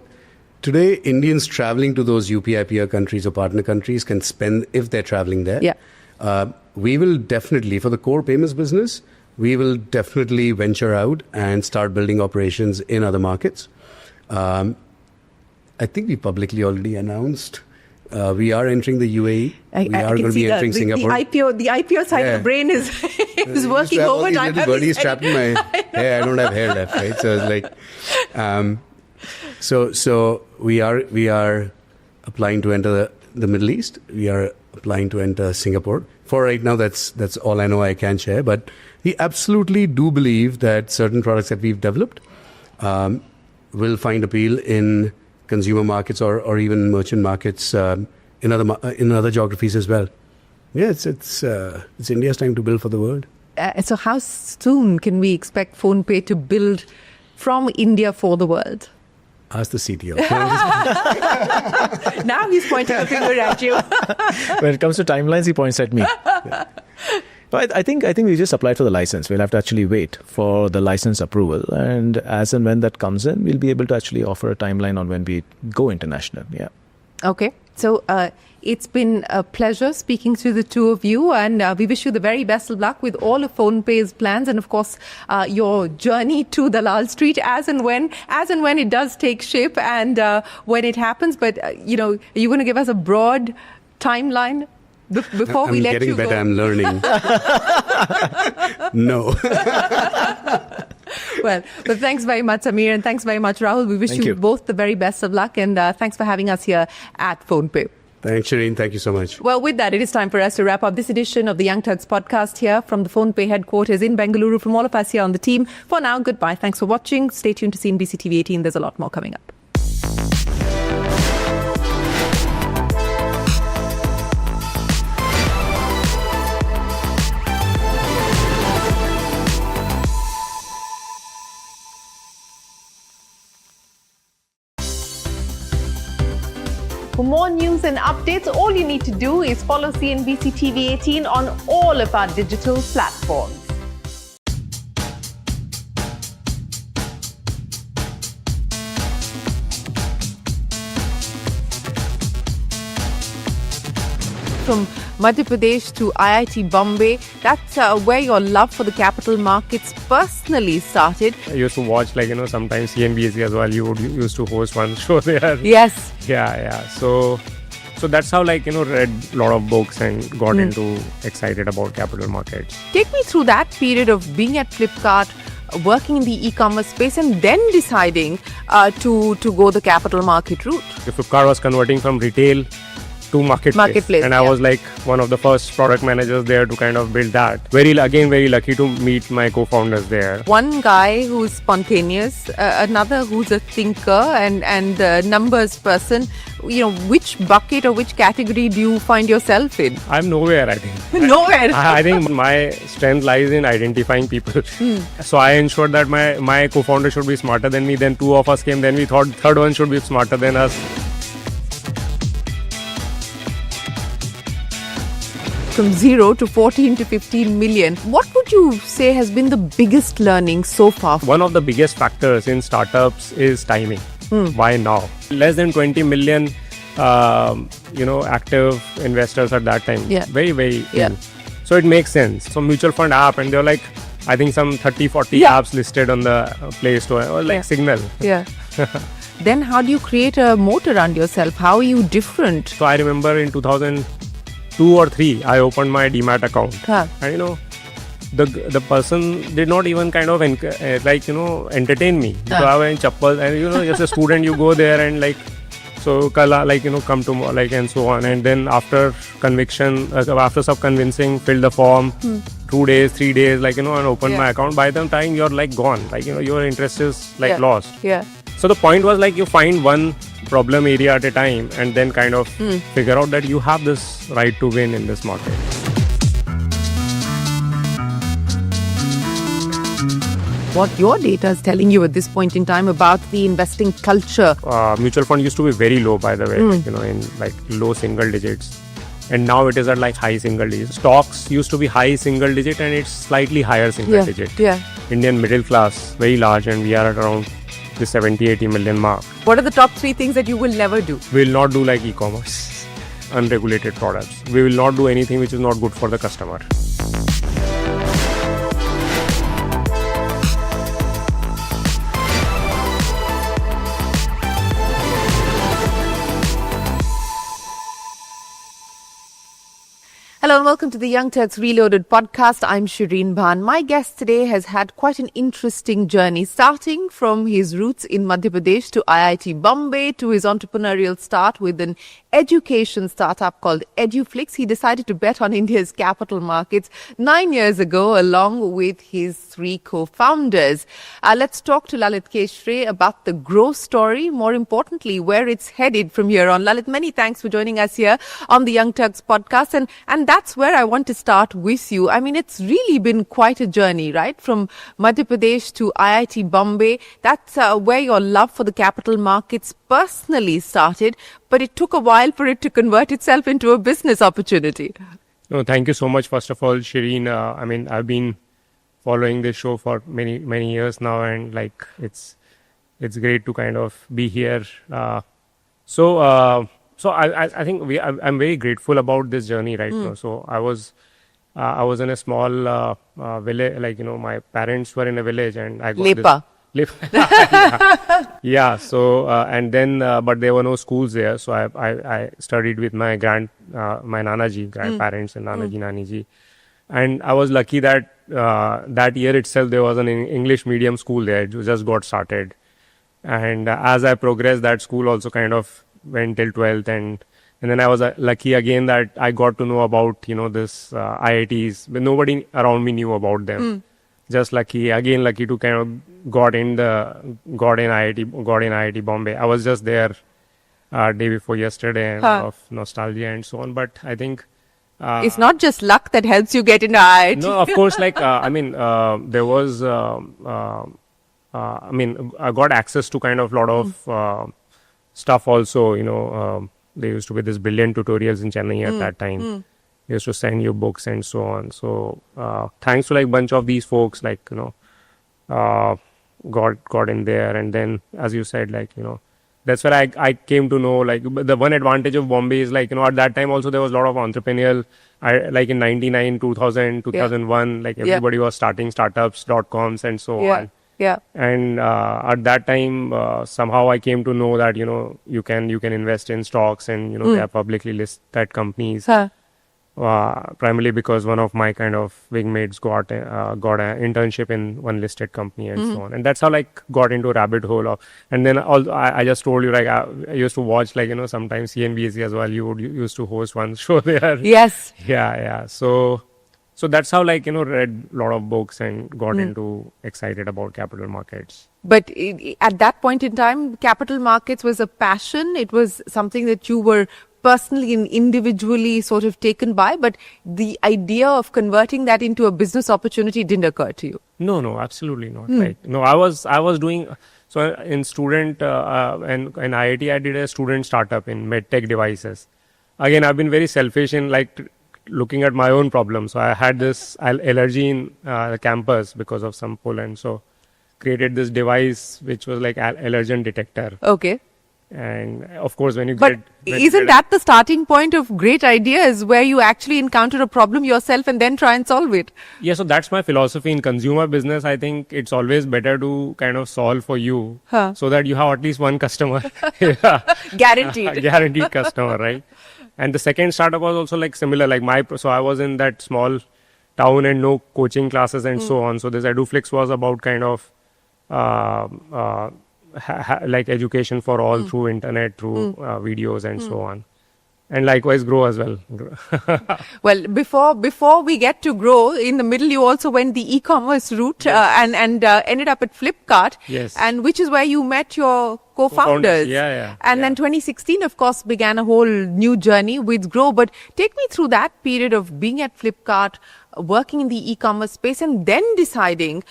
today, Indians traveling to those UPI peer countries or partner countries can spend, if they're traveling there. Yeah. We will definitely, for the core payments business, we will definitely venture out and start building operations in other markets. I think we publicly already announced we are entering the UAE. We are going to be entering Singapore. The IPO side of the brain is working overtime. Birdie strapped in my hair. I don't have hair left, right? So it's like, so we are applying to enter the Middle East. We are applying to enter Singapore. For right now, that's all I know I can share. But we absolutely do believe that certain products that we've developed will find appeal in consumer markets or even merchant markets in other geographies as well. Yeah, it's India's time to build for the world. So how soon can we expect PhonePe to build from India for the world? Ask the CTO. Now he's pointing a finger at you. When it comes to timelines, he points at me. Yeah. But I think we just applied for the license. We'll have to actually wait for the license approval. And as and when that comes in, we'll be able to actually offer a timeline on when we go international. Yeah. Okay. So it's been a pleasure speaking to the two of you, and we wish you the very best of luck with all of PhonePe's plans, and of course your journey to Dalal Street as and when it does take shape and when it happens. But are you going to give us a broad timeline before we let you go? I'm getting better. I'm learning. No. Well, thanks very much, Amir, and thanks very much, Rahul. We wish you both the very best of luck, and thanks for having us here at PhonePe. Thanks, Shireen. Thank you so much. Well, with that, it is time for us to wrap up this edition of the Young Turks podcast here from the PhonePe headquarters in Bengaluru. From all of us here on the team, for now, goodbye. Thanks for watching. Stay tuned to CNBC-TV18. There's a lot more coming up. For more news and updates, all you need to do is follow CNBC-TV18 on all of our digital platforms. From Madhya Pradesh to IIT Bombay, that's where your love for the capital markets personally started. I used to watch, sometimes CNBC as well. You used to host one show there. Yes. Yeah. So that's how, read a lot of books and got into excited about capital markets. Take me through that period of being at Flipkart, working in the e-commerce space, and then deciding to go the capital market route. Flipkart was converting from retail to marketplace. And I was one of the first product managers there to kind of build that. Very lucky to meet my co-founders there. One guy who's spontaneous, another who's a thinker and a numbers person. Which bucket or which category do you find yourself in? I'm nowhere, I think. Nowhere? I think my strength lies in identifying people. So I ensured that my co-founder should be smarter than me. Then two of us came. Then we thought third one should be smarter than us. from 0 to 14 to 15 million. What would you say has been the biggest learning so far? One of the biggest factors in startups is timing. Why now? Less than 20 million, active investors at that time. Yeah. Very, very Yeah. few. So it makes sense. So mutual fund app, and they're like, I think some 30, 40 apps listed on the Play Store, or like Signal. Yeah. Then how do you create a moat around yourself? How are you different? So I remember in 2002 or 3, I opened my Demat account. And the person did not even kind of entertain me. So I was in chappal, and as a student you go there and so kala come to and so on, and then after conviction, after some convincing, fill the form, 2 days, 3 days, and open my account. By the time you're gone, your interest is lost. Yeah. So the point was you find one problem area at a time, and then kind of figure out that you have this right to win in this market. What your data is telling you at this point in time about the investing culture? Mutual fund used to be very low, by the way, in low single digits. And now it is at high single digits. Stocks used to be high single digit, and it's slightly higher single digit. Yeah. Indian middle class, very large, and we are at around the 70-80 million mark. What are the top 3 things that you will never do? We will not do e-commerce, unregulated products. We will not do anything which is not good for the customer. Hello and welcome to the Young Turks Reloaded podcast. I'm Shireen Bhan. My guest today has had quite an interesting journey, starting from his roots in Madhya Pradesh to IIT Bombay to his entrepreneurial start with an education startup called EduFlix. He decided to bet on India's capital markets 9 years ago along with his 3 co-founders. Let's talk to Lalit Keshre about the Groww story, more importantly, where it's headed from here on. Lalit, many thanks for joining us here on the Young Turks podcast. And that's where I want to start with you. I mean, it's really been quite a journey, right? From Madhya Pradesh to IIT Bombay. That's where your love for the capital markets personally started, but it took a while for it to convert itself into a business opportunity. No, thank you so much, first of all, Shireen. I've been following this show for many years now, and it's great to kind of be here. So I think I'm very grateful about this journey right now. So I was in a small village, my parents were in a village, and I got Lepa. Yeah. So and then but there were no schools there, so I studied with my Nanaji, grandparents, and Nanaji, Naniji, and I was lucky that that year itself there was an English medium school there. It just got started, and as I progressed, that school also kind of went till 12th, and then I was lucky again that I got to know about this IITs, but nobody around me knew about them. Just lucky to kind of got in IIT Bombay. I was just there day before yesterday, and of nostalgia and so on. But I think it's not just luck that helps you get into IIT. No, of course. There was I got access to kind of lot of stuff also. There used to be this brilliant tutorials in Chennai at that time. They used to send you books and so on. So thanks to bunch of these folks, got in there, and then as you said, that's where I came to know the one advantage of Bombay is at that time also there was a lot of entrepreneurial, in 99, 2000, 2001, everybody was starting startups, .coms and so on. Yeah. And at that time, somehow I came to know that you can invest in stocks, and they are publicly listed companies. Primarily because one of my kind of wingmates got an internship in one listed company and so on, and that's how got into a rabbit hole of. And then I just told you I used to watch sometimes CNBC as well. You used to host one show there. Yes. Yeah. So that's how read a lot of books and got into excited about capital markets. But at that point in time, capital markets was a passion. It was something that you were personally and individually sort of taken by, but the idea of converting that into a business opportunity didn't occur to you. No, absolutely not. No, I was doing so in student and in IIT. I did a student startup in medtech devices. Again, I've been very selfish in looking at my own problem. So I had this allergy in the campus because of some pollen. So created this device which was like allergen detector. Okay. And of course, when you But isn't that the starting point of great ideas, where you actually encounter a problem yourself and then try and solve it? Yeah, so that's my philosophy in consumer business. I think it's always better to kind of solve for you so that you have at least one customer. Guaranteed. Guaranteed customer, right? And the second startup was also like similar, like so I was in that small town and no coaching classes and so on. So this EduFlix was about kind of like education for all through internet, through videos and so on. And likewise Groww as well. Well, before we get to Groww, in the middle you also went the e-commerce route and ended up at Flipkart. Yes. And which is where you met your co-founders. Yeah. And then 2016, of course, began a whole new journey with Groww. But take me through that period of being at Flipkart, working in the e-commerce space, and then deciding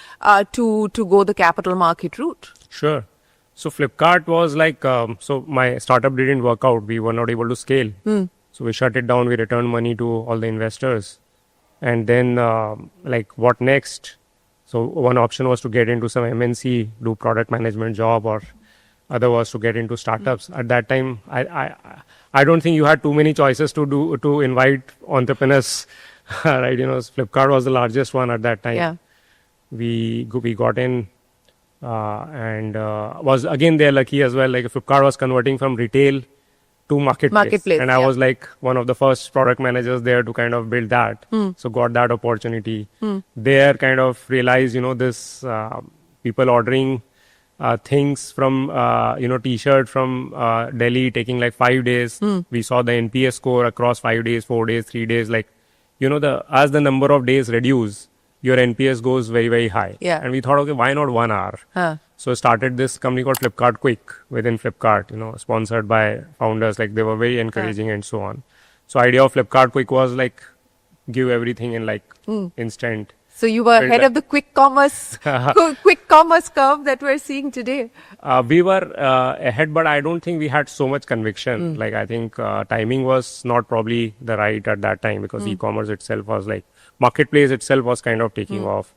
to go the capital market route. Sure. So Flipkart was like, so my startup didn't work out. We were not able to scale. So we shut it down. We returned money to all the investors. And then like what next? So one option was to get into some MNC, do product management job, or other was to get into startups. At that time, I don't think you had too many choices to invite entrepreneurs, right? You know, Flipkart was the largest one at that time. Yeah. We got in. And was again there lucky as well. Like Flipkart was converting from retail to marketplace. And I was like one of the first product managers there to kind of build that. So got that opportunity. There kind of realized, you know, this people ordering things from, you know, t-shirt from Delhi taking like 5 days. We saw the NPS score across 5 days, 4 days, 3 days. Like, you know, as the number of days reduce, your NPS goes very, very high. Yeah. And we thought, okay, why not 1 hour? So started this company called Flipkart Quick within Flipkart, you know, sponsored by founders. Like they were very encouraging and so on. So idea of Flipkart Quick was like give everything in like instant. So you were ahead of the quick commerce curve that we're seeing today. We were ahead, but I don't think we had so much conviction. Like I think timing was not probably the right at that time, because e-commerce itself was like, marketplace itself was kind of taking off.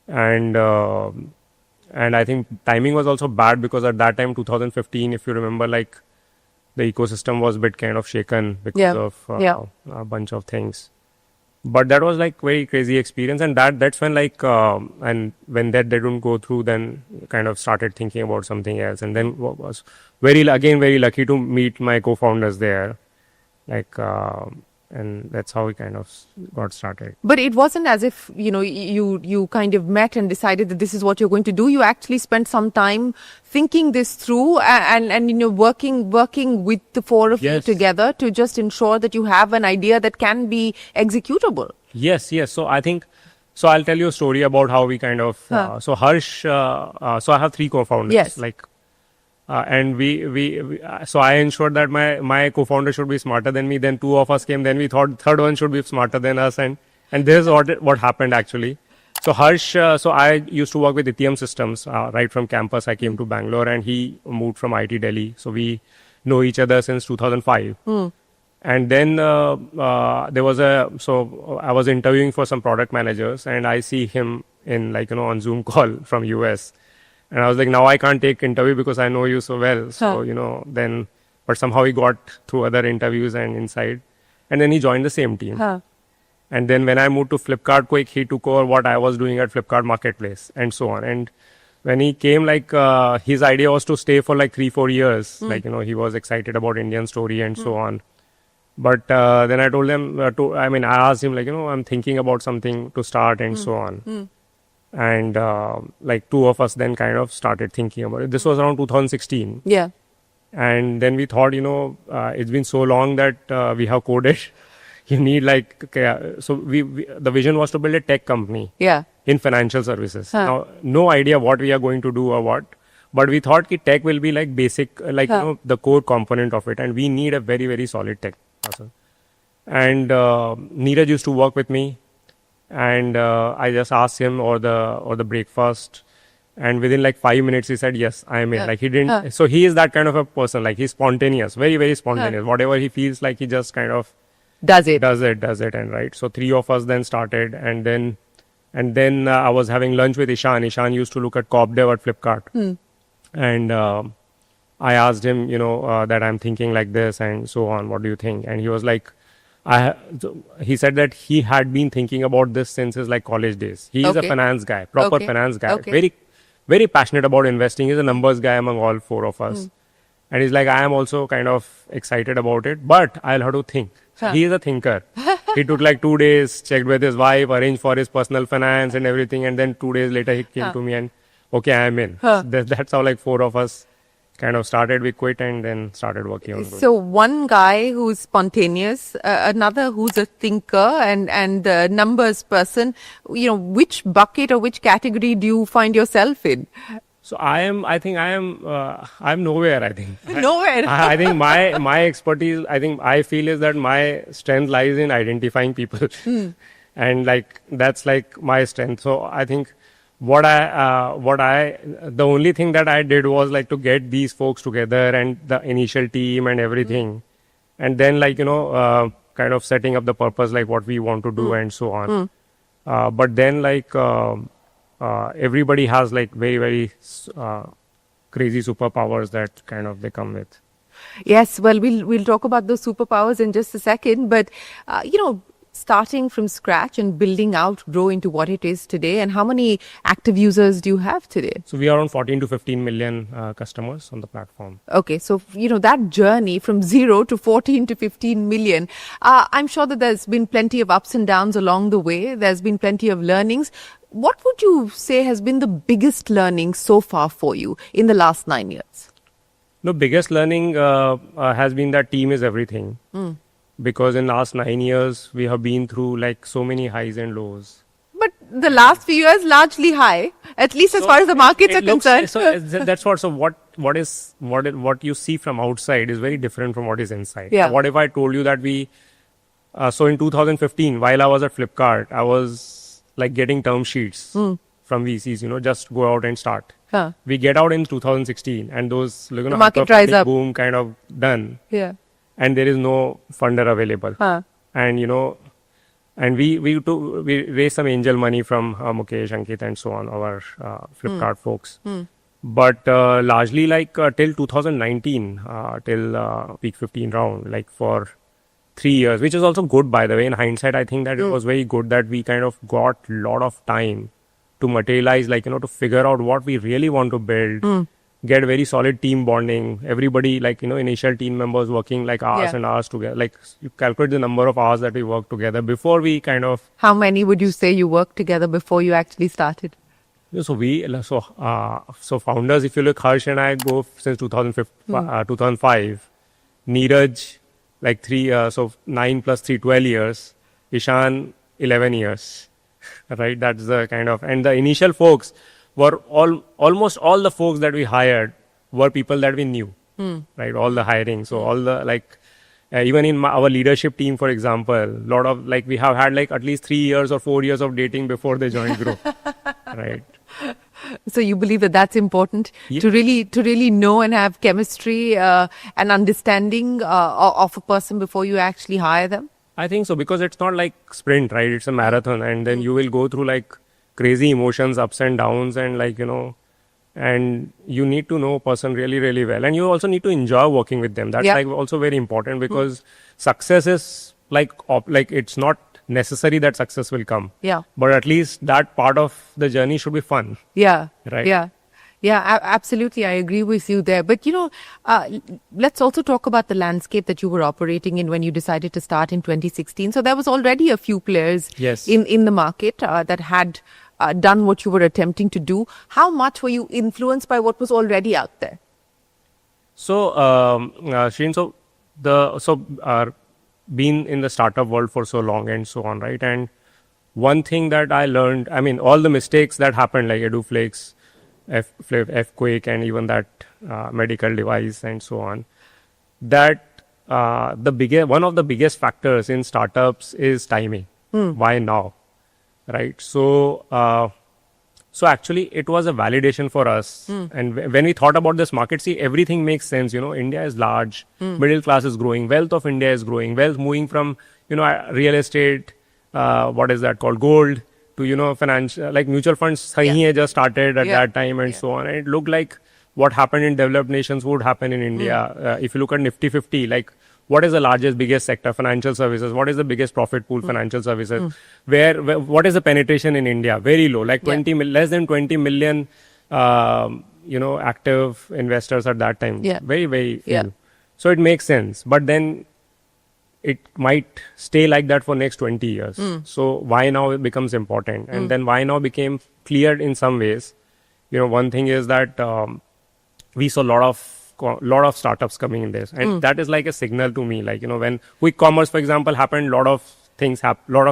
And I think timing was also bad, because at that time, 2015, if you remember, like the ecosystem was a bit kind of shaken because of a bunch of things. But that was like very crazy experience, and that's when like and when that didn't go through, then kind of started thinking about something else. And then was very lucky to meet my co-founders there, like and that's how we kind of got started. But it wasn't as if, you know, you kind of met and decided that this is what you're going to do. You actually spent some time thinking this through and you know, working with the four of you together to just ensure that you have an idea that can be executable. Yes. So I think, so I'll tell you a story about how we kind of, so Harsh, so I have 3 co-founders. Yes. Like, and we so I ensured that my co-founder should be smarter than me. Then 2 of us came. Then we thought third one should be smarter than us. And this is what happened actually. So Harsh, so I used to work with Itium Systems right from campus. I came to Bangalore, and he moved from IT Delhi. So we know each other since 2005. And then there was so I was interviewing for some product managers, and I see him in like, you know, on Zoom call from US. And I was like, now I can't take interview because I know you so well. So, you know, then, but somehow he got through other interviews and inside. And then he joined the same team. And then when I moved to Flipkart Quick, he took over what I was doing at Flipkart Marketplace and so on. And when he came, like, his idea was to stay for like 3-4 years. Like, you know, he was excited about Indian story and so on. But then I told him, I asked him, like, you know, I'm thinking about something to start and so on. And like 2 of us then kind of started thinking about it. This was around 2016. Yeah. And then we thought, you know, it's been so long that we have coded. You need like, so the vision was to build a tech company in financial services. Now, no idea what we are going to do or what, but we thought that tech will be like basic, like, you know, the core component of it. And we need a very, very solid tech person. And Neeraj used to work with me. And I just asked him or the breakfast, and within like 5 minutes he said, yes, I am in. Like he didn't, so he is that kind of a person, like he's spontaneous, very, very spontaneous. Whatever he feels like, he just kind of does it. And right. So 3 of us then started, and then I was having lunch with Ishan. Ishan used to look at corp dev at Flipkart, and I asked him, that I'm thinking like this and so on. What do you think? And he was like, he said that he had been thinking about this since his college days. He is a finance guy, proper finance guy, very, very passionate about investing. He's a numbers guy among all 4 of us. And he's like, I am also kind of excited about it, but I'll have to think. He is a thinker. He took 2 days, checked with his wife, arranged for his personal finance and everything. And then 2 days later, he came to me and, okay, I'm in. That's how 4 of us kind of started. We quit and then started working on it. So one guy who's spontaneous, another who's a thinker and a numbers person. Which bucket or which category do you find yourself in? So I'm nowhere, I think. Nowhere. I think my expertise, I feel is that my strength lies in identifying people. And that's my strength. So I think the only thing that I did was to get these folks together and the initial team and everything. And then kind of setting up the purpose, what we want to do and so on. But then everybody has very, very crazy superpowers that kind of they come with. Yes, well, we'll talk about those superpowers in just a second. But, starting from scratch and building out Groww into what it is today, and how many active users do you have today? So we are around 14 to 15 million customers on the platform. Okay, so that journey from 0 to 14 to 15 million, I'm sure that there's been plenty of ups and downs along the way. There's been plenty of learnings. What would you say has been the biggest learning so far for you in the last 9 years? The biggest learning has been that team is everything. Because in last 9 years, we have been through so many highs and lows. But the last few years, largely high, at least as far as the markets are concerned. That's what. So what you see from outside is very different from what is inside. Yeah. What if I told you that so in 2015, while I was at Flipkart, I was getting term sheets from VCs, just go out and start. We get out in 2016 and those market dries up. Boom kind of done. Yeah. And there is no funder available. And and we raised some angel money from Mukesh, Ankit and so on, our Flipkart folks. But largely till 2019, till peak 15 round, for 3 years, which is also good, by the way. In hindsight, I think that it was very good that we kind of got a lot of time to materialize, to figure out what we really want to build. Get very solid team bonding. Everybody, initial team members working hours and hours together. You calculate the number of hours that we worked together before we kind of. How many would you say you worked together before you actually started? So so founders, if you look, Harsh and I go since 2005. Neeraj, 9 plus 3, 12 years. Ishan, 11 years. Right? That's the kind of, and the initial folks were almost all the folks that we hired were people that we knew, right? All the hiring. So all the even in our leadership team, for example, lot of we have had at least 3 years or 4 years of dating before they joined Groww, right? So you believe that that's important to really know and have chemistry and understanding of a person before you actually hire them? I think so, because it's not sprint, right? It's a marathon, and then you will go through crazy emotions, ups and downs, and and you need to know a person really, really well, and you also need to enjoy working with them. That's also very important, because success is it's not necessary that success will come. Yeah. But at least that part of the journey should be fun. Yeah. Right. Yeah. Yeah, absolutely. I agree with you there. But, let's also talk about the landscape that you were operating in when you decided to start in 2016. So there was already a few players in the market that had done what you were attempting to do. How much were you influenced by what was already out there? So, Shreen, been in the startup world for so long and so on, right? And one thing that I learned, all the mistakes that happened, like EduFlakes, F-Quake, and even that medical device and so on, that one of the biggest factors in startups is timing. Why now, right? So actually it was a validation for us. And when we thought about this market, see, everything makes sense. India is large, middle class is growing, wealth of India is growing, wealth moving from real estate, what is that called, gold, to financial, like mutual funds just started at that time and so on. And it looked like what happened in developed nations would happen in India. If you look at Nifty 50, like what is the largest, biggest sector? Financial services. What is the biggest profit pool? Financial services. Where what is the penetration in India? Very low, like less than 20 million, active investors at that time. Very, very few. So it makes sense. But then it might stay like that for next 20 years. So why now it becomes important? And then why now became clear in some ways. One thing is that we saw a lot of startups coming in this, and that is like a signal to me. Like when quick commerce, for example, happened, lot of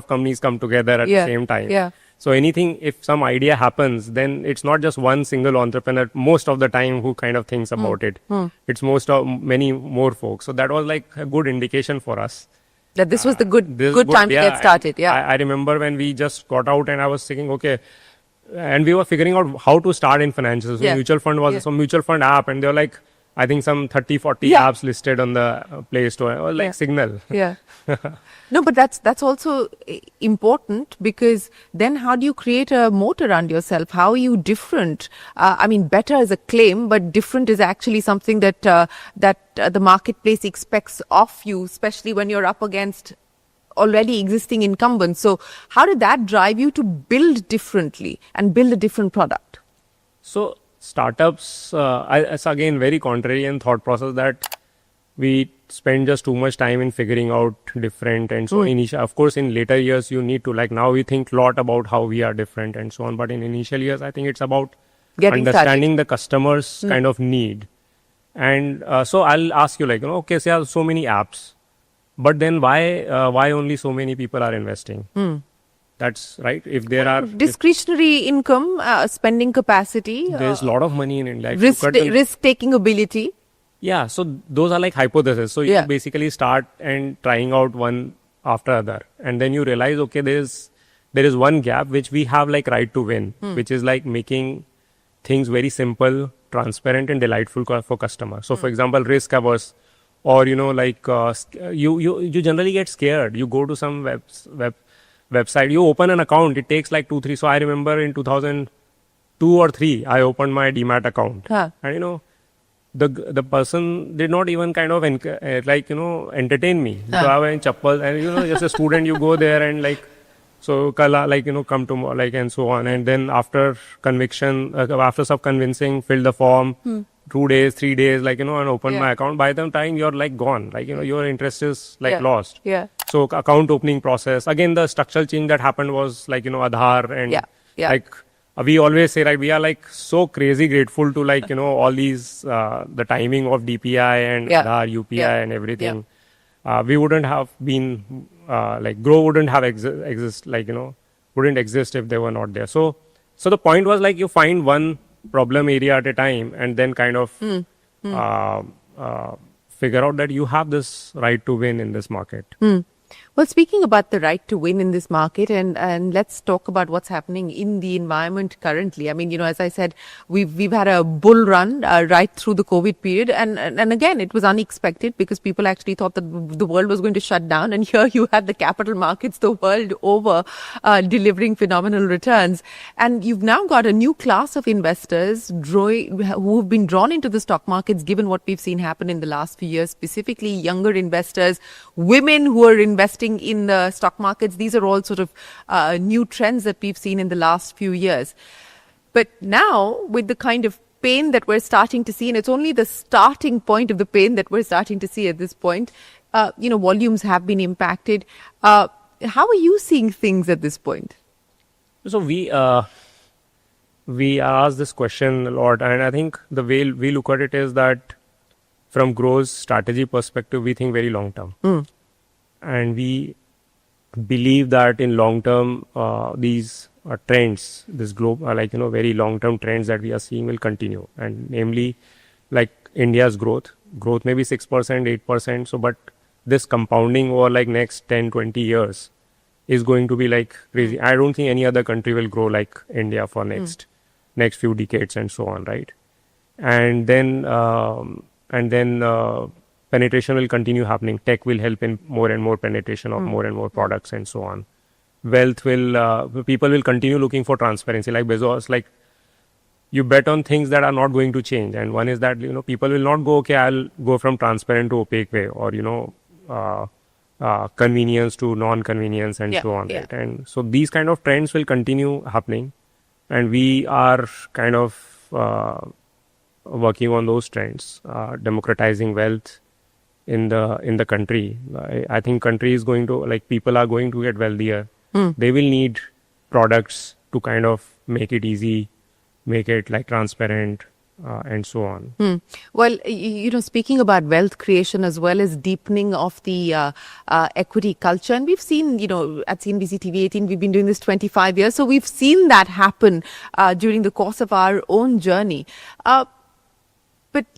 companies come together at the same time. So anything, if some idea happens, then it's not just one single entrepreneur most of the time who kind of thinks about it. It's many more folks. So that was like a good indication for us. That this was the good time to get started. I remember when we just got out and I was thinking, okay, and we were figuring out how to start in financials. So mutual fund was some mutual fund app, and they were like, I think some 30, 40 apps listed on the Play Store. It was like Signal. No, but that's also important, because then how do you create a moat around yourself? How are you different? I mean, better is a claim, but different is actually something that the marketplace expects of you, especially when you're up against already existing incumbents. So how did that drive you to build differently and build a different product? So startups, it's again very contrarian thought process that we spend just too much time in figuring out different. And so of course, in later years, you need to, like now we think a lot about how we are different and so on. But in initial years, I think it's about understanding the customer's kind of need. And so I'll ask you, like, okay, so there are so many apps, but then why only so many people are investing? That's right. If there are discretionary income, spending capacity, there's a lot of money in it. Like risk-taking ability. Yeah, so those are like hypotheses. So you basically start and trying out one after other, and then you realize, okay, there is one gap which we have like right to win, which is like making things very simple, transparent, and delightful for customers. So, for example, risk averse, or you generally get scared. You go to some website, you open an account, it takes like 2-3. So I remember in 2002 or 3, I opened my Demat account, and the person did not even kind of entertain me. So I was in chappal, and just a student, you go there and like, so kala, like come to like, and so on. And then after conviction, after some convincing, fill the form, 2 days, 3 days, like and open my account. By the time you're like gone, like your interest is like lost. So account opening process, again the structural change that happened was like Aadhaar, and like we always say, right, we are like so crazy grateful to like all these the timing of DPI and Aadhaar, UPI and everything. We wouldn't have been like Groww wouldn't have wouldn't exist if they were not there. So the point was like you find one problem area at a time, and then kind of figure out that you have this right to win in this market. Well, speaking about the right to win in this market, and let's talk about what's happening in the environment currently. I mean, as I said, we've had a bull run right through the COVID period, and again, it was unexpected because people actually thought that the world was going to shut down, and here you have the capital markets the world over delivering phenomenal returns, and you've now got a new class of investors who've been drawn into the stock markets, given what we've seen happen in the last few years, specifically younger investors, women who are investing in the stock markets. These are all sort of new trends that we've seen in the last few years. But now, with the kind of pain that we're starting to see, and it's only the starting point of the pain that we're starting to see at this point, volumes have been impacted. How are you seeing things at this point? So we ask this question a lot, and I think the way we look at it is that from Groww's strategy perspective, we think very long term. And we believe that in long term, these trends, this global, very long term trends that we are seeing will continue. And namely, like India's growth may be 6%, 8%. So, but this compounding over like next 10, 20 years is going to be like crazy. I don't think any other country will grow like India for next few decades and so on, right? And then penetration will continue happening. Tech will help in more and more penetration of more and more products and so on. Wealth will, people will continue looking for transparency. Like Bezos, like you bet on things that are not going to change. And one is that, people will not go, okay, I'll go from transparent to opaque way, or, convenience to non-convenience and so on. Yeah. Right? And so these kind of trends will continue happening. And we are kind of working on those trends, democratizing wealth in the country. I think country is going to, like, people are going to get wealthier. They will need products to kind of make it easy, make it like transparent, and so on. Well, speaking about wealth creation as well as deepening of the equity culture, and we've seen, at CNBC-TV18, we've been doing this 25 years, so we've seen that happen during the course of our own journey. But,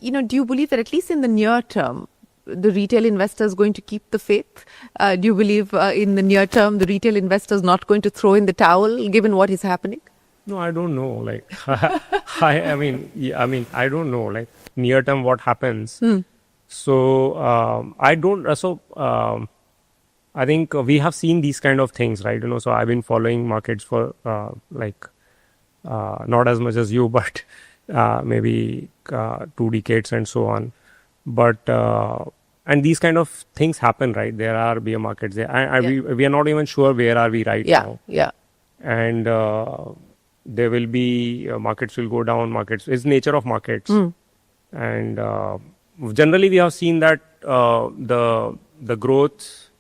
do you believe that at least in the near term, the retail investor is going to keep the faith? Do you believe in the near term, the retail investor is not going to throw in the towel given what is happening? No, I don't know. Like, I mean, I don't know. Like, near term, what happens? So, I don't. So, I think we have seen these kind of things, right? So I've been following markets for not as much as you, but maybe 2 decades and so on. But and these kind of things happen, right? There are bear markets there. We are not even sure where are we right now. Yeah. And there will be markets will go down. Markets is nature of markets. And generally we have seen that the growth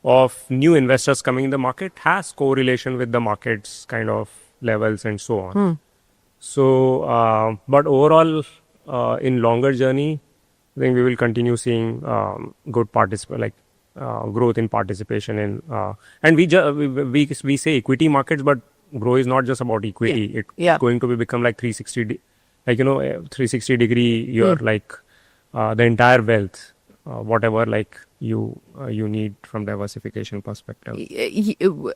of new investors coming in the market has correlation with the market's kind of levels and so on. So, but overall, in longer journey, I think we will continue seeing good growth in participation in, and we say equity markets, but Groww is not just about equity. It's going to become like 360, 360 degree. You're like the entire wealth, whatever like you need from diversification perspective.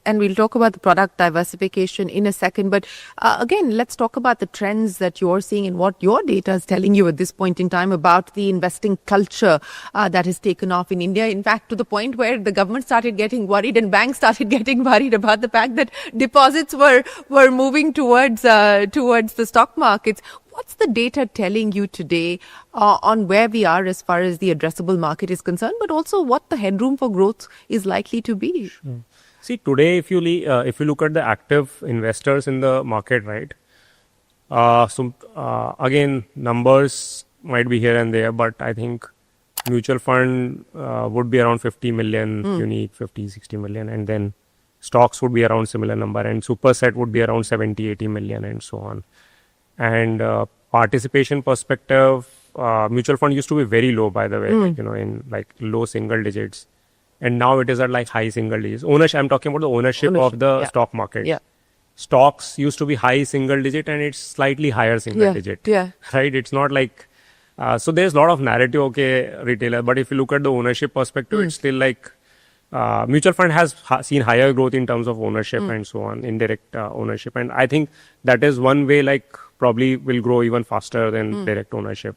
And we'll talk about the product diversification in a second. But again, let's talk about the trends that you're seeing and what your data is telling you at this point in time about the investing culture that has taken off in India. In fact, to the point where the government started getting worried and banks started getting worried about the fact that deposits were moving towards the stock markets. What's the data telling you today on where we are as far as the addressable market is concerned, but also what the headroom for growth is likely to be? See, today, if you look at the active investors in the market, right? Again, numbers might be here and there, but I think mutual fund would be around 50 million unique, 50, 60 million, and then stocks would be around similar number, and superset would be around 70, 80 million, and so on. And participation perspective, mutual fund used to be very low, by the way, in like low single digits. And now it is at like high single digits. Ownership, I'm talking about the ownership of the stock market. Yeah. Stocks used to be high single digit and it's slightly higher single digit. Yeah. Right? It's not like, so there's a lot of narrative, okay, retailer. But if you look at the ownership perspective, it's still like, mutual fund has seen higher growth in terms of ownership and so on, indirect ownership. And I think that is one way like probably will grow even faster than direct ownership.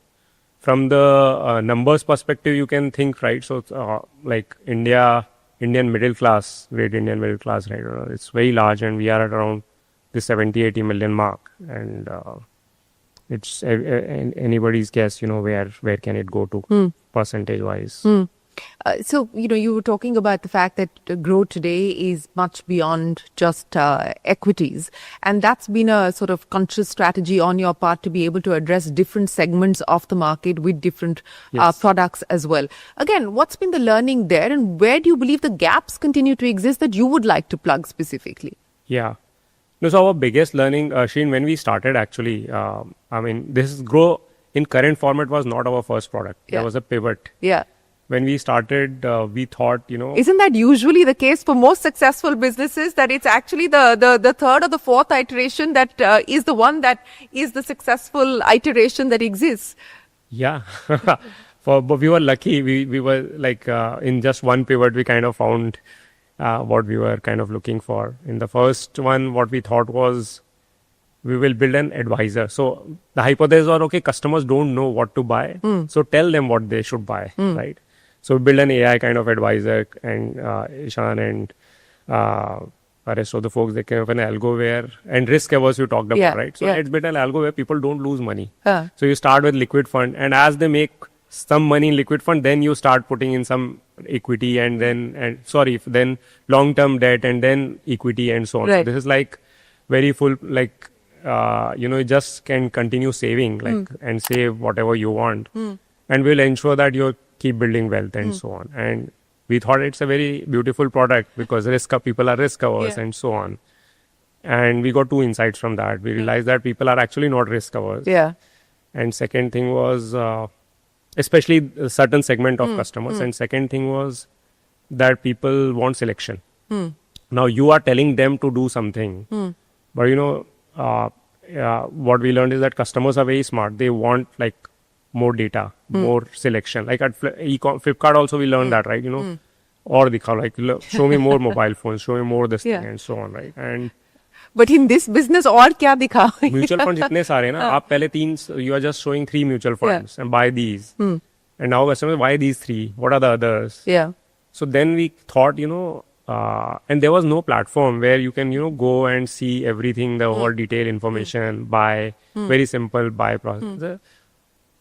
From the numbers perspective, you can think, right? So like Indian middle class, great Indian middle class, right? It's very large and we are at around the 70, 80 million mark. And it's anybody's guess, where can it go to percentage wise. So, you were talking about the fact that Groww today is much beyond just equities. And that's been a sort of conscious strategy on your part to be able to address different segments of the market with different products as well. Again, what's been the learning there and where do you believe the gaps continue to exist that you would like to plug specifically? Yeah. No, so our biggest learning, Sheen, when we started actually, this is Groww in current format was not our first product. There was a pivot. Yeah. When we started, we thought, Isn't that usually the case for most successful businesses, that it's actually the third or the fourth iteration that is the one that is the successful iteration that exists? Yeah. But we were lucky. We were like, in just one pivot, we kind of found what we were kind of looking for. In the first one, what we thought was, we will build an advisor. So the hypothesis was, okay, customers don't know what to buy. So tell them what they should buy, right? So we built an AI kind of advisor, and Ishan and the rest of the folks, they came up an algo where, and risk averse you talked about, right? So it's built an algo where people don't lose money. So you start with liquid fund, and as they make some money in liquid fund, then you start putting in some equity and then long-term debt and then equity and so on. So this is like very full, like, you just can continue saving, like, and save whatever you want. And we'll ensure that you keep building wealth and so on. And we thought it's a very beautiful product because people are risk averse and so on. And we got two insights from that. We realized that people are actually not risk averse. And second thing was, especially a certain segment of customers. And second thing was that people want selection. Now you are telling them to do something, but what we learned is that customers are very smart. They want like more data, more selection. Like at Flipkart also we learned that, right? Or like show me more mobile phones, show me more this thing and so on, right? And but in this business, और क्या दिखा? Mutual funds इतने सारे ना, आप पहले you are just showing 3 mutual funds and buy these. And now customers, why these 3? What are the others? So then we thought, and there was no platform where you can, go and see everything, the whole detailed information, buy, very simple buy process.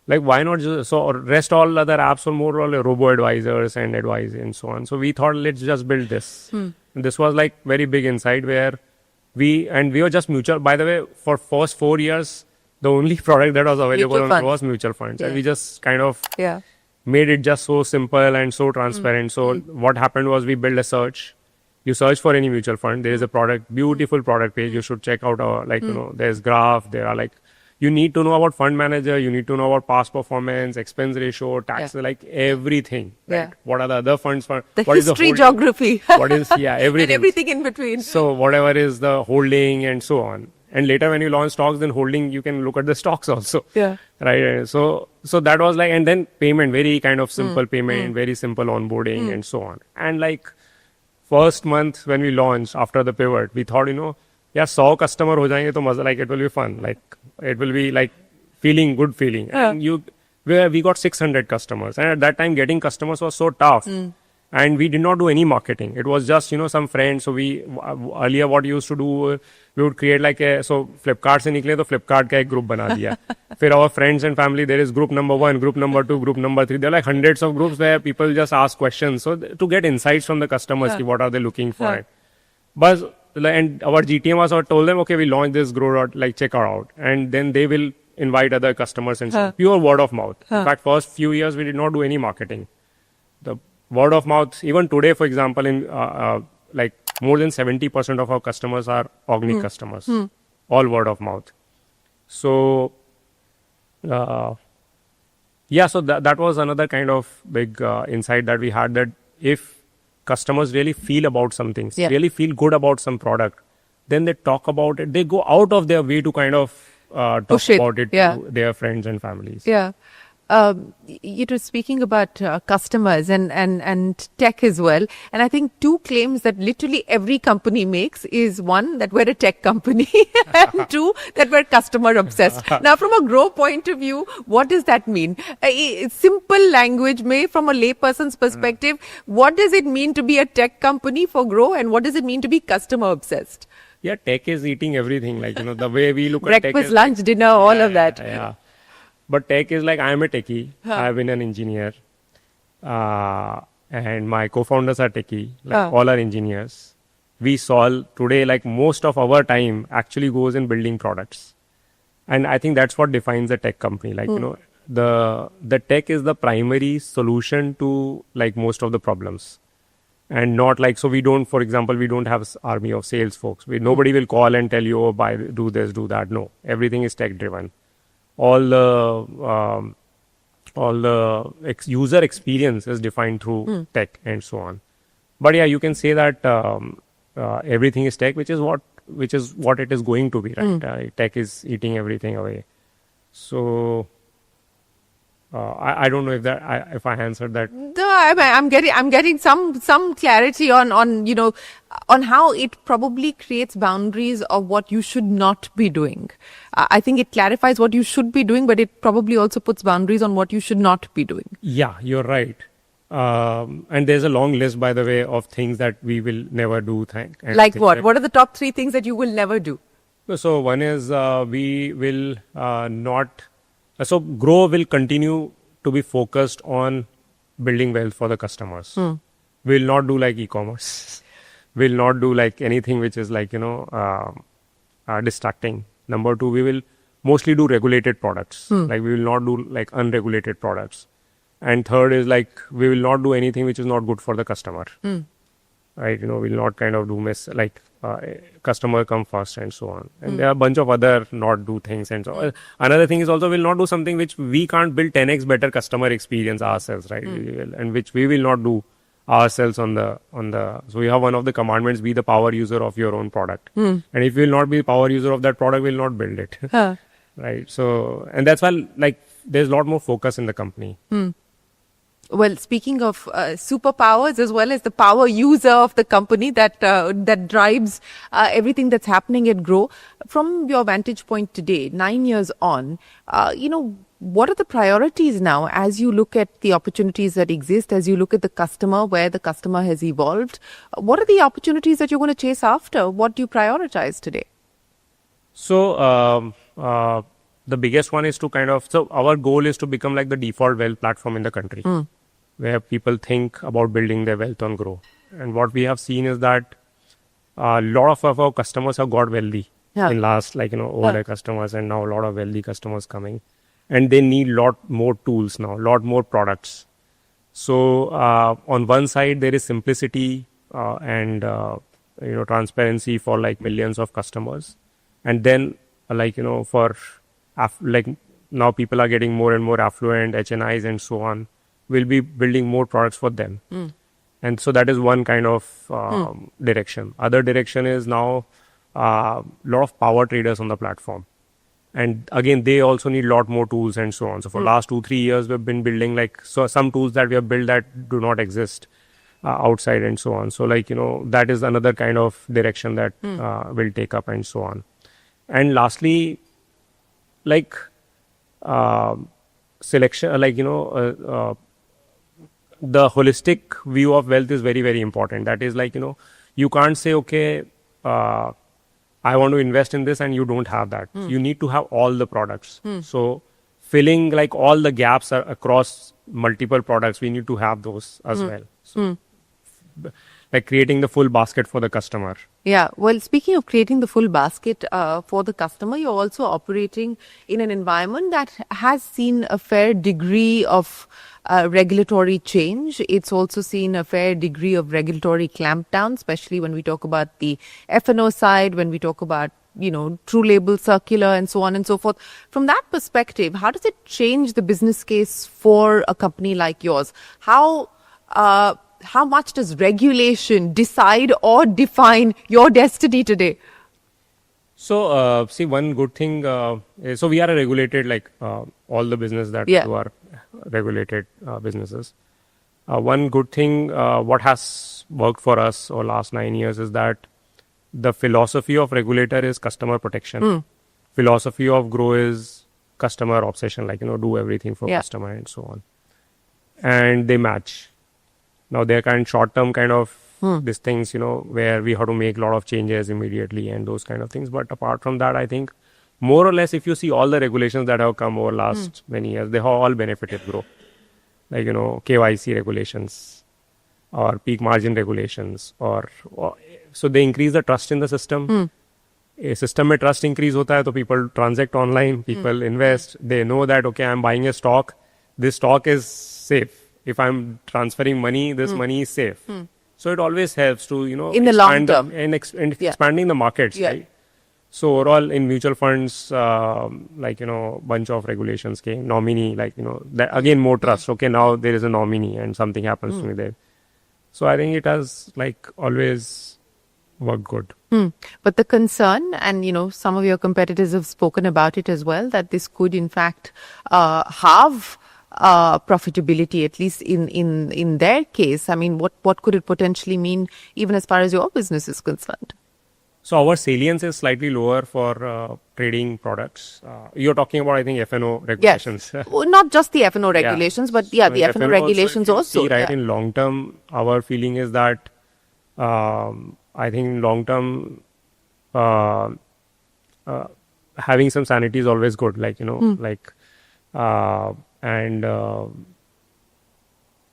Like, why not just, so rest all other apps were more or less robo-advisors and advice and so on. So we thought, let's just build this. And this was like very big insight where we were just mutual. By the way, for first 4 years, the only product that was available was mutual funds. And we just kind of made it just so simple and so transparent. So what happened was we built a search. You search for any mutual fund. There is a product, beautiful product page. You should check out our, there's Groww. There are like, you need to know about fund manager. You need to know about past performance, expense ratio, tax, like everything. Right? What are the other funds for? The what history, geography. What is, everything. And everything in between. So whatever is the holding and so on. And later when you launch stocks, then holding, you can look at the stocks also. Right. So that was like, and then payment, very kind of simple payment, very simple onboarding and so on. And like first month when we launched after the pivot, we thought, 100 customer ho jayenge to maza, like it will be fun. Like it will be like good feeling. And we got 600 customers. And at that time getting customers was so tough. And we did not do any marketing. It was just, some friends. So we, earlier what we used to do, we would create like so Flipkart se nikle to Flipkart ka ek group bana diya. For our friends and family, there is group number 1, group number 2, group number 3. There are like hundreds of groups where people just ask questions. So to get insights from the customers, what are they looking for? But, and our GTM was told them, okay, we launched this Groww, like check her out. And then they will invite other customers and so pure word of mouth. In fact, first few years, we did not do any marketing. The word of mouth, even today, for example, in like more than 70% of our customers are organic customers, all word of mouth. So, so that was another kind of big insight that we had, that if customers really feel about something, really feel good about some product, then they talk about it. They go out of their way to kind of talk about it to their friends and families. Speaking about customers and tech as well, and I think 2 claims that literally every company makes is 1, that we're a tech company, and 2, that we're customer obsessed. Now, from a Groww point of view, what does that mean? Simple language, from a layperson's perspective, what does it mean to be a tech company for Groww, and what does it mean to be customer obsessed? Tech is eating everything. Like, the way we look at tech. Breakfast, lunch, dinner, all of that. But tech is like, I am a techie. I've been an engineer. And my co-founders are techie. Like all are engineers. We solve today, like most of our time actually goes in building products. And I think that's what defines a tech company. Like, the tech is the primary solution to like most of the problems. And not like, so we don't, for example, we don't have army of sales folks. Nobody will call and tell you, do this, do that. No, everything is tech driven. All the user experience is defined through tech and so on. But you can say that everything is tech, which is what it is going to be, right? Tech is eating everything away. So I don't know if I answered that. No, I'm getting some clarity on how it probably creates boundaries of what you should not be doing. I think it clarifies what you should be doing, but it probably also puts boundaries on what you should not be doing. Yeah, you're right. And there's a long list, by the way, of things that we will never do. Like what? What are the top 3 things that you will never do? So one is we will not. So Groww will continue to be focused on building wealth for the customers. We'll not do like e-commerce. We'll not do like anything which is like distracting. Number 2, we will mostly do regulated products. Like we will not do like unregulated products. And third is like we will not do anything which is not good for the customer. Right? We'll not kind of do customer come first and so on. And there are a bunch of other not do things and so on. Another thing is also we'll not do something which we can't build 10x better customer experience ourselves, right? And which we will not do ourselves on the. So we have one of the commandments: be the power user of your own product. And if we will not be the power user of that product, we'll not build it. Right? So, and that's why like there's a lot more focus in the company. Well, speaking of superpowers as well as the power user of the company that drives everything that's happening at Groww, from your vantage point today, 9 years on, what are the priorities now as you look at the opportunities that exist, as you look at the customer, where the customer has evolved? What are the opportunities that you're going to chase after? What do you prioritize today? So, the biggest one is to so our goal is to become like the default wealth platform in the country, where people think about building their wealth on Groww. And what we have seen is that a lot of our customers have got wealthy in last, older customers, and now a lot of wealthy customers coming. And they need lot more tools now, lot more products. So on one side, there is simplicity and transparency for like millions of customers. And then for now people are getting more and more affluent, HNIs and so on. We'll be building more products for them. And so that is one kind of direction. Other direction is now a lot of power traders on the platform. And again, they also need a lot more tools and so on. So for last 2-3 years, we've been building some tools that we have built that do not exist outside and so on. So that is another kind of direction that we'll take up and so on. And lastly, selection, the holistic view of wealth is very, very important. That is you can't say, okay, I want to invest in this and you don't have that. You need to have all the products. So filling all the gaps across multiple products, we need to have those as well. So creating the full basket for the customer. Yeah, well, speaking of creating the full basket for the customer, you're also operating in an environment that has seen a fair degree of regulatory change. It's also seen a fair degree of regulatory clampdown, especially when we talk about the F&O side, when we talk about, True Label Circular and so on and so forth. From that perspective, how does it change the business case for a company like yours? How much does regulation decide or define your destiny today? So, see, one good thing, so we are a regulated, all the business that do are regulated businesses. One good thing, what has worked for us over last 9 years is that the philosophy of regulator is customer protection. Philosophy of Groww is customer obsession, do everything for customer and so on. And they match. Now, they're short-term these things, where we have to make a lot of changes immediately and those kind of things. But apart from that, I think more or less, if you see all the regulations that have come over last many years, they have all benefited Groww. KYC regulations or peak margin regulations, or so they increase the trust in the system. A system mein trust increase hota hai, so people transact online, people invest. They know that, okay, I'm buying a stock. This stock is safe. If I'm transferring money, this money is safe. So it always helps to, in the long term, expanding the markets, right? So overall, in mutual funds, bunch of regulations came. Nominee, that, again, more trust. Okay, now there is a nominee and something happens to me there. So I think it has always worked good. But the concern, and some of your competitors have spoken about it as well, that this could in fact have profitability, at least in their case. I mean, what could it potentially mean even as far as your business is concerned? So our salience is slightly lower for trading products. You're talking about, I think, F&O regulations. Yes. Well, not just the F&O regulations, but yeah, So the F&O regulations also. See, right, in long term, our feeling is that I think in long term, having some sanity is always good. Like, and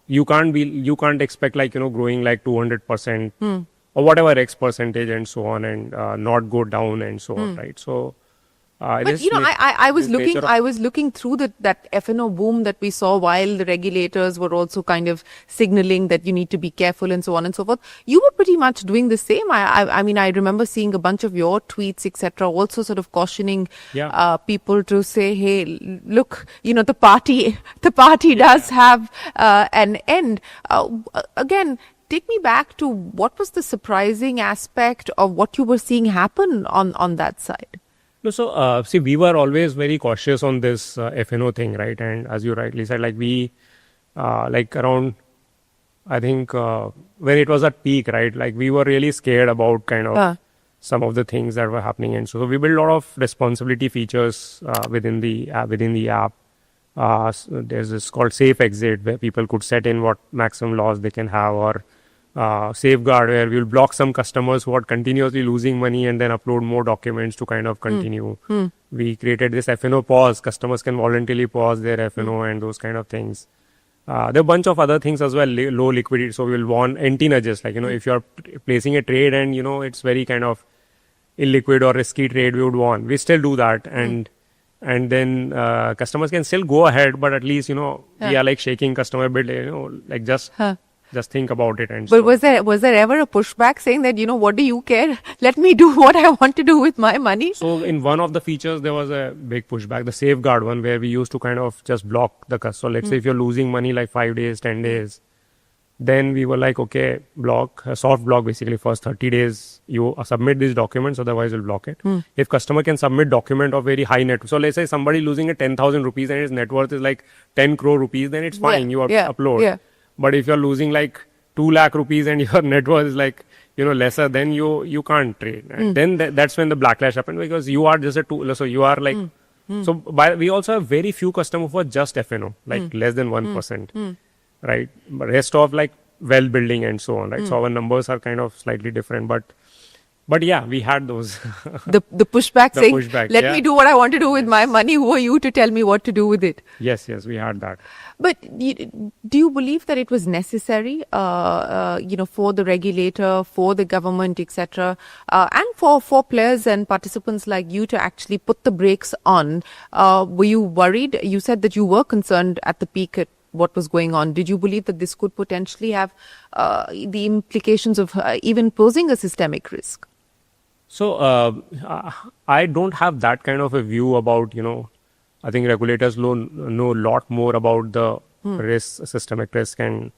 you can't expect like, growing like 200% or whatever X percentage and so on, and not go down and so on, right? So, but I was looking through that F&O boom that we saw while the regulators were also kind of signaling that you need to be careful and so on and so forth. You were pretty much doing the same. I mean, I remember seeing a bunch of your tweets, etc., also sort of cautioning people to say, hey, look, the party does have an end. Again, take me back to what was the surprising aspect of what you were seeing happen on that side. No, so see, we were always very cautious on this F&O thing, right? And as you rightly said, like we, like around, I think when it was at peak, right? Like we were really scared about kind of some of the things that were happening, and so we built a lot of responsibility features within the app. There's this called Safe Exit, where people could set in what maximum loss they can have, or Safeguard, where we'll block some customers who are continuously losing money and then upload more documents to kind of continue. We created this F&O pause. Customers can voluntarily pause their F&O and those kind of things. There are a bunch of other things as well, low liquidity. So we'll want anti-nudges, like, if you're placing a trade and, it's very kind of illiquid or risky trade, we would want. We still do that. And then customers can still go ahead, but at least, we are like shaking customer a bit, like just think about it. And but was there ever a pushback saying that, what do you care? Let me do what I want to do with my money? So in one of the features, there was a big pushback, the Safeguard one, where we used to kind of just block the customer. Let's say if you're losing money like 5 days, 10 days, then we were like, okay, block, a soft block, basically first 30 days, you submit these documents, otherwise we'll block it. If customer can submit document of very high net, so let's say somebody losing a 10,000 rupees and his net worth is like 10 crore rupees, then it's fine, you upload. Yeah. But if you're losing like 2 lakh rupees and your net worth is like, lesser, then you can't trade. And then that's when the backlash happened, because you are just a tool. So you are like, so we also have very few customers who are just F&O, like less than 1%, right? But rest of like well building and so on, right? So our numbers are kind of slightly different, but yeah, we had those. the pushback saying, let me do what I want to do with my money. Who are you to tell me what to do with it? Yes, we had that. But do you believe that it was necessary, for the regulator, for the government, etc., and for players and participants like you to actually put the brakes on? Were you worried? You said that you were concerned at the peak at what was going on. Did you believe that this could potentially have the implications of even posing a systemic risk? So I don't have that kind of a view about, I think regulators know a lot more about the risk, systemic risk, and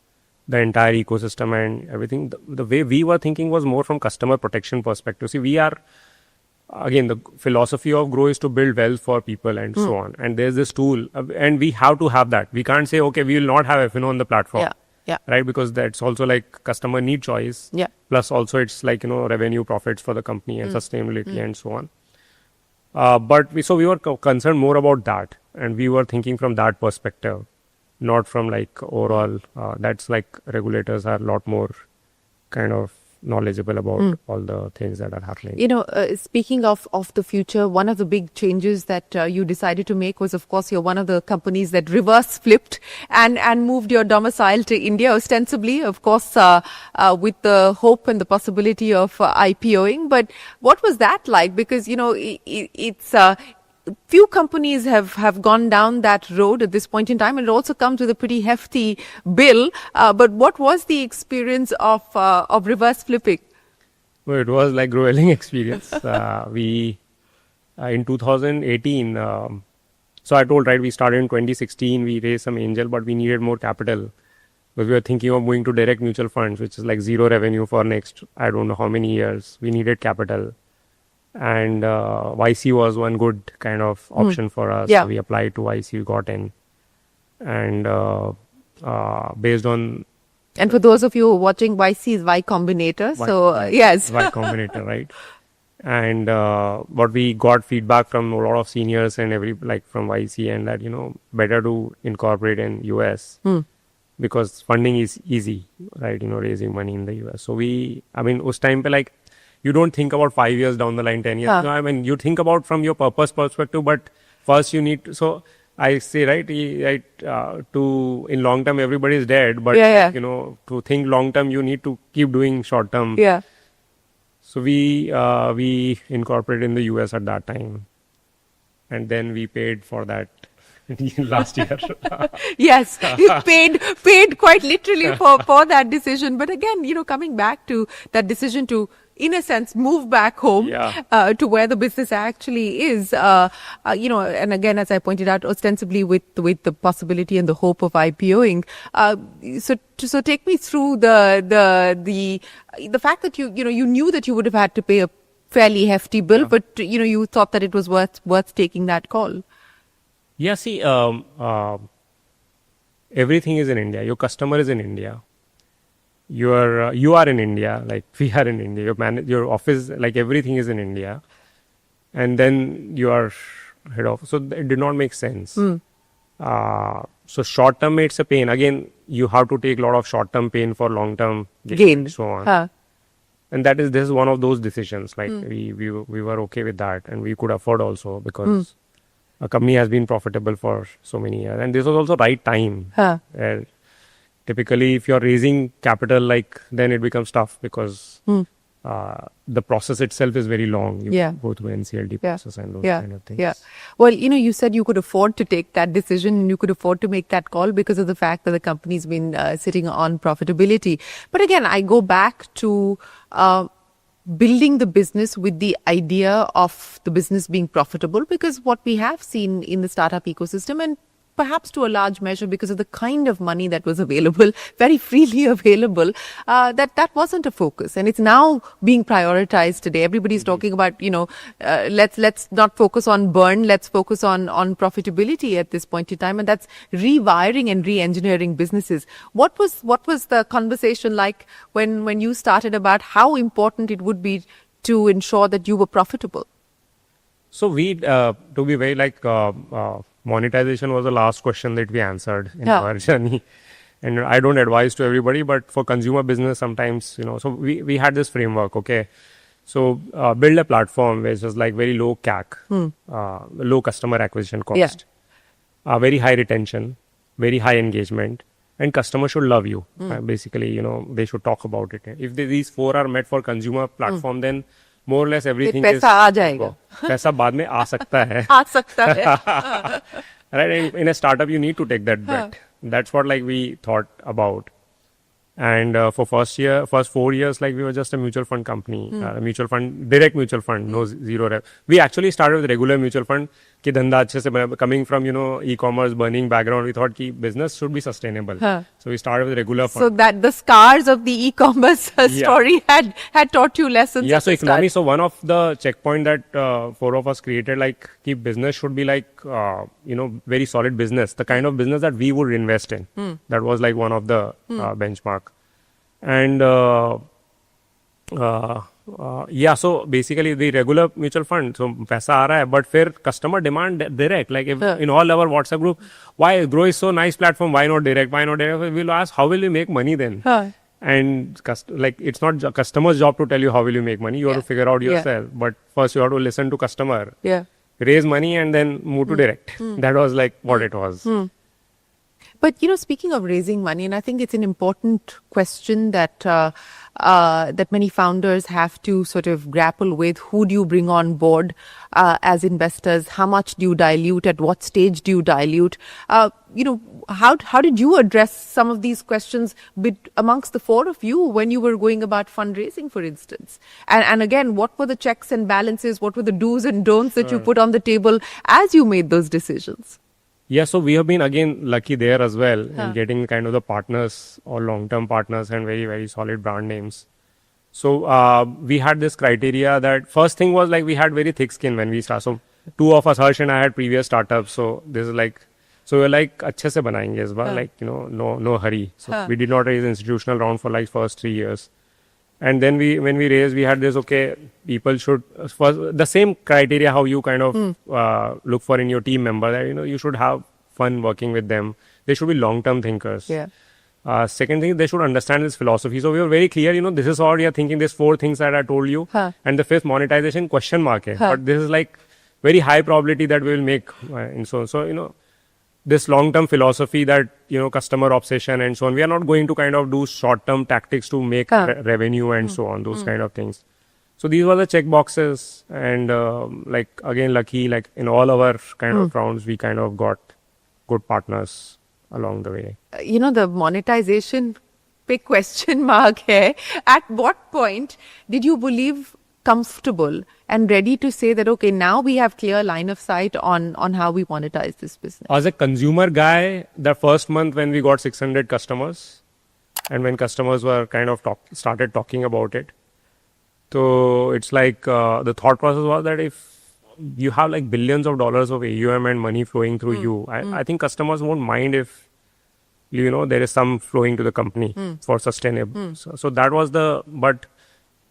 the entire ecosystem and everything. The way we were thinking was more from customer protection perspective. See, we are, again, the philosophy of Groww is to build wealth for people and so on. And there's this tool, and we have to have that. We can't say, okay, we will not have F&O on the platform. Yeah. Right, because that's also like customer need choice. Yeah. Plus also it's like, revenue profits for the company and sustainability and so on. But we were concerned more about that, and we were thinking from that perspective, not from like overall. That's like regulators are a lot more kind of knowledgeable about all the things that are happening. Speaking of the future, one of the big changes that you decided to make was, of course, you're one of the companies that reverse flipped and moved your domicile to India, ostensibly, of course, with the hope and the possibility of IPOing. But what was that like? Because, it's few companies have gone down that road at this point in time, and it also comes with a pretty hefty bill. But what was the experience of reverse flipping? Well, it was like grueling experience. We in 2018. So I told, right, we started in 2016. We raised some angel, but we needed more capital, because we were thinking of moving to direct mutual funds, which is like zero revenue for next I don't know how many years. We needed capital. And YC was one good kind of option for us. Yeah. So we applied to YC, we got in. And based on... And for those of you watching, YC is Y Combinator. So, yes. Y Combinator, right. And what we got feedback from a lot of seniors and from YC, and that, better to incorporate in US because funding is easy, right? Raising money in the US. So us time pe you don't think about 5 years down the line, 10 years. No, you think about from your purpose perspective, but first you need to, so I say, right, in long term, everybody is dead, but, to think long term, you need to keep doing short term. Yeah. So we incorporated in the US at that time, and then we paid for that last year. Yes, you paid quite literally for that decision. But again, coming back to that decision to, in a sense, move back home to where the business actually is, and again, as I pointed out, ostensibly with the possibility and the hope of IPOing. So take me through the fact that you knew that you would have had to pay a fairly hefty bill, but you thought that it was worth taking that call. Yeah, see, everything is in India. Your customer is in India. You are in India, like we are in India. Your office, like everything is in India, and then you are head office. So it did not make sense. So short term, it's a pain. Again, you have to take a lot of short term pain for long term gain, and so on. And this is one of those decisions. Like we were okay with that, and we could afford also because a company has been profitable for so many years, and this was also right time. Typically, if you're raising capital, then it becomes tough because the process itself is very long. You go through NCLT process and those kind of things. Yeah. Well, you said you could afford to take that decision and you could afford to make that call because of the fact that the company's been sitting on profitability. But again, I go back to building the business with the idea of the business being profitable, because what we have seen in the startup ecosystem, and perhaps to a large measure because of the kind of money that was available, very freely available, that wasn't a focus. And it's now being prioritized today. Everybody's talking about, let's not focus on burn, let's focus on profitability at this point in time. And that's rewiring and re-engineering businesses. What was the conversation like when you started about how important it would be to ensure that you were profitable? So we, to be very monetization was the last question that we answered in our journey. And I don't advise to everybody, but for consumer business, sometimes, so we had this framework, okay. So build a platform which is very low CAC, low customer acquisition cost, very high retention, very high engagement, and customers should love you. Basically, they should talk about it. If these four are met for consumer platform, then more or less everything is आ जाएगा. पैसा बाद में आ सकता है. आ सकता है. Right, and in a startup you need to take that bet. That's what we thought about. And for first 4 years, we were just a mutual fund company, direct mutual fund, no zero rev. We actually started with regular mutual fund. Ki dhanda achhe se coming from e-commerce burning background, we thought ki business should be sustainable. So we started with regular fund. So that the scars of the e-commerce story had taught you lessons. Yeah, so economy. So one of the checkpoint that four of us created, ki business should be very solid business, the kind of business that we would invest in. That was one of the benchmark. And so basically the regular mutual fund, so paisa aa raha hai, but फिर customer demand direct, if in all our WhatsApp group, why Groww is so nice platform, why not direct? We'll ask, how will you make money then? And it's not customer's job to tell you how will you make money, you have to figure out yourself, but first you have to listen to customer, raise money and then move to direct. That was what it was. But, speaking of raising money, and I think it's an important question that that many founders have to sort of grapple with. Who do you bring on board as investors? How much do you dilute? At what stage do you dilute? How did you address some of these questions amongst the four of you when you were going about fundraising, for instance? And again, what were the checks and balances? What were the do's and don'ts that you put on the table as you made those decisions? Yeah, so we have been again lucky there as well in getting kind of the partners or long-term partners and very, very solid brand names. So we had this criteria that first thing was we had very thick skin when we started. So two of us, Harsh and I, had previous startups. So this is so we're अच्छे से बनाएंगे इस बार, no hurry. So we did not raise institutional round for first 3 years. And then when we raised, we had this, okay, people should, for the same criteria how you kind of look for in your team member, that, you should have fun working with them. They should be long-term thinkers. Yeah. Second thing, they should understand this philosophy. So we were very clear, this is all you're thinking, these 4 things that I told you. And the 5th, monetization, question mark. But this is like very high probability that we will make. And so, this long-term philosophy that, customer obsession and so on, we are not going to kind of do short-term tactics to make revenue and so on, those kind of things. So these were the check boxes. And again, lucky, like in all our kind of rounds, we kind of got good partners along the way. The monetization, big question mark here. At what point did you believe comfortable and ready to say that, okay, now we have clear line of sight on how we monetize this business? As a consumer guy, the first month when we got 600 customers and when customers were kind of started talking about it, so it's like the thought process was that if you have like billions of dollars of AUM and money flowing through you, I think customers won't mind if, there is some flowing to the company for sustainable. So that was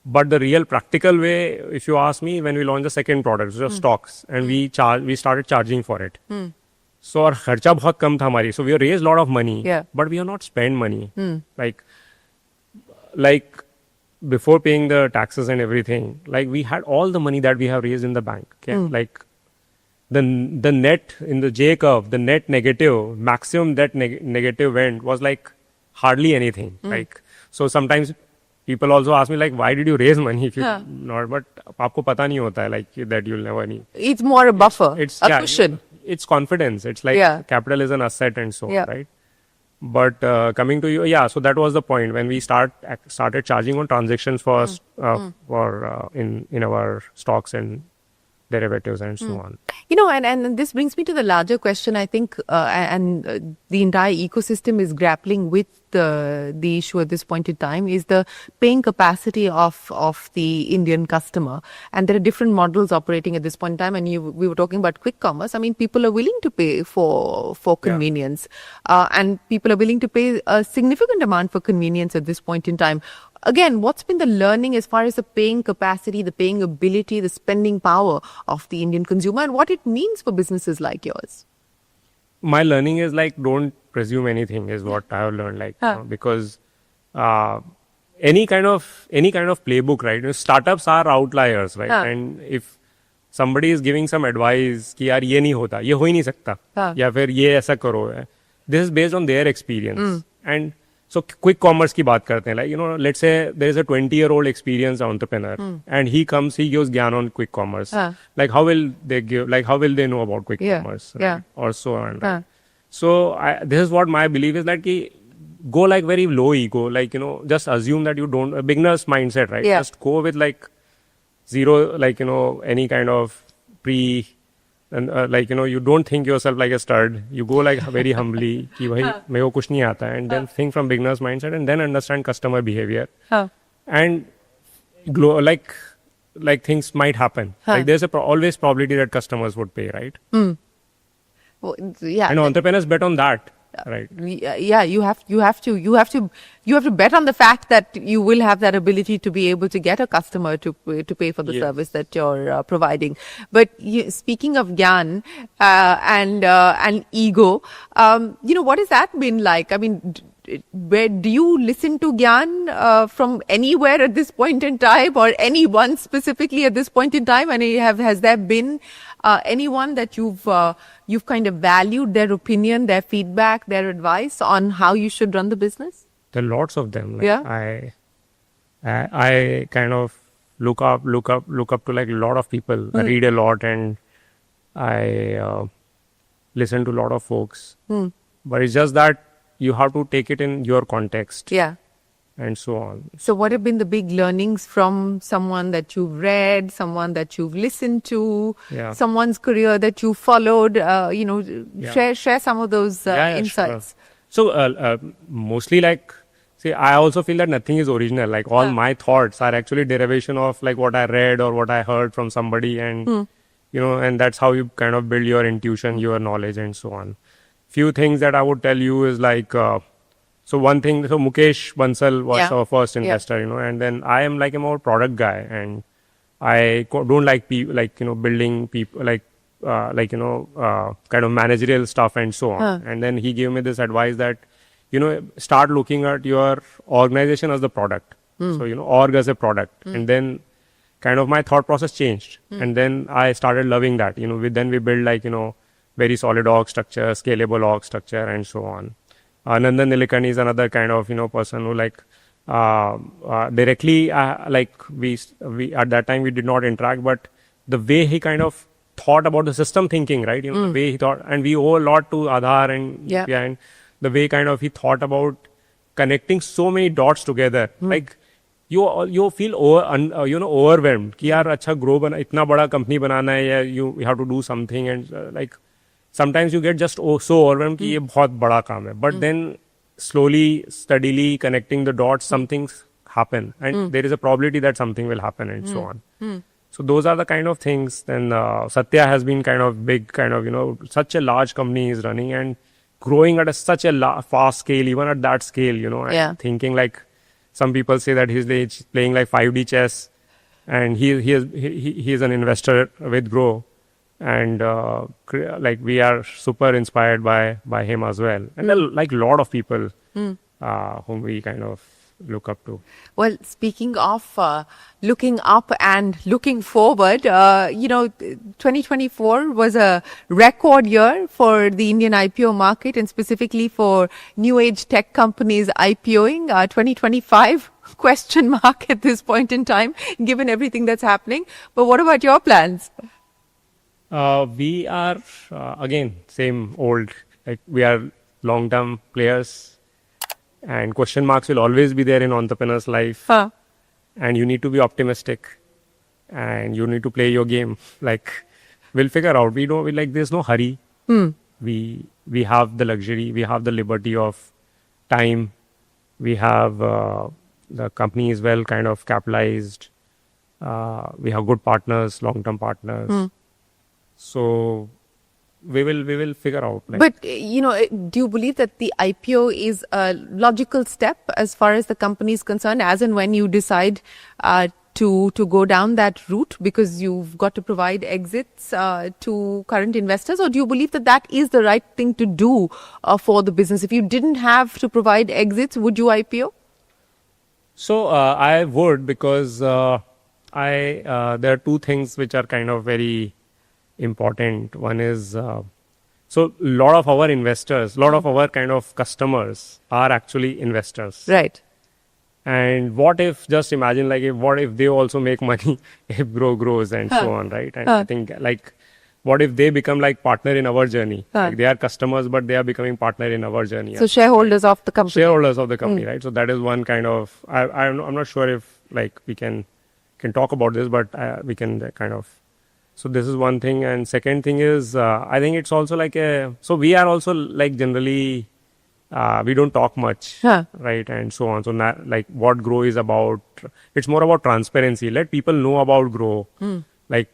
but the real practical way, if you ask me, when we launched the second product, which was stocks, and we started charging for it. So our kharcha bahut kam tha hamari. So we raised a lot of money, but we have not spent money. Like before paying the taxes and everything, like we had all the money that we have raised in the bank. Okay? Like the net in the J curve, the net negative, maximum that negative went was like hardly anything. Like, so sometimes people also ask me, like, why did you raise money if you not? But aapko pata nahi hota hai, like that you'll never need. It's more a buffer, a cushion. It's confidence. It's like capital is an asset and so on, right? But coming to you, so that was the point when we started charging on transactions for in our stocks and derivatives and so on. And this brings me to the larger question, I think, and the entire ecosystem is grappling with the issue at this point in time, is the paying capacity of the Indian customer. And there are different models operating at this point in time. And we were talking about quick commerce. I mean, people are willing to pay for convenience. And people are willing to pay a significant amount for convenience at this point in time. Again, what's been the learning as far as the paying capacity, the paying ability, the spending power of the Indian consumer, and what it means for businesses like yours? My learning is like, don't presume anything is what I have learned, because any kind of playbook, right? Startups are outliers, right? And if somebody is giving some advice कि यार ये नहीं होता, ये हो ही नहीं सकता, या फिर ये ऐसा करो, this is based on their experience. And so quick commerce की बात करते हैं, like, let's say there is a 20-year-old experienced entrepreneur and he gives gyan on quick commerce. Like how will they know about quick commerce? Right? Or so on. Right? So this is what my belief is, that go like very low ego, like, just assume that you don't, a beginner's mindset, right? Just go with like zero, like, any kind of and like, you don't think yourself like a stud. You go like very humbly, ki bhai mere ko kuch nahi aata, and then think from beginner's mindset and then understand customer behavior. And like things might happen. Like there's always probability that customers would pay, right? Well, and entrepreneurs bet on that. Right. Yeah, you have to bet on the fact that you will have that ability to be able to get a customer to pay for the service that you're providing. But speaking of gyan and ego, what has that been like? I mean, where do you listen to gyan from anywhere at this point in time, or anyone specifically at this point in time? And has there been anyone that you've kind of valued their opinion, their feedback, their advice on how you should run the business? There are lots of them. Like I kind of look up to like a lot of people. I read a lot and I listen to a lot of folks. But it's just that you have to take it in your context. And so on. So what have been the big learnings from someone that you've read, someone that you've listened to, someone's career that you followed? Share some of those insights. Sure. So mostly, like, see, I also feel that nothing is original. Like all my thoughts are actually derivation of like what I read or what I heard from somebody, and and that's how you kind of build your intuition, your knowledge, and so on. Few things that I would tell you is like, So one thing, so Mukesh Bansal was our first investor, and then I am like a more product guy, and I don't like building people kind of managerial stuff and so on. And then he gave me this advice that, start looking at your organization as the product. So, org as a product. And then kind of my thought process changed. And then I started loving that. Then we build very solid org structure, scalable org structure, and so on. Nandan Nilekani is another kind of, person who directly, we at that time we did not interact, but the way he kind of thought about the system thinking, right? The way he thought, and we owe a lot to Aadhaar and and the way kind of he thought about connecting so many dots together. Like you feel overwhelmed कि यार अच्छा grow बना इतना बड़ा company बनाना है या you have to do something and sometimes you get just so overwhelmed कि ये बहुत बड़ा काम है. But then slowly, steadily connecting the dots, some things happen and there is a probability that something will happen and so on. So those are the kind of things. Then Satya has been kind of big, kind of, such a large company is running and growing at such a fast scale, even at that scale, and thinking like some people say that he's playing like 5D chess, and he is an investor with Groww, and we are super inspired by him as well, and like a lot of people whom we kind of look up to. Well, speaking of looking up and looking forward, 2024 was a record year for the Indian IPO market and specifically for new age tech companies IPOing. 2025 question mark at this point in time, given everything that's happening. But what about your plans? We are again same old, like we are long-term players. And question marks will always be there in entrepreneur's life. And you need to be optimistic. And you need to play your game. Like, we'll figure out. There's no hurry. We have the luxury. We have the liberty of time. We have, the company is well kind of capitalized. We have good partners, long-term partners. So we will figure out. But, do you believe that the IPO is a logical step as far as the company is concerned, as and when you decide to go down that route because you've got to provide exits to current investors? Or do you believe that that is the right thing to do for the business? If you didn't have to provide exits, would you IPO? So I would, because there are two things which are kind of very important. One is, so a lot of our investors, a lot of our kind of customers are actually investors. Right. And what if, just imagine what if they also make money if Groww grows and so on, right? And I think what if they become like partner in our journey? Like they are customers, but they are becoming partner in our journey. So shareholders of the company. Shareholders of the company, right? So that is one kind of, I'm not sure if we can talk about this, but we can kind of. So this is one thing. And second thing is, I think it's also so we are also generally, we don't talk much, right? And so on. So what Groww is about, it's more about transparency. Let people know about Groww, like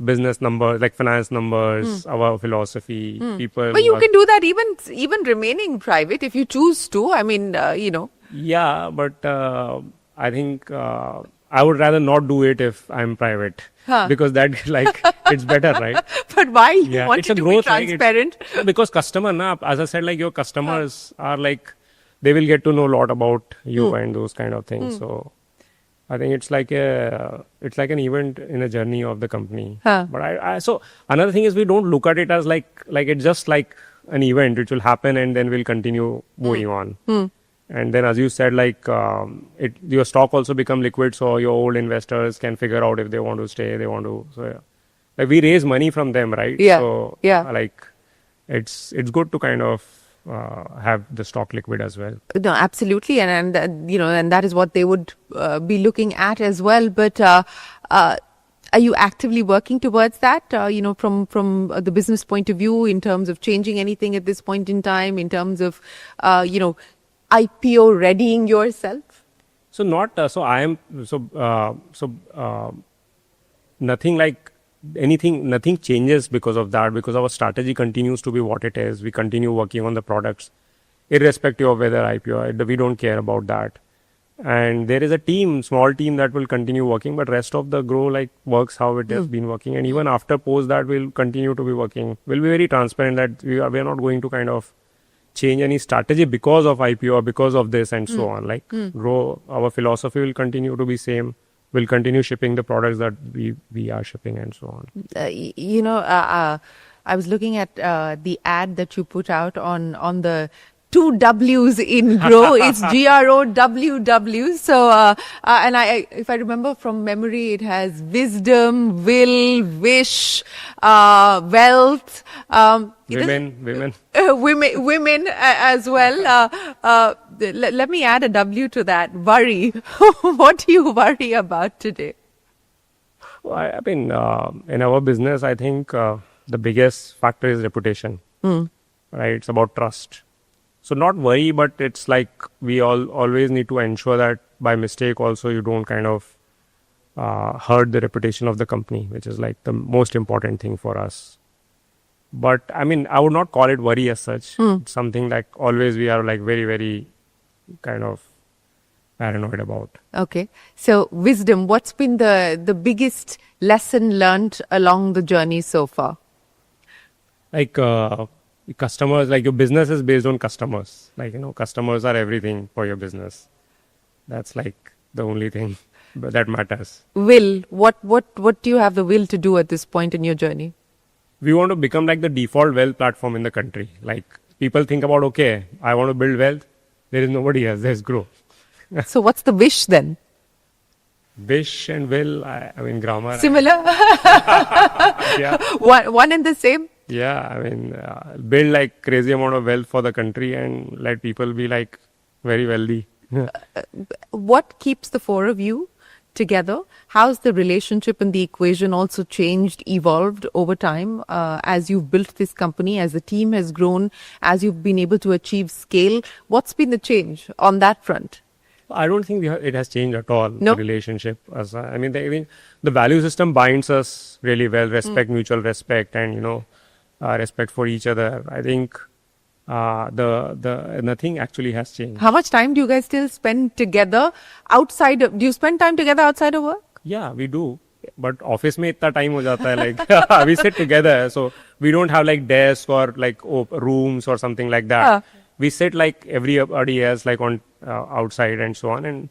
business numbers, like finance numbers, our philosophy, people. But you can do that even remaining private if you choose to. I mean, Yeah, but I think I would rather not do it if I'm private. Because that it's better, right? But why you want it to be transparent? Because customer, as I said, your customers are they will get to know a lot about you and those kind of things. So I think it's like an event in a journey of the company. But so another thing is we don't look at it as it's just like an event which will happen and then we'll continue moving on. And then, as you said, your stock also become liquid, so your old investors can figure out if they want to stay, they want to. So, we raise money from them, right? Yeah. So, it's good to kind of have the stock liquid as well. No, absolutely, and that is what they would be looking at as well. But are you actively working towards that? From the business point of view, in terms of changing anything at this point in time, in terms of IPO readying yourself? So nothing nothing changes because of that, because our strategy continues to be what it is. We continue working on the products. irrespective of whether IPO, we don't care about that. And there is a team, small team that will continue working, but rest of the Groww like works how it has been working. And even after post that, we'll continue to be working. We'll be very transparent that we are not going to kind of change any strategy because of IPO or because of this and so on. Like Groww, our philosophy will continue to be same. We'll continue shipping the products that we are shipping and so on. I was looking at the ad that you put out on the 2 W's in Groww. It's GROWW. So, and if I remember from memory, it has wisdom, will, wish, wealth. Women as well. Let me add a W to that. Worry. What do you worry about today? Well, I mean, in our business, I think the biggest factor is reputation. Right? It's about trust. So not worry, but it's like we always need to ensure that by mistake also you don't kind of hurt the reputation of the company, which is like the most important thing for us. But I mean, I would not call it worry as such. It's something like always we are like very, very kind of paranoid about. Okay. So wisdom, what's been the biggest lesson learned along the journey so far? Like customers, like your business is based on customers. Like, customers are everything for your business. That's like the only thing that matters. Will, what do you have the will to do at this point in your journey? We want to become like the default wealth platform in the country. Like people think about, okay, I want to build wealth. There is nobody else. There's Groww. So what's the wish then? Wish and will, I mean, grammar. Similar? Yeah. One and the same? Yeah, I mean, build like crazy amount of wealth for the country and let people be like very wealthy. What keeps the four of you together? How's the relationship and the equation also changed, evolved over time as you've built this company, as the team has grown, as you've been able to achieve scale? What's been the change on that front? I don't think it has changed at all, the relationship. I mean, the value system binds us really well, respect, mutual respect, and, respect for each other. I think nothing actually has changed. How much time do you guys still spend together do you spend time together outside of work? Yeah, we do. But office mein itna time ho jata hai, like we sit together. So we don't have like desks or like rooms or something like that. We sit like everybody else, like on outside and so on. And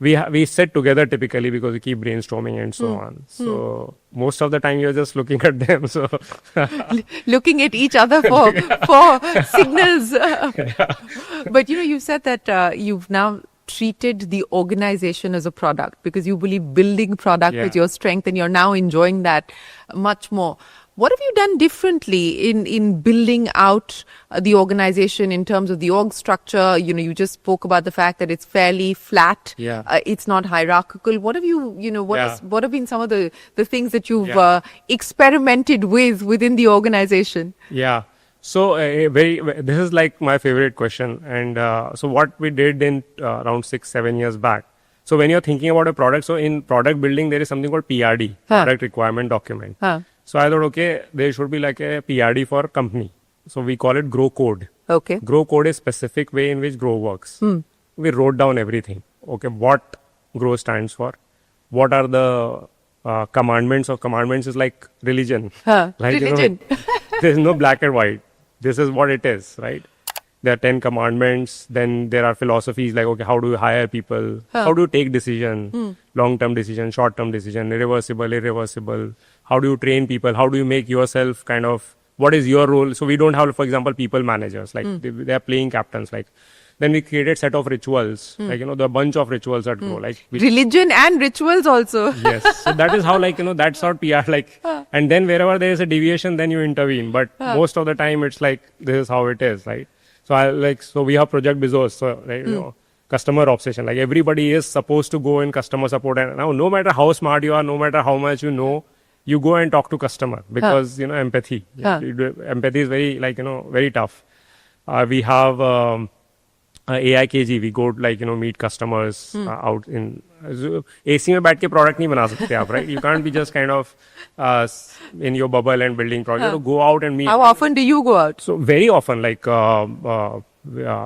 we sit together typically because we keep brainstorming and so on. So most of the time you're just looking at them. So looking at each other for signals. But you said that you've now treated the organization as a product because you believe building product with your strength, and you're now enjoying that much more. What have you done differently in building out the organization in terms of the org structure? You just spoke about the fact that it's fairly flat. It's not hierarchical. What have what have been some of the things that you've experimented within the organization? Yeah. So this is like my favorite question. And so what we did in around 6-7 years back. So when you're thinking about a product, so in product building, there is something called PRD, product requirement document. So I thought, okay, there should be like a PRD for company. So we call it Groww code. Okay. Groww code is specific way in which Groww works. We wrote down everything. Okay, what Groww stands for. What are the commandments? Or commandments is like religion. Like, religion. There's no black and white. This is what it is, right? There are 10 commandments. Then there are philosophies like, okay, how do you hire people? How do you take decision? Long-term decision, short-term decision, irreversible. How do you train people? How do you make yourself kind of, what is your role? So we don't have, for example, people managers, like they are playing captains. Like then we created set of rituals, like, there are a bunch of rituals that go like. Religion and rituals also. Yes. So that is how that's our PR, like, and then wherever there is a deviation, then you intervene. But most of the time it's like, this is how it is, right? So so we have Project Bezos, so right, customer obsession. Like everybody is supposed to go in customer support, and now no matter how smart you are, no matter how much you know, you go and talk to customer because empathy. Empathy is very very tough. We have AIKG, we go like, meet customers out in AC में बैठ के product नहीं बना सकते आप, right? You can't be just kind of in your bubble and building product. You have to go out and meet. How often do you go out? So very often, like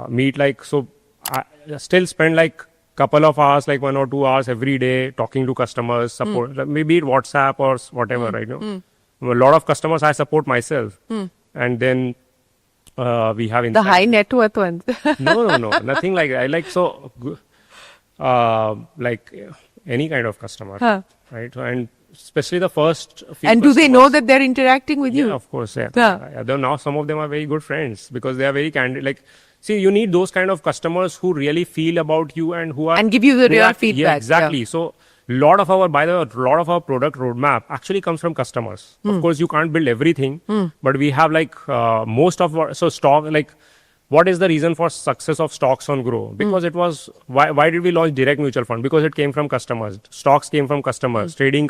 meet like, so I still spend like couple of hours, like 1 or 2 hours every day talking to customers, support, maybe WhatsApp or whatever, right? A lot of customers I support myself. And then we have the high net worth ones. no, nothing like that. I like like any kind of customer, right? And especially the first few and do they know that they're interacting with you? Yeah, of course, yeah. Now some of them are very good friends because they are very candid. Like, see, you need those kind of customers who really feel about you and who are... And give you the real feedback. Yeah, exactly. So, lot of our product roadmap actually comes from customers. Of course, you can't build everything, but we have like most of our... So, stock, like, what is the reason for success of stocks on Groww? Because it was... Why did we launch direct mutual fund? Because it came from customers. Stocks came from customers. Trading...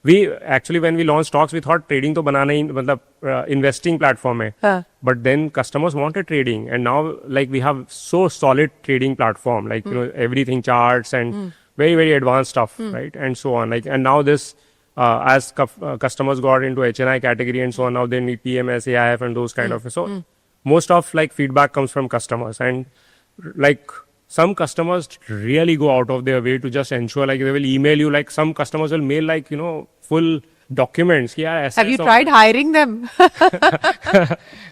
We actually, when we launched stocks, we thought trading to banana hi, matlab, investing platform hai. But then customers wanted trading. And now, like, we have so solid trading platform. Like, everything charts and very, very advanced stuff, right? And so on. Like, and now this... as customers got into HNI category and so on, now they need PMS, AIF and those kind of... So, most of like feedback comes from customers, and like some customers really go out of their way to just ensure, like they will email you, like some customers will mail like, full documents. Yeah. Have you tried hiring them?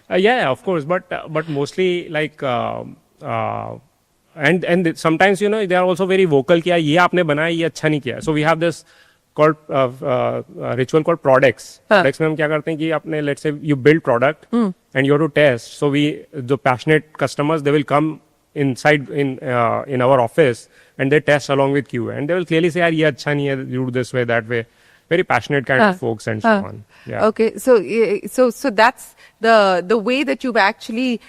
Yeah, of course. But mostly like, and sometimes, they are also very vocal कि ये आपने बनाया ये अच्छा नहीं किया. So we have this called ritual called products. Products में हम क्या करते हैं कि आपने, let's say you build product and you have to test. So the passionate customers, they will come inside in our office and they test along with you, and they will clearly say, "ये अच्छा नहीं है, you do this way, that way." Very passionate kind of folks and so on. Yeah. Okay, so that's the way that you've actually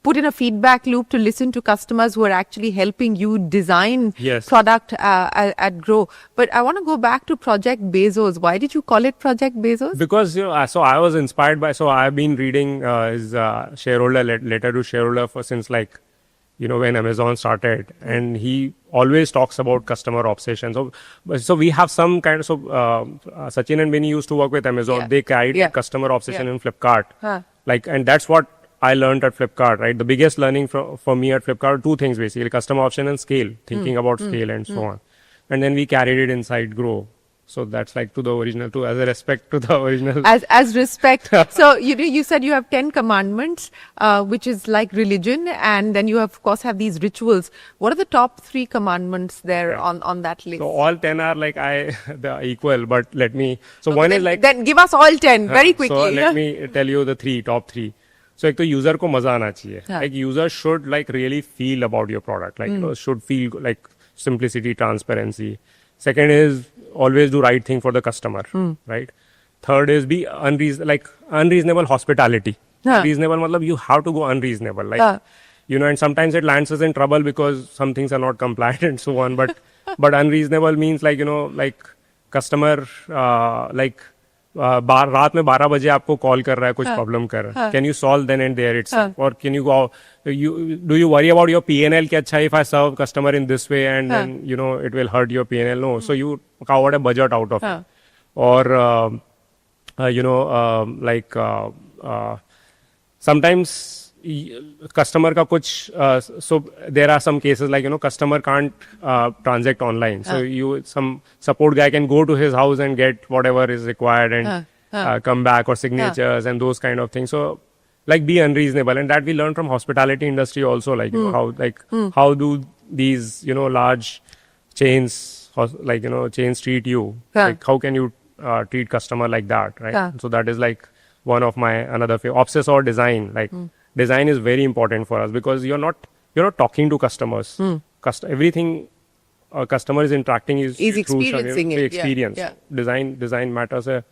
put in a feedback loop to listen to customers who are actually helping you design product at Groww. But I want to go back to Project Bezos. Why did you call it Project Bezos? Because so I was inspired by, so I've been reading his shareholder letter to shareholder since like, when Amazon started, and he always talks about customer obsession. So we have some kind of, Sachin and Vinny used to work with Amazon. They carried customer obsession in Flipkart. Like, and that's what I learned at Flipkart, right? The biggest learning for me at Flipkart, two things basically: customer option and scale, thinking about scale and so on. And then we carried it inside Groww. So that's like to the original, as a respect to the original. As respect. So you said you have 10 commandments, which is like religion, and then you of course have these rituals. What are the top 3 commandments there on that list? So all 10 are like they're equal, but let me. So one is like. Then give us all 10 very quickly. So let me tell you the top 3. So एक तो user को मजा आना चाहिए. Like user should like really feel about your product. Like should feel like simplicity, transparency. Second is always do right thing for the customer, right? Third is be unreasonable hospitality. Reasonable matlab you have to go unreasonable. Like and sometimes it lands us in trouble because some things are not compliant and so on. But unreasonable means like like customer रात में 12 बजे आपको call कर रहा है, कुछ problem कर रहा है, can you solve then and there itself, और can you go do you worry about your PNL कि अच्छा if I serve customer in this way and then it will hurt your PNL. No, so you covered a budget out of it. Or sometimes customer का कुछ so there are some cases like customer can't transact online, so some support guy can go to his house and get whatever is required and come back, or signatures and those kind of things. So like be unreasonable, and that we learn from hospitality industry also, like how do these large chains chains treat you, like how can you treat customer like that, right? So that is like one of my another obsess or design. Like design is very important for us because you're not talking to customers. Everything a customer is interacting is experiencing it. Experience. Design matters a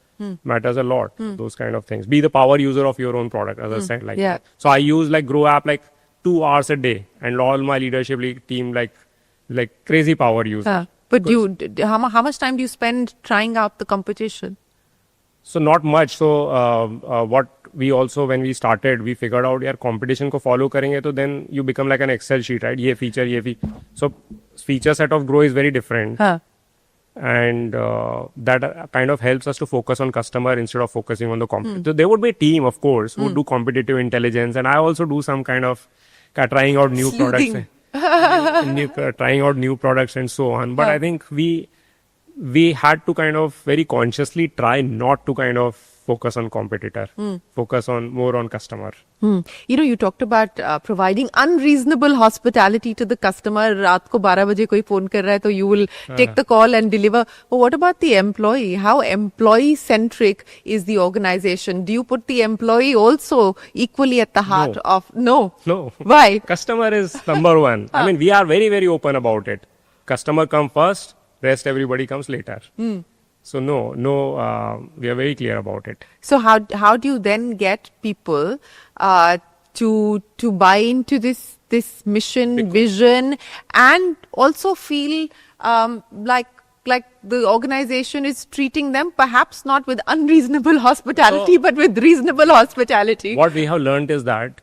lot. Those kind of things. Be the power user of your own product, as I said. That. So I use like Groww app like 2 hours a day, and all my leadership team like crazy power user. But how much time do you spend trying out the competition? So not much. So we also, when we started, we figured out यार competition को follow करेंगे तो then you become like an Excel sheet, right? ये feature. So feature set of Groww is very different. And that kind of helps us to focus on customer instead of focusing on the competitor. So there would be a team, of course, who do competitive intelligence, and I also do some kind of trying out new products, trying out new products and so on. But I think we had to kind of very consciously try not to kind of focus on competitor, focus on more on customer. You know, you talked about providing unreasonable hospitality to the customer. रात को 12 बजे कोई phone कर रहा है तो you will take the call and deliver. But what about the employee? How employee centric is the organization? Do you put the employee also equally at the heart of? No. Why? Customer is number one. I mean, we are very, very open about it. Customer come first, rest everybody comes later. So no, we are very clear about it. So how do you then get people to buy into this mission, vision, and also feel like the organization is treating them perhaps not with unreasonable hospitality, but with reasonable hospitality? What we have learned is that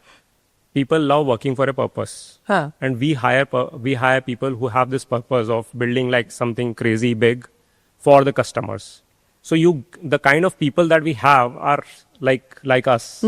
people love working for a purpose, and we hire people who have this purpose of building like something crazy big for the customers. So the kind of people that we have are like us,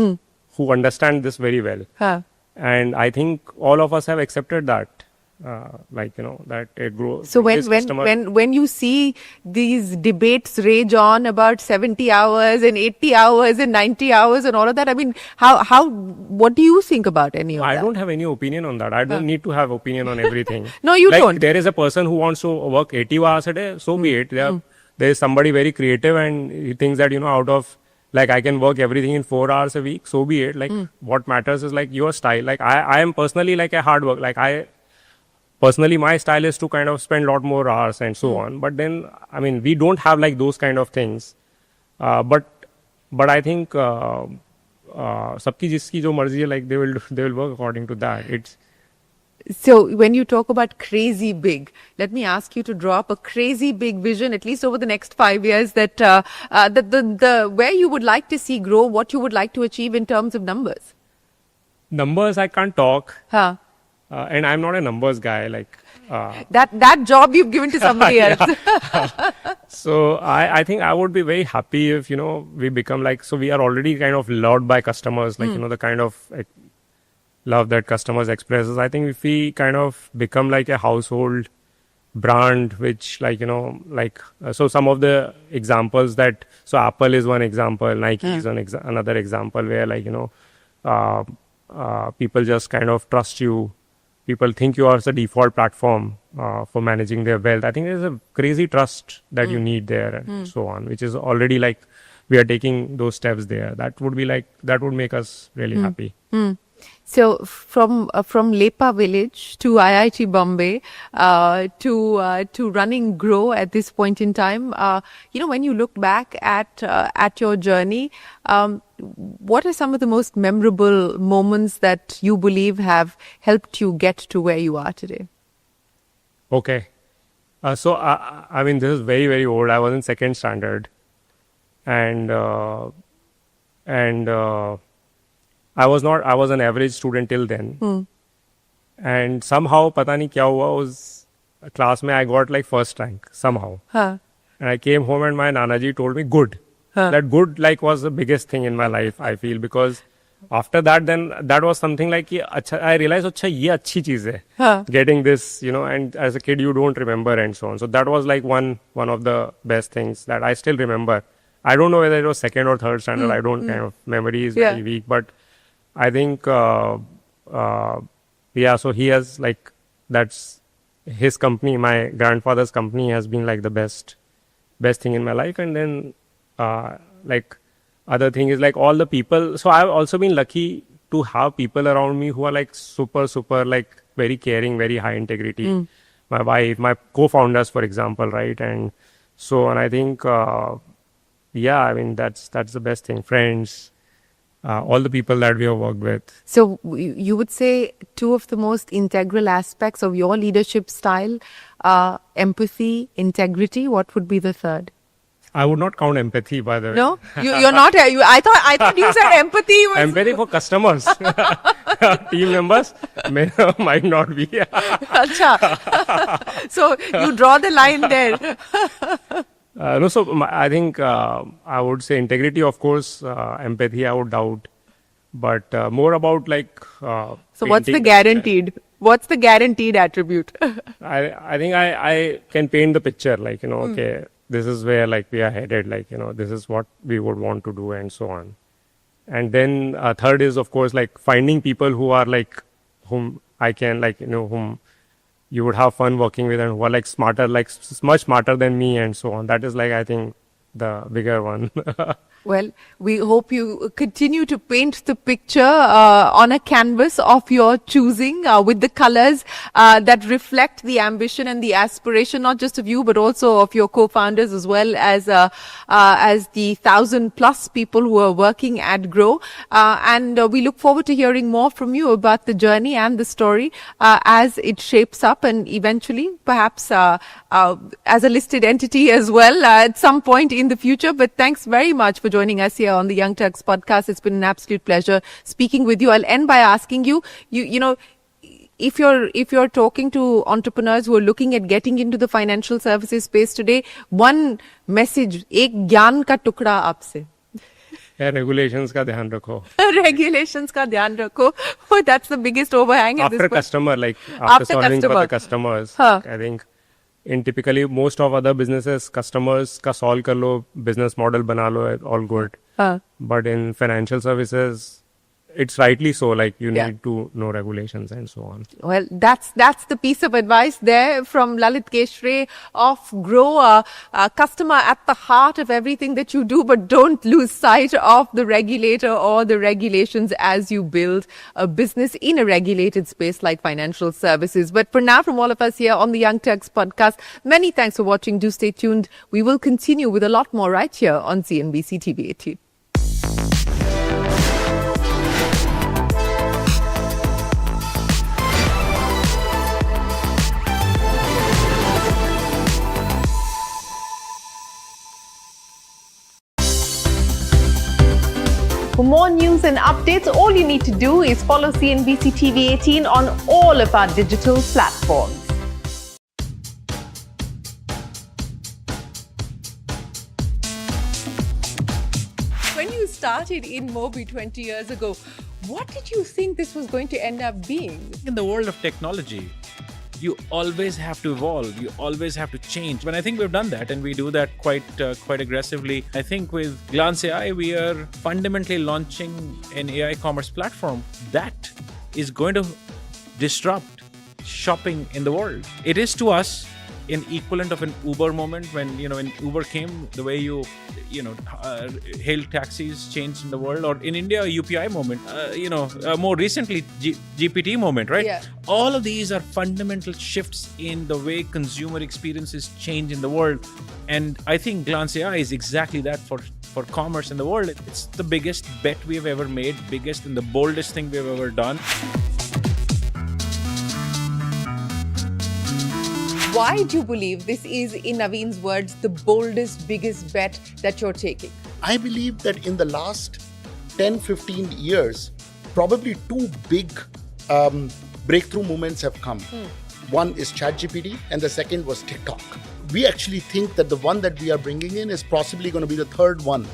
who understand this very well. And I think all of us have accepted that, that it grows. So when you see these debates rage on about 70 hours and 80 hours and 90 hours and all of that, I mean, what do you think about any of that? I don't have any opinion on that. I don't need to have opinion on everything. No, you don't. There is a person who wants to work 80 hours a day, so be it. There is somebody very creative and he thinks that, out of, I can work everything in 4 hours a week, so be it. What matters is your style. I am personally a hard work. Personally, my style is to kind of spend a lot more hours and so on. But then, I mean, we don't have those kind of things. But I think sabki jiski jo marzi hai, they will work according to that. So when you talk about crazy big, let me ask you to draw up a crazy big vision, at least over the next 5 years, that the where you would like to see Groww, what you would like to achieve in terms of numbers. Numbers, I can't talk. And I'm not a numbers guy. That job you've given to somebody else. So I think I would be very happy if, we become so we are already kind of loved by customers, the kind of love that customers expresses. I think if we kind of become a household brand, which so some of the examples so Apple is one example, Nike is another example where people just kind of trust you. People think you are the default platform for managing their wealth. I think there's a crazy trust that you need there and so on, which is already we are taking those steps there. That would be that would make us really happy. So from Lepa village to IIT Bombay to running Groww at this point in time, when you look back at your journey, what are some of the most memorable moments that you believe have helped you get to where you are today? Okay, so I mean, this is very, very old. I was in second standard, and I was an average student till then. And somehow, pata nahi kya hua, us class mein I got first rank, somehow. And I came home and my Nanaji told me, good. That good was the biggest thing in my life, I feel, because after that, then that was something I realized, ye achhi cheez hai. Getting this, and as a kid, you don't remember and so on. So that was one of the best things that I still remember. I don't know whether it was second or third standard. I don't kind of, memory is very weak, but I think, so he has that's his company, my grandfather's company has been the best thing in my life. And then, other thing is all the people. So I've also been lucky to have people around me who are super, very caring, very high integrity. My wife, my co-founders, for example, right? And so, and I think, I mean, that's the best thing. Friends, all the people that we have worked with. So you would say two of the most integral aspects of your leadership style, empathy, integrity. What would be the third? I would not count empathy, by the way. No, you're not. I thought you said empathy was Empathy for customers. Team members might not be. Acha. So you draw the line there. No, so I think I would say integrity, of course. Empathy, I would doubt. But more about like. So what's the guaranteed? What's the guaranteed attribute? I think I can paint the picture, like, okay, this is where like we are headed, like, this is what we would want to do and so on. And then third is, of course, like finding people who are like, whom I can like, whom you would have fun working with and who are like smarter, like much smarter than me and so on. That is like, I think, the bigger one. Well, we hope you continue to paint the picture on a canvas of your choosing with the colors that reflect the ambition and the aspiration, not just of you, but also of your co-founders as well as the 1,000+ people who are working at Groww. And we look forward to hearing more from you about the journey and the story as it shapes up and eventually perhaps as a listed entity as well at some point in the future. But thanks very much for joining us here on the Young Turks podcast. It's been an absolute pleasure speaking with you. I'll end by asking you, if you're talking to entrepreneurs who are looking at getting into the financial services space today, one message, ek gyan ka tukda aapse. Regulations ka dhyan rakho. Regulations ka dhyan rakho. Oh, that's the biggest overhang at this point. After solving for the customers, I think in typically most of other businesses, customers ka solve kar lo, business model bana lo, all good. But in financial services, it's rightly so, like you need to know regulations and so on. Well, that's the piece of advice there from Lalit Keshre of Groww, a customer at the heart of everything that you do, but don't lose sight of the regulator or the regulations as you build a business in a regulated space like financial services. But for now, from all of us here on the Young Turks podcast, many thanks for watching. Do stay tuned. We will continue with a lot more right here on CNBC TV18. For more news and updates, all you need to do is follow CNBC TV18 on all of our digital platforms. When you started in Mobi 20 years ago, what did you think this was going to end up being? In the world of technology, you always have to evolve. You always have to change. And I think we've done that, and we do that quite aggressively. I think with Glance AI, we are fundamentally launching an AI commerce platform that is going to disrupt shopping in the world. It is to us an equivalent of an Uber moment when when Uber came, the way you hail taxis changed in the world, or in India UPI moment, more recently GPT moment, right? Yeah. All of these are fundamental shifts in the way consumer experiences change in the world, and I think Glance AI is exactly that for commerce in the world. It's the biggest bet we have ever made, biggest and the boldest thing we have ever done. Why do you believe this is, in Naveen's words, the boldest, biggest bet that you're taking? I believe that in the last 10-15 years, probably two big breakthrough moments have come. One is ChatGPT and the second was TikTok. We actually think that the one that we are bringing in is possibly going to be the third one.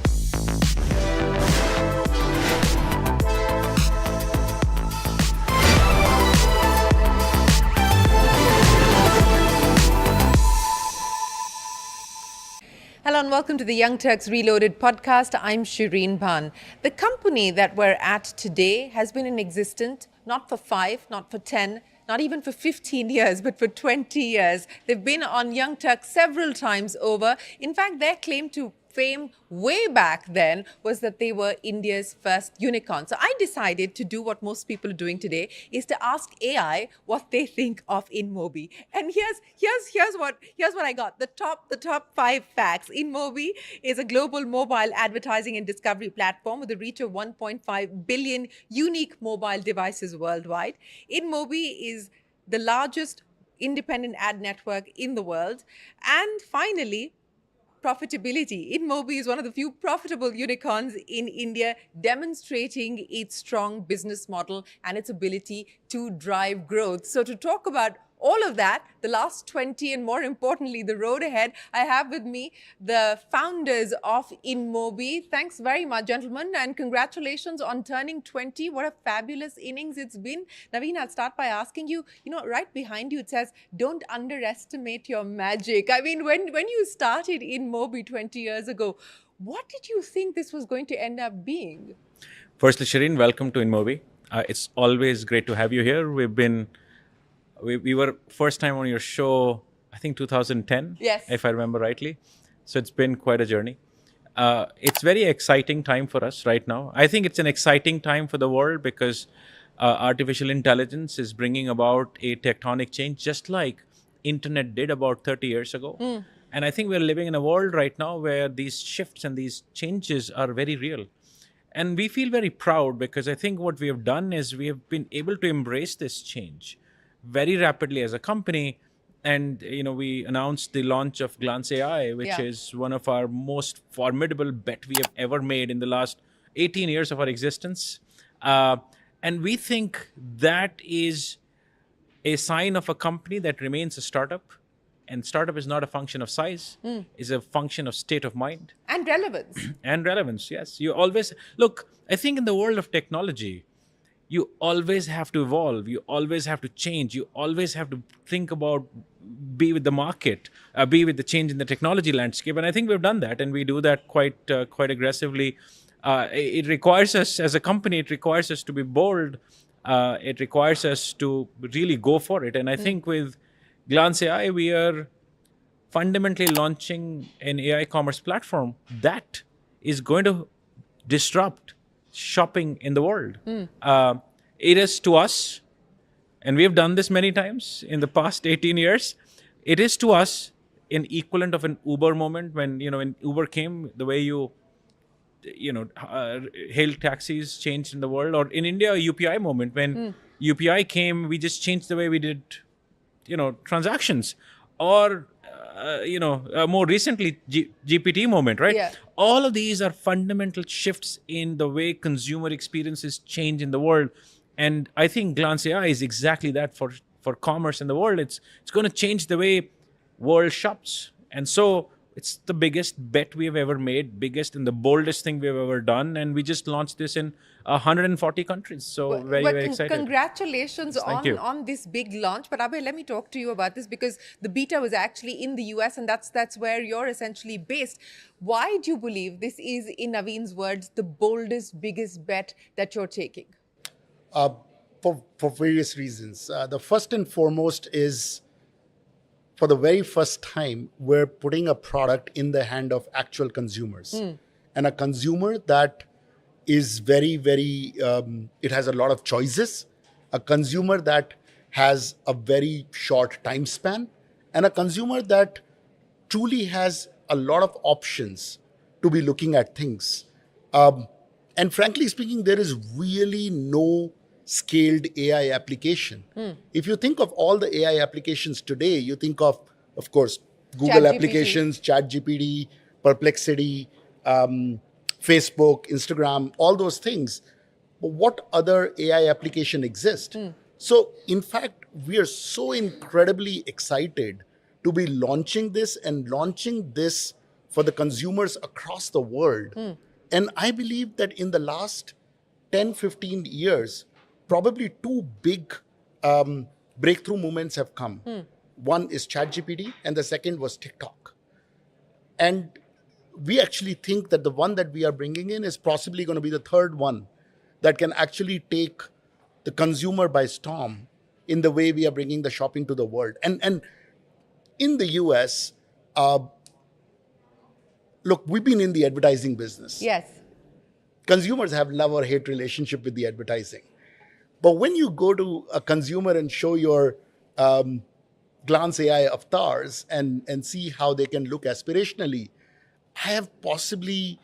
Hello and welcome to the Young Turks Reloaded podcast. I'm Shireen Bhan. The company that we're at today has been in existence not for 5, not for 10, not even for 15 years, but for 20 years. They've been on Young Turks several times over. In fact, their claim to fame way back then was that they were India's first unicorn. So I decided to do what most people are doing today, is to ask AI what they think of InMobi. And here's what I got. The top 5 facts. InMobi is a global mobile advertising and discovery platform with a reach of 1.5 billion unique mobile devices worldwide. InMobi is the largest independent ad network in the world. And finally, profitability. InMobi is one of the few profitable unicorns in India, demonstrating its strong business model and its ability to drive growth. So to talk about all of that, the last 20, and more importantly, the road ahead, I have with me the founders of InMobi. Thanks very much, gentlemen, and congratulations on turning 20. What a fabulous innings it's been. Naveen, I'll start by asking you, right behind you, it says, don't underestimate your magic. I mean, when you started InMobi 20 years ago, what did you think this was going to end up being? Firstly, Shireen, welcome to InMobi. It's always great to have you here. We were first time on your show, I think 2010, yes, if I remember rightly. So it's been quite a journey. It's very exciting time for us right now. I think it's an exciting time for the world because artificial intelligence is bringing about a tectonic change, just like internet did about 30 years ago. And I think we're living in a world right now where these shifts and these changes are very real. And we feel very proud because I think what we have done is we have been able to embrace this change very rapidly as a company. And, we announced the launch of Glance AI, which is one of our most formidable bet we have ever made in the last 18 years of our existence. And we think that is a sign of a company that remains a startup. And startup is not a function of size, is a function of state of mind. And relevance. And relevance, yes. You always, look, I think in the world of technology, you always have to evolve. You always have to change. You always have to think about, be with the market, be with the change in the technology landscape. And I think we've done that, and we do that quite aggressively. It requires us, as a company, it requires us to be bold. It requires us to really go for it. And I think with Glance AI, we are fundamentally launching an AI commerce platform that is going to disrupt shopping in the world. It is to us, and we have done this many times in the past 18 years, it is to us an equivalent of an Uber moment when Uber came, the way hail taxis changed in the world, or in India, a UPI moment when UPI came, we just changed the way we did transactions, or more recently GPT moment, right? Yeah. All of these are fundamental shifts in the way consumer experiences change in the world, and I think Glance AI is exactly that for commerce in the world. It's going to change the way world shops, and so it's the biggest bet we have ever made, biggest and the boldest thing we have ever done, and we just launched this in 140 countries. So very excited. Congratulations Yes, on this big launch. But Abhay, let me talk to you about this because the beta was actually in the US, and that's where you're essentially based. Why do you believe this is, in Naveen's words, the boldest, biggest bet that you're taking? For various reasons. The first and foremost is, for the very first time, we're putting a product in the hand of actual consumers. And a consumer that is very, it has a lot of choices, a consumer that has a very short time span, and a consumer that truly has a lot of options to be looking at things. And frankly speaking, there is really no scaled AI application. If you think of all the AI applications today, you think of course, Google applications, ChatGPT, Perplexity, Facebook, Instagram, all those things. But what other AI application exist? So in fact, we are so incredibly excited to be launching this for the consumers across the world. And I believe that in the last 10, 15 years, probably two big breakthrough moments have come. One is ChatGPT, and the second was TikTok. And we actually think that the one that we are bringing in is possibly going to be the third one that can actually take the consumer by storm in the way we are bringing the shopping to the world. And in the US, look, we've been in the advertising business. Yes. Consumers have love or hate relationship with the advertising. But when you go to a consumer and show your Glance AI avatars and see how they can look aspirationally, I have possibly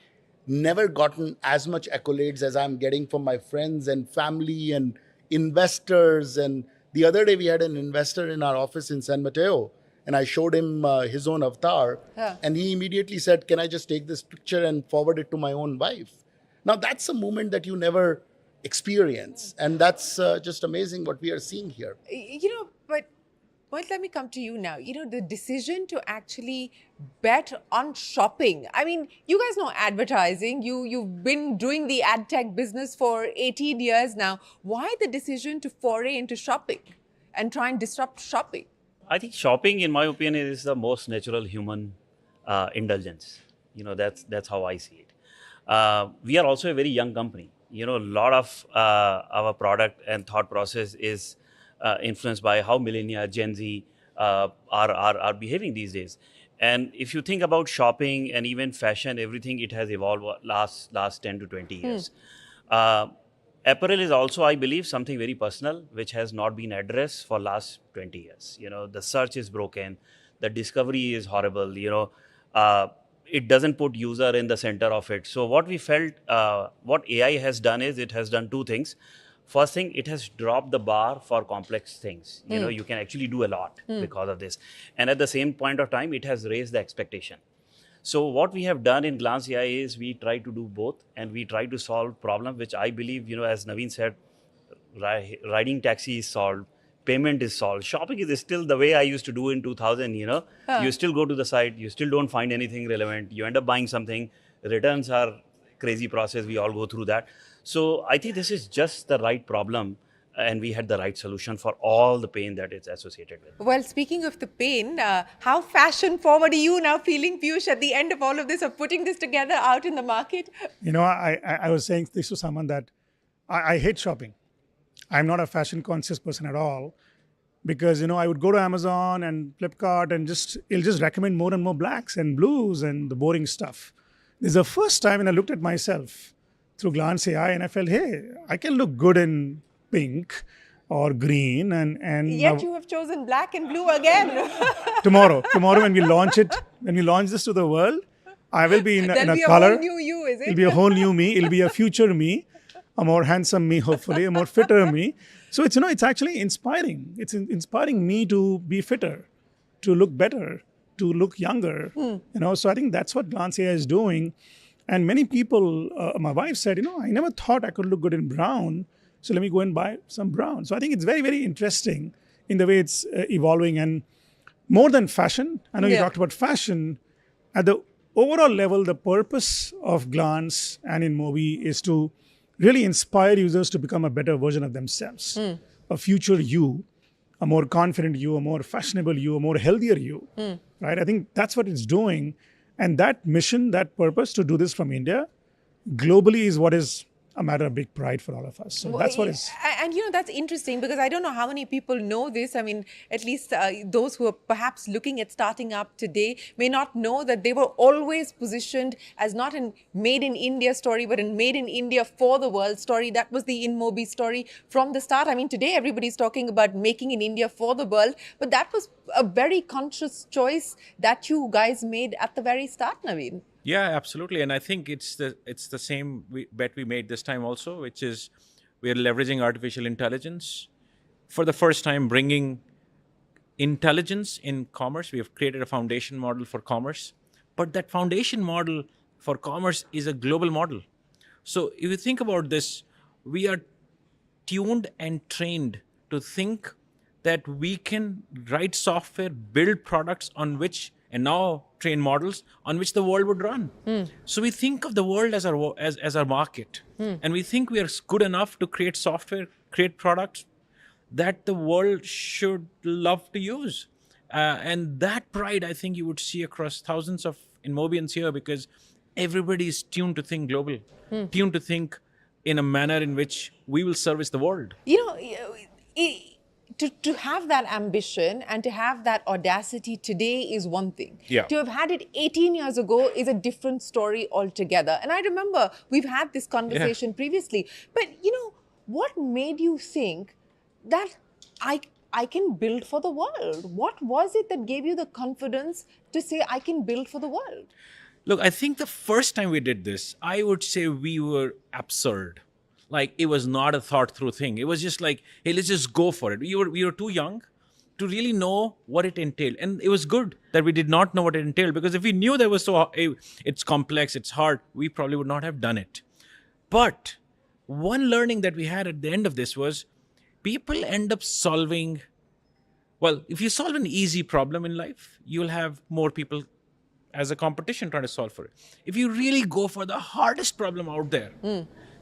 never gotten as much accolades as I'm getting from my friends and family and investors. And the other day we had an investor in our office in San Mateo, and I showed him his own avatar, and he immediately said, "Can I just take this picture and forward it to my own wife?" Now that's a moment that you never experience, and that's just amazing what we are seeing here. But let me come to you now. The decision to actually bet on shopping. I mean, you guys know advertising. You've been doing the ad tech business for 18 years now. Why the decision to foray into shopping and try and disrupt shopping? I think shopping, in my opinion, is the most natural human indulgence. That's how I see it. We are also a very young company. A lot of our product and thought process is influenced by how millennia, Gen Z are behaving these days. And if you think about shopping and even fashion, everything, it has evolved last 10 to 20 years. Apparel is also, I believe, something very personal, which has not been addressed for last 20 years. The search is broken, the discovery is horrible, it doesn't put user in the center of it. So what we felt, what AI has done is, it has done two things. First thing, it has dropped the bar for complex things. You can actually do a lot because of this. And at the same point of time, it has raised the expectation. So what we have done in Glance AI is we try to do both, and we try to solve problems which I believe, as Naveen said, riding taxi is solved, payment is solved. Shopping is still the way I used to do in 2000, You still go to the site, you still don't find anything relevant, you end up buying something, returns are crazy process, we all go through that. So I think this is just the right problem, and we had the right solution for all the pain that it's associated with. Well, speaking of the pain, how fashion forward are you now feeling, Piyush, at the end of all of this, of putting this together out in the market? I was saying this to someone that I hate shopping. I'm not a fashion conscious person at all, because I would go to Amazon and Flipkart and it'll just recommend more and more blacks and blues and the boring stuff. This is the first time when I looked at myself through Glance AI and I felt, hey, I can look good in pink or green, and yet you have chosen black and blue again. tomorrow when we launch this to the world, I will be in a color. There'll be a whole new you, is it? It'll be a whole new me. It'll be a future me, a more handsome me, hopefully, a more fitter me. So it's actually inspiring. It's inspiring me to be fitter, to look better, to look younger. So I think that's what Glance AI is doing. And many people, my wife said, I never thought I could look good in brown, so let me go and buy some brown. So I think it's very, very interesting in the way it's evolving. And more than fashion, I know you talked about fashion, at the overall level, the purpose of Glance and in Mobi is to really inspire users to become a better version of themselves, a future you, a more confident you, a more fashionable you, a more healthier you, right? I think that's what it's doing. And that mission, that purpose to do this from India, globally is what is a matter of big pride for all of us. So that's what is. And that's interesting, because I don't know how many people know this. I mean, at least those who are perhaps looking at starting up today may not know that they were always positioned as not a made in India story, but a made in India for the world story. That was the InMobi story from the start. I mean, today everybody's talking about making in India for the world, but that was a very conscious choice that you guys made at the very start, Naveen. Yeah, absolutely. And I think it's the same bet we made this time also, which is we are leveraging artificial intelligence. For the first time, bringing intelligence in commerce. We have created a foundation model for commerce. But that foundation model for commerce is a global model. So if you think about this, we are tuned and trained to think that we can write software, build products on which, and now train models on which the world would run. So we think of the world as our market, and we think we are good enough to create software, create products that the world should love to use. And that pride, I think you would see across thousands of InMobians here, because everybody is tuned to think global, tuned to think in a manner in which we will service the world. To have that ambition and to have that audacity today is one thing. Yeah. To have had it 18 years ago is a different story altogether. And I remember we've had this conversation previously. But, what made you think that I can build for the world? What was it that gave you the confidence to say I can build for the world? Look, I think the first time we did this, I would say we were absurd. Like, it was not a thought through thing. It was just like, hey, let's just go for it. We were too young. to really know what it entailed. And it was good that we did not know what it entailed, because if we knew there was it's complex, it's hard, we probably would not have done it. But one learning that we had at the end of this was people end up solving, well, if you solve an easy problem in life, you'll have more people as a competition trying to solve for it. If you really go for the hardest problem out there,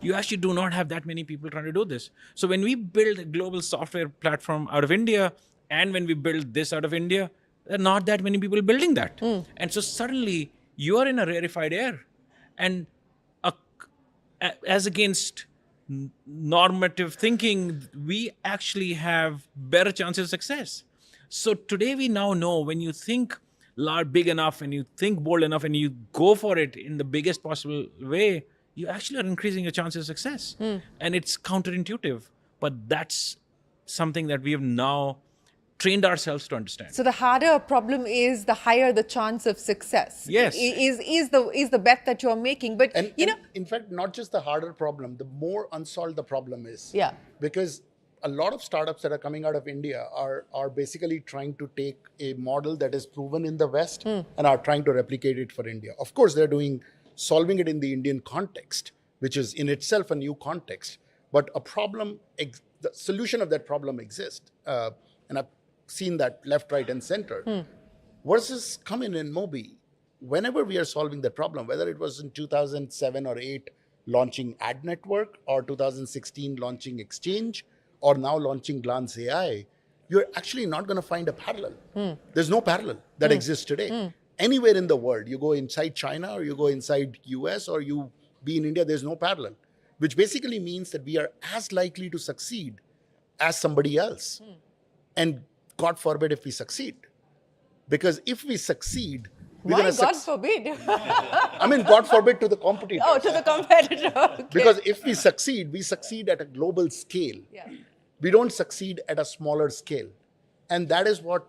you actually do not have that many people trying to do this. So when we build a global software platform out of India, and when we build this out of India, there are not that many people building that. And so suddenly you are in a rarefied air. And as against normative thinking, we actually have better chances of success. So today we now know when you think big enough and you think bold enough and you go for it in the biggest possible way, you actually are increasing your chances of success. And it's counterintuitive, but that's something that we have now trained ourselves to understand. So the harder a problem is, the higher the chance of success. Yes. Is the bet that you're making. But in fact, not just the harder problem, the more unsolved the problem is. Yeah. Because a lot of startups that are coming out of India are basically trying to take a model that is proven in the West and are trying to replicate it for India. Of course, they're solving it in the Indian context, which is in itself a new context. But the solution of that problem exists. And I've seen that left, right, and center. Versus Cummins and Moby, whenever we are solving the problem, whether it was in 2007 or 8 launching Ad Network, or 2016 launching Exchange, or now launching Glance AI, you're actually not going to find a parallel. There's no parallel that exists today. Anywhere in the world, you go inside China or you go inside US or you be in India, there's no parallel, which basically means that we are as likely to succeed as somebody else. And God forbid if we succeed. Because if we succeed, we're why going to God forbid? I mean, God forbid to the competitor. Oh, to the competitor. Okay. Because if we succeed at a global scale. Yeah. We don't succeed at a smaller scale. And that is what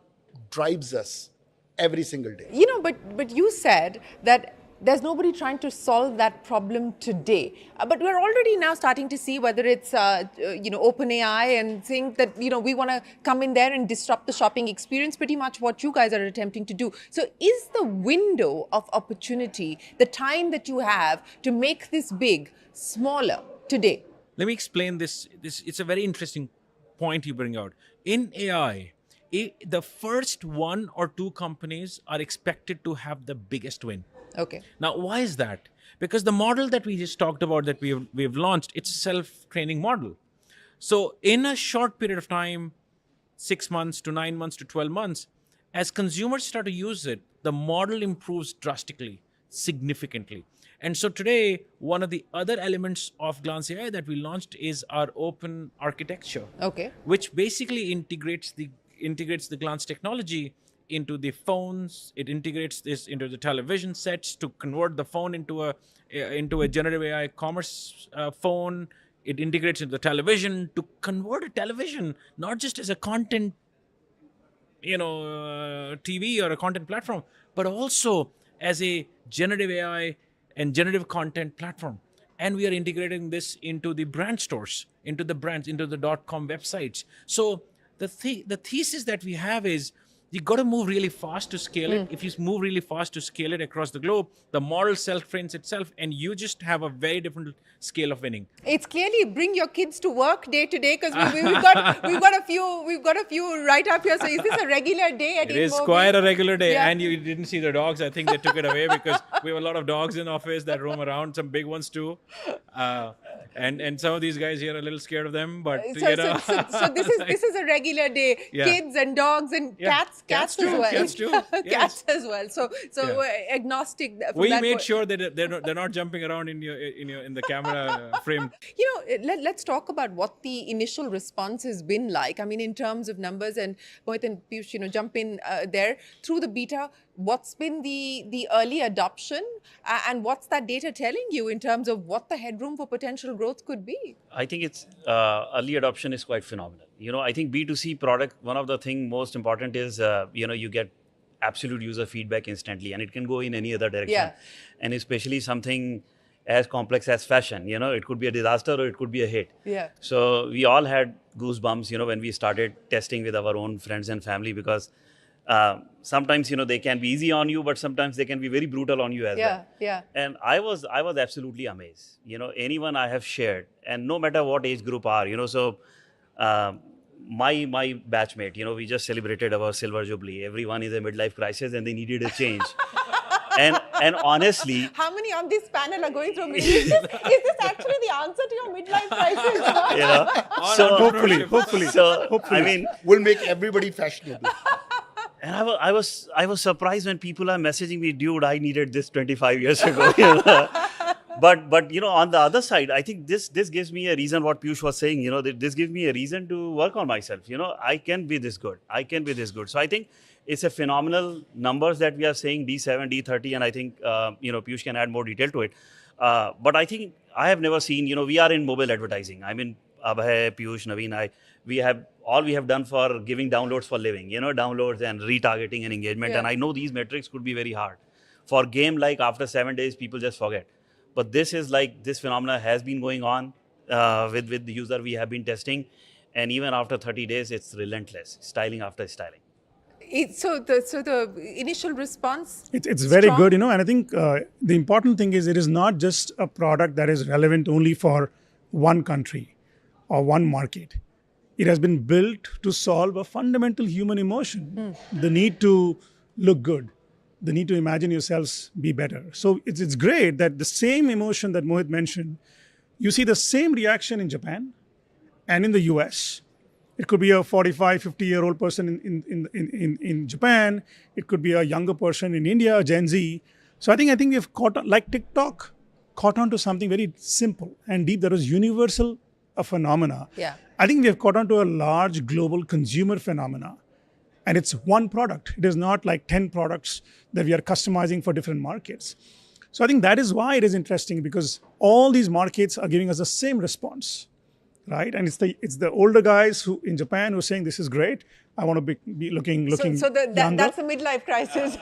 drives us every single day. But you said that there's nobody trying to solve that problem today. But we're already now starting to see whether it's, OpenAI and think that, we want to come in there and disrupt the shopping experience, pretty much what you guys are attempting to do. So is the window of opportunity, the time that you have to make this big, smaller today? Let me explain this. It's a very interesting point you bring out. In AI, the first 1 or 2 companies are expected to have the biggest win. Okay. Now, why is that? Because the model that we just talked about that we've launched, it's a self-training model. So in a short period of time, 6 months to 9 months to 12 months, as consumers start to use it, the model improves drastically, significantly. And so today, one of the other elements of Glance AI that we launched is our open architecture, which basically integrates the Glance technology into the phones. It integrates this into the television sets to convert the phone into a generative AI commerce phone. It integrates into the television to convert a television not just as a content, TV or a content platform, but also as a generative AI and generative content platform. And we are integrating this into the brand stores, into the brands, into the .com websites. So the thesis that we have is you got to move really fast to scale it. If you move really fast to scale it across the globe, the model self-trains itself, and you just have a very different scale of winning. It's clearly bring your kids to work day to day, because we've got a few right up here. So is this a regular day at It is quite a regular day, and you didn't see the dogs. I think they took it away because we have a lot of dogs in office that roam around, some big ones too. And some of these guys here are a little scared of them, but so this is a regular day. Kids and dogs and cats as well. Cats too. Cats as well. So agnostic. We made sure that they're not jumping around in the camera frame. Let's talk about what the initial response has been like. I mean, in terms of numbers, and Mohit and Piyush, jump in there through the beta. What's been the early adoption, and what's that data telling you in terms of what the headroom for potential growth could be? I think it's early adoption is quite phenomenal. I think B2C product, one of the thing most important is, you get absolute user feedback instantly, and it can go in any other direction. And especially something, as complex as fashion. You know, it could be a disaster or it could be a hit. Yeah. So we all had goosebumps, you know, when we started testing with our own friends and family, because sometimes, you know, they can be easy on you, but sometimes they can be very brutal on you as well. Yeah. And I was absolutely amazed. You know, anyone I have shared, and no matter what age group are, you know, so my batchmate, you know, we just celebrated our silver jubilee. Everyone is a midlife crisis and they needed a change. And honestly, how many on this panel are going through midlife? Is this actually the answer to your midlife crisis? you know, so Hopefully. I mean, We'll make everybody fashionable. and I was surprised when people are messaging me, dude, I needed this 25 years ago. You know? But you know, on the other side, I think this gives me a reason. What Piyush was saying, you know, this gives me a reason to work on myself. You know, I can be this good. So I think it's a phenomenal numbers that we are saying, D7, D30, and I think you know, Piyush can add more detail to it. But I think I have never seen, you know, we are in mobile advertising. I mean, Abhay, Piyush, Naveen, we have done for giving downloads for living, you know, downloads and retargeting and engagement. Yeah. And I know these metrics could be very hard. For game, like after 7 days, people just forget. But this is like, this phenomena has been going on with the user we have been testing. And even after 30 days, it's relentless, styling after styling. So the initial response? It's very strong? good, you know, and I think the important thing is it is not just a product that is relevant only for one country or one market. It has been built to solve a fundamental human emotion, the need to look good, the need to imagine yourselves be better. So it's great that the same emotion that Mohit mentioned, you see the same reaction in Japan and in the US. It could be a 45, 50-year-old person in Japan. It could be a younger person in India, Gen Z. So I think we've caught on, like TikTok, caught on to something very simple and deep that was universal, a phenomena. Yeah. I think we have caught on to a large global consumer phenomena. And it's one product. It is not like 10 products that we are customizing for different markets. So I think that is why it is interesting, because all these markets are giving us the same response, right? And it's the older guys who in Japan who are saying, this is great. I want to be looking So that's a midlife crisis.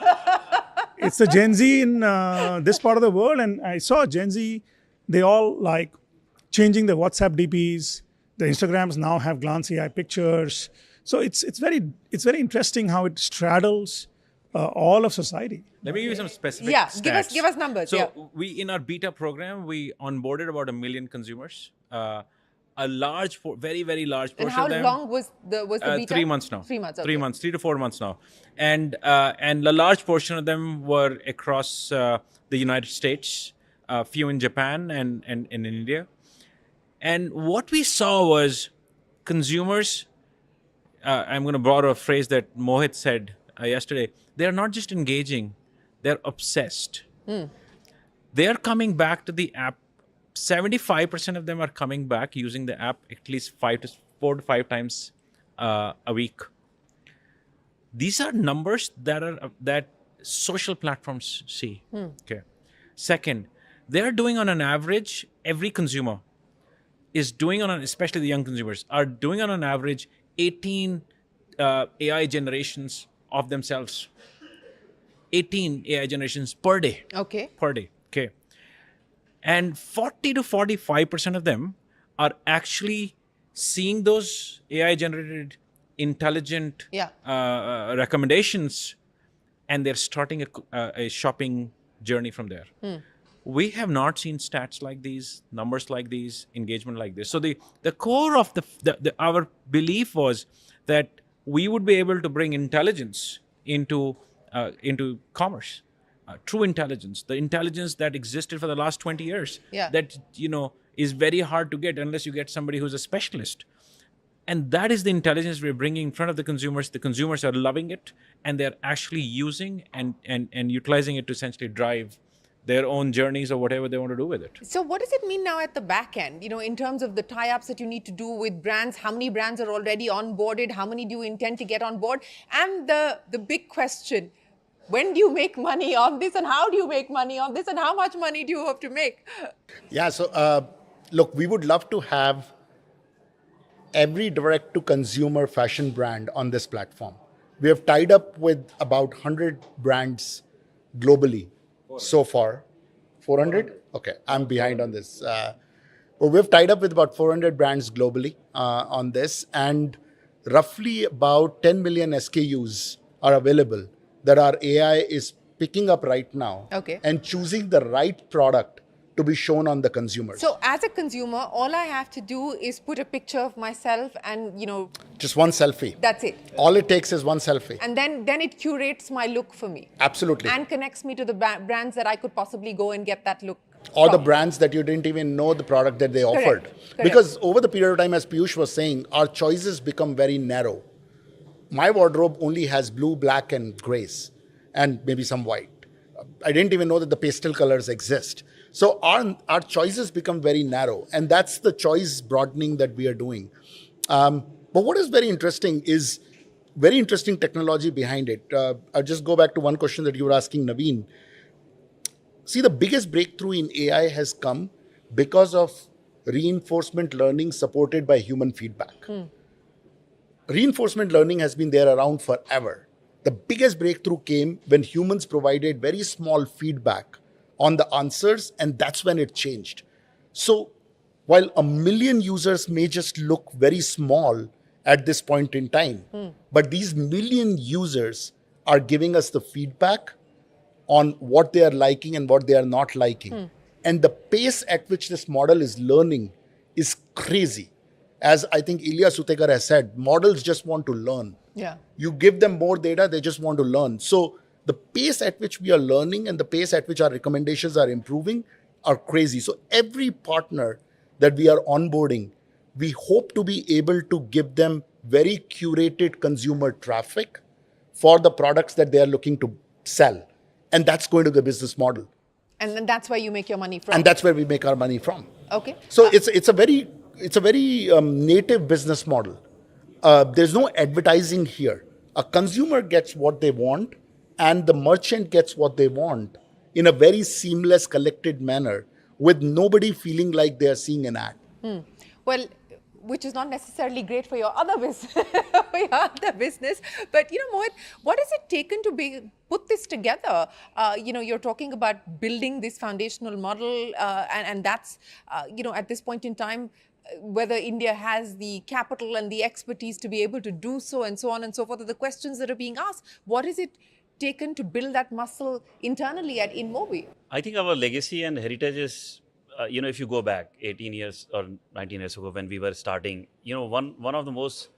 It's the Gen Z in this part of the world. And I saw Gen Z, they all like changing the WhatsApp DPs. The Instagrams now have glance AI pictures. So it's very interesting how it straddles all of society. Let me give you some specific stats. Give us numbers. So we, in our beta program, we onboarded about 1 million consumers. A large, very, very large portion of them. And how long was the beta? 3 months now. 3 months. Okay. 3 months, 3 to 4 months now, and a large portion of them were across the United States, a few in Japan and in India. And what we saw was consumers. I'm going to borrow a phrase that Mohit said yesterday. They're not just engaging; they're obsessed. They are coming back to the app. 75% of them are coming back using the app at least 4 to 5 times a week. These are numbers that social platforms see. Okay. Second, they are doing on an average. Every consumer is doing especially the young consumers are doing on an average 18 AI generations of themselves. 18 AI generations per day. Okay. Per day. Okay. And 40 to 45% of them are actually seeing those AI-generated intelligent recommendations, and they're starting a shopping journey from there. We have not seen stats like these, numbers like these, engagement like this. So the core of our belief was that we would be able to bring intelligence into commerce. True intelligence, the intelligence that existed for the last 20 years, that, you know, is very hard to get unless you get somebody who's a specialist. And that is the intelligence we're bringing in front of the consumers. The consumers are loving it, and they're actually using and utilizing it to essentially drive their own journeys or whatever they want to do with it. So what does it mean now at the back end, you know, in terms of the tie-ups that you need to do with brands? How many brands are already onboarded? How many do you intend to get on board? And the big question, when do you make money on this, and how do you make money on this, and how much money do you hope to make? Yeah, so look, we would love to have every direct-to-consumer fashion brand on this platform. We have tied up with about 100 brands globally so far. 400? Okay, I'm behind on this. Well, we've tied up with about 400 brands globally on this, and roughly about 10 million SKUs are available that our AI is picking up right now and choosing the right product to be shown on the consumers. So as a consumer, all I have to do is put a picture of myself and, just one selfie. That's it. All it takes is one selfie. And then it curates my look for me. Absolutely. And connects me to the brands that I could possibly go and get that look or from. the brands that you didn't even know the product that they offered. Correct. Because over the period of time, as Piyush was saying, our choices become very narrow. My wardrobe only has blue, black, and grays, and maybe some white. I didn't even know that the pastel colors exist. So our choices become very narrow, and that's the choice broadening that we are doing. But what is very interesting is very interesting technology behind it. I'll just go back to one question that you were asking, Naveen. See, the biggest breakthrough in AI has come because of reinforcement learning supported by human feedback. Reinforcement learning has been there around forever. The biggest breakthrough came when humans provided very small feedback on the answers, and that's when it changed. So while 1 million users may just look very small at this point in time, but these 1 million users are giving us the feedback on what they are liking and what they are not liking. And the pace at which this model is learning is crazy. As I think Ilya Sutekar has said, models just want to learn. Yeah. You give them more data, they just want to learn. So the pace at which we are learning and the pace at which our recommendations are improving are crazy. So every partner that we are onboarding, we hope to be able to give them very curated consumer traffic for the products that they are looking to sell. And that's going to be the business model. And then that's where you make your money from. And that's where we make our money from. Okay. So it's a very native business model. There's no advertising here. A consumer gets what they want, and the merchant gets what they want in a very seamless, collected manner, with nobody feeling like they are seeing an ad. Well, which is not necessarily great for your other business. But Mohit, what has it taken to put this together? You're talking about building this foundational model, and that's at this point in time, whether India has the capital and the expertise to be able to do so, and so on and so forth, are the questions that are being asked. What is it taken to build that muscle internally at InMobi? I think our legacy and heritage is, if you go back 18 years or 19 years ago when we were starting, one of the most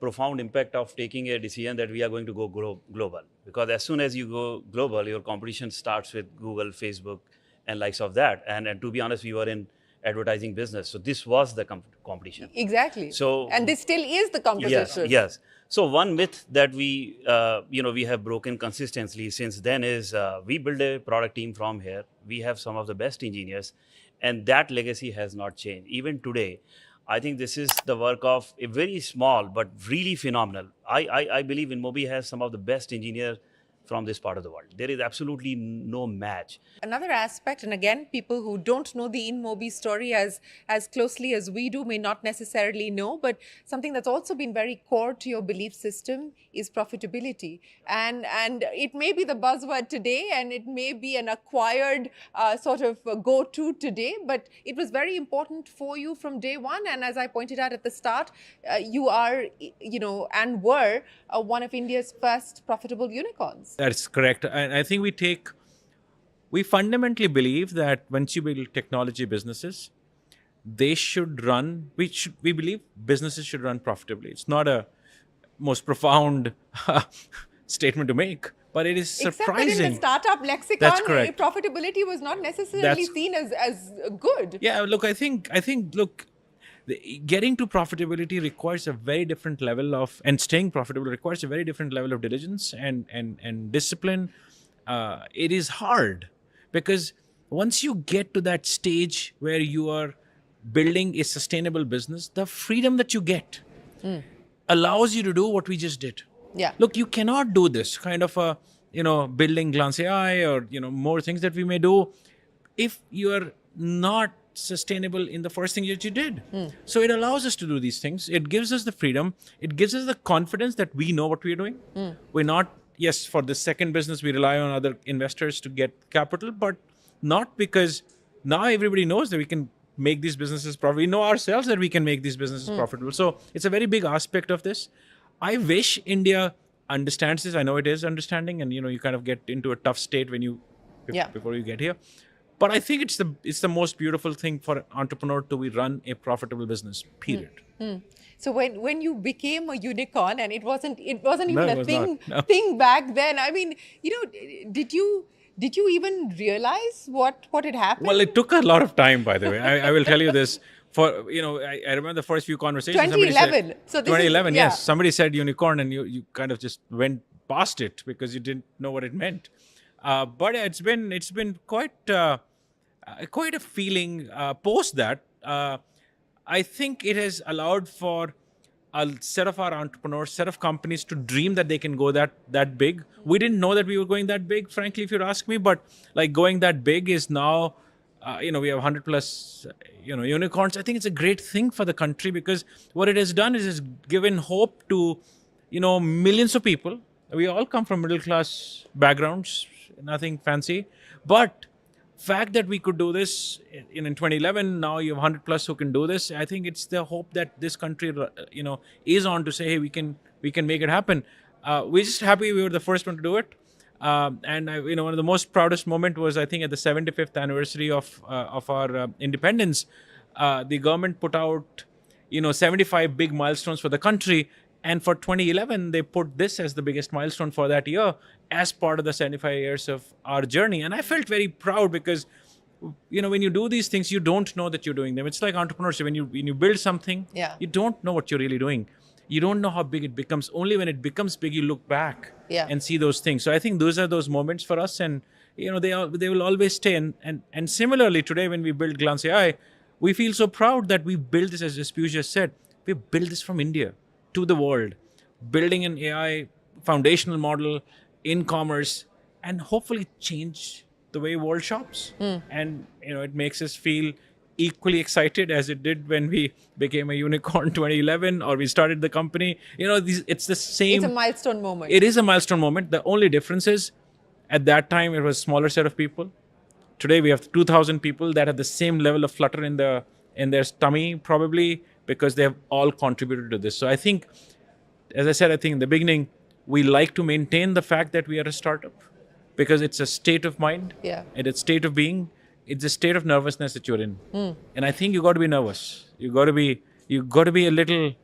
profound impact of taking a decision that we are going to go global. Because as soon as you go global, your competition starts with Google, Facebook, and likes of that. And to be honest, we were in advertising business. So this was the competition. Exactly. So, and this still is the competition. Yes. So one myth that we have broken consistently since then is we build a product team from here. We have some of the best engineers, and that legacy has not changed. Even today, I think this is the work of a very small but really phenomenal. I believe InMobi has some of the best engineers from this part of the world. There is absolutely no match. Another aspect, and again, people who don't know the InMobi story as closely as we do may not necessarily know, but something that's also been very core to your belief system is profitability. And it may be the buzzword today, and it may be an acquired sort of go-to today, but it was very important for you from day one. And as I pointed out at the start, you are, and were one of India's first profitable unicorns. That's correct. And I think we fundamentally believe that once you build technology businesses, they should run, we believe businesses should run profitably. It's not a most profound statement to make, but it is surprising. Except that in the startup lexicon, profitability was not necessarily seen as good. Yeah, look, I think, getting to profitability requires a very different level of, and staying profitable requires a very different level of diligence and discipline. It is hard because once you get to that stage where you are building a sustainable business, the freedom that you get allows you to do what we just did. Yeah. Look, you cannot do this kind of building Glance AI or, more things that we may do if you are not sustainable in the first thing that you did. So it allows us to do these things. It gives us the freedom. It gives us the confidence that we know what we're doing. We're not, yes, for the second business, we rely on other investors to get capital, but not because now everybody knows that we can make these businesses profitable. We know ourselves that we can make these businesses profitable. So it's a very big aspect of this. I wish India understands this. I know it is understanding, and you kind of get into a tough state before you get here. But I think it's the most beautiful thing for an entrepreneur to run a profitable business. Period. So when you became a unicorn, and it wasn't even a thing No. thing back then. I mean, did you even realize what had happened? Well, it took a lot of time, by the way. I will tell you this. I remember the first few conversations. 2011. So 2011, yes. Somebody said unicorn, and you kind of just went past it because you didn't know what it meant. But it's been quite a feeling post that. I think it has allowed for a set of our entrepreneurs, set of companies to dream that they can go that big. We didn't know that we were going that big, frankly, if you ask me. But like going that big is now, we have 100 plus, unicorns. I think it's a great thing for the country because what it has done is it's given hope to, millions of people. We all come from middle class backgrounds, nothing fancy, but fact that we could do this in 2011, now you have 100 plus who can do this. I think it's the hope that this country, is on to say, hey, we can make it happen. We're just happy we were the first one to do it. And one of the most proudest moment was, I think, at the 75th anniversary of our independence, the government put out, 75 big milestones for the country. And for 2011, they put this as the biggest milestone for that year as part of the 75 years of our journey. And I felt very proud because, when you do these things, you don't know that you're doing them. It's like entrepreneurship. When you build something, you don't know what you're really doing. You don't know how big it becomes. Only when it becomes big, you look back and see those things. So I think those are those moments for us. And, they will always stay. And similarly, today, when we build Glance AI, we feel so proud that we built this, as Piyush just said, we built this from India to the world, building an AI foundational model in commerce and hopefully change the way world shops. And, it makes us feel equally excited as it did when we became a unicorn 2011 or we started the company. It's the same. It's a milestone moment. It is a milestone moment. The only difference is at that time it was a smaller set of people. Today we have 2,000 people that have the same level of flutter in their tummy probably, because they have all contributed to this. So I think, as I said, in the beginning, we like to maintain the fact that we are a startup because it's a state of mind and it's a state of being. It's a state of nervousness that you're in. And I think you got to be nervous. You got to be a little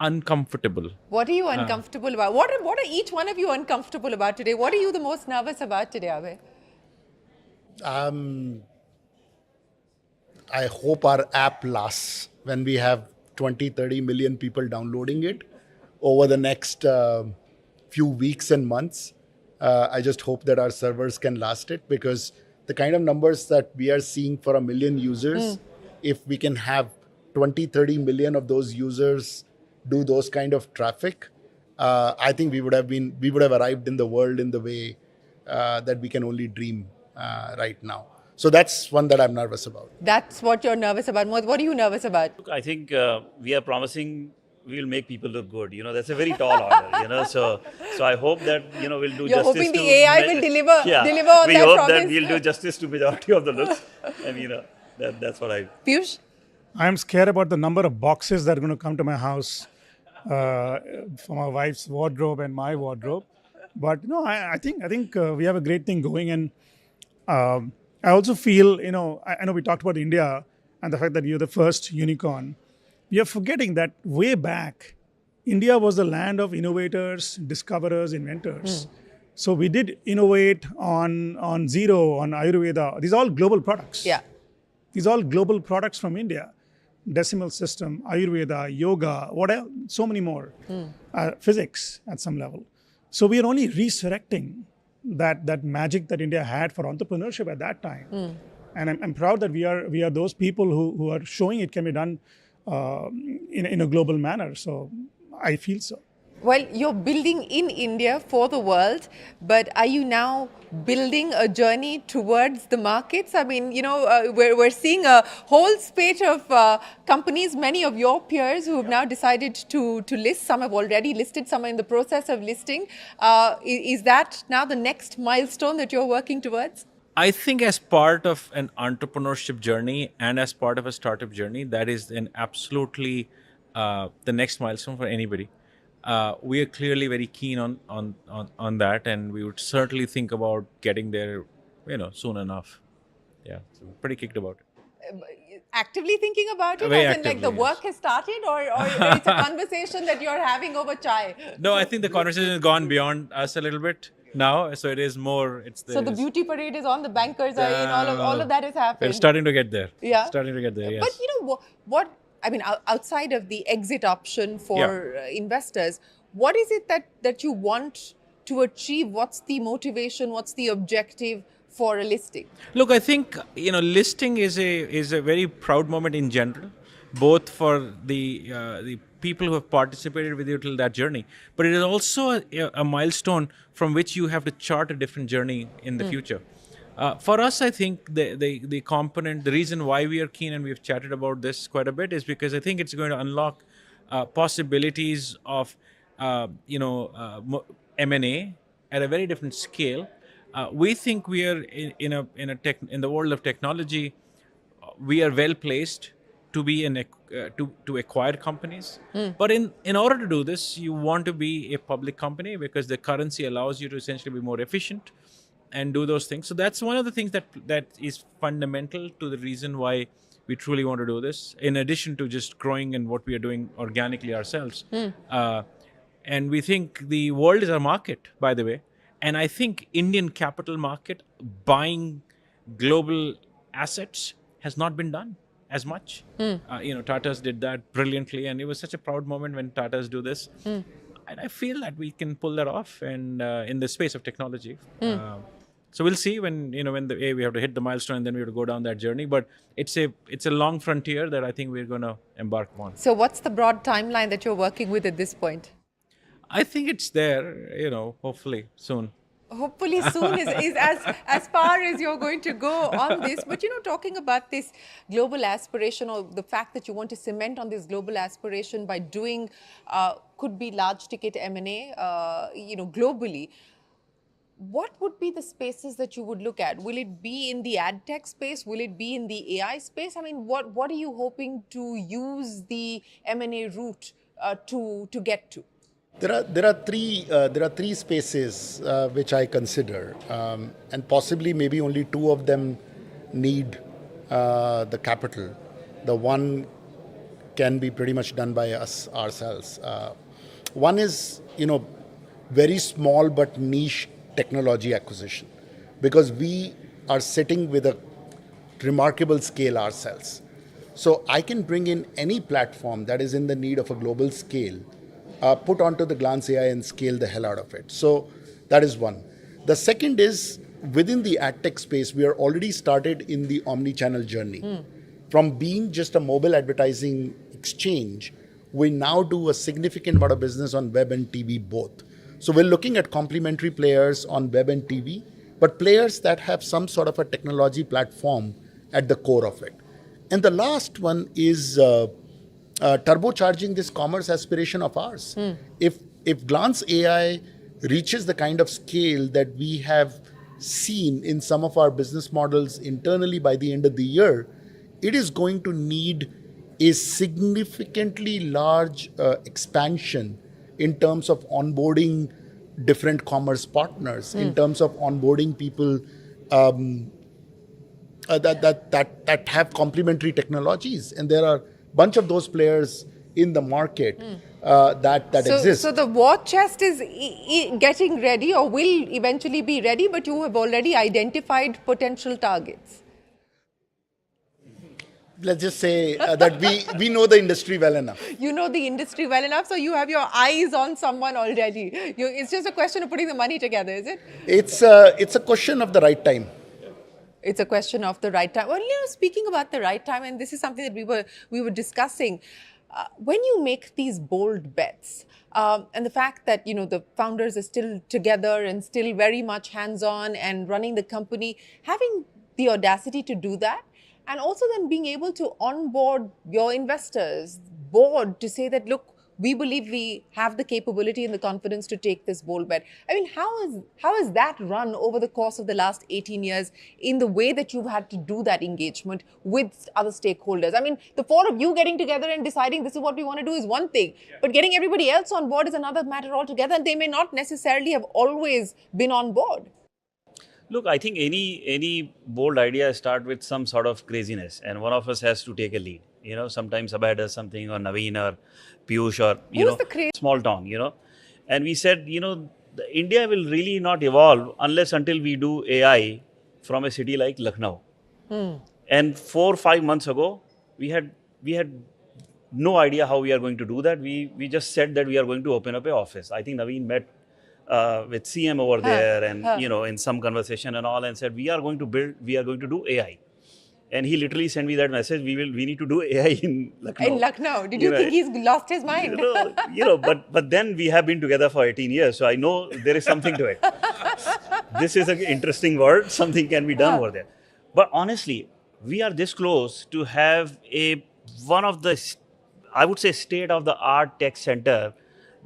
uncomfortable. What are you uncomfortable about? What are each one of you uncomfortable about today? What are you the most nervous about today, Abhay? I hope our app lasts when we have 20-30 million people downloading it over the next few weeks and months. I just hope that our servers can last it, because the kind of numbers that we are seeing for 1 million users, if we can have 20-30 million of those users do those kind of traffic, I think we would have arrived in the world in the way that we can only dream right now. So that's one that I'm nervous about. That's what you're nervous about. What are you nervous about? Look, I think we are promising we will make people look good. That's a very tall order. So I hope that we'll do You're justice. Hoping the AI will deliver on that promise. We hope that we'll do justice to majority of the looks, and that's what I. Piyush, I'm scared about the number of boxes that are going to come to my house for my wife's wardrobe and my wardrobe. But I think we have a great thing going, and I also feel I know we talked about India and the fact that you're the first unicorn. We are forgetting that way back, India was the land of innovators, discoverers, inventors. So we did innovate on Zero, on Ayurveda. These are all global products. Yeah. These are all global products from India. Decimal system, Ayurveda, yoga, whatever, so many more. Physics at some level. So we are only resurrecting that magic that India had for entrepreneurship at that time. And I'm proud that we are those people who are showing it can be done in a global manner. So I feel so. Well, you're building in India for the world, but are you now building a journey towards the markets? I mean, we're seeing a whole spate of companies, many of your peers who have now decided to list. Some have already listed, some are in the process of listing. Is that now the next milestone that you're working towards? I think as part of an entrepreneurship journey and as part of a startup journey, that is an absolutely the next milestone for anybody. We are clearly very keen on that, and we would certainly think about getting there, soon enough. Yeah, so pretty kicked about it. Actively thinking about it, Very as in like the actively, yes. work has started, or it's a conversation that you're having over chai? No, I think the conversation has gone beyond us a little bit now, so it is more. So the beauty parade is on, the bankers are in, all of that is happening. We're starting to get there. Yeah, starting to get there. Yes. But what I mean, outside of the exit option for investors, what is it that you want to achieve? What's the motivation? What's the objective for a listing? Look, I think listing is a very proud moment in general, both for the people who have participated with you till that journey, but it is also a milestone from which you have to chart a different journey in the future. For us, I think the component, the reason why we are keen and we've chatted about this quite a bit is because I think it's going to unlock possibilities of M&A at a very different scale. We think we are in the world of technology. We are well placed to be to acquire companies. But in order to do this, you want to be a public company because the currency allows you to essentially be more efficient and do those things. So that's one of the things that is fundamental to the reason why we truly want to do this, in addition to just growing and what we are doing organically ourselves. And we think the world is our market, by the way. And I think Indian capital market buying global assets has not been done as much. Tata's did that brilliantly, and it was such a proud moment when Tata's do this. And I feel that we can pull that off, and in the space of technology. So we'll see when we have to hit the milestone, and then we have to go down that journey. But it's a long frontier that I think we're going to embark on. So what's the broad timeline that you're working with at this point? I think it's there, hopefully soon. Hopefully soon is as far as you're going to go on this. But, talking about this global aspiration, or the fact that you want to cement on this global aspiration by doing, could be large ticket M&A, globally. What would be the spaces that you would look at? Will it be in the ad tech space? Will it be in the AI space? I mean, what are you hoping to use the M&A route to get to? There are three spaces which I consider, and possibly maybe only two of them need the capital. The one can be pretty much done by us ourselves. One is very small but niche technology acquisition, because we are sitting with a remarkable scale ourselves. So I can bring in any platform that is in the need of a global scale, put onto the Glance AI and scale the hell out of it. So that is one. The second is, within the ad tech space, we are already started in the omni-channel journey. From being just a mobile advertising exchange, we now do a significant amount of business on web and TV both. So we're looking at complementary players on web and TV, but players that have some sort of a technology platform at the core of it. And the last one is turbocharging this commerce aspiration of ours. If Glance AI reaches the kind of scale that we have seen in some of our business models internally by the end of the year, it is going to need a significantly large expansion in terms of onboarding different commerce partners, in terms of onboarding people that have complementary technologies. And there are a bunch of those players in the market that exist. So the war chest is getting ready, or will eventually be ready, but you have already identified potential targets. Let's just say that we know the industry well enough. You know the industry well enough, so you have your eyes on someone already. It's just a question of putting the money together, is it? It's a question of the right time. It's a question of the right time. Well, speaking about the right time, and this is something that we were discussing, when you make these bold bets, and the fact that the founders are still together and still very much hands-on and running the company, having the audacity to do that, and also then being able to onboard your investors, board, to say that, look, we believe we have the capability and the confidence to take this bold bet. I mean, how has that run over the course of the last 18 years in the way that you've had to do that engagement with other stakeholders? I mean, the four of you getting together and deciding this is what we want to do is one thing, but getting everybody else on board is another matter altogether, and they may not necessarily have always been on board. Look, I think any bold idea start with some sort of craziness, and one of us has to take a lead. You know, sometimes Abhay does something, or Naveen, or Piyush, or small town. You know, and we said, India will really not evolve unless until we do AI from a city like Lucknow. And 4 or 5 months ago, we had no idea how we are going to do that. We just said that we are going to open up an office. I think Naveen met with CM over there, and in some conversation and all, and said we are going to do AI. And he literally sent me that message. We need to do AI in Lucknow. In Lucknow, did you think he's lost his mind? But then we have been together for 18 years, so I know there is something to it. This is an interesting word. Something can be done over there. But honestly, we are this close to have one of the, I would say, state-of-the-art tech center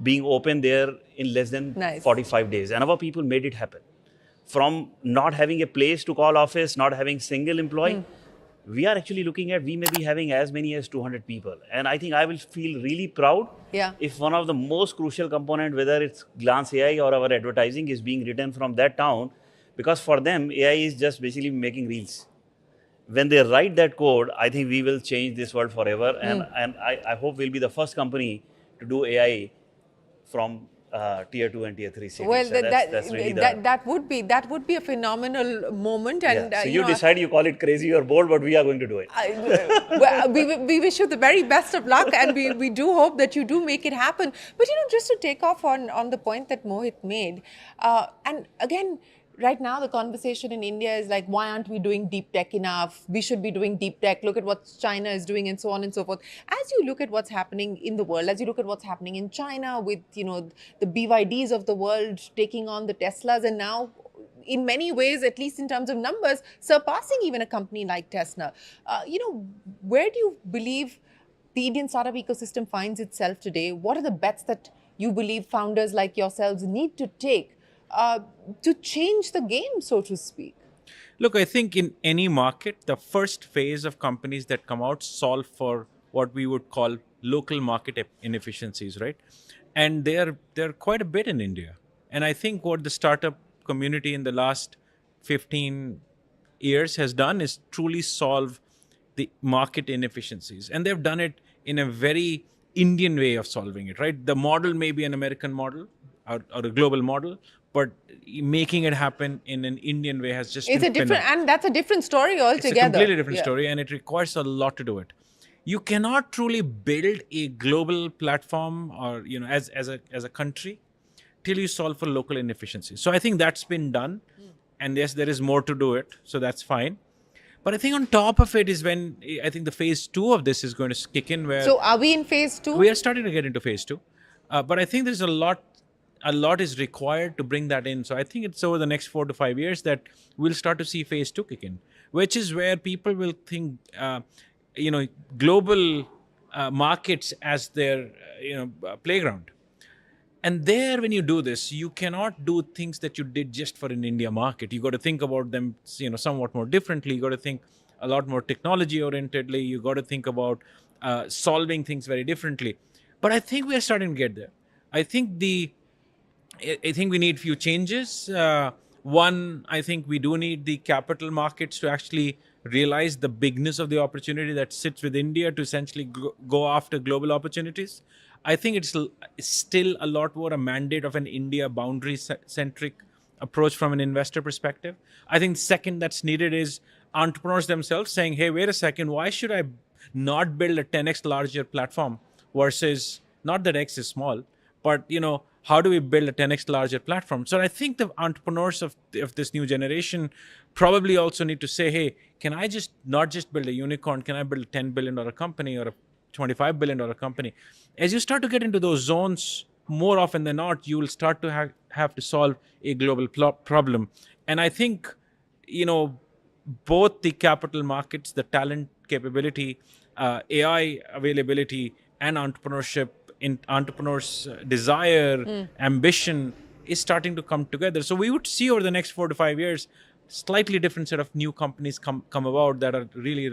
being open there in less than 45 days. And our people made it happen. From not having a place to call office, not having single employee, we are actually looking at, we may be having as many as 200 people. And I think I will feel really proud if one of the most crucial component, whether it's Glance AI or our advertising, is being written from that town, because for them, AI is just basically making reels. When they write that code, I think we will change this world forever. And I hope we'll be the first company to do AI from tier 2 and tier 3 cities. Well, so that's really that would be a phenomenal moment. And so you decide, you call it crazy or bold, but we are going to do it. We wish you the very best of luck, and we do hope that you do make it happen. But just to take off on the point that Mohit made, and again, right now, the conversation in India is like, why aren't we doing deep tech enough? We should be doing deep tech. Look at what China is doing, and so on and so forth. As you look at what's happening in the world, as you look at what's happening in China with, the BYDs of the world taking on the Teslas, and now, in many ways, at least in terms of numbers, surpassing even a company like Tesla. Where do you believe the Indian startup ecosystem finds itself today? What are the bets that you believe founders like yourselves need to take to change the game, so to speak? Look, I think in any market, the first phase of companies that come out solve for what we would call local market inefficiencies, right? And they're quite a bit in India. And I think what the startup community in the last 15 years has done is truly solve the market inefficiencies. And they've done it in a very Indian way of solving it, right? The model may be an American model or a global model, but making it happen in an Indian way has just been phenomenal. And that's a different story altogether. It's a completely different story, and it requires a lot to do it. You cannot truly build a global platform or, as a country till you solve for local inefficiencies. So I think that's been done. And yes, there is more to do it. So that's fine. But I think on top of it is when I think the phase 2 of this is going to kick in. So are we in phase 2? We are starting to get into phase 2. But I think there's a lot is required to bring that in. So I think it's over the next 4 to 5 years that we'll start to see phase 2 kick in, which is where people will think, global markets as their, playground. And there, when you do this, you cannot do things that you did just for an India market. You got to think about them, somewhat more differently. You got to think a lot more technology orientedly. You got to think about solving things very differently. But I think we are starting to get there. I think we need few changes. One, I think we do need the capital markets to actually realize the bigness of the opportunity that sits with India to essentially go after global opportunities. I think it's still a lot more a mandate of an India boundary-centric approach from an investor perspective. I think the second that's needed is entrepreneurs themselves saying, hey, wait a second, why should I not build a 10x larger platform versus, not that X is small, but, how do we build a 10x larger platform? So I think the entrepreneurs of this new generation probably also need to say, hey, can I not just build a unicorn? Can I build a $10 billion company or a $25 billion company? As you start to get into those zones, more often than not, you will start to have to solve a global problem. And I think, both the capital markets, the talent capability, AI availability, and entrepreneurship entrepreneurs' desire, ambition is starting to come together. So we would see over the next 4 to 5 years, slightly different set of new companies come about that are really,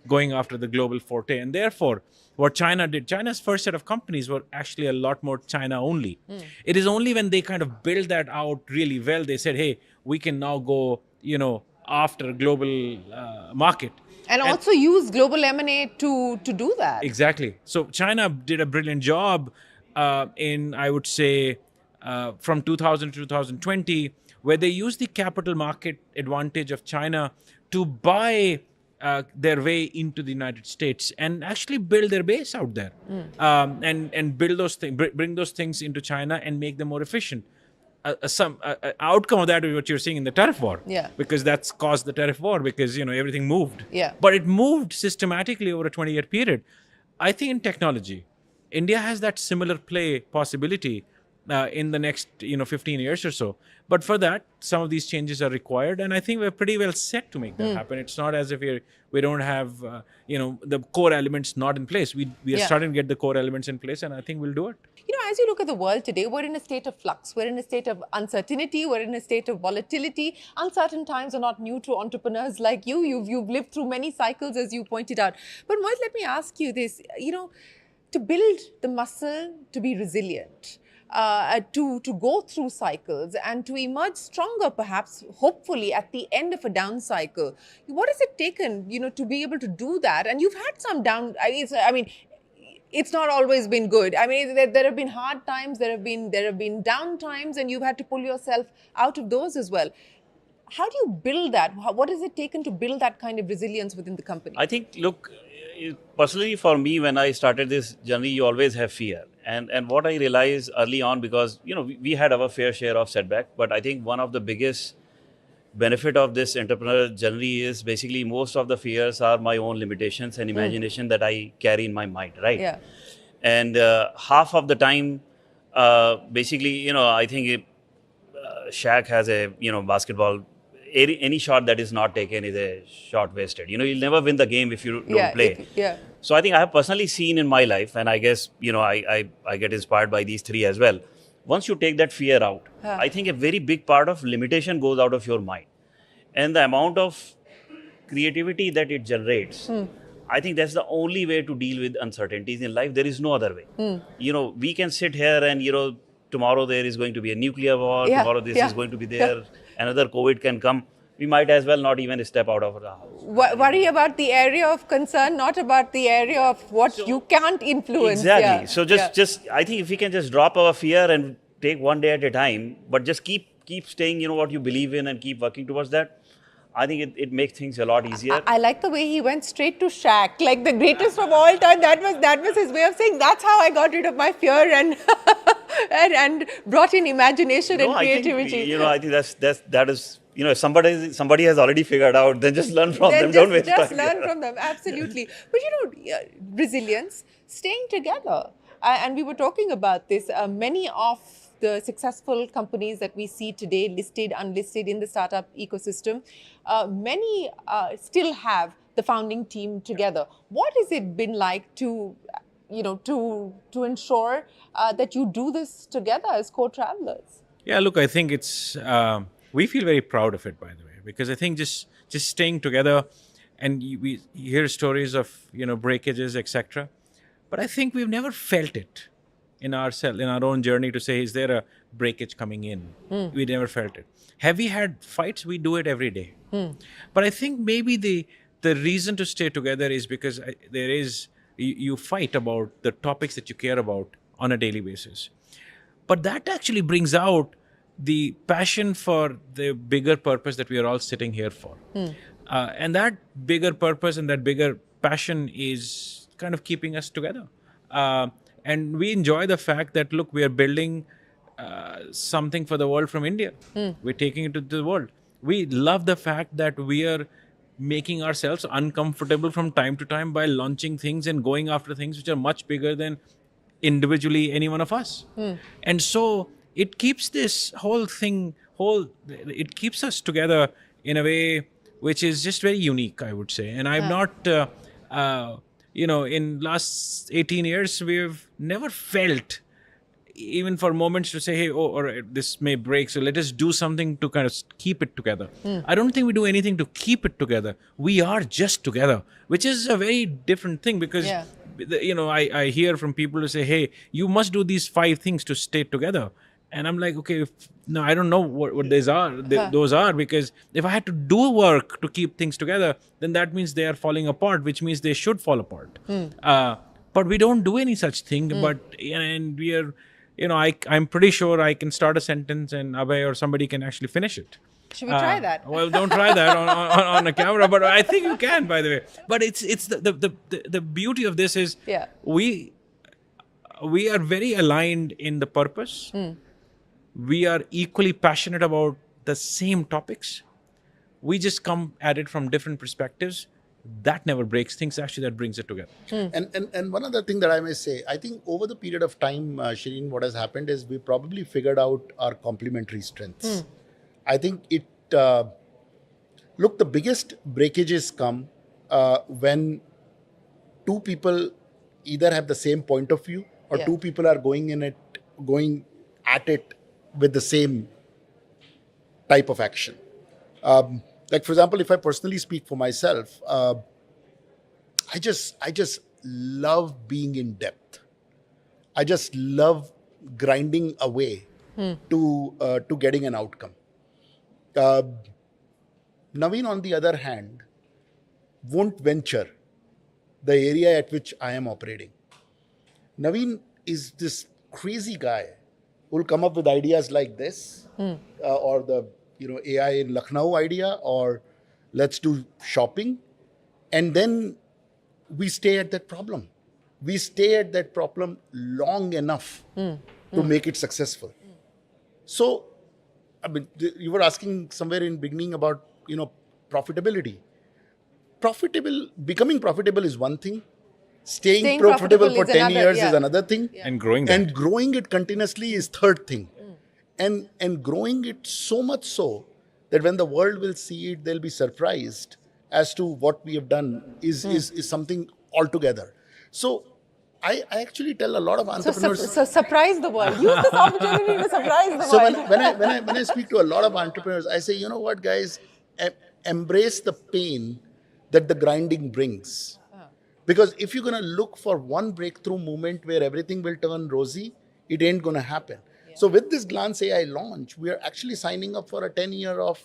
going after the global forte. And therefore, what China did, China's first set of companies were actually a lot more China only. It is only when they kind of build that out really well, they said, hey, we can now go, after global market. And also use global M&A to do that. Exactly. So China did a brilliant job in, I would say, from 2000 to 2020, where they used the capital market advantage of China to buy their way into the United States and actually build their base out there, and build those things, bring those things into China and make them more efficient. Some outcome of that is what you're seeing in the tariff war. Yeah. Because that's caused the tariff war, because everything moved. Yeah. But it moved systematically over a 20-year period. I think in technology, India has that similar play possibility in the next 15 years or so. But for that, some of these changes are required, and I think we're pretty well set to make that happen. It's not as if we don't have the core elements not in place. We are starting to get the core elements in place, and I think we'll do it. As you look at the world today, we're in a state of flux. We're in a state of uncertainty. We're in a state of volatility. Uncertain times are not new to entrepreneurs like you. You've lived through many cycles, as you pointed out. But Mohit, let me ask you this. To build the muscle to be resilient, to go through cycles and to emerge stronger, perhaps, hopefully, at the end of a down cycle. What has it taken, to be able to do that? And you've had some down. It's not always been good. There have been hard times, there have been down times, and you've had to pull yourself out of those as well. How do you build that? What has it taken to build that kind of resilience within the company? I think, look, personally for me, when I started this journey, you always have fear. And what I realized early on, because, we had our fair share of setback, but I think one of the biggest benefit of this entrepreneurial journey is basically most of the fears are my own limitations and imagination that I carry in my mind, right? Yeah. And half of the time, basically, I think Shaq has a, basketball, any shot that is not taken is a shot wasted. You'll never win the game if you don't play. So I think I have personally seen in my life, and I guess, I get inspired by these three as well. Once you take that fear out, I think a very big part of limitation goes out of your mind. And the amount of creativity that it generates, I think that's the only way to deal with uncertainties in life. There is no other way. We can sit here and, tomorrow there is going to be a nuclear war, tomorrow this is going to be there, another COVID can come. We might as well not even step out of the house. Worry about the area of concern, not about the area of what you can't influence. Exactly. So just I think if we can just drop our fear and take one day at a time, but just keep staying, what you believe in and keep working towards that, I think it makes things a lot easier. I like the way he went straight to Shaq, like the greatest of all time. That was his way of saying, that's how I got rid of my fear and and brought in imagination and creativity. I think that is. If somebody has already figured out, then just learn from them. Don't waste time. Just learn from them, absolutely. But resilience, staying together. And we were talking about this. Many of the successful companies that we see today, listed, unlisted in the startup ecosystem, many still have the founding team together. What has it been like to ensure that you do this together as co-travelers? Yeah, look, I think it's. We feel very proud of it, by the way, because I think just staying together, and we hear stories of breakages, etc. But I think we've never felt it in our own journey to say, is there a breakage coming in? We never felt it. Have we had fights? We do it every day. But I think maybe the reason to stay together is because you fight about the topics that you care about on a daily basis. But that actually brings out the passion for the bigger purpose that we are all sitting here for. And that bigger purpose and that bigger passion is kind of keeping us together. And we enjoy the fact that, look, we are building something for the world from India. We're taking it to the world. We love the fact that we are making ourselves uncomfortable from time to time by launching things and going after things which are much bigger than individually any one of us. And so it keeps this whole thing, it keeps us together in a way which is just very unique, I would say. And I'm not in last 18 years, we've never felt, even for moments, to say, hey, or this may break, so let us do something to kind of keep it together. I don't think we do anything to keep it together. We are just together, which is a very different thing, because I hear from people who say, hey, you must do these 5 things to stay together. And I'm like, okay, no, I don't know what those are, because if I had to do work to keep things together, then that means they are falling apart, which means they should fall apart. But we don't do any such thing. And we are, I'm pretty sure I can start a sentence and Abhay or somebody can actually finish it. Should we try that? Well, don't try that on a camera, but I think you can, by the way. But it's the beauty of this is we are very aligned in the purpose. We are equally passionate about the same topics. We just come at it from different perspectives. That never breaks things. Actually, that brings it together. And one other thing that I may say, I think over the period of time, Shireen, what has happened is we probably figured out our complementary strengths. I think the biggest breakages come when 2 people either have the same point of view or 2 people are going at it with the same type of action. Like, for example, if I personally speak for myself, I just love being in depth. I just love grinding away to getting an outcome. Naveen, on the other hand, won't venture the area at which I am operating. Naveen is this crazy guy who will come up with ideas like this, or the AI in Lucknow idea, or let's do shopping, and then we stay at that problem. We stay at that problem long enough to make it successful. So, I mean, you were asking somewhere in beginning about profitability. Becoming profitable is one thing. Staying profitable for 10 years is another thing. And growing that. And growing it continuously is third thing. And growing it so much so that when the world will see it, they'll be surprised as to what we have done is something altogether. So I actually tell a lot of entrepreneurs. So surprise the world. Use this opportunity to surprise the world. So when I speak to a lot of entrepreneurs, I say, you know what, guys, embrace the pain that the grinding brings. Because if you're going to look for one breakthrough moment where everything will turn rosy, it ain't going to happen. So with this Glance AI launch, we are actually signing up for a 10-year of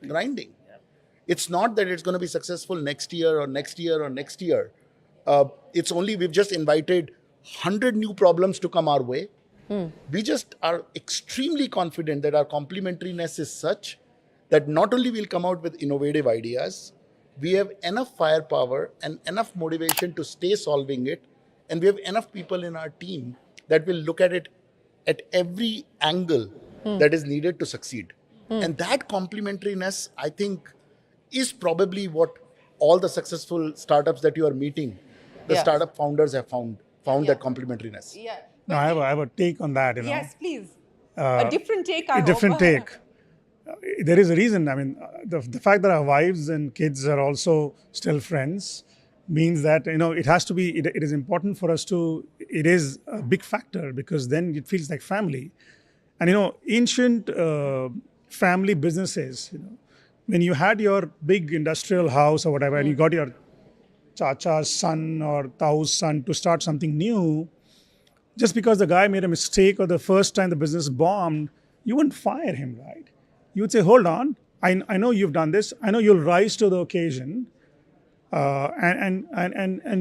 grinding. It's not that it's going to be successful next year or next year or next year. It's only we've just invited 100 new problems to come our way. We just are extremely confident that our complementariness is such that not only we'll come out with innovative ideas, we have enough firepower and enough motivation to stay solving it. And we have enough people in our team that will look at it at every angle that is needed to succeed. And that complementariness, I think, is probably what all the successful startups that you are meeting, the startup founders have found that complementariness. Yeah. No, I have a take on that. Yes, please. A different take. A different take. There is a reason. I mean, the fact that our wives and kids are also still friends means that, it has to be, it is important for us to, it is a big factor because then it feels like family. And, ancient family businesses, when you had your big industrial house or whatever, and you got your chacha's son or tau's son to start something new, just because the guy made a mistake or the first time the business bombed, you wouldn't fire him, right? You would say, hold on, I know you've done this. I know you'll rise to the occasion. And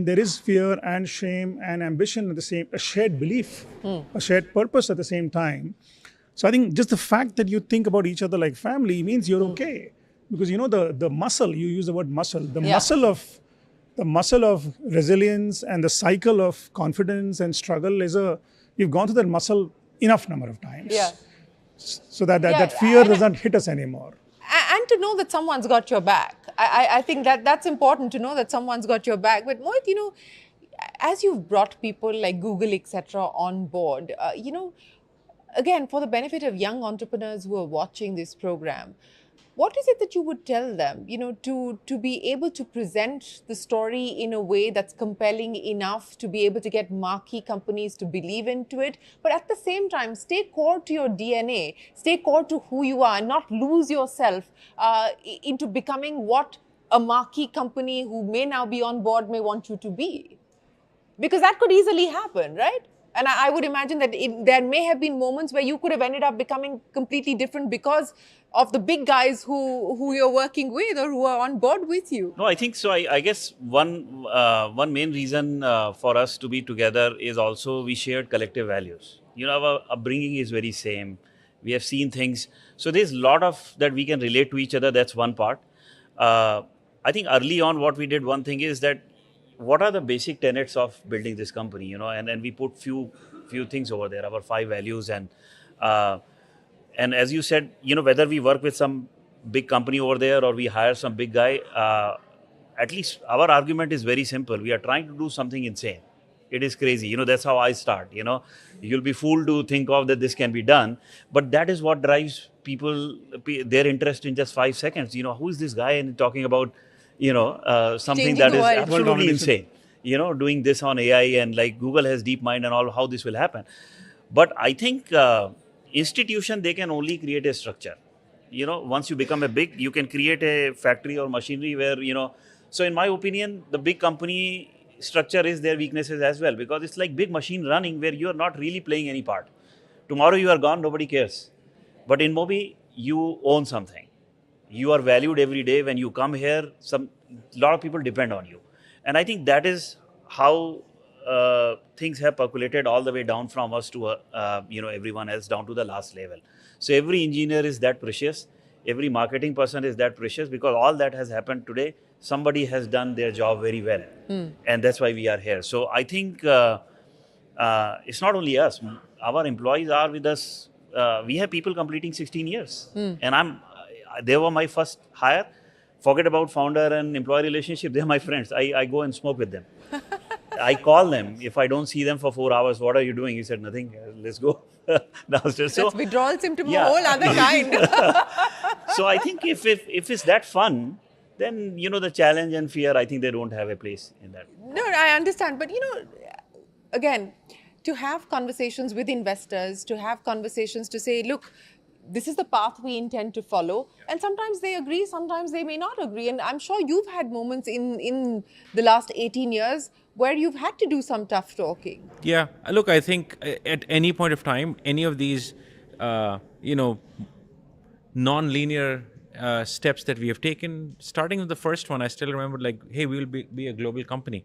there is fear and shame and ambition at the same, a shared belief, a shared purpose at the same time. So I think just the fact that you think about each other like family means you're okay. Because the muscle, you use the word muscle, the muscle of resilience and the cycle of confidence and struggle you've gone through that muscle enough number of times. Yeah. So that fear doesn't hit us anymore. And to know that someone's got your back. I think that's important to know that someone's got your back. But Mohit, as you've brought people like Google, etc. on board, again, for the benefit of young entrepreneurs who are watching this program, What is it that you would tell them, to be able to present the story in a way that's compelling enough to be able to get marquee companies to believe into it, but at the same time, stay core to your DNA, stay core to who you are, and not lose yourself into becoming what a marquee company who may now be on board may want you to be? Because that could easily happen, right? And I would imagine that there may have been moments where you could have ended up becoming completely different because of the big guys who you're working with or who are on board with you. No, I think so. I guess one main reason for us to be together is also we shared collective values. Our upbringing is very same. We have seen things. So there's a lot of that we can relate to each other. That's one part. I think early on what we did, one thing is that what are the basic tenets of building this company, and we put few things over there, our 5 values. And as you said, whether we work with some big company over there or we hire some big guy, at least our argument is very simple. We are trying to do something insane. It is crazy. That's how I start. You'll be fooled to think of that this can be done. But that is what drives people, their interest in just 5 seconds. Who is this guy and talking about, something Changing that the is world. absolutely insane. Doing this on AI and like Google has DeepMind and all, how this will happen. But I think institution, they can only create a structure. Once you become a big, you can create a factory or machinery where, so in my opinion, the big company structure is their weaknesses as well, because it's like big machine running where you are not really playing any part. Tomorrow you are gone, nobody cares. But in Mobi, you own something. You are valued every day. When you come here, a lot of people depend on you. And I think that is how things have percolated all the way down from us to, everyone else down to the last level. So every engineer is that precious. Every marketing person is that precious, because all that has happened today, somebody has done their job very well. And that's why we are here. So I think it's not only us. Our employees are with us. We have people completing 16 years. And they were my first hire. Forget about founder and employee relationship. They're my friends. I go and smoke with them. I call them. If I don't see them for 4 hours, what are you doing? He said, nothing. Let's go downstairs. That's withdrawal symptom of Yeah. a whole other kind. So I think if it's that fun, then, the challenge and fear, I think they don't have a place in that. No, I understand. But, again, to have conversations with investors, to have conversations to say, look, this is the path we intend to follow. And sometimes they agree, sometimes they may not agree. And I'm sure you've had moments in the last 18 years where you've had to do some tough talking. Yeah. Look, I think at any point of time, any of these, non-linear steps that we have taken, starting with the first one, I still remember hey, we will be a global company.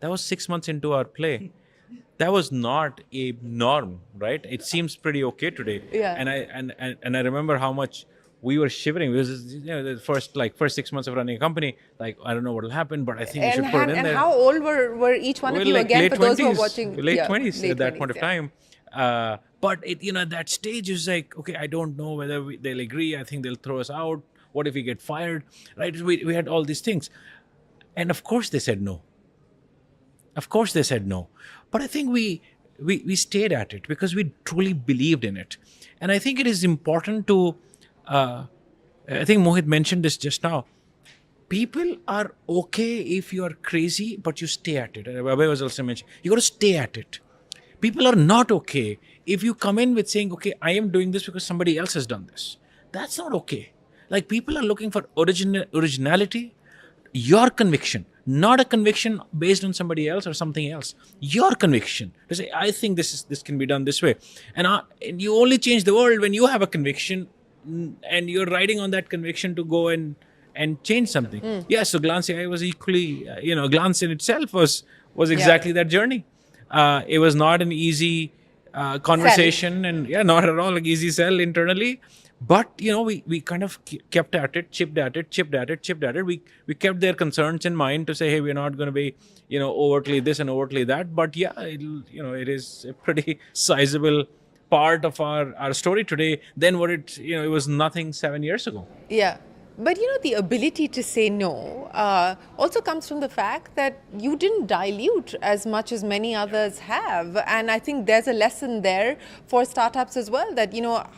That was 6 months into our play. That was not a norm, right? It seems pretty okay today. Yeah. And I remember how much we were shivering. It was, the first 6 months of running a company. I don't know what will happen, but I think we should put it in there. And how old were each one of you again, for those who are watching? Late 20s at that point of yeah. time. But at that stage, it's okay, I don't know whether they'll agree. I think they'll throw us out. What if we get fired? Right? We had all these things. And of course they said no. But I think we stayed at it because we truly believed in it. And I think it is important to, I think Mohit mentioned this just now. People are okay if you are crazy, but you stay at it. Abhay was also mentioned, you got to stay at it. People are not okay if you come in with saying, okay, I am doing this because somebody else has done this. That's not okay. People are looking for originality, your conviction, not a conviction based on somebody else or something else. Your conviction to say, I think this can be done this way. And you only change the world when you have a conviction and you're riding on that conviction to go and change something. Yeah, so Glance AI was equally, Glance in itself was exactly that journey. It was not an easy conversation and not at all an easy sell internally. But, we kind of kept at it, chipped at it. We kept their concerns in mind to say, hey, we're not going to be, overtly this and overtly that. But it is a pretty sizable part of our story today than what it was nothing 7 years ago. Yeah. But the ability to say no also comes from the fact that you didn't dilute as much as many others have. And I think there's a lesson there for startups as well, that,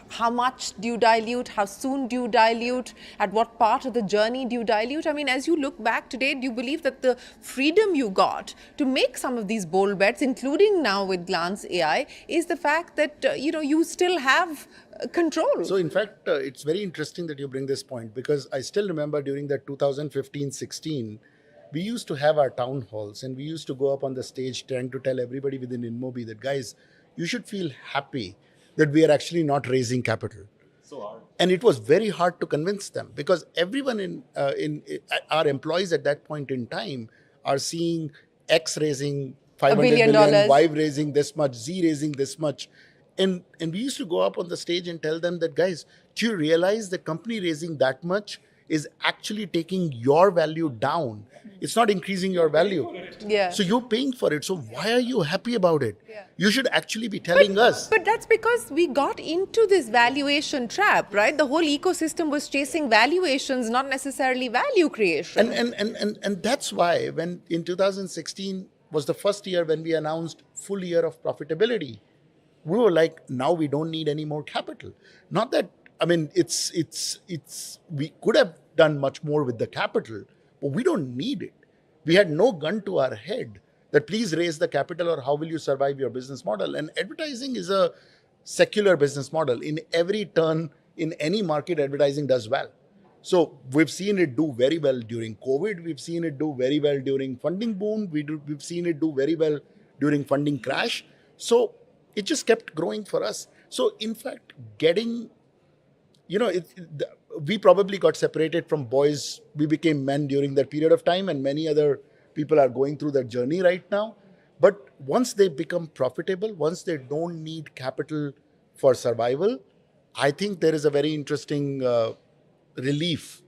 how much do you dilute? How soon do you dilute? At what part of the journey do you dilute? I mean, as you look back today, do you believe that the freedom you got to make some of these bold bets, including now with Glance AI, is the fact that, you still have control? So in fact, it's very interesting that you bring this point, because I still remember during that 2015-16, we used to have our town halls and we used to go up on the stage trying to tell everybody within InMobi that, guys, you should feel happy that we are actually not raising capital. So hard. And it was very hard to convince them, because everyone in our employees at that point in time are seeing X raising $500 billion, Y raising this much, Z raising this much. And we used to go up on the stage and tell them that, guys, do you realize the company raising that much is actually taking your value down? It's not increasing your value. Yeah. So you're paying for it. So why are you happy about it? Yeah. You should actually be telling us. But that's because we got into this valuation trap, right? The whole ecosystem was chasing valuations, not necessarily value creation. And that's why when in 2016 was the first year when we announced full year of profitability, we were like, now we don't need any more capital. Not that, I mean, we could have done much more with the capital, but we don't need it. We had no gun to our head that please raise the capital or how will you survive your business model. And advertising is a secular business model. In every turn, in any market, advertising does well. So we've seen it do very well during COVID. We've seen it do very well during funding boom. We've seen it do very well during funding crash. So it just kept growing for us. So in fact, we probably got separated from boys. We became men during that period of time, and many other people are going through that journey right now. But once they become profitable, once they don't need capital for survival, I think there is a very interesting relief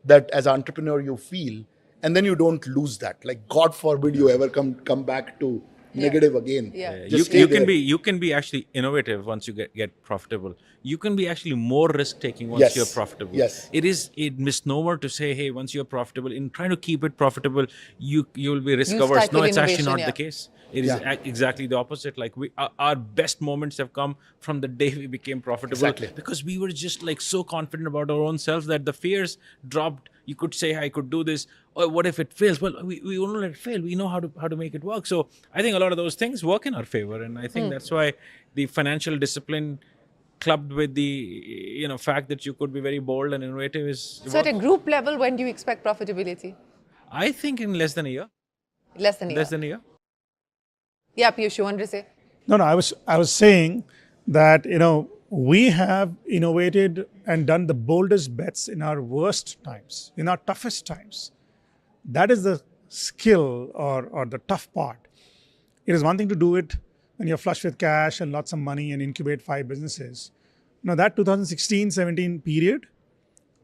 that as an entrepreneur you feel, and then you don't lose that. Like, God forbid you ever come back to negative again. Yeah. You can be actually innovative once you get profitable. You can be actually more risk taking once you're profitable. Yes. It is a misnomer to say, hey, once you're profitable, in trying to keep it profitable, you will be risk averse. No, it's actually not the case. It is exactly the opposite. Like our best moments have come from the day we became profitable, because we were just like so confident about our own selves that the fears dropped. You could say, I could do this. Or what if it fails? Well, we won't let it fail. We know how to make it work. So I think a lot of those things work in our favor. And I think that's why the financial discipline clubbed with the fact that you could be very bold and innovative is... So at a group level, when do you expect profitability? I think in less than a year. Less than a year? Less than a year. Yeah, Piyush, you wanted to say? No, I was saying that, we have innovated and done the boldest bets in our worst times, in our toughest times. That is the skill or the tough part. It is one thing to do it when you're flush with cash and lots of money and incubate 5 businesses. Now that 2016-17 period,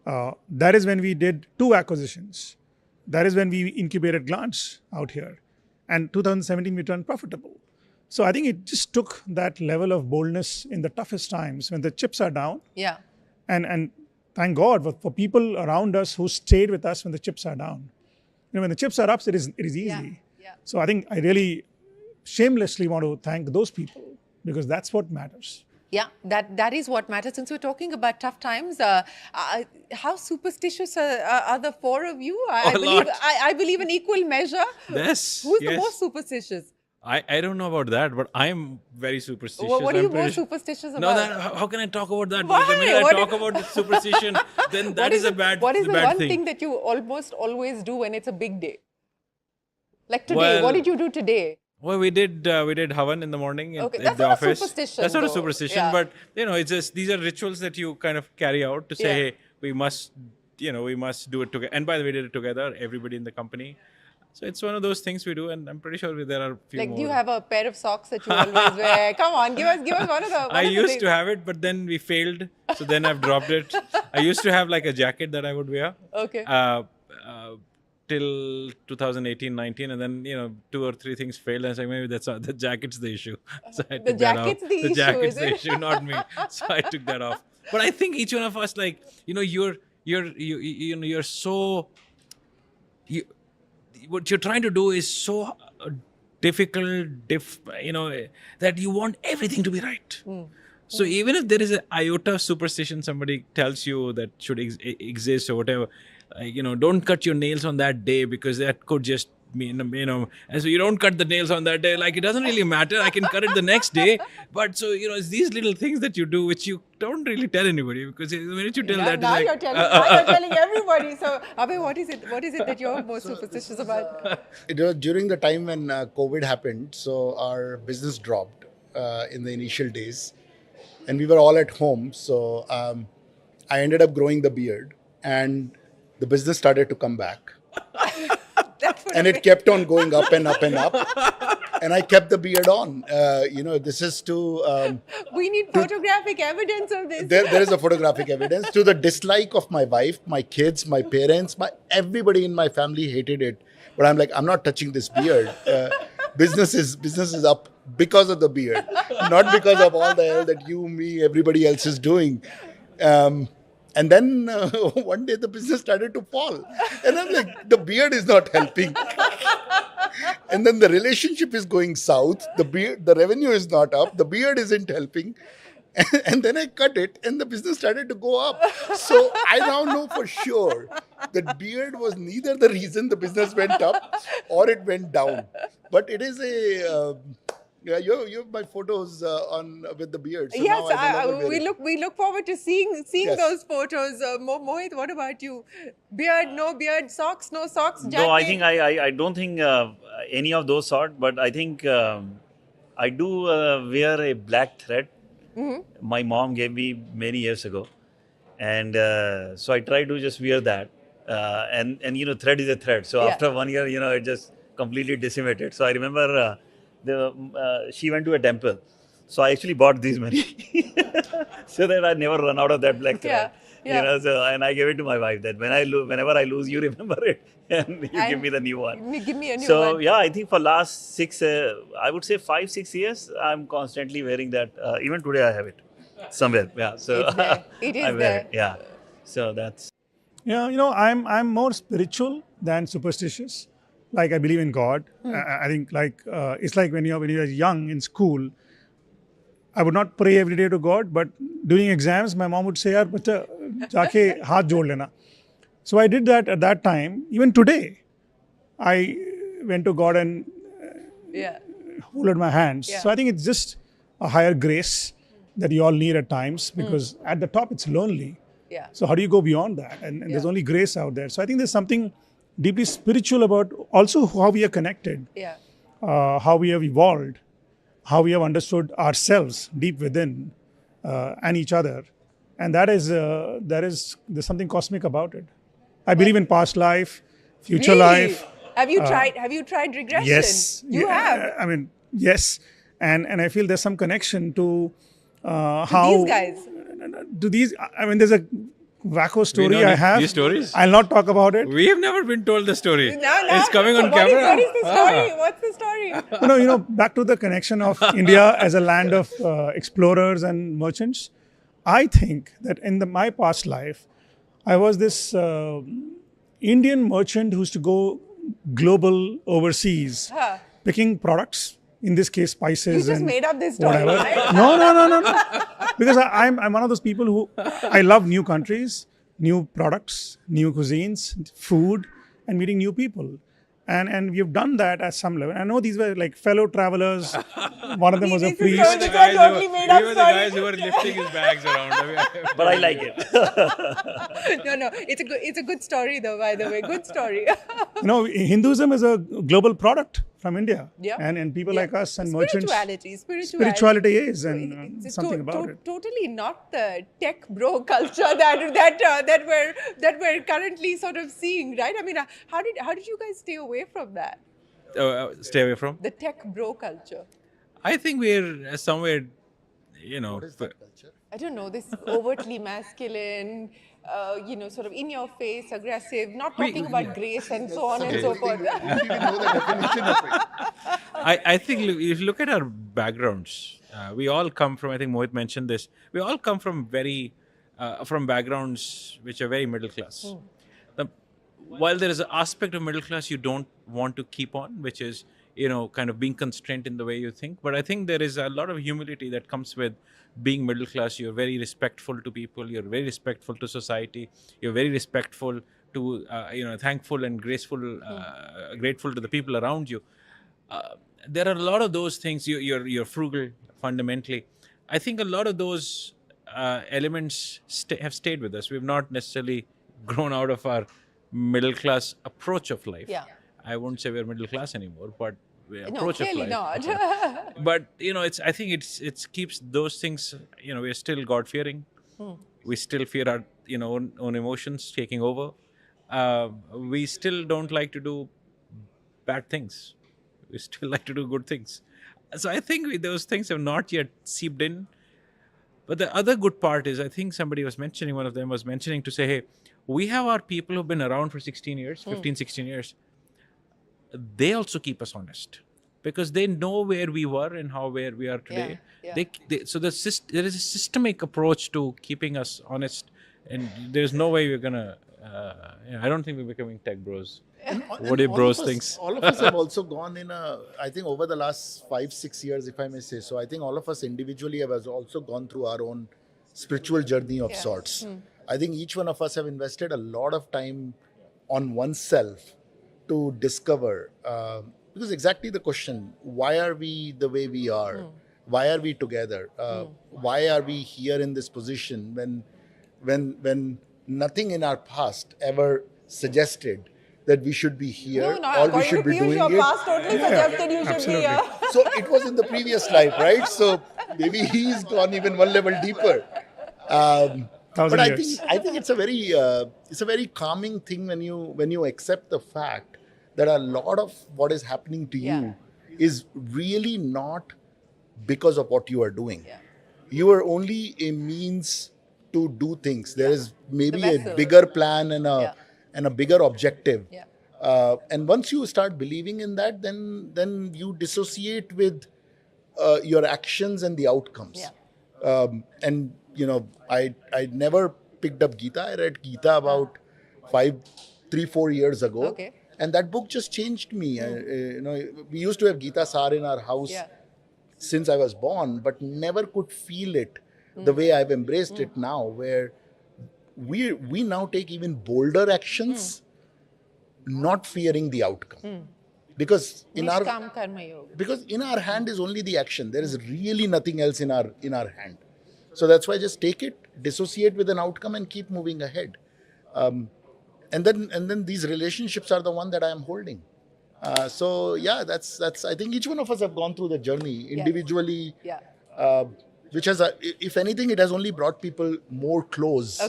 that is when we did 2 acquisitions. That is when we incubated Glance out here. And 2017 we turned profitable. So I think it just took that level of boldness in the toughest times when the chips are down. Yeah. And thank God for people around us who stayed with us when the chips are down. When the chips are up, it is easy. Yeah. So I think I really shamelessly want to thank those people, because that's what matters. Yeah, that is what matters. Since we're talking about tough times, how superstitious are the 4 of you? I believe in equal measure. Yes. Who's the most superstitious? I don't know about that, but I'm very superstitious. What are you more superstitious about? No, how can I talk about that? Why? Because the minute I talk about the superstition, then that is a bad thing. What is the one thing that you almost always do when it's a big day? Like today, what did you do today? Well, we did Havan in the morning at that's the not office. A superstition, that's not though. a superstition, but it's just these are rituals that you kind of carry out to say, hey, we must do it together. And by the way, we did it together, everybody in the company. So it's one of those things we do, and I'm pretty sure there are a few more. Do you have a pair of socks that you always wear? Come on, give us one of the. I used to have it, but then we failed, so then I've dropped it. I used to have like a jacket that I would wear. Okay. Till 2018-19, and then 2 or 3 things failed, and I was like, maybe that's not, the jacket's the issue. So I took that off. The jacket's the issue, not me. So I took that off. But I think each one of us, you're you're so what you're trying to do is so difficult, that you want everything to be right. So even if there is an iota of superstition somebody tells you that should exist or whatever, don't cut your nails on that day because that could just mean, and so you don't cut the nails on that day. Like, it doesn't really matter. I can cut it the next day. But so, it's these little things that you do which you don't really tell anybody, because the minute you tell that, now it's you're telling everybody. So, Abhay, what is it that you're most superstitious about? It was during the time when COVID happened, so our business dropped in the initial days, and we were all at home. So I ended up growing the beard, and the business started to come back. And it kept on going up and up and up. And I kept the beard on. This is to... we need photographic evidence of this. There is a photographic evidence. To the dislike of my wife, my kids, my parents, everybody in my family hated it. But I'm like, I'm not touching this beard. Business is up because of the beard. Not because of all the hell that you, me, everybody else is doing. And then one day the business started to fall. And I'm like, the beard is not helping. And then the relationship is going south. The revenue is not up. The beard isn't helping. And then I cut it and the business started to go up. So I now know for sure that beard was neither the reason the business went up or it went down. But it is a... you have my photos with the beard. So yes, we look forward to seeing those photos. Mohit, what about you? Beard, no beard, socks, no socks. No, I think I don't think any of those sort. But I think I do wear a black thread. Mm-hmm. My mom gave me many years ago, and so I try to just wear that. And thread is a thread. So after 1 year, it just completely decimated. So I remember. She went to a temple, so I actually bought these many so that I never run out of that black thread. And I gave it to my wife that whenever I lose, you remember it and you give me the new one. Give me a new one. So I think for last 5-6 years, I'm constantly wearing that. Even today, I have it somewhere. Yeah, so it's there. It is there. Yeah, so that's. I'm more spiritual than superstitious. Like, I believe in God. I think it's like when you're young in school, I would not pray every day to God, but during exams, my mom would say, "Yaar, bacha, jaake haath jod lena." So I did that at that time. Even today, I went to God and holded my hands. Yeah. So I think it's just a higher grace that you all need at times, because at the top it's lonely. Yeah. So how do you go beyond that? And there's only grace out there. So I think there's something deeply spiritual about also how we are connected, how we have evolved, how we have understood ourselves deep within and each other, and there's something cosmic about it. I believe in past life, future life. Have you tried regression? Yes, you have. I mean, yes, and I feel there's some connection to how these guys. To these, I mean, there's a wacko story I have. These stories? I'll not talk about it. We have never been told the story. No. It's coming on camera. What is the story? What's the story? Back to the connection of India as a land of explorers and merchants. I think that in my past life, I was this Indian merchant who used to go global overseas, picking products. In this case, spices. You just made up this story, whatever. Right? No. Because I'm one of those people who I love new countries, new products, new cuisines, food, and meeting new people. And we've done that at some level. I know these were like fellow travelers. One of them was a priest. We were the guys who were lifting his bags around. But I like it. No, it's a good story though, by the way. Good story. Hinduism is a global product from India. Yeah. And people like us and merchants. Spirituality is, and it's something about it. Totally not the tech bro culture that we're currently sort of seeing, right? I mean, how did you guys stay away from that? Stay away from? The tech bro culture. I think we're somewhere, What is that culture? I don't know, this overtly masculine, sort of in your face, aggressive, not talking about grace and so on and so forth. I don't even know the definition of it. I think if you look at our backgrounds, we all come from, I think Mohit mentioned this, we all come from very from backgrounds which are very middle class. While there is an aspect of middle class you don't want to keep on, which is, kind of being constrained in the way you think. But I think there is a lot of humility that comes with being middle class. You're very respectful to people. You're very respectful to society. You're very respectful to, thankful and grateful to the people around you. There are a lot of those things. You're frugal fundamentally. I think a lot of those elements have stayed with us. We've not necessarily grown out of our middle class approach of life. Yeah. I won't say we're middle class anymore, but approach of life. Not. But I think it keeps those things. We're still God fearing. We still fear our own emotions taking over. We still don't like to do bad things. We still like to do good things. So I think those things have not yet seeped in. But the other good part is, I think one of them was mentioning to say, hey, we have our people who've been around for 16 years, 15, 16 years. They also keep us honest because they know where we were and where we are today. So there is a systemic approach to keeping us honest, and there's no way we're going to, I don't think we're becoming tech bros. What do bros think? All of us have also gone I think over the last 5-6 years, if I may say so, I think all of us individually have also gone through our own spiritual journey of sorts. I think each one of us have invested a lot of time on oneself to discover, because exactly the question, why are we the way we are? Why are we together? Why are we here in this position when nothing in our past ever suggested that we should be here or we should be doing your it. past totally suggested you should be here. So it was in the previous life, right? So maybe he's gone even one level deeper. But I think it's a very calming thing when you accept the fact that a lot of what is happening to you is really not because of what you are doing. You are only a means to do things. There is maybe a bigger plan and a bigger objective. And once you start believing in that, then you dissociate with your actions and the outcomes. And I never picked up Gita. I read Gita about 3-4 years ago. Okay. And that book just changed me. We used to have Gita Sar in our house since I was born, but never could feel it the way I've embraced it now, where we now take even bolder actions, not fearing the outcome. Because in our hand is only the action. There is really nothing else in our hand. So that's why just take it, dissociate with an outcome, and keep moving ahead. And then these relationships are the one that I am holding. So that's I think each one of us have gone through the journey individually. Which has, if anything, it has only brought people more close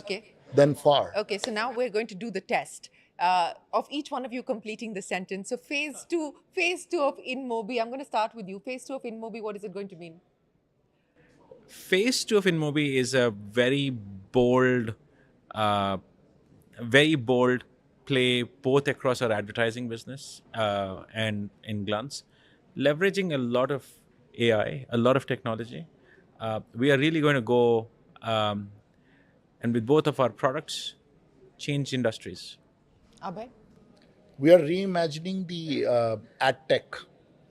than far. Okay, so now we're going to do the test of each one of you completing the sentence. So phase two of InMobi. I'm going to start with you. Phase 2 of InMobi, what is it going to mean? Phase 2 of InMobi is a very bold play both across our advertising business and in Glance, leveraging a lot of AI, a lot of technology. We are really going to go and with both of our products, change industries. Abhay? We are reimagining the ad tech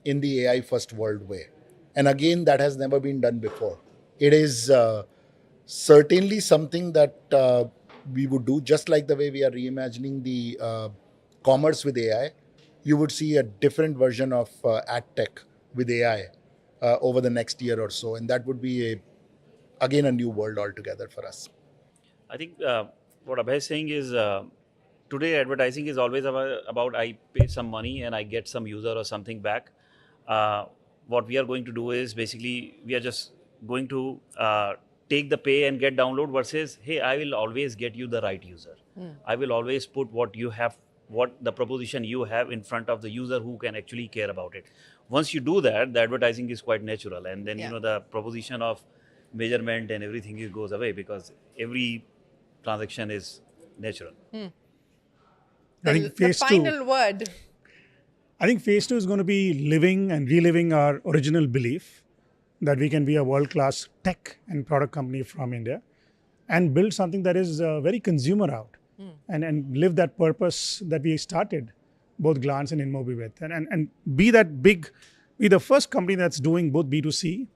in the AI first world way. And again, that has never been done before. It is certainly something that we would do, just like the way we are reimagining the commerce with AI. You would see a different version of ad tech with AI over the next year or so. And that would be, again, a new world altogether for us. I think what Abhay is saying is today advertising is always about I pay some money and I get some user or something back. What we are going to do is basically we are just going to take the pay and get download versus, hey, I will always get you the right user. I will always put what you have, what the proposition you have in front of the user who can actually care about it. Once you do that, the advertising is quite natural. And then, the proposition of measurement and everything goes away because every transaction is natural. I think phase the final word. I think phase 2 is going to be living and reliving our original belief that we can be a world-class tech and product company from India and build something that is very consumer out and live that purpose that we started, both Glance and InMobi with, and be the first company that's doing both B2C,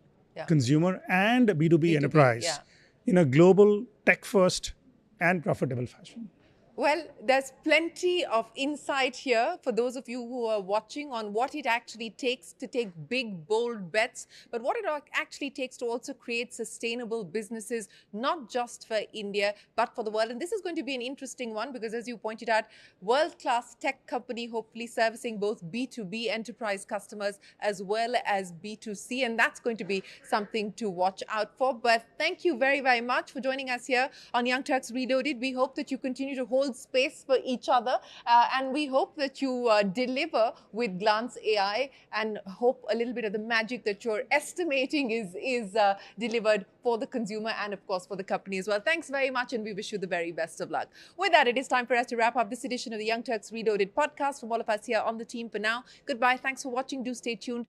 consumer, and B2B enterprise in a global, tech-first and profitable fashion. Well, there's plenty of insight here for those of you who are watching on what it actually takes to take big, bold bets, but what it actually takes to also create sustainable businesses, not just for India, but for the world. And this is going to be an interesting one because, as you pointed out, world-class tech company, hopefully servicing both B2B enterprise customers as well as B2C. And that's going to be something to watch out for. But thank you very, very much for joining us here on Young Turks Reloaded. We hope that you continue to hold space for each other, and we hope that you deliver with Glance AI, and hope a little bit of the magic that you're estimating is delivered for the consumer and of course for the company as well. Thanks very much, and we wish you the very best of luck. With that, it is time for us to wrap up this edition of the Young Turks Reloaded podcast. From all of us here on the team for now, goodbye. Thanks for watching. Do stay tuned.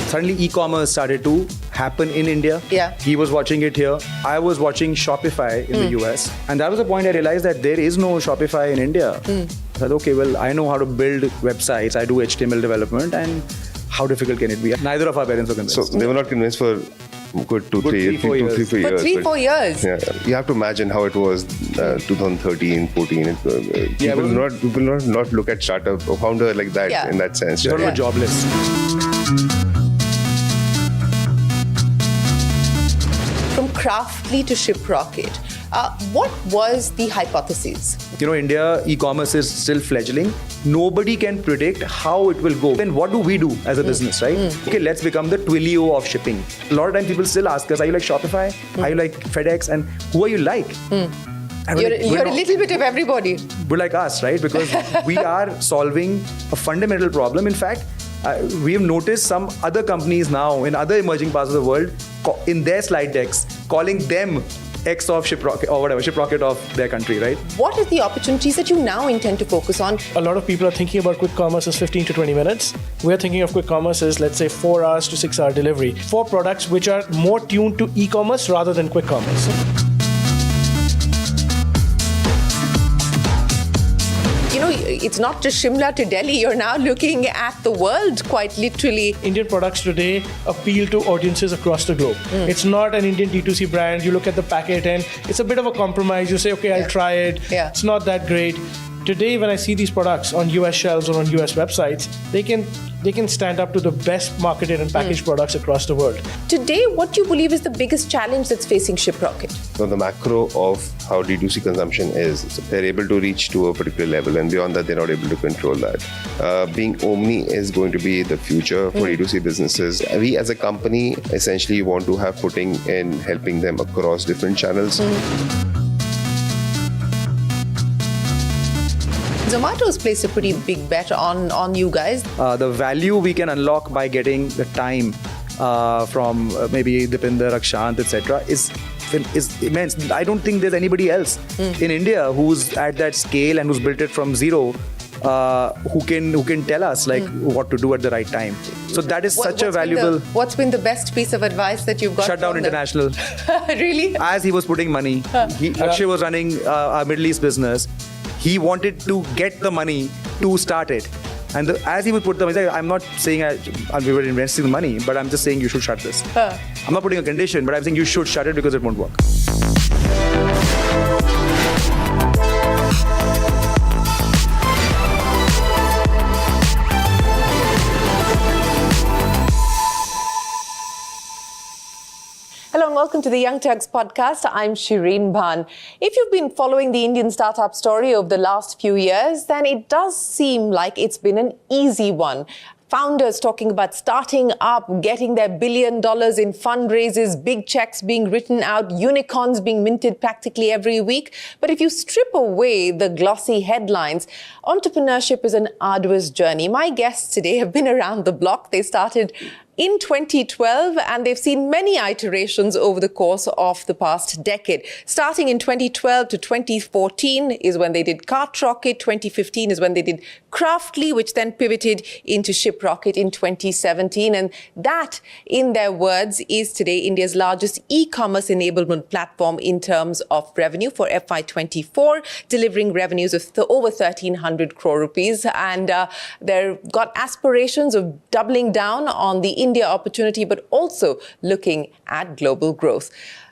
Suddenly e-commerce started to happen in India. Yeah. He was watching it here. I was watching Shopify in the US. And that was the point I realized that there is no Shopify in India. I said, okay, well, I know how to build websites. I do HTML development, and how difficult can it be? Neither of our parents were convinced. So they were not convinced for good 2-3 years. 3-4 years. 3-4 years. For 3-4 years. Yeah, you have to imagine how it was 2013, 14. People not look at startup or founder like that in that sense. They were jobless. From Craftly to Shiprocket, what was the hypothesis? India e-commerce is still fledgling. Nobody can predict how it will go. Then what do we do as a business, right? Okay, let's become the Twilio of shipping. A lot of times people still ask us, are you like Shopify? Are you like FedEx? And who are you like? You're a little bit of everybody. We're like us, right? Because we are solving a fundamental problem. In fact, we have noticed some other companies now in other emerging parts of the world in their slide decks calling them X of Shiprocket or whatever, Shiprocket of their country, right? What are the opportunities that you now intend to focus on? A lot of people are thinking about quick commerce as 15 to 20 minutes. We're thinking of quick commerce as, let's say, 4 hours to 6 hour delivery for products which are more tuned to e-commerce rather than quick commerce. It's not just Shimla to Delhi. You're now looking at the world quite literally. Indian products today appeal to audiences across the globe. It's not an Indian D2C brand. You look at the packet and it's a bit of a compromise. You say, okay, I'll try it. It's not that great. Today, when I see these products on US shelves or on US websites, they can stand up to the best marketed and packaged products across the world. Today, what do you believe is the biggest challenge that's facing Shiprocket? So the macro of how D2C consumption is, so they're able to reach to a particular level, and beyond that, they're not able to control that. Being omni is going to be the future for D2C businesses. We as a company essentially want to have footing in helping them across different channels. Zomato's placed a pretty big bet on you guys. The value we can unlock by getting the time from maybe Dipinder, Akshant, etc. is immense. I don't think there's anybody else in India who's at that scale and who's built it from zero who can tell us what to do at the right time. So that is such a valuable. What's been the best piece of advice that you've got? Shut down international. Really? As he was putting money, Akshay was running a Middle East business. He wanted to get the money to start it. And as he would put them, I'm not saying we were investing the money, but I'm just saying you should shut this. I'm not putting a condition, but I'm saying you should shut it because it won't work. Hello and welcome to the Young Turks podcast. I'm Shireen Bhan. If you've been following the Indian startup story over the last few years, then it does seem like it's been an easy one. Founders talking about starting up, getting their $1 billion in fundraisers, big checks being written out, unicorns being minted practically every week. But if you strip away the glossy headlines, entrepreneurship is an arduous journey. My guests today have been around the block. They started in 2012, and they've seen many iterations over the course of the past decade. Starting in 2012 to 2014 is when they did Cart Rocket. 2015 is when they did Craftly, which then pivoted into Ship Rocket in 2017. And that, in their words, is today India's largest e-commerce enablement platform in terms of revenue for FY24, delivering revenues of over 1,300 crore rupees. And they've got aspirations of doubling down on the India opportunity, but also looking at global growth.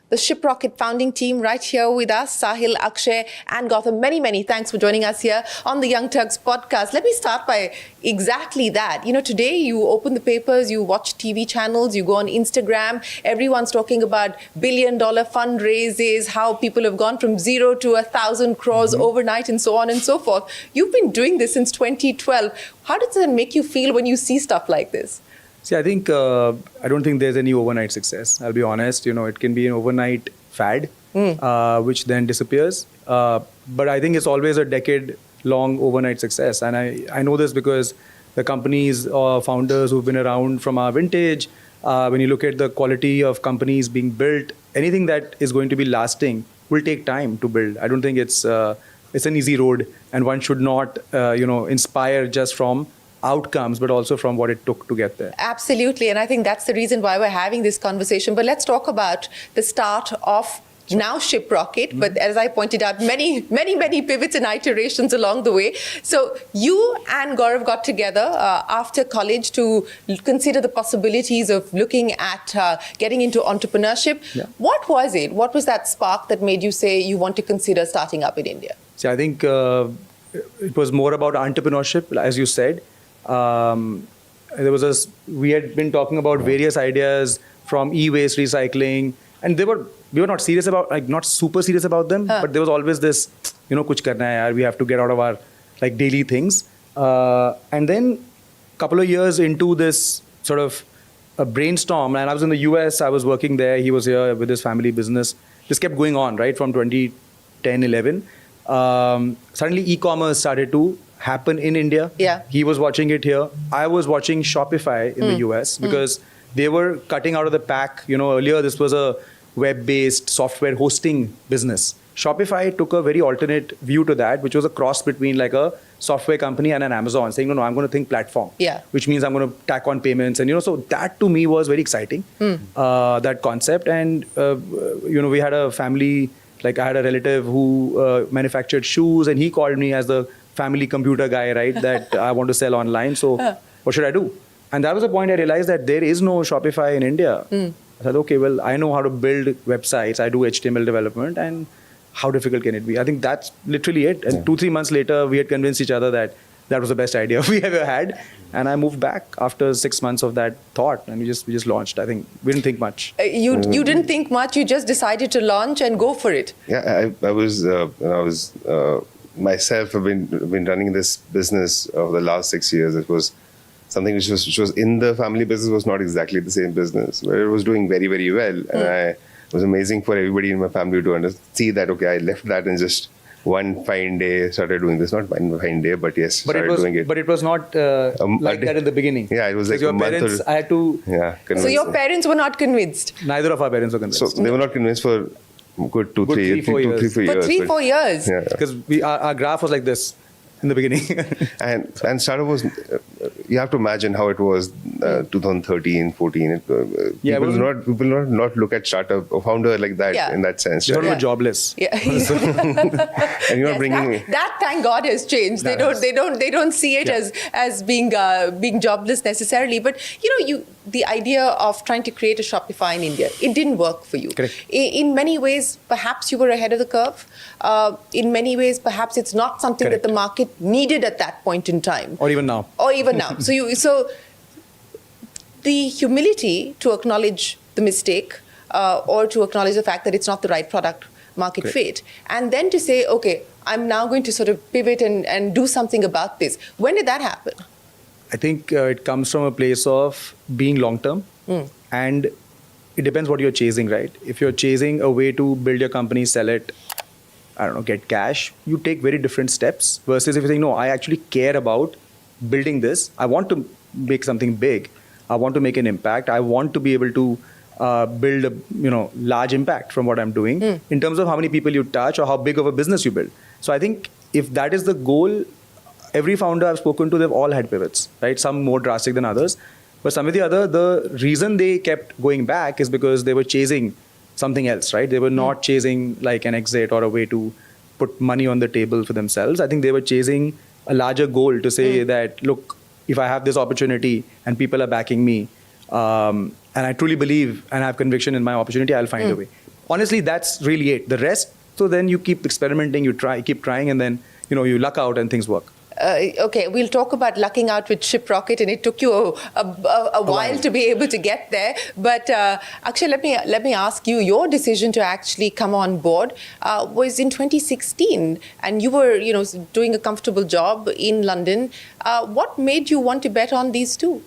The Ship Rocket founding team right here with us, Sahil, Akshay and Gautam. Many, many thanks for joining us here on the Young Turks podcast. Let me start by exactly that. You know, today you open the papers, you watch TV channels, you go on Instagram, everyone's talking about billion-dollar fundraisers, how people have gone from 0 to 1,000 crores overnight and so on and so forth. You've been doing this since 2012. How does it make you feel when you see stuff like this? See, I think, I don't think there's any overnight success. I'll be honest, you know, it can be an overnight fad, which then disappears. But I think it's always a decade-long overnight success. And I know this because the companies or founders who've been around from our vintage, when you look at the quality of companies being built, anything that is going to be lasting will take time to build. I don't think it's an easy road, and one should not, inspire just from outcomes, but also from what it took to get there. Absolutely. And I think that's the reason why we're having this conversation. But let's talk about the start of now Ship Rocket. But as I pointed out, many pivots and iterations along the way. So you and Gaurav got together after college to consider the possibilities of looking at getting into entrepreneurship. Yeah. What was it? What was that spark that made you say you want to consider starting up in India? See, I think it was more about entrepreneurship, as you said. We had been talking about various ideas from e-waste recycling, and we were not serious about, not super serious about them, but there was always this, kuch karna hai yaar, we have to get out of our daily things. And then a couple of years into this sort of a brainstorm, and I was in the US, I was working there, he was here with his family business. This kept going on, right, from 2010, 11. Suddenly e-commerce started to happen in India. Yeah. He was watching it here. I was watching Shopify in the US because they were cutting out of the pack. Earlier this was a web-based software hosting business. Shopify took a very alternate view to that, which was a cross between like a software company and an Amazon, saying, no, I'm going to think platform. Yeah. Which means I'm going to tack on payments. And, so that to me was very exciting, that concept. And, we had a family, I had a relative who manufactured shoes, and he called me as the family computer guy, right, that I want to sell online. So what should I do? And that was the point I realized that there is no Shopify in India. I said, okay, well, I know how to build websites. I do HTML development, and how difficult can it be? I think that's literally it. And 2-3 months later, we had convinced each other that that was the best idea we ever had. And I moved back after 6 months of that thought, and we just launched. I think we didn't think much. You didn't think much. You just decided to launch and go for it. Yeah, I was myself have been running this business over the last 6 years. It was something which was in the family business, was not exactly the same business, but it was doing very, very well. And it was amazing for everybody in my family to see that, okay, I left that and just one fine day started doing this. Not one fine day, but yes, doing it. But it was not like that in the beginning. Yeah, it was like your parents, I had to... Yeah, so your parents were not convinced? Neither of our parents were convinced. So they were not convinced for good 3-4 years. For 3-4 years? Yeah. Because our graph was like this in the beginning. and startup was, you have to imagine how it was 2013, 14. People will not look at startup or founder like that in that sense. You're jobless. Yeah. And you're bringing that thank God has changed. They don't see it as being jobless necessarily. But the idea of trying to create a Shopify in India, it didn't work for you. Correct. In many ways, perhaps you were ahead of the curve. In many ways, perhaps it's not something that the market needed at that point in time. Or even now. So the humility to acknowledge the mistake or to acknowledge the fact that it's not the right product market fit, and then to say, okay, I'm now going to sort of pivot and do something about this. When did that happen? I think it comes from a place of being long-term, and it depends what you're chasing, right? If you're chasing a way to build your company, sell it, get cash, you take very different steps versus if you think, no, I actually care about building this. I want to make something big. I want to make an impact. I want to be able to build a large impact from what I'm doing in terms of how many people you touch or how big of a business you build. So I think if that is the goal, every founder I've spoken to, they've all had pivots, right? Some more drastic than others. But some of the other, the reason they kept going back is because they were chasing something else, right? They were not chasing like an exit or a way to put money on the table for themselves. I think they were chasing a larger goal to say that, look, if I have this opportunity and people are backing me, and I truly believe and have conviction in my opportunity, I'll find a way. Honestly, that's really it. The rest, so then you keep experimenting, you keep trying, and then you luck out and things work. Okay, we'll talk about lucking out with Shiprocket, and it took you a while to be able to get there. But Akshay, let me ask you, your decision to actually come on board was in 2016, and you were doing a comfortable job in London. What made you want to bet on these two?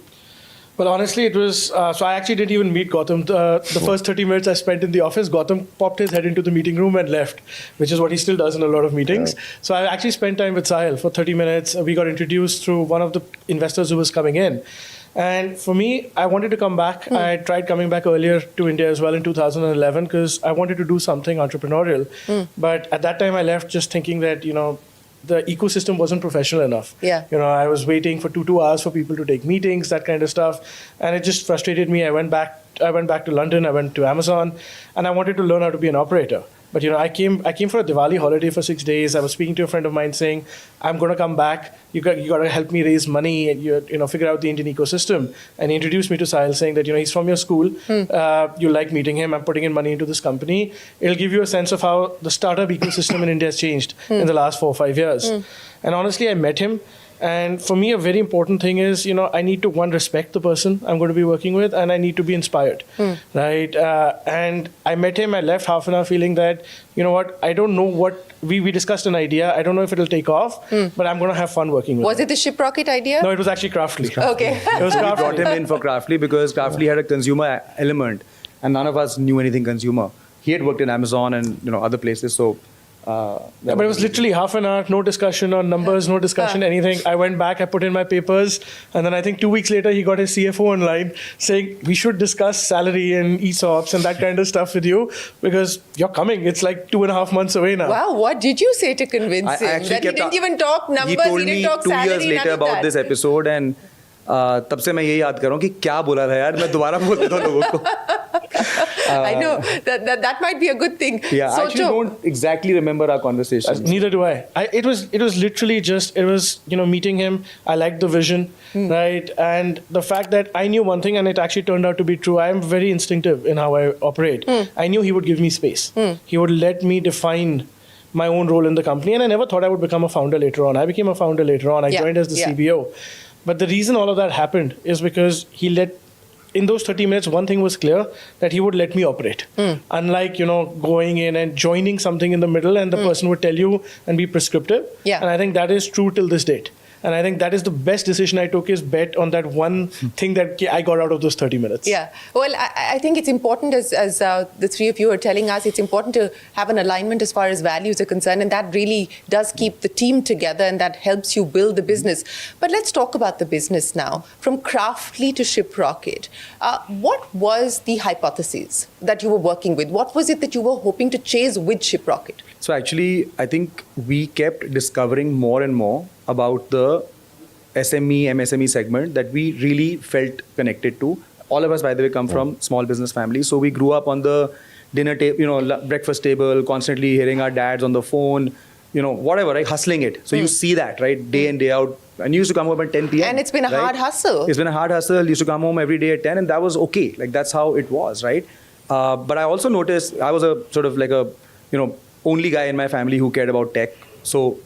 Well, honestly, it was, so I actually didn't even meet Gautam. The first 30 minutes I spent in the office, Gautam popped his head into the meeting room and left, which is what he still does in a lot of meetings. Yeah. So I actually spent time with Sahil for 30 minutes. We got introduced through one of the investors who was coming in. And for me, I wanted to come back. I tried coming back earlier to India as well in 2011 because I wanted to do something entrepreneurial. But at that time, I left just thinking that, the ecosystem wasn't professional enough. Yeah. I was waiting for two hours for people to take meetings, that kind of stuff. And it just frustrated me. I went back to London, I went to Amazon, and I wanted to learn how to be an operator. But I came for a Diwali holiday for 6 days. I was speaking to a friend of mine saying, I'm going to come back. You got to help me raise money and figure out the Indian ecosystem. And he introduced me to Sahil, saying that he's from your school. You like meeting him. I'm putting in money into this company. It'll give you a sense of how the startup ecosystem in India has changed in the last 4 or 5 years. And honestly, I met him. And for me, a very important thing is, I need to, one, respect the person I'm going to be working with, and I need to be inspired, right? And I met him, I left half an hour feeling that, I don't know what, we discussed an idea, I don't know if it'll take off, but I'm going to have fun working with Was it the Shiprocket idea? No, it was actually Craftly. Okay. It was Craftly. We brought him in for Craftly because Craftly had a consumer element, and none of us knew anything consumer. He had worked in Amazon and other places, so... but it was literally half an hour, no discussion on numbers, no discussion, anything. I went back, I put in my papers, and then I think 2 weeks later, he got his CFO online saying, we should discuss salary and ESOPs and that kind of stuff with you because you're coming. It's like 2.5 months away now. Wow, what did you say to convince him? That he didn't even talk numbers, he didn't talk salary, he told me 2 years later about this episode, and तब से मैं यही याद कर रहा हूँ कि क्या बोला था यार, मैं दोबारा बोल देता हूँ लोगों को. I know that might be a good thing. Yeah, I actually don't exactly remember our conversation. Neither do I. It was literally just meeting him. I liked the vision, right? And the fact that I knew one thing, and it actually turned out to be true. I am very instinctive in how I operate. I knew he would give me space. He would let me define my own role in the company, and I never thought I would become a founder later on. I became a founder later on. I joined as the CBO. But the reason all of that happened is because in those 30 minutes, one thing was clear, that he would let me operate. Unlike, going in and joining something in the middle and the person would tell you and be prescriptive. Yeah. And I think that is true till this date. And I think that is the best decision I took, is bet on that one thing that I got out of those 30 minutes. Yeah. Well, I think it's important, as the three of you are telling us, it's important to have an alignment as far as values are concerned. And that really does keep the team together, and that helps you build the business. But let's talk about the business now. From Craftly to Shiprocket, what was the hypothesis that you were working with? What was it that you were hoping to chase with Shiprocket? So actually, I think we kept discovering more and more about the SME, MSME segment that we really felt connected to. All of us, by the way, come from small business families. So we grew up on the dinner table, breakfast table, constantly hearing our dads on the phone, whatever, right? Hustling it. So you see that, right? Day in, day out. And you used to come home at 10 p.m. And it's been a hard hustle. It's been a hard hustle. You used to come home every day at 10, and that was okay. Like, that's how it was, right? But I also noticed, I was a sort of like a, only guy in my family who cared about tech. So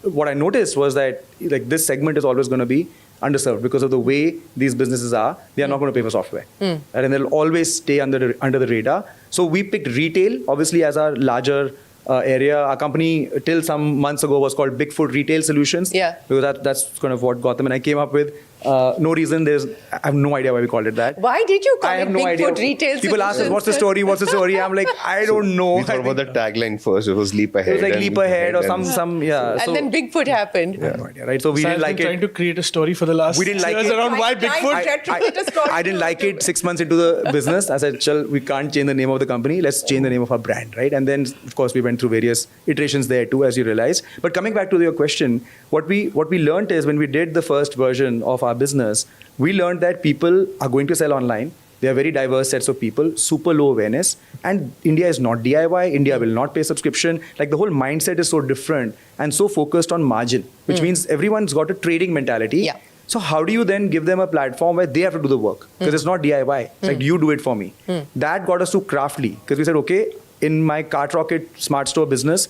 what I noticed was that this segment is always going to be underserved because of the way these businesses are. They are not going to pay for software, right? And they'll always stay under the radar. So we picked retail, obviously, as our larger area. Our company till some months ago was called Bigfoot Retail Solutions. Yeah. Because that's kind of what Gautam and I came up with. No reason. I have no idea why we called it that. Why did you call I it have no idea. Bigfoot Retail People ask us, what's the story? What's the story? I'm like, I don't know. We thought about the tagline first. It was leap ahead. It was like leap ahead or some yeah. And then Bigfoot happened. I have no idea, right? So we didn't like it. Trying to create a story for the last We didn't like years it. around why Bigfoot. I didn't like it 6 months into the business. I said, Chal, we can't change the name of the company. Let's change the name of our brand, right? And then, of course, we went through various iterations there too, as you realize. But coming back to your question, what we learned is when we did the first version of our business, we learned that people are going to sell online. They are very diverse sets of people, super low awareness. And India is not DIY. India will not pay subscription. Like the whole mindset is so different and so focused on margin, which means everyone's got a trading mentality. Yeah. So how do you then give them a platform where they have to do the work? Because it's not DIY. It's like, you do it for me. That got us to Craftly. Because we said, okay, in my Cart Rocket Smart Store business,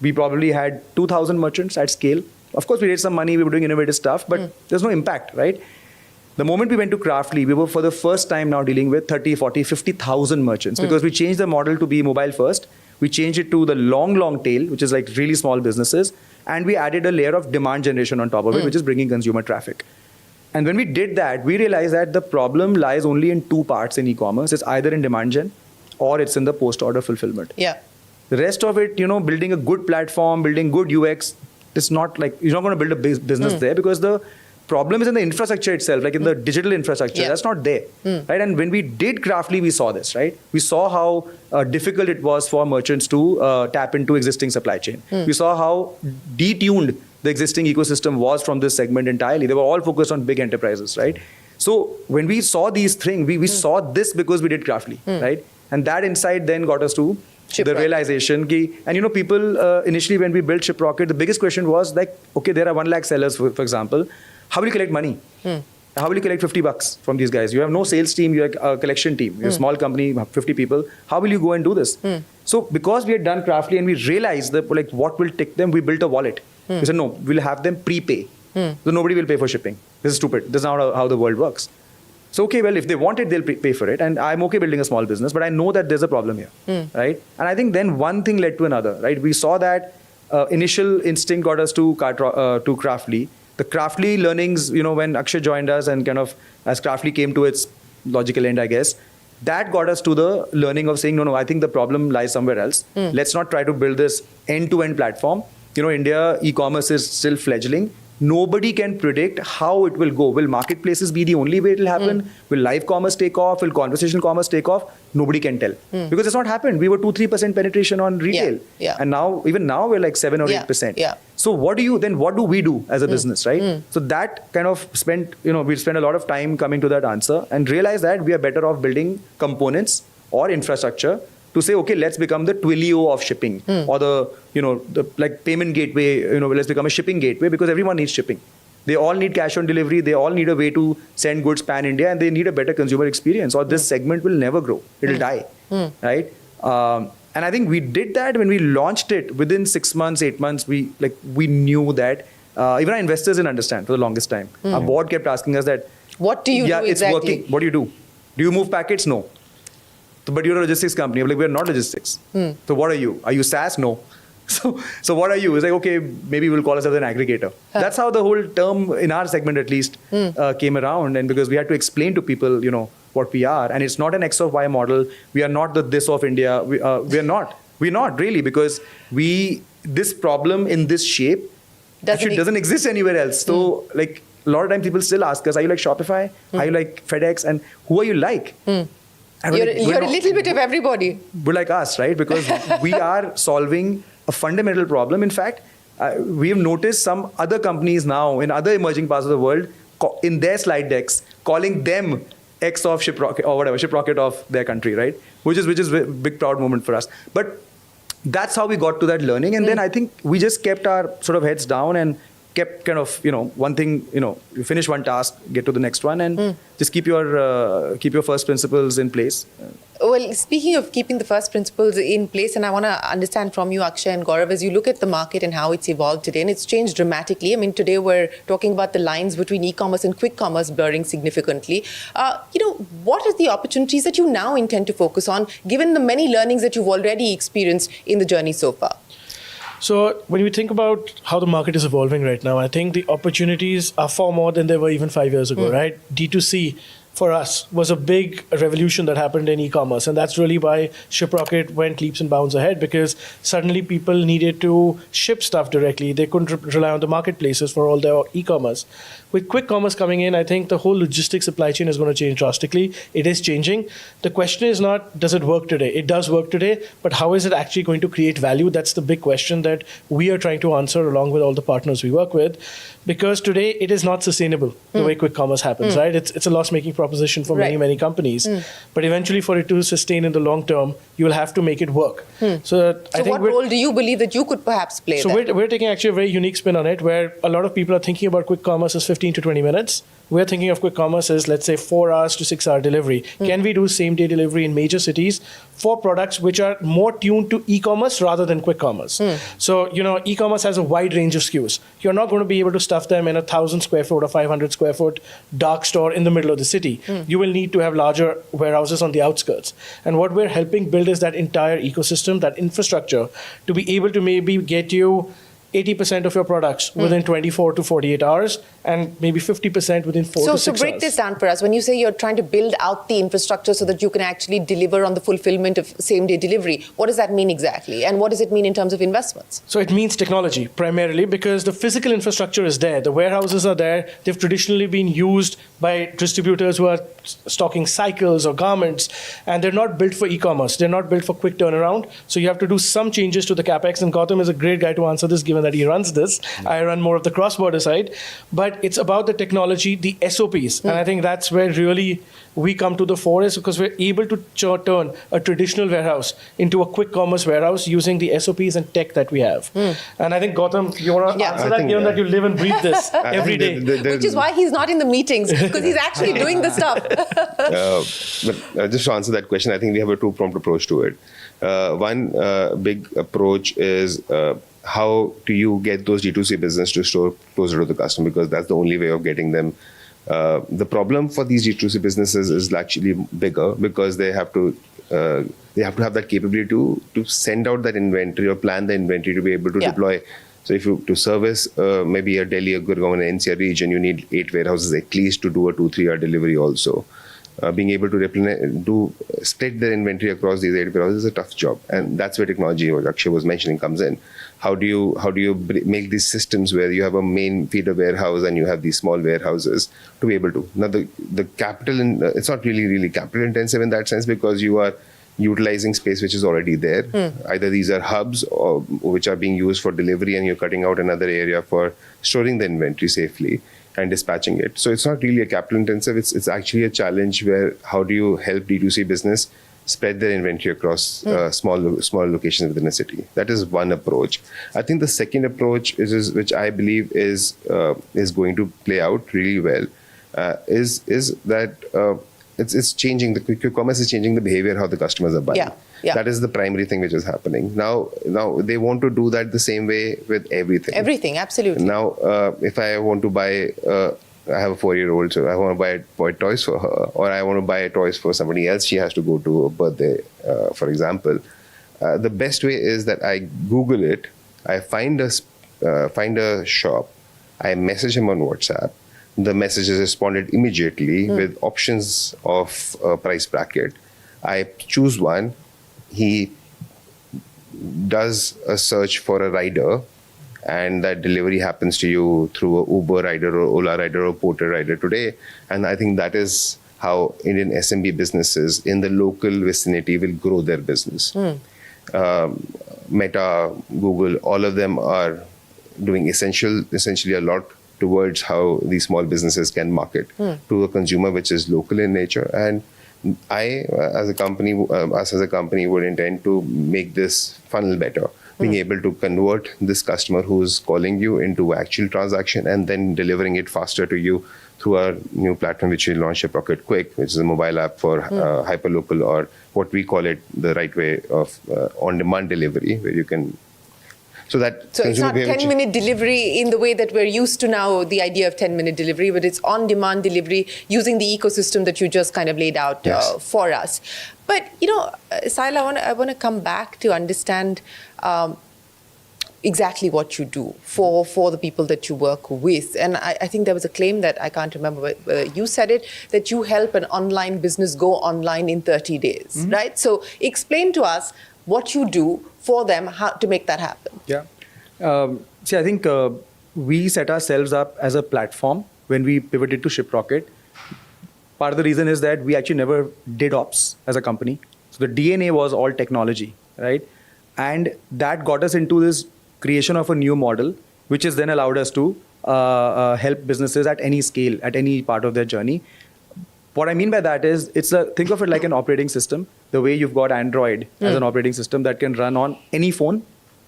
we probably had 2,000 merchants at scale. Of course, we raised some money. We were doing innovative stuff, but there's no impact, right? The moment we went to Craftly, we were for the first time now dealing with 30, 40, 50,000 merchants because we changed the model to be mobile first. We changed it to the long tail, which is like really small businesses. And we added a layer of demand generation on top of it, which is bringing consumer traffic. And when we did that, we realized that the problem lies only in two parts in e-commerce. It's either in demand gen or it's in the post-order fulfillment. Yeah. The rest of it, building a good platform, building good UX, it's not like, you're not going to build a business there because the problem is in the infrastructure itself, like in the digital infrastructure. That's not there, right? And when we did Craftly, we saw this, right? We saw how difficult it was for merchants to tap into existing supply chain. We saw how detuned the existing ecosystem was from this segment entirely. They were all focused on big enterprises, right? So when we saw these things, we saw this because we did Craftly, right? And that insight then got us to the realization. And people initially when we built ShipRocket, the biggest question was like, okay, there are 1 lakh sellers, for example. How will you collect money? How will you collect $50 from these guys? You have no sales team, you have a collection team. You're a small company, 50 people. How will you go and do this? So because we had done Craftly and we realized that like what will take them, we built a wallet. We said, no, we'll have them prepay. So nobody will pay for shipping. This is stupid. This is not how the world works. So, okay, well, if they want it, they'll pay for it. And I'm okay building a small business, but I know that there's a problem here, right? And I think then one thing led to another, right? We saw that initial instinct got us to Craftly. The Craftly learnings, when Akshay joined us and kind of as Craftly came to its logical end, I guess, that got us to the learning of saying, no, I think the problem lies somewhere else. Let's not try to build this end-to-end platform. India e-commerce is still fledgling. Nobody can predict how it will go. Will marketplaces be the only way it will happen? Will live commerce take off? Will conversational commerce take off? Nobody can tell. Because it's not happened. We were 2-3% penetration on retail. And even now we're like 7 or 8%. So what do we do as a business, right? So that kind of we spent a lot of time coming to that answer and realized that we are better off building components or infrastructure to say, okay, let's become the Twilio of shipping or the like payment gateway, let's become a shipping gateway because everyone needs shipping. They all need cash on delivery. They all need a way to send goods pan-India and they need a better consumer experience or this segment will never grow. It'll die, right? And I think we did that when we launched it within 6 months, 8 months, we knew that even our investors didn't understand for the longest time. Our board kept asking us that, what do you do exactly? It's working. What do you do? Do you move packets? No. But you're a logistics company. I'm like, we're not logistics. So what are you? Are you SaaS? No. So what are you? It's like, okay, maybe we'll call ourselves an aggregator. That's how the whole term, in our segment at least, came around. And because we had to explain to people, what we are. And it's not an X of Y model. We are not the this of India. We are not. We're not really because this problem in this shape actually doesn't exist anywhere else. So like a lot of times people still ask us, are you like Shopify? Are you like FedEx? And who are you like? You're a little bit of everybody. We're like us, right? Because we are solving a fundamental problem. In fact, we have noticed some other companies now in other emerging parts of the world in their slide decks calling them X of ShipRocket or whatever, ShipRocket of their country, right? Which is a big proud moment for us. But that's how we got to that learning. And then I think we just kept our sort of heads down and kept kind of, one thing, you finish one task, get to the next one and just keep your first principles in place. Well, speaking of keeping the first principles in place, and I want to understand from you, Akshay and Gaurav, as you look at the market and how it's evolved today, and it's changed dramatically. I mean, today we're talking about the lines between e-commerce and quick commerce blurring significantly. What are the opportunities that you now intend to focus on, given the many learnings that you've already experienced in the journey so far? So when we think about how the market is evolving right now, I think the opportunities are far more than they were even 5 years ago, right? D2C for us was a big revolution that happened in e-commerce, and that's really why ShipRocket went leaps and bounds ahead, because suddenly people needed to ship stuff directly. They couldn't rely on the marketplaces for all their e-commerce. With quick commerce coming in, I think the whole logistics supply chain is going to change drastically. It is changing. The question is not, does it work today? It does work today, but how is it actually going to create value? That's the big question that we are trying to answer along with all the partners we work with, because today it is not sustainable the way quick commerce happens, right? It's a loss-making proposition for many companies. But eventually for it to sustain in the long term, you will have to make it work. So I think what role do you believe that you could perhaps play there? So we're taking actually a very unique spin on it, where a lot of people are thinking about quick commerce as 15 to 20 minutes. We're thinking of quick commerce as, let's say, 4 hours to 6 hour delivery. Can we do same-day delivery in major cities for products which are more tuned to e-commerce rather than quick commerce? So, e-commerce has a wide range of SKUs. You're not going to be able to stuff them in a 1,000 square foot or 500 square foot dark store in the middle of the city. You will need to have larger warehouses on the outskirts. And what we're helping build is that entire ecosystem, that infrastructure, to be able to maybe get you 80% of your products within 24 to 48 hours, and maybe 50% within 4 to 6 hours. So break this down for us. When you say you're trying to build out the infrastructure so that you can actually deliver on the fulfillment of same-day delivery, what does that mean exactly? And what does it mean in terms of investments? So it means technology, primarily, because the physical infrastructure is there. The warehouses are there. They've traditionally been used by distributors who are stocking cycles or garments, and they're not built for e-commerce. They're not built for quick turnaround. So you have to do some changes to the CapEx, and Gautam is a great guy to answer this, given that he runs this. I run more of the cross-border side. But it's about the technology, the SOPs. And I think that's where really we come to the fore, is because we're able to turn a traditional warehouse into a quick commerce warehouse using the SOPs and tech that we have. And I think, Gautam, you want to answer that, given that you live and breathe this every day. Which is why he's not in the meetings, because he's actually doing the stuff. But just to answer that question, I think we have a two-pronged approach to it. One big approach is how do you get those D2C business to store closer to the customer, because that's the only way of getting them. The problem for these D2C businesses is actually bigger, because they have to have that capability to send out that inventory or plan the inventory to be able to deploy. So if you to service maybe a Delhi, a Gurgaon, and NCR region, you need 8 warehouses at least to do a 2-3 hour delivery also. Being able to split the inventory across these 8 warehouses is a tough job, and that's where technology, what Akshay was mentioning, comes in. How do you make these systems where you have a main feeder warehouse and you have these small warehouses to be able to? Now the capital, it's not really capital intensive in that sense, because you are utilizing space which is already there. Either these are hubs or which are being used for delivery, and you're cutting out another area for storing the inventory safely and dispatching it. So it's not really a capital intensive. It's actually a challenge where how do you help D2C business spread their inventory across small locations within a city. That is one approach. I think the second approach is which I believe is going to play out really well, is that it's changing. The quick commerce is changing the behavior, how the customers are buying. That is the primary thing which is happening. Now they want to do that the same way with everything. Everything, absolutely. Now, if I want to buy, I have a 4-year-old, so I want to buy toys for her, or I want to buy toys for somebody else. She has to go to a birthday, for example. The best way is that I Google it. I find a shop. I message him on WhatsApp. The message is responded immediately with options of price bracket. I choose one. He does a search for a rider, and that delivery happens to you through a Uber rider or Ola rider or Porter rider today. And I think that is how Indian SMB businesses in the local vicinity will grow their business. Meta, Google, all of them are doing essentially a lot towards how these small businesses can market to a consumer which is local in nature. And I, as a company, would intend to make this funnel better. Being able to convert this customer who's calling you into actual transaction and then delivering it faster to you through our new platform, which we launched, ShipRocket Quick, which is a mobile app for hyperlocal, or what we call it the right way of on-demand delivery, where you can. So it's not 10-minute delivery in the way that we're used to now, the idea of 10-minute delivery, but it's on-demand delivery using the ecosystem that you just kind of laid out for us. But, Sahil, I want to come back to understand exactly what you do for the people that you work with. And I think there was a claim that I can't remember, but you said it, that you help an online business go online in 30 days, right? So explain to us what you do for them, how to make that happen. Yeah. See, I think we set ourselves up as a platform when we pivoted to ShipRocket. Part of the reason is that we actually never did ops as a company. So the DNA was all technology, right? And that got us into this creation of a new model, which has then allowed us to help businesses at any scale, at any part of their journey. What I mean by that is, think of it like an operating system. The way you've got Android as an operating system that can run on any phone,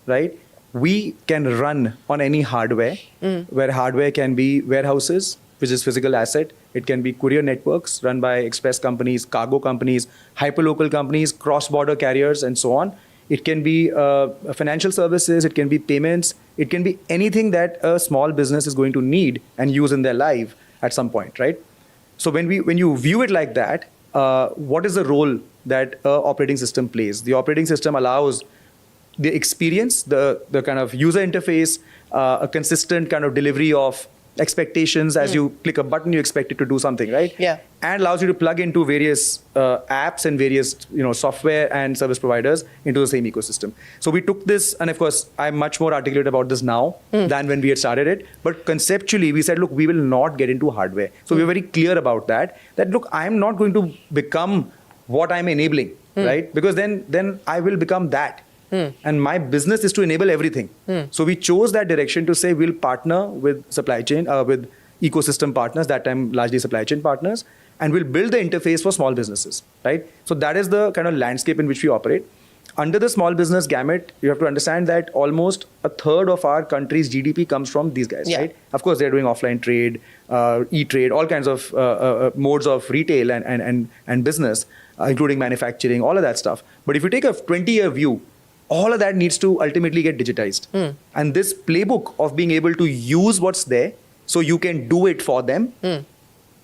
right? We can run on any hardware, where hardware can be warehouses, which is physical asset. It can be courier networks run by express companies, cargo companies, hyperlocal companies, cross-border carriers, and so on. It can be financial services, it can be payments, it can be anything that a small business is going to need and use in their life at some point, right? So when you view it like that, what is the role that an operating system plays? The operating system allows the experience, the kind of user interface, a consistent kind of delivery of expectations. As you click a button, you expect it to do something, right? Yeah. And allows you to plug into various apps and various software and service providers into the same ecosystem. So we took this, and of course, I'm much more articulate about this now than when we had started it. But conceptually, we said, look, we will not get into hardware. So we were very clear about that. That look, I'm not going to become what I'm enabling, right? Because then I will become that. And my business is to enable everything. So we chose that direction to say we'll partner with supply chain, with ecosystem partners, that time largely supply chain partners, and we'll build the interface for small businesses, right? So that is the kind of landscape in which we operate. Under the small business gamut, you have to understand that almost a third of our country's GDP comes from these guys, right? Of course, they're doing offline trade, e-trade, all kinds of modes of retail and business, including manufacturing, all of that stuff. But if you take a 20-year view, all of that needs to ultimately get digitized. And this playbook of being able to use what's there so you can do it for them,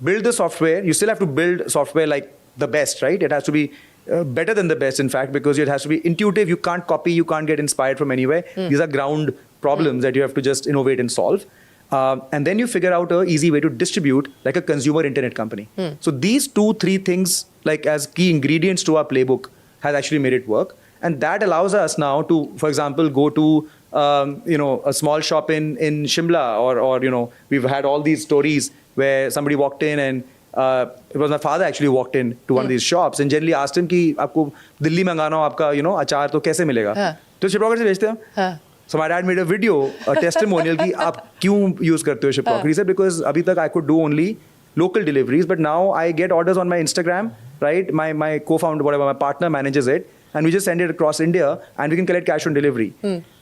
build the software. You still have to build software like the best, right? It has to be better than the best, in fact, because it has to be intuitive. You can't copy, you can't get inspired from anywhere. These are ground problems that you have to just innovate and solve. And then you figure out an easy way to distribute like a consumer internet company. So these 2-3 things, like as key ingredients to our playbook, has actually made it work. And that allows us now to, for example, go to a small shop in Shimla, or we've had all these stories where somebody walked in and it was my father actually walked in to one of these shops and generally asked him कि आपको दिल्ली मंगाना हो आपका अचार तो कैसे मिलेगा? तो ShipRocket से भेजते हैं. So my dad made a video, a testimonial कि आप क्यों use करते हो ShipRocket? He said because अभी तक I could do only local deliveries, but now I get orders on my Instagram, right? My co-founder, whatever, my partner manages it. And we just send it across India and we can collect cash on delivery.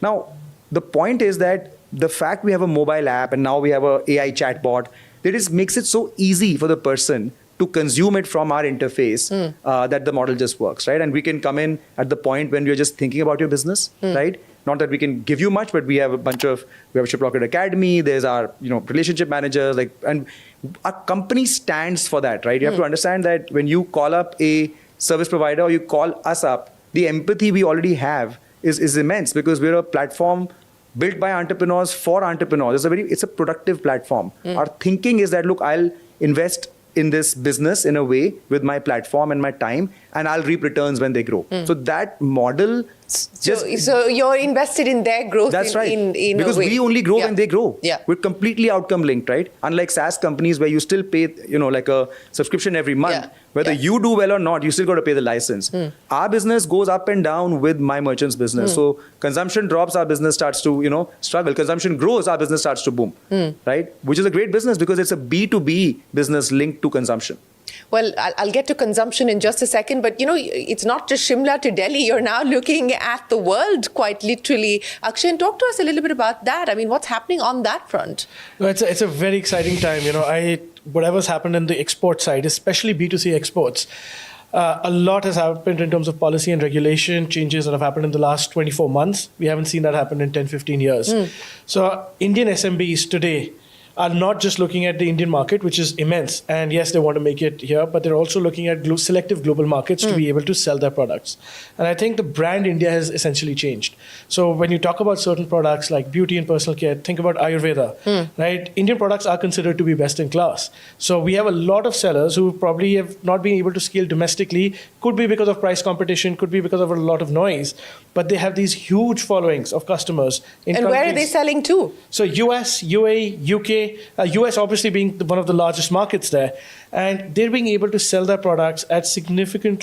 Now, the point is that the fact we have a mobile app and now we have a AI chatbot, that makes it so easy for the person to consume it from our interface that the model just works, right? And we can come in at the point when we're just thinking about your business, right? Not that we can give you much, but we have a ShipRocket Academy, there's our relationship managers, and our company stands for that, right? You have to understand that when you call up a service provider or you call us up, the empathy we already have is immense because we're a platform built by entrepreneurs for entrepreneurs. It's a productive platform. Our thinking is that, look, I'll invest in this business in a way with my platform and my time, and I'll reap returns when they grow. So that model... So you're invested in their growth. That's right. In because a way. We only grow when they grow. Yeah. We're completely outcome linked, right? Unlike SaaS companies where you still pay, like a subscription every month. Whether you do well or not, you still got to pay the license. Our business goes up and down with my merchant's business. So consumption drops, our business starts to, struggle. Consumption grows, our business starts to boom, right? Which is a great business because it's a B2B business linked to consumption. Well, I'll get to consumption in just a second, but it's not just Shimla to Delhi. You're now looking at the world quite literally. Akshay, talk to us a little bit about that. I mean, what's happening on that front? No, it's a very exciting time. Whatever's happened in the export side, especially B2C exports, a lot has happened in terms of policy and regulation changes that have happened in the last 24 months. We haven't seen that happen in 10, 15 years. So Indian SMBs today are not just looking at the Indian market, which is immense, and yes, they want to make it here, but they're also looking at selective global markets to be able to sell their products. And I think the brand India has essentially changed. So when you talk about certain products like beauty and personal care, think about Ayurveda, right? Indian products are considered to be best in class. So we have a lot of sellers who probably have not been able to scale domestically, could be because of price competition, could be because of a lot of noise, but they have these huge followings of customers in And countries. where are they selling to? So US, UAE, UK, US obviously being one of the largest markets there, and they're being able to sell their products at significant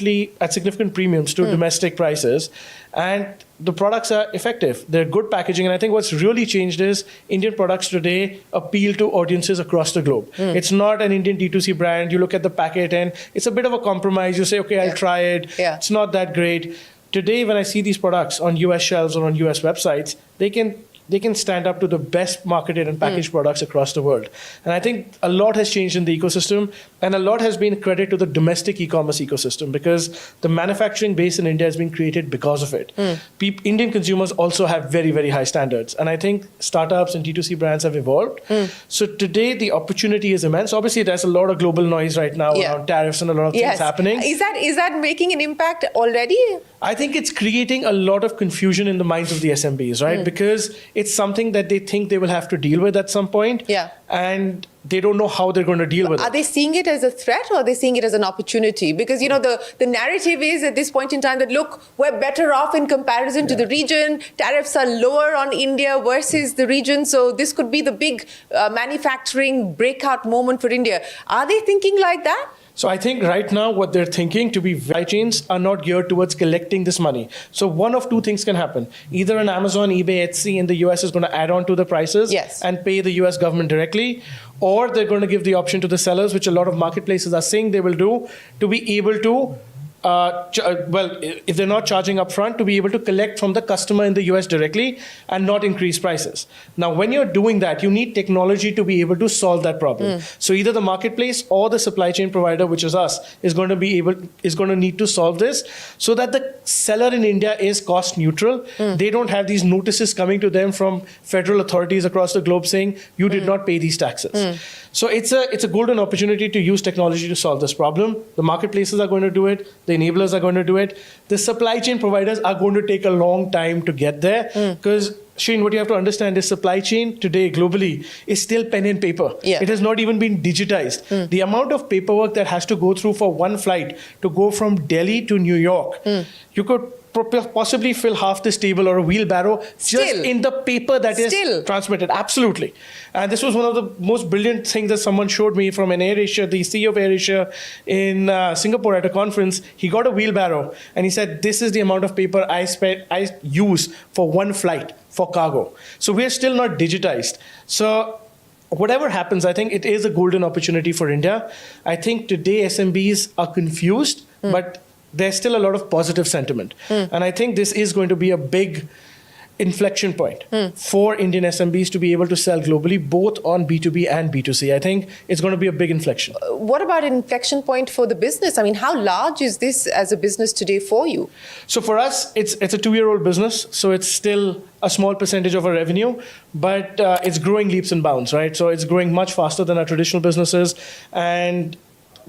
premiums to domestic prices, and the products are effective. They're good packaging, and I think what's really changed is Indian products today appeal to audiences across the globe. It's not an Indian D2C brand. You look at the packet and it's a bit of a compromise. You say, okay, I'll try it. It's not that great. Today, when I see these products on US shelves or on US websites, they can stand up to the best marketed and packaged products across the world. And I think a lot has changed in the ecosystem, and a lot has been credit to the domestic e-commerce ecosystem, because the manufacturing base in India has been created because of it. Indian consumers also have very, very high standards. And I think startups and D2C brands have evolved. So today the opportunity is immense. Obviously, there's a lot of global noise right now around tariffs and a lot of things happening. Is that making an impact already? I think it's creating a lot of confusion in the minds of the SMBs, right? Because it's something that they think they will have to deal with at some point. And they don't know how they're going to deal with it. Are they seeing it as a threat, or are they seeing it as an opportunity? Because, the narrative is at this point in time that, look, we're better off in comparison to the region. Tariffs are lower on India versus the region. So this could be the big manufacturing breakout moment for India. Are they thinking like that? So I think right now what they're thinking to be supply chains are not geared towards collecting this money. So one of two things can happen. Either an Amazon, eBay, Etsy in the US is going to add on to the prices and pay the US government directly, or they're going to give the option to the sellers, which a lot of marketplaces are saying they will do, to be able to if they're not charging upfront, to be able to collect from the customer in the US directly and not increase prices. Now, when you're doing that, you need technology to be able to solve that problem. So either the marketplace or the supply chain provider, which is us, is going to need to solve this so that the seller in India is cost neutral. They don't have these notices coming to them from federal authorities across the globe saying you did not pay these taxes. So it's a golden opportunity to use technology to solve this problem. The marketplaces are going to do it. The enablers are going to do it. The supply chain providers are going to take a long time to get there, because Shane, what you have to understand is supply chain today globally is still pen and paper. It has not even been digitized. The amount of paperwork that has to go through for one flight to go from Delhi to New York, you could possibly fill half this table or a wheelbarrow just in the paper that is transmitted. Absolutely. And this was one of the most brilliant things that someone showed me from an AirAsia, the CEO of AirAsia in Singapore at a conference. He got a wheelbarrow and he said, this is the amount of paper I use for one flight for cargo. So we're still not digitized. So whatever happens, I think it is a golden opportunity for India. I think today SMBs are confused, but there's still a lot of positive sentiment. And I think this is going to be a big inflection point for Indian SMBs to be able to sell globally, both on B2B and B2C. I think it's going to be a big inflection. What about an inflection point for the business? I mean, how large is this as a business today for you? So for us, it's a 2-year-old business. So it's still a small percentage of our revenue, but it's growing leaps and bounds, right? So it's growing much faster than our traditional businesses. And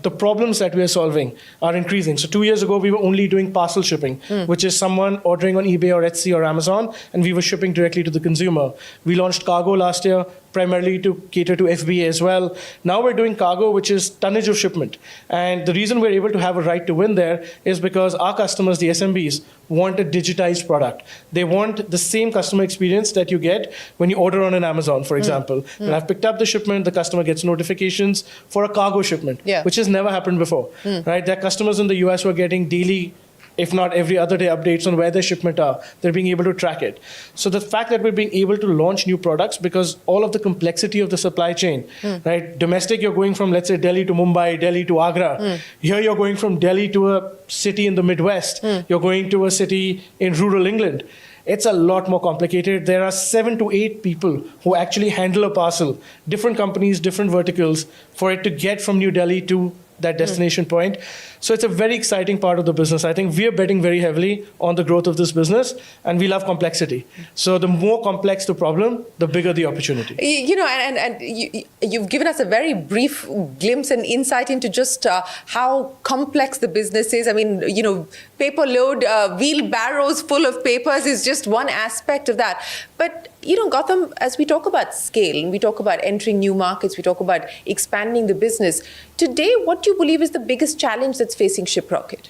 the problems that we are solving are increasing. So 2 years ago, we were only doing parcel shipping, which is someone ordering on eBay or Etsy or Amazon, and we were shipping directly to the consumer. We launched cargo last year, primarily to cater to FBA as well. Now we're doing cargo, which is tonnage of shipment. And the reason we're able to have a right to win there is because our customers, the SMBs, want a digitized product. They want the same customer experience that you get when you order on an Amazon, for example. When I've picked up the shipment, the customer gets notifications for a cargo shipment, which has never happened before, right? There are customers in the US who are getting daily, if not every other day, updates on where their shipment are. They're being able to track it. So the fact that we're being able to launch new products, because all of the complexity of the supply chain, right? Domestic, you're going from, let's say, Delhi to Mumbai, Delhi to Agra. Here, you're going from Delhi to a city in the Midwest. You're going to a city in rural England. It's a lot more complicated. There are 7 to 8 people who actually handle a parcel, different companies, different verticals, for it to get from New Delhi to that destination point. So it's a very exciting part of the business. I think we are betting very heavily on the growth of this business, and we love complexity. So the more complex the problem, the bigger the opportunity. You've given us a very brief glimpse and insight into just how complex the business is. I mean, paper load, wheelbarrows full of papers is just one aspect of that. But, Gautam, as we talk about scale, and we talk about entering new markets, we talk about expanding the business, today, what do you believe is the biggest challenge that's facing Shiprocket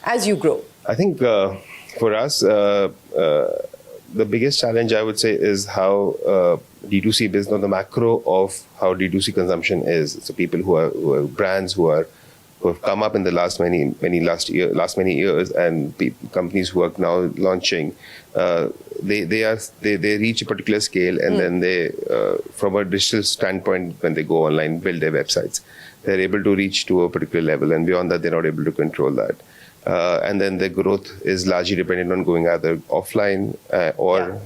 as you grow? I think for us, the biggest challenge, I would say, is how D2C business, on the macro of how D2C consumption is. So people who are brands who have come up in the last many years, and companies who are now launching, they reach a particular scale, and then they, from a digital standpoint, when they go online, build their websites, they're able to reach to a particular level, and beyond that, they're not able to control that. And then the growth is largely dependent on going either offline or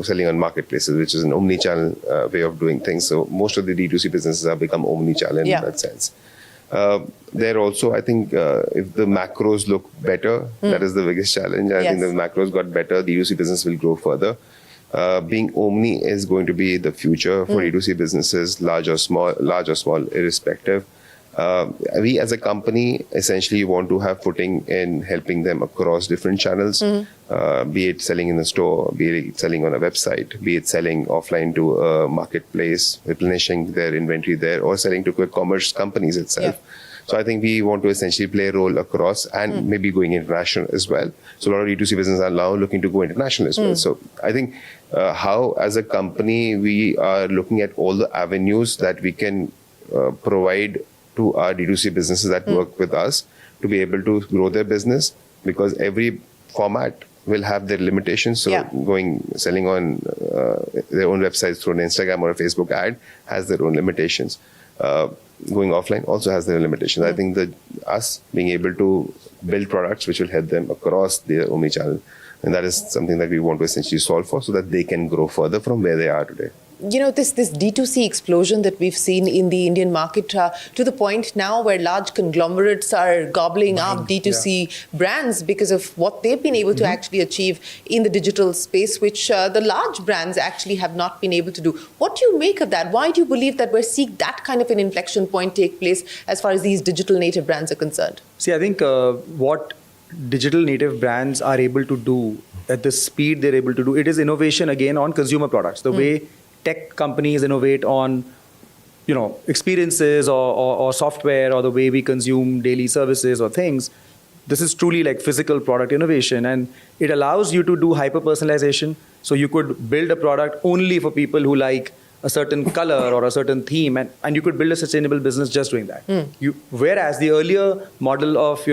selling on marketplaces, which is an omni-channel way of doing things. So most of the D2C businesses have become omni-channel in that sense. There also, I think, if the macros look better, that is the biggest challenge. I think the macros got better, the D2C business will grow further. Being omni is going to be the future for D2C businesses, large or small, irrespective. We as a company essentially want to have footing in helping them across different channels, be it selling in the store, be it selling on a website, be it selling offline to a marketplace, replenishing their inventory there, or selling to quick commerce companies itself. So I think we want to essentially play a role across, and maybe going international as well. So a lot of D2C businesses are now looking to go international as well. So I think how as a company we are looking at all the avenues that we can provide to our D2C businesses that work with us to be able to grow their business, because every format will have their limitations. So selling on their own websites through an Instagram or a Facebook ad has their own limitations. Going offline also has their limitations. I think that us being able to build products which will help them across the omni-channel, and that is something that we want to essentially solve for, so that they can grow further from where they are today. This D2C explosion that we've seen in the Indian market, to the point now where large conglomerates are gobbling up D2C brands because of what they've been able to actually achieve in the digital space, which the large brands actually have not been able to do. What do you make of that? Why do you believe that we're seeing that kind of an inflection point take place as far as these digital native brands are concerned? See, I think what digital native brands are able to do at the speed they're able to do, it is innovation again on consumer products. The way tech companies innovate on, experiences or software, or the way we consume daily services or things. This is truly like physical product innovation, and it allows you to do hyper-personalization. So you could build a product only for people who like a certain color or a certain theme, and you could build a sustainable business just doing that. Whereas the earlier model of,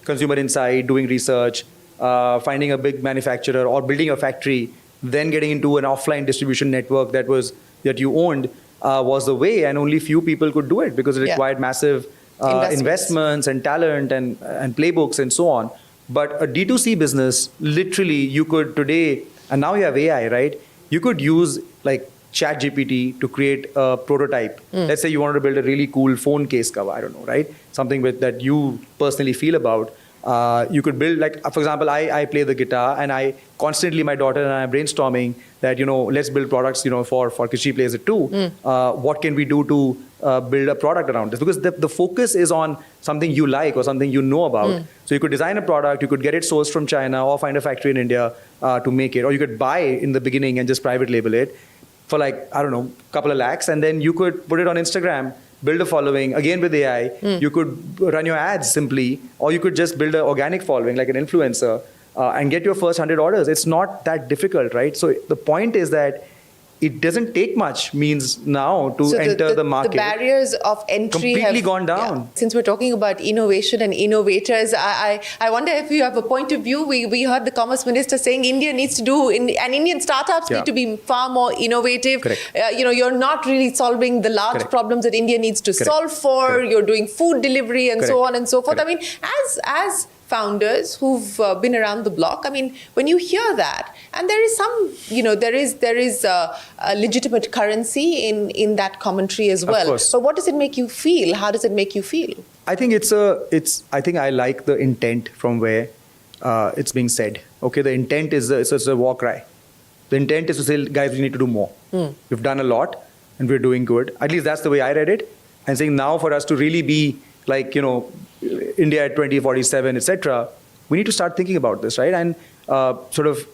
consumer insight, doing research, finding a big manufacturer or building a factory, then getting into an offline distribution network that you owned was the way, and only few people could do it because it required massive investments and talent and playbooks and so on. But a D2C business, literally you could today, and now you have AI, right? You could use like ChatGPT to create a prototype. Let's say you wanted to build a really cool phone case cover, I don't know, right? Something that you personally feel about. You could build, like, for example, I play the guitar, and I constantly, my daughter and I are brainstorming that, let's build products, for because she plays it too. What can we do to build a product around this? Because the focus is on something you like or something you know about. So you could design a product, you could get it sourced from China or find a factory in India to make it, or you could buy in the beginning and just private label it for like, I don't know, a couple of lakhs, and then you could put it on Instagram, build a following, again with AI. You could run your ads simply, or you could just build an organic following like an influencer and get your first 100 orders. It's not that difficult, right? So the point is that it doesn't take much means now to enter the market. The barriers of entry completely have gone down. Yeah. Since we're talking about innovation and innovators, I wonder if you have a point of view. We heard the Commerce Minister saying India needs to do, and Indian startups need to be far more innovative. You're not really solving the large problems that India needs to solve for. You're doing food delivery and so on and so forth. I mean, as founders who've been around the block, I mean, when you hear that, and there is some, there is a legitimate currency in that commentary as well. But what does it make you feel? How does it make you feel? I think I think I like the intent from where it's being said. Okay, the intent is it's a war cry. The intent is to say, guys, we need to do more. We've done a lot and we're doing good. At least that's the way I read it. And saying now for us to really be like, India at 2047, etc., we need to start thinking about this, right? And sort of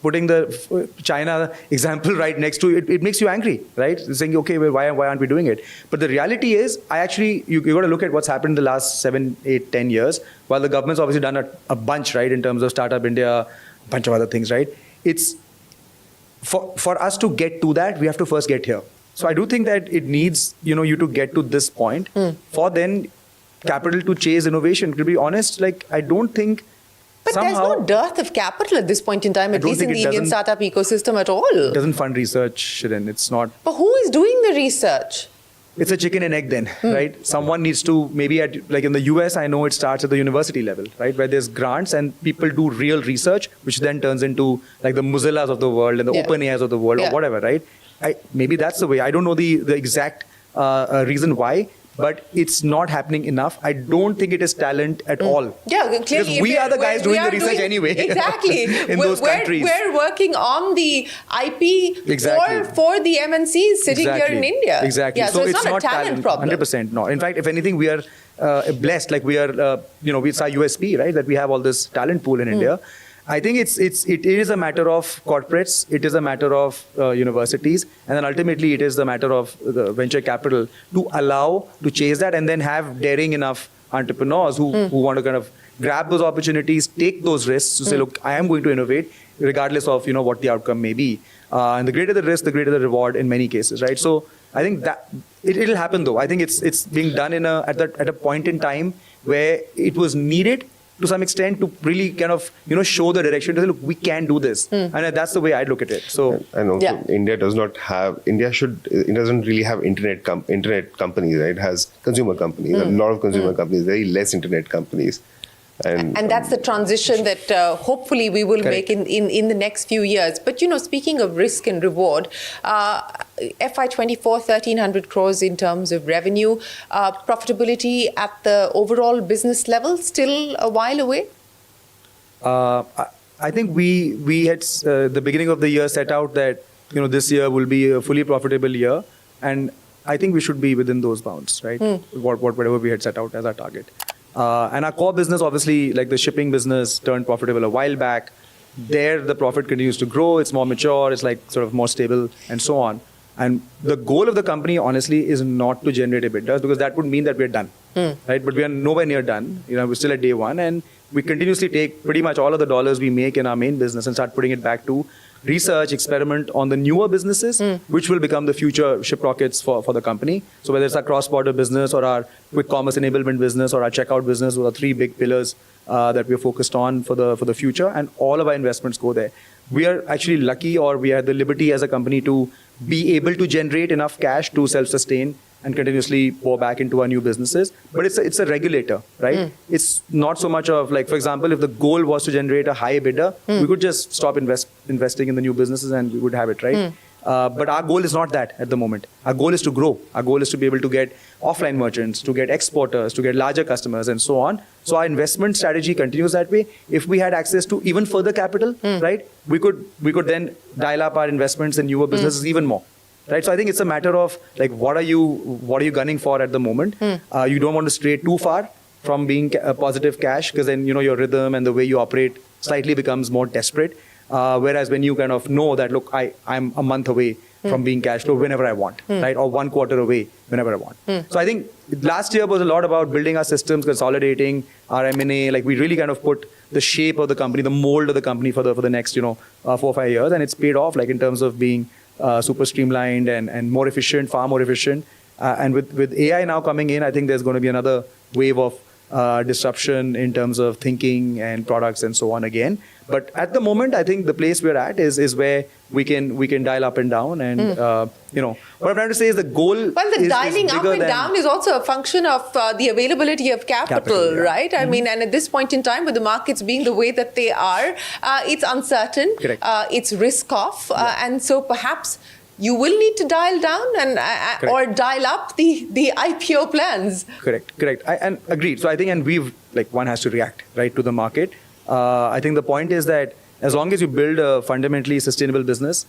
putting the China example right next to it, it makes you angry, right? Saying, okay, well, why aren't we doing it? But the reality is, you got to look at what's happened in the last 7, 8, 10 years. While the government's obviously done a bunch, right, in terms of Startup India, a bunch of other things, right? It's for us to get to that, we have to first get here. So I do think that it needs, you to get to this point for then capital to chase innovation. To be honest, I don't think. But there's no dearth of capital at this point in time, at least in the Indian startup ecosystem at all. It doesn't fund research, Shirin. It's not. But who is doing the research? It's a chicken and egg then, right? Someone needs to, maybe in the US, I know it starts at the university level, right? Where there's grants and people do real research, which then turns into the Mozillas of the world and the OpenAIs of the world or whatever, right? Maybe that's the way. I don't know the exact reason why, but it's not happening enough. I don't think it is talent at all. Yeah, clearly. Because we are the guys doing the research anyway. Exactly. in those countries. We're working on the IP for the MNCs sitting here in India. Exactly. Yeah, so it's not a talent problem. 100% no. In fact, if anything, we are blessed. We are, it's our USP, right? That we have all this talent pool in India. I think it is a matter of corporates, it is a matter of universities, and then ultimately it is the matter of the venture capital to chase that and then have daring enough entrepreneurs who want to kind of grab those opportunities, take those risks to say, look, I am going to innovate regardless of what the outcome may be. And the greater the risk, the greater the reward in many cases, right? So I think that it'll happen though. I think it's being done at a point in time where it was needed to some extent to really kind of show the direction to say, look, we can do this, and that's the way I look at it. So and also India doesn't really have internet companies, right? It has consumer companies, a lot of consumer companies, very less internet companies. And that's the transition that hopefully we will make in the next few years. But speaking of risk and reward, FY24, 1,300 crores in terms of revenue, profitability at the overall business level, still a while away? I think we had the beginning of the year set out that this year will be a fully profitable year, and I think we should be within those bounds, right? Whatever we had set out as our target. And our core business, obviously, like the shipping business, turned profitable a while back. There, the profit continues to grow. It's more mature. It's sort of more stable and so on. And the goal of the company, honestly, is not to generate EBITDA because that would mean that we're done, right? But we are nowhere near done. We're still at day one, and we continuously take pretty much all of the dollars we make in our main business and start putting it back to research, experiment on the newer businesses, which will become the future ship rockets for the company. So whether it's our cross-border business or our quick commerce enablement business or our checkout business, those are three big pillars that we're focused on for the future, and all of our investments go there. We are actually lucky, or we have the liberty as a company to be able to generate enough cash to self-sustain and continuously pour back into our new businesses. But it's a regulator, right? It's not so much of for example, if the goal was to generate a high EBITDA, we could just stop investing in the new businesses and we would have it, right? But our goal is not that at the moment. Our goal is to grow. Our goal is to be able to get offline merchants, to get exporters, to get larger customers and so on. So our investment strategy continues that way. If we had access to even further capital, right, we could then dial up our investments in newer businesses even more. Right, so I think it's a matter of what are you gunning for at the moment? You don't want to stray too far from being a positive cash because then your rhythm and the way you operate slightly becomes more desperate. Whereas when you kind of know that I'm a month away from being cash flow whenever I want, right, or 1 quarter away whenever I want. So I think last year was a lot about building our systems, consolidating our M&A. We really kind of put the shape of the company, the mold of the company for the next 4 or 5 years, and it's paid off in terms of being super streamlined and more efficient, far more efficient. And with AI now coming in, I think there's going to be another wave of disruption in terms of thinking and products and so on again. But at the moment, I think the place we're at is where we can dial up and down. And what I'm trying to say is the goal. Well, the dialing up and down is also a function of the availability of capital, right? I mean, and at this point in time, with the markets being the way that they are, it's uncertain. Correct. It's risk off, and so perhaps you will need to dial down and or dial up the IPO plans. Correct. And agreed. So I think, and we've, like, one has to react, right, to the market. I think the point is that as long as you build a fundamentally sustainable business,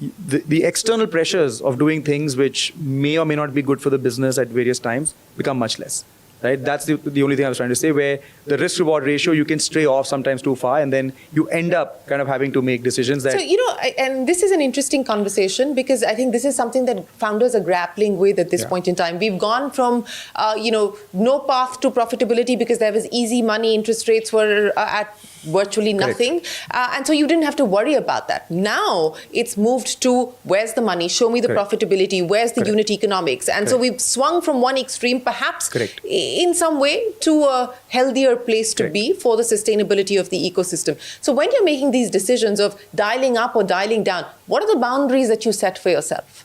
the external pressures of doing things which may or may not be good for the business at various times become much less. Right? That's the only thing I was trying to say, where the risk-reward ratio, you can stray off sometimes too far, and then you end up kind of having to make decisions that... So, and this is an interesting conversation, because I think this is something that founders are grappling with at this point in time. We've gone from, no path to profitability because there was easy money, interest rates were at virtually nothing. And so you didn't have to worry about that. Now it's moved to, where's the money? Show me the profitability. Where's the unit economics? And so we've swung from one extreme, perhaps in some way, to a healthier place to be for the sustainability of the ecosystem. So when you're making these decisions of dialing up or dialing down, what are the boundaries that you set for yourself?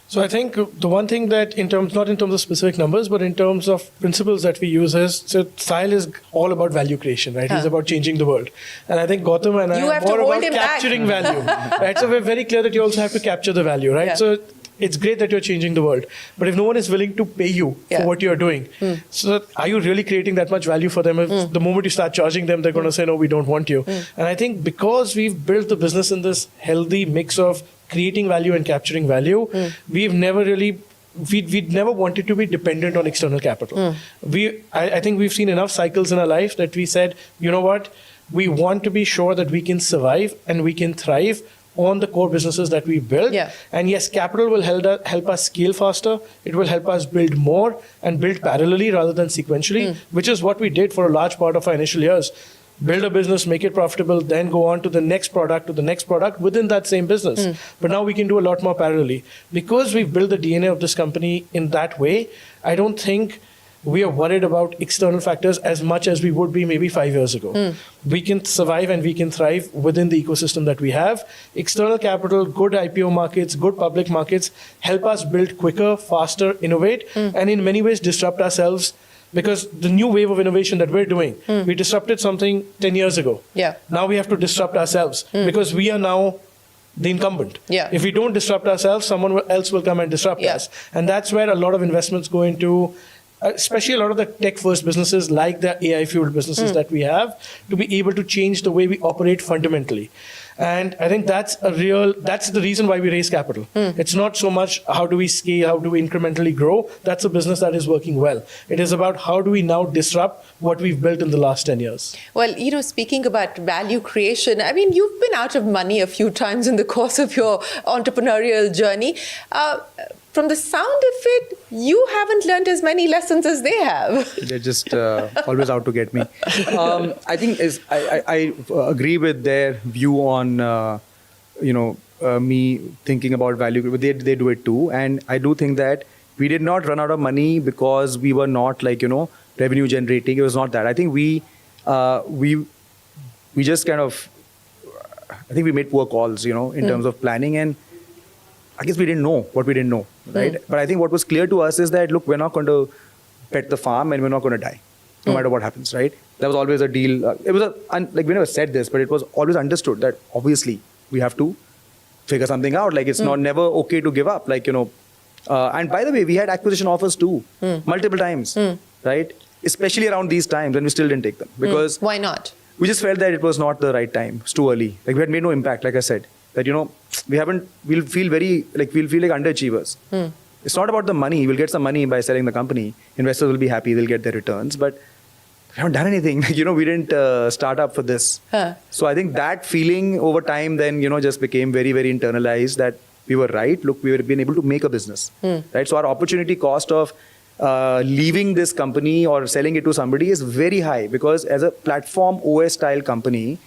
So I think the one thing that not in terms of specific numbers, but in terms of principles that we use is, so Sahil is all about value creation, right? He's about changing the world. And I think Gautam and I are more about capturing value, right? So we're very clear that you also have to capture the value, right? So it's great that you're changing the world, but if no one is willing to pay you for what you're doing, so are you really creating that much value for them? If the moment you start charging them, they're going to say, no, we don't want you. And I think because we've built the business in this healthy mix of creating value and capturing value, we've never really, we'd never wanted to be dependent on external capital. I think we've seen enough cycles in our life that we said, you know what, we want to be sure that we can survive and we can thrive on the core businesses that we build. And yes, capital will help us scale faster. It will help us build more and build parallelly rather than sequentially, which is what we did for a large part of our initial years. Build a business, make it profitable, then go on to the next product within that same business. But now we can do a lot more parallelly. Because we've built the DNA of this company in that way, I don't think we are worried about external factors as much as we would be maybe 5 years ago. We can survive and we can thrive within the ecosystem that we have. External capital, good IPO markets, good public markets help us build quicker, faster, innovate, and in many ways disrupt ourselves. Because the new wave of innovation that we're doing, we disrupted something 10 years ago. Now we have to disrupt ourselves because we are now the incumbent. If we don't disrupt ourselves, someone else will come and disrupt us. And that's where a lot of investments go into, especially a lot of the tech-first businesses like the AI-fueled businesses that we have, to be able to change the way we operate fundamentally. And I think that's the reason why we raise capital. It's not so much how do we scale, how do we incrementally grow. That's a business that is working well. It is about how do we now disrupt what we've built in the last 10 years. Well, speaking about value creation, I mean, you've been out of money a few times in the course of your entrepreneurial journey. From the sound of it, you haven't learned as many lessons as they have. They're just always out to get me. I think I agree with their view on, me thinking about value. They do it too. And I do think that we did not run out of money because we were not revenue generating. It was not that. I think we just kind of, I think we made poor calls, in terms of planning, and I guess we didn't know what we didn't know, right? But I think what was clear to us is that, look, we're not going to pet the farm and we're not going to die, no matter what happens, right? That was always a deal. It was we never said this, but it was always understood that obviously we have to figure something out. Like, it's never okay to give up. And by the way, we had acquisition offers too, multiple times, right? Especially around these times, and we still didn't take them because why not? We just felt that it was not the right time. It's too early. Like, we had made no impact, like I said. That, we'll feel like underachievers. It's not about the money. We'll get some money by selling the company. Investors will be happy. They'll get their returns. But we haven't done anything. We didn't start up for this. So I think that feeling over time then, just became very, very internalized that we were right. Look, we've been able to make a business, right? So our opportunity cost of leaving this company or selling it to somebody is very high, because as a platform OS style company,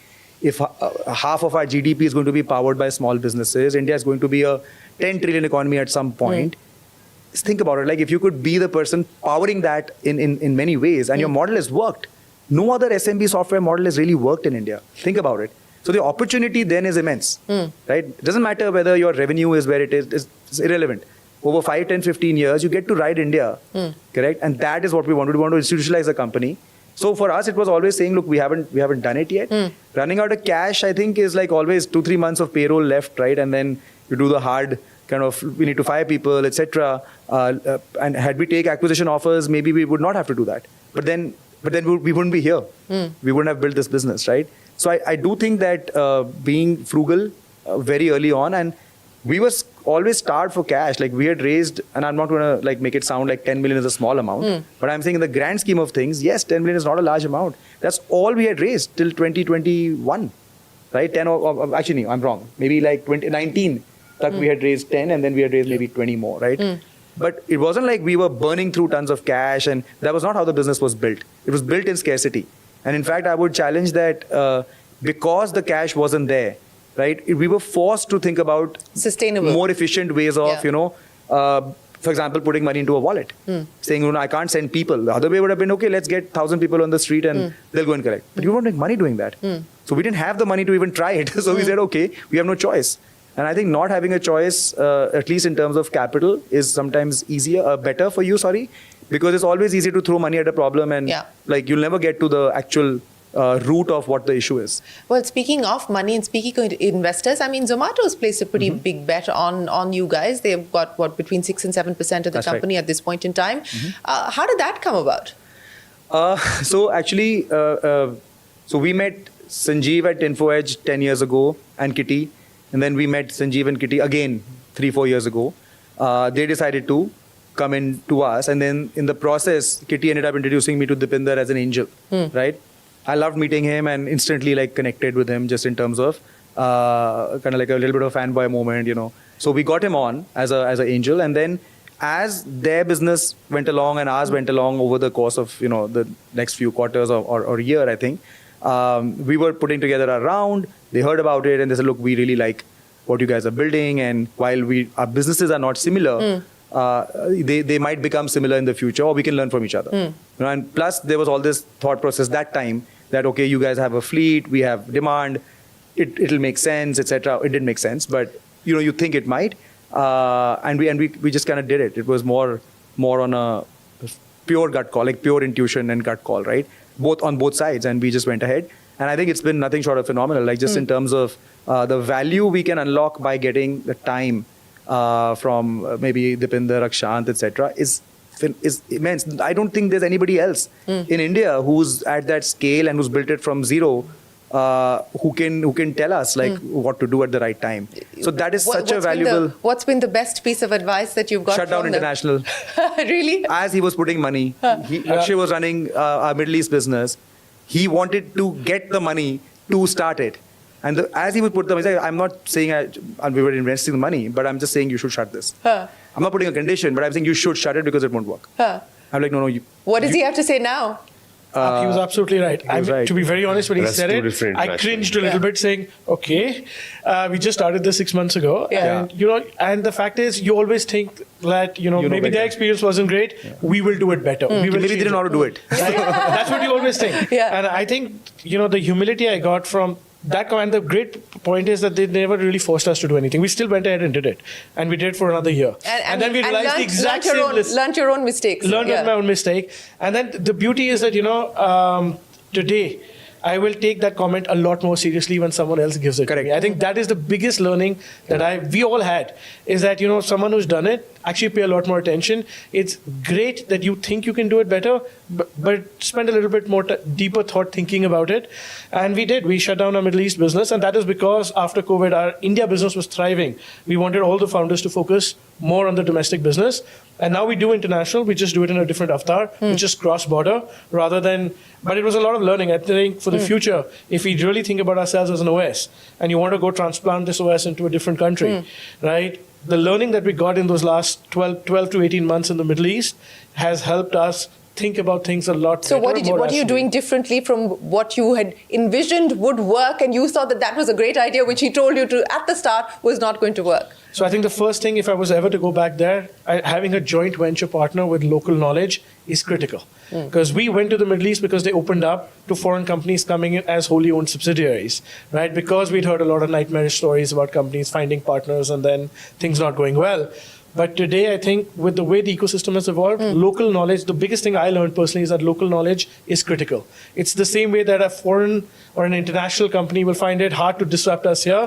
if half of our GDP is going to be powered by small businesses, India is going to be a 10 trillion economy at some point. Just think about it. Like, if you could be the person powering that in many ways, and your model has worked. No other SMB software model has really worked in India. Think about it. So the opportunity then is immense, right? It doesn't matter whether your revenue is where it is. It's irrelevant. Over 5, 10, 15 years, you get to ride India, correct? And that is what we want. We want to institutionalize the company. So for us, it was always saying, look, we haven't done it yet. Running out of cash, I think, is like always 2-3 months of payroll left, right? And then you do the hard kind of we need to fire people, etc. And had we take acquisition offers, maybe we would not have to do that. But then we wouldn't be here. We wouldn't have built this business, right? So I do think that being frugal very early on, and we were always starved for cash. Like we had raised, and I'm not going to like make it sound like 10 million is a small amount, but I'm saying in the grand scheme of things, yes, 10 million is not a large amount. That's all we had raised till 2021, right? 10 or actually, no, I'm wrong. Maybe like 2019, we had raised 10, and then we had raised maybe 20 more, right? But it wasn't like we were burning through tons of cash, and that was not how the business was built. It was built in scarcity. And in fact, I would challenge that because the cash wasn't there, right? We were forced to think about sustainable, more efficient ways of, for example, putting money into a wallet. Saying, I can't send people. The other way would have been, okay, let's get 1,000 people on the street and they'll go and collect. But you won't make money doing that. So we didn't have the money to even try it. So we said, okay, we have no choice. And I think not having a choice, at least in terms of capital, is sometimes better for you, because it's always easy to throw money at a problem and like you'll never get to the actual root of what the issue is. Well, speaking of money and speaking of investors, I mean, Zomato's placed a pretty big bet on you guys. They've got between 6 and 7% of the company at this point in time. How did that come about? So actually, so we met Sanjeev at InfoEdge 10 years ago and Kitty. And then we met Sanjeev and Kitty again 3-4 years ago. They decided to come in to us. And then in the process, Kitty ended up introducing me to Dipinder as an angel, right? I loved meeting him and instantly like connected with him just in terms of kind of like a little bit of fanboy moment, So we got him on as an angel. And then as their business went along and ours went along over the course of, the next few quarters or year, I think, we were putting together a round. They heard about it and they said, look, we really like what you guys are building. And while our businesses are not similar, they might become similar in the future, or we can learn from each other. And plus, there was all this thought process that time that, okay, you guys have a fleet, we have demand, it'll make sense, etc. It didn't make sense, but you think it might. And we just kind of did it. It was more on a pure gut call, like pure intuition and gut call, right? On both sides, and we just went ahead. And I think it's been nothing short of phenomenal, like just in terms of the value we can unlock by getting the time from maybe Dipinder, Akshant, etc. is immense. I don't think there's anybody else in India who's at that scale and who's built it from zero, who can tell us like what to do at the right time. So that is such a valuable. What's been the best piece of advice that you've got? Shut down international. Really? As he was putting money, Akshay was running our Middle East business. He wanted to get the money to start it. And as he would put them, he's like, I'm not saying we were investing the money, but I'm just saying you should shut this. I'm not putting a condition, but I'm saying you should shut it because it won't work. I'm like, no. What does he have to say now? He was absolutely right. To be very honest, when he said it, I cringed a little bit, saying, "Okay, we just started this 6 months ago, and and the fact is, you always think that maybe their experience wasn't great. We will do it better. We will maybe they didn't know how to do it. Right? That's what you always think. And I think the humility I got from that comment. The great point is that they never really forced us to do anything. We still went ahead and did it, and we did it for another year. And then we realized the exact same. Learned your own mistakes. Learned my own mistake. And then the beauty is that today I will take that comment a lot more seriously when someone else gives it to me. I think that is the biggest learning that we all had, is that someone who's done it actually pay a lot more attention. It's great that you think you can do it better, but spend a little bit more deeper thought thinking about it. And we did. We shut down our Middle East business, and that is because after COVID, our India business was thriving. We wanted all the founders to focus more on the domestic business. And now we do international. We just do it in a different avatar, which is cross-border rather than. But it was a lot of learning. I think for the future, if we really think about ourselves as an OS, and you want to go transplant this OS into a different country, right? The learning that we got in those last 12 to 18 months in the Middle East has helped us think about things a lot better. So what are you doing differently from what you had envisioned would work, and you thought that was a great idea, which he told you to at the start was not going to work? So I think the first thing, if I was ever to go back there, having a joint venture partner with local knowledge is critical. Because we went to the Middle East because they opened up to foreign companies coming in as wholly owned subsidiaries, right? Because we'd heard a lot of nightmarish stories about companies finding partners and then things not going well. But today, I think with the way the ecosystem has evolved, local knowledge, the biggest thing I learned personally is that local knowledge is critical. It's the same way that a foreign or an international company will find it hard to disrupt us here.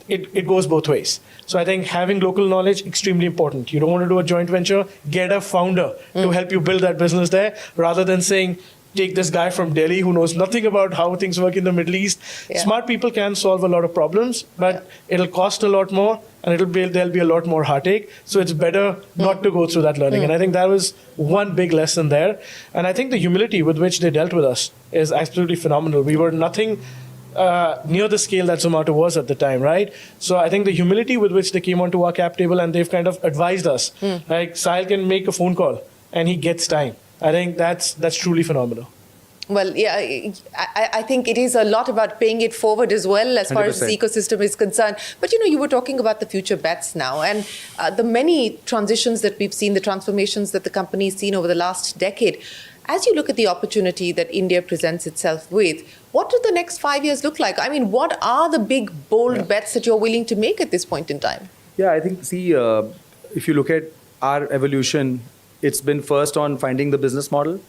it goes both ways. So I think having local knowledge extremely important. You don't want to do a joint venture, get a founder to help you build that business there, rather than saying, take this guy from Delhi who knows nothing about how things work in the Middle East. Smart people can solve a lot of problems, but it'll cost a lot more, and there'll be a lot more heartache. So it's better not to go through that learning. And I think that was one big lesson there. And I think the humility with which they dealt with us is absolutely phenomenal. We were nothing near the scale that Zomato was at the time, right? So I think the humility with which they came onto our cap table and they've kind of advised us, like Sahil can make a phone call and he gets time. I think that's truly phenomenal. Well, yeah, I think it is a lot about paying it forward as well as far 100%. as the ecosystem is concerned. But, you were talking about the future bets now, and the many transitions that we've seen, the transformations that the company has seen over the last decade. As you look at the opportunity that India presents itself with, what do the next 5 years look like? I mean, what are the big, bold bets that you're willing to make at this point in time? Yeah, I think, if you look at our evolution, it's been first on finding the business model,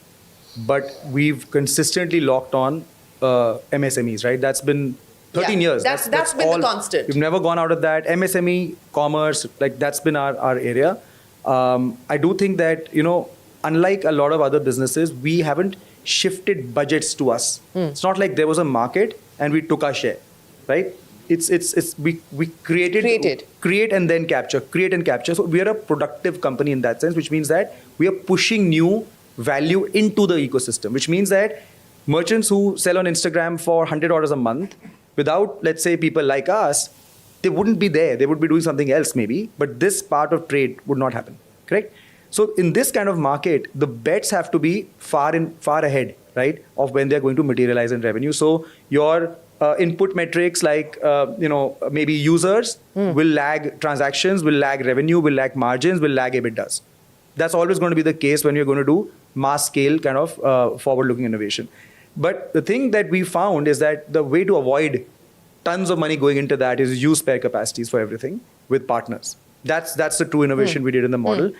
but we've consistently locked on MSMEs, right? That's been 13 years. That's been the constant. We've never gone out of that. MSME, commerce, like that's been our area. I do think that, unlike a lot of other businesses, we haven't shifted budgets to us. It's not like there was a market and we took our share, right? We create and then capture, create and capture. So we are a productive company in that sense, which means that we are pushing new value into the ecosystem, which means that merchants who sell on Instagram for $100 a month, without, let's say, people like us, they wouldn't be there. They would be doing something else maybe, but this part of trade would not happen, correct? So in this kind of market, the bets have to be far ahead, right, of when they're going to materialize in revenue. So your input metrics like, maybe users will lag transactions, will lag revenue, will lag margins, will lag EBITDAs. That's always going to be the case when you're going to do mass scale kind of forward-looking innovation. But the thing that we found is that the way to avoid tons of money going into that is use spare capacities for everything with partners. That's the true innovation we did in the model.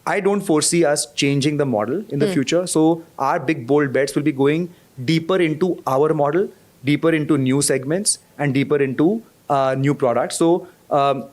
I don't foresee us changing the model in the future. So our big bold bets will be going deeper into our model, deeper into new segments, and deeper into new products. So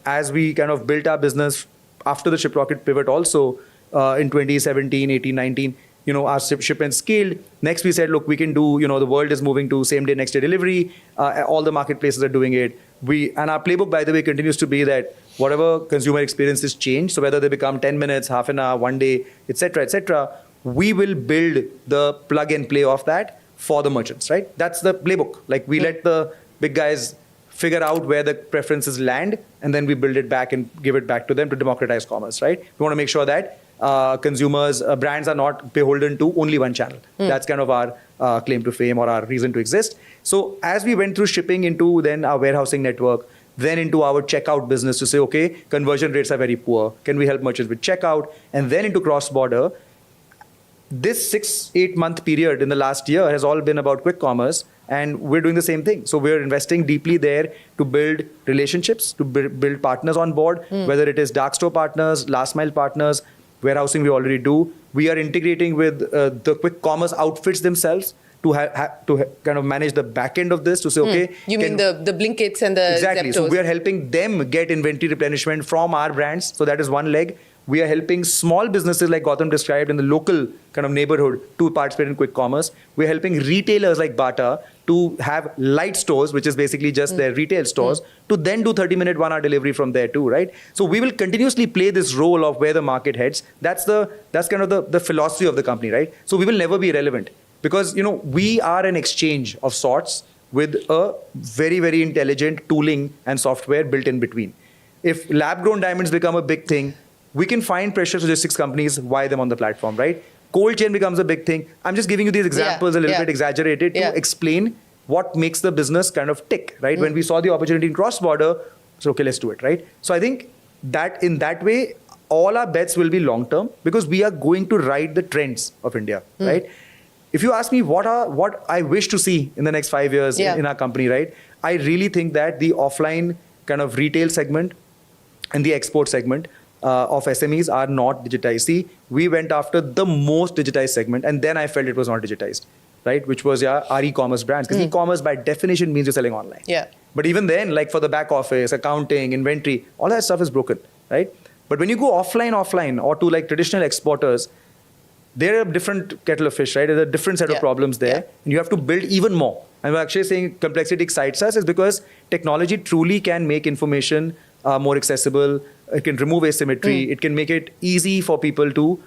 as we kind of built our business after the Shiprocket pivot also in 2017, 18, 19, our shipments scaled. Next we said, look, we can do, the world is moving to same day, next day delivery. All the marketplaces are doing it. And our playbook, by the way, continues to be that whatever consumer experiences change, so whether they become 10 minutes, half an hour, 1 day, etc., we will build the plug and play of that for the merchants, right? That's the playbook. Like we let the big guys figure out where the preferences land, and then we build it back and give it back to them to democratize commerce, right? We want to make sure that consumers, brands are not beholden to only one channel. That's kind of our claim to fame or our reason to exist. So as we went through shipping into then our warehousing network, then into our checkout business to say, okay, conversion rates are very poor. Can we help merchants with checkout? And then into cross-border. This 6-8 month period in the last year has all been about quick commerce, and we're doing the same thing. So we're investing deeply there to build relationships, to build partners on board, whether it is dark store partners, last mile partners, warehousing we already do. We are integrating with the quick commerce outfits themselves to kind of manage the back end of this to say, okay. You mean the Blinkits and the Exactly. Zeptos. So we are helping them get inventory replenishment from our brands. So that is one leg. We are helping small businesses like Gautam described in the local kind of neighborhood to participate in quick commerce. We're helping retailers like Bata to have light stores, which is basically just their retail stores, to then do 30-minute 1-hour delivery from there too, right? So we will continuously play this role of where the market heads. That's kind of the philosophy of the company, right? So we will never be irrelevant because, we are an exchange of sorts with a very, very intelligent tooling and software built in between. If lab-grown diamonds become a big thing, we can find precious logistics companies, wire them on the platform, right? Cold chain becomes a big thing. I'm just giving you these examples a little bit exaggerated to explain what makes the business kind of tick, right? When we saw the opportunity in cross-border, so okay, let's do it, right? So I think that in that way, all our bets will be long-term because we are going to ride the trends of India, right? If you ask me what I wish to see in the next 5 years in our company, right? I really think that the offline kind of retail segment and the export segment of SMEs are not digitized. See, we went after the most digitized segment and then I felt it was not digitized. right? Which was our e-commerce brands. Because e-commerce by definition means you're selling online. Yeah. But even then, like for the back office, accounting, inventory, all that stuff is broken, right? But when you go offline, or to like traditional exporters, they're a different kettle of fish, right? There's a different set of problems there. And you have to build even more. And we're actually saying complexity excites us is because technology truly can make information more accessible. It can remove asymmetry. It can make it easy for people to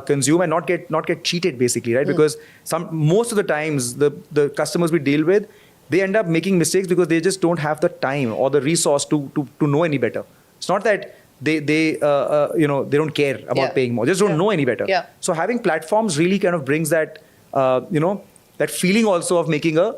consume and not get cheated, basically, right? Because most of the times the customers we deal with, they end up making mistakes because they just don't have the time or the resource to know any better. It's not that they don't care about paying more. They just don't know any better. Yeah. So having platforms really kind of brings that that feeling also of making a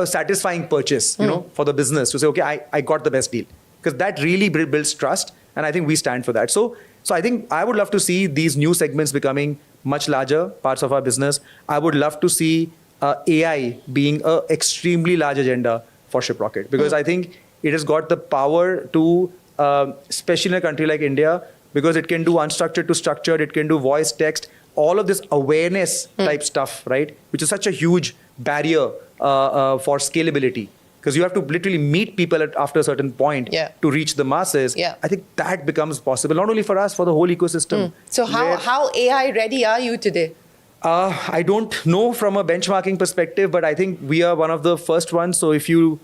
satisfying purchase, for the business to say, okay, I got the best deal, because that really builds trust, and I think we stand for that. So I think I would love to see these new segments becoming much larger parts of our business. I would love to see AI being an extremely large agenda for Shiprocket, because I think it has got the power to, especially in a country like India, because it can do unstructured to structured, it can do voice, text, all of this awareness type stuff, right? Which is such a huge barrier for scalability, because you have to literally meet people after a certain point to reach the masses. I think that becomes possible, not only for us, for the whole ecosystem. So how AI ready are you today? I don't know from a benchmarking perspective, but I think we are one of the first ones. So if you,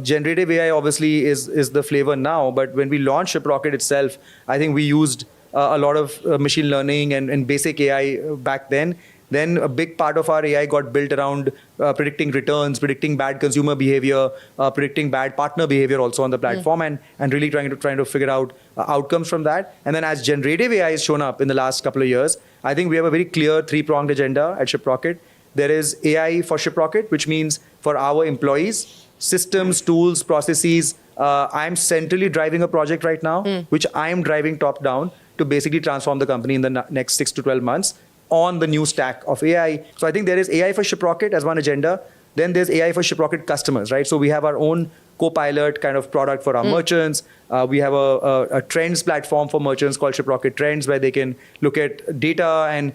generative AI obviously is the flavor now, but when we launched Shiprocket itself, I think we used a lot of machine learning and basic AI back then. Then a big part of our AI got built around predicting returns, predicting bad consumer behavior, predicting bad partner behavior also on the platform, and really trying to figure out outcomes from that. And then as generative AI has shown up in the last couple of years, I think we have a very clear three-pronged agenda at Shiprocket. There is AI for Shiprocket, which means for our employees, systems, tools, processes. I'm centrally driving a project right now, which I'm driving top down to basically transform the company in the next 6 to 12 months on the new stack of AI. So I think there is AI for Shiprocket as one agenda. Then there's AI for Shiprocket customers, right? So we have our own co-pilot kind of product for our merchants. We have a trends platform for merchants called Shiprocket Trends, where they can look at data and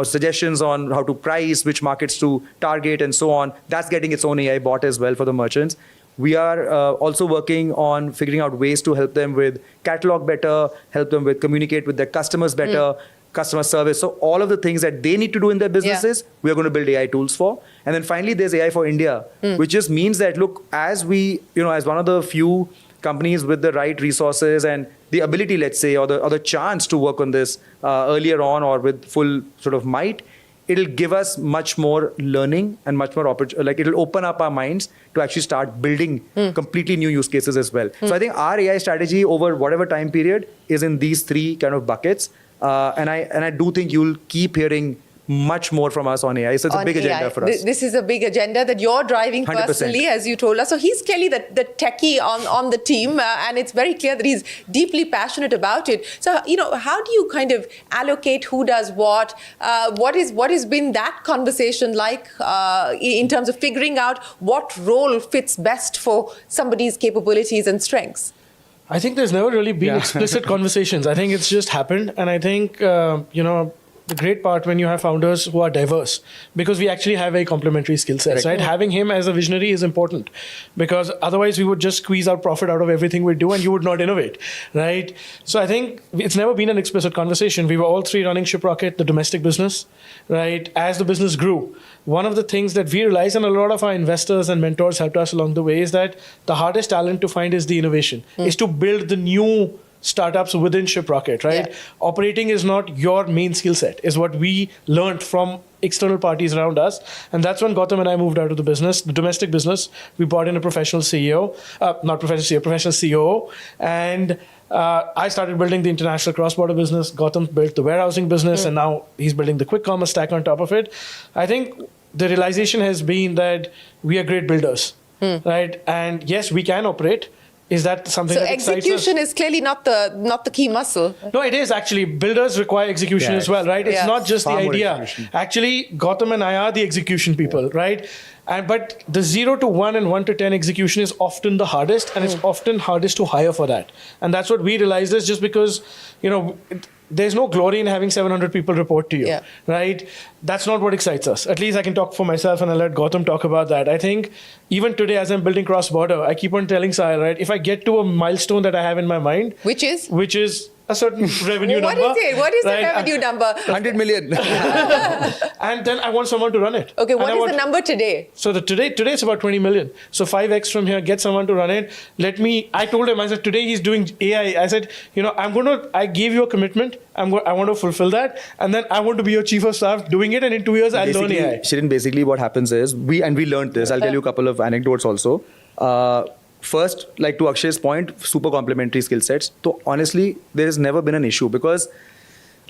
suggestions on how to price, which markets to target, and so on. That's getting its own AI bot as well for the merchants. We are also working on figuring out ways to help them with catalog better, help them with communicate with their customers better, customer service. So all of the things that they need to do in their businesses, we are going to build AI tools for. And then finally, there's AI for India, which just means that, look, as we, as one of the few companies with the right resources and the ability, let's say, or the chance to work on this earlier on or with full sort of might, it'll give us much more learning and much more opportunity. Like, it'll open up our minds to actually start building completely new use cases as well. So I think our AI strategy over whatever time period is in these three kind of buckets. And I do think you'll keep hearing much more from us on AI. So it's a big agenda for us. This is a big agenda that you're driving 100%. personally, as you told us. So he's clearly the techie on the team, and it's very clear that he's deeply passionate about it. So, how do you kind of allocate who does what? What has been that conversation like in terms of figuring out what role fits best for somebody's capabilities and strengths? I think there's never really been explicit conversations. I think it's just happened. And I think, the great part when you have founders who are diverse, because we actually have very complementary skill sets, right? Having him as a visionary is important, because otherwise we would just squeeze our profit out of everything we do and you would not innovate, right? So I think it's never been an explicit conversation. We were all three running Shiprocket, the domestic business, right? As the business grew, one of the things that we realized, and a lot of our investors and mentors helped us along the way, is that the hardest talent to find is the innovation, is to build the new startups within Shiprocket, right? Operating is not your main skill set, is what we learned from external parties around us. And that's when Gautam and I moved out of the business, the domestic business. We brought in a professional CEO, professional COO. And I started building the international cross-border business. Gautam built the warehousing business, and now he's building the quick commerce stack on top of it. I think the realization has been that we are great builders, right? And yes, we can operate. Is that something that excites us? So execution is clearly not the key muscle. No, it is actually. Builders require execution as well, right? It's not just the idea. Actually, Gautam and I are the execution people, right? But the 0 to 1 and 1 to 10 execution is often the hardest, and it's often hardest to hire for that. And that's what we realized is just because, there's no glory in having 700 people report to you, right? That's not what excites us. At least I can talk for myself, and I'll let Gautam talk about that. I think even today, as I'm building cross-border, I keep on telling Sahil, right, if I get to a milestone that I have in my mind, which is a certain revenue number. What is it? What is the revenue number? 100 million. And then I want someone to run it. Okay, what is the number today? So today it's about 20 million. So 5x from here, get someone to run it. I told him, I said, today he's doing AI. I said, I gave you a commitment. I want to fulfill that. And then I want to be your chief of staff doing it. And in 2 years, I'll learn AI. Shirin, basically what happens is, we learned this. I'll tell you a couple of anecdotes also. First, like to Akshay's point, super complementary skill sets. So honestly, there has never been an issue because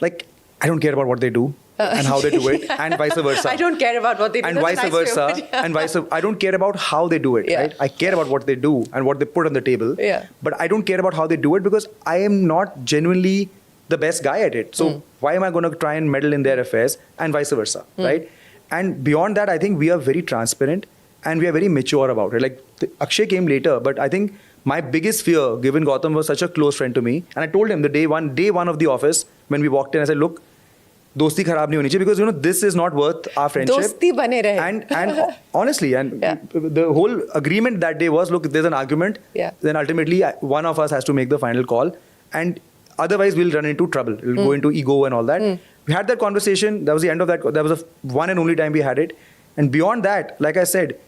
like, I don't care about what they do and how they do it and vice versa. I don't care about what they do. And vice versa. I don't care about how they do it, right? I care about what they do and what they put on the table. But I don't care about how they do it because I am not genuinely the best guy at it. So why am I going to try and meddle in their affairs and vice versa, right? And beyond that, I think we are very transparent and we are very mature about it. Like Akshay came later, but I think my biggest fear, given Gautam was such a close friend to me, and I told him the day one of the office when we walked in, I said, look, dosti kharab nahi honi chahiye because this is not worth our friendship. Dosti bane rahe. And honestly, the whole agreement that day was, look, if there's an argument, then ultimately one of us has to make the final call, and otherwise we'll run into trouble. We'll go into ego and all that. We had that conversation. That was the end of that. That was the one and only time we had it. And beyond that, like I said,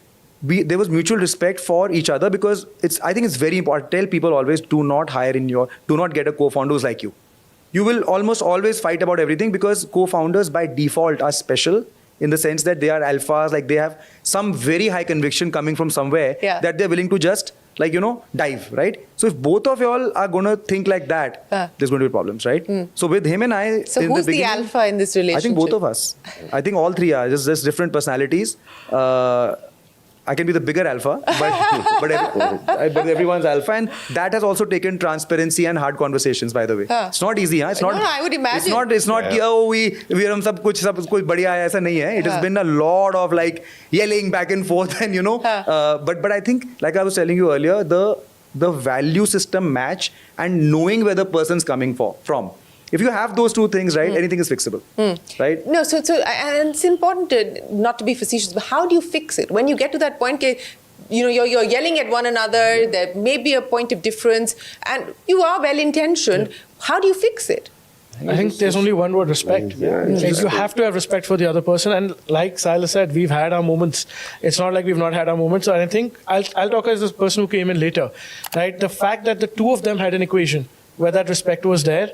there was mutual respect for each other because I think it's very important. Tell people always, do not get a co-founder who's like you. You will almost always fight about everything because co-founders by default are special in the sense that they are alphas, like they have some very high conviction coming from somewhere that they're willing to just dive, right? So if both of y'all are going to think like that, there's going to be problems, right? So with him and I, so who's the alpha in this relationship? I think both of us. I think all three are just different personalities. I can be the bigger alpha, but everyone's alpha, and that has also taken transparency and hard conversations. By the way, it's not easy. It's not. No, I would imagine. It's not. We hum sab kuch badhiya hai. Aisa nahi hai. It has been a lot of like yelling back and forth, and But I think, like I was telling you earlier, the value system match and knowing where the person's coming from. If you have those two things, right, anything is fixable, right? No, so and it's important not to be facetious, but how do you fix it? When you get to that point, you're yelling at one another, there may be a point of difference, and you are well-intentioned. How do you fix it? I think there's only one word: respect. You have to have respect for the other person. And like Silas said, we've had our moments. It's not like we've not had our moments. So I think I'll talk as this person who came in later, right? The fact that the two of them had an equation where that respect was there,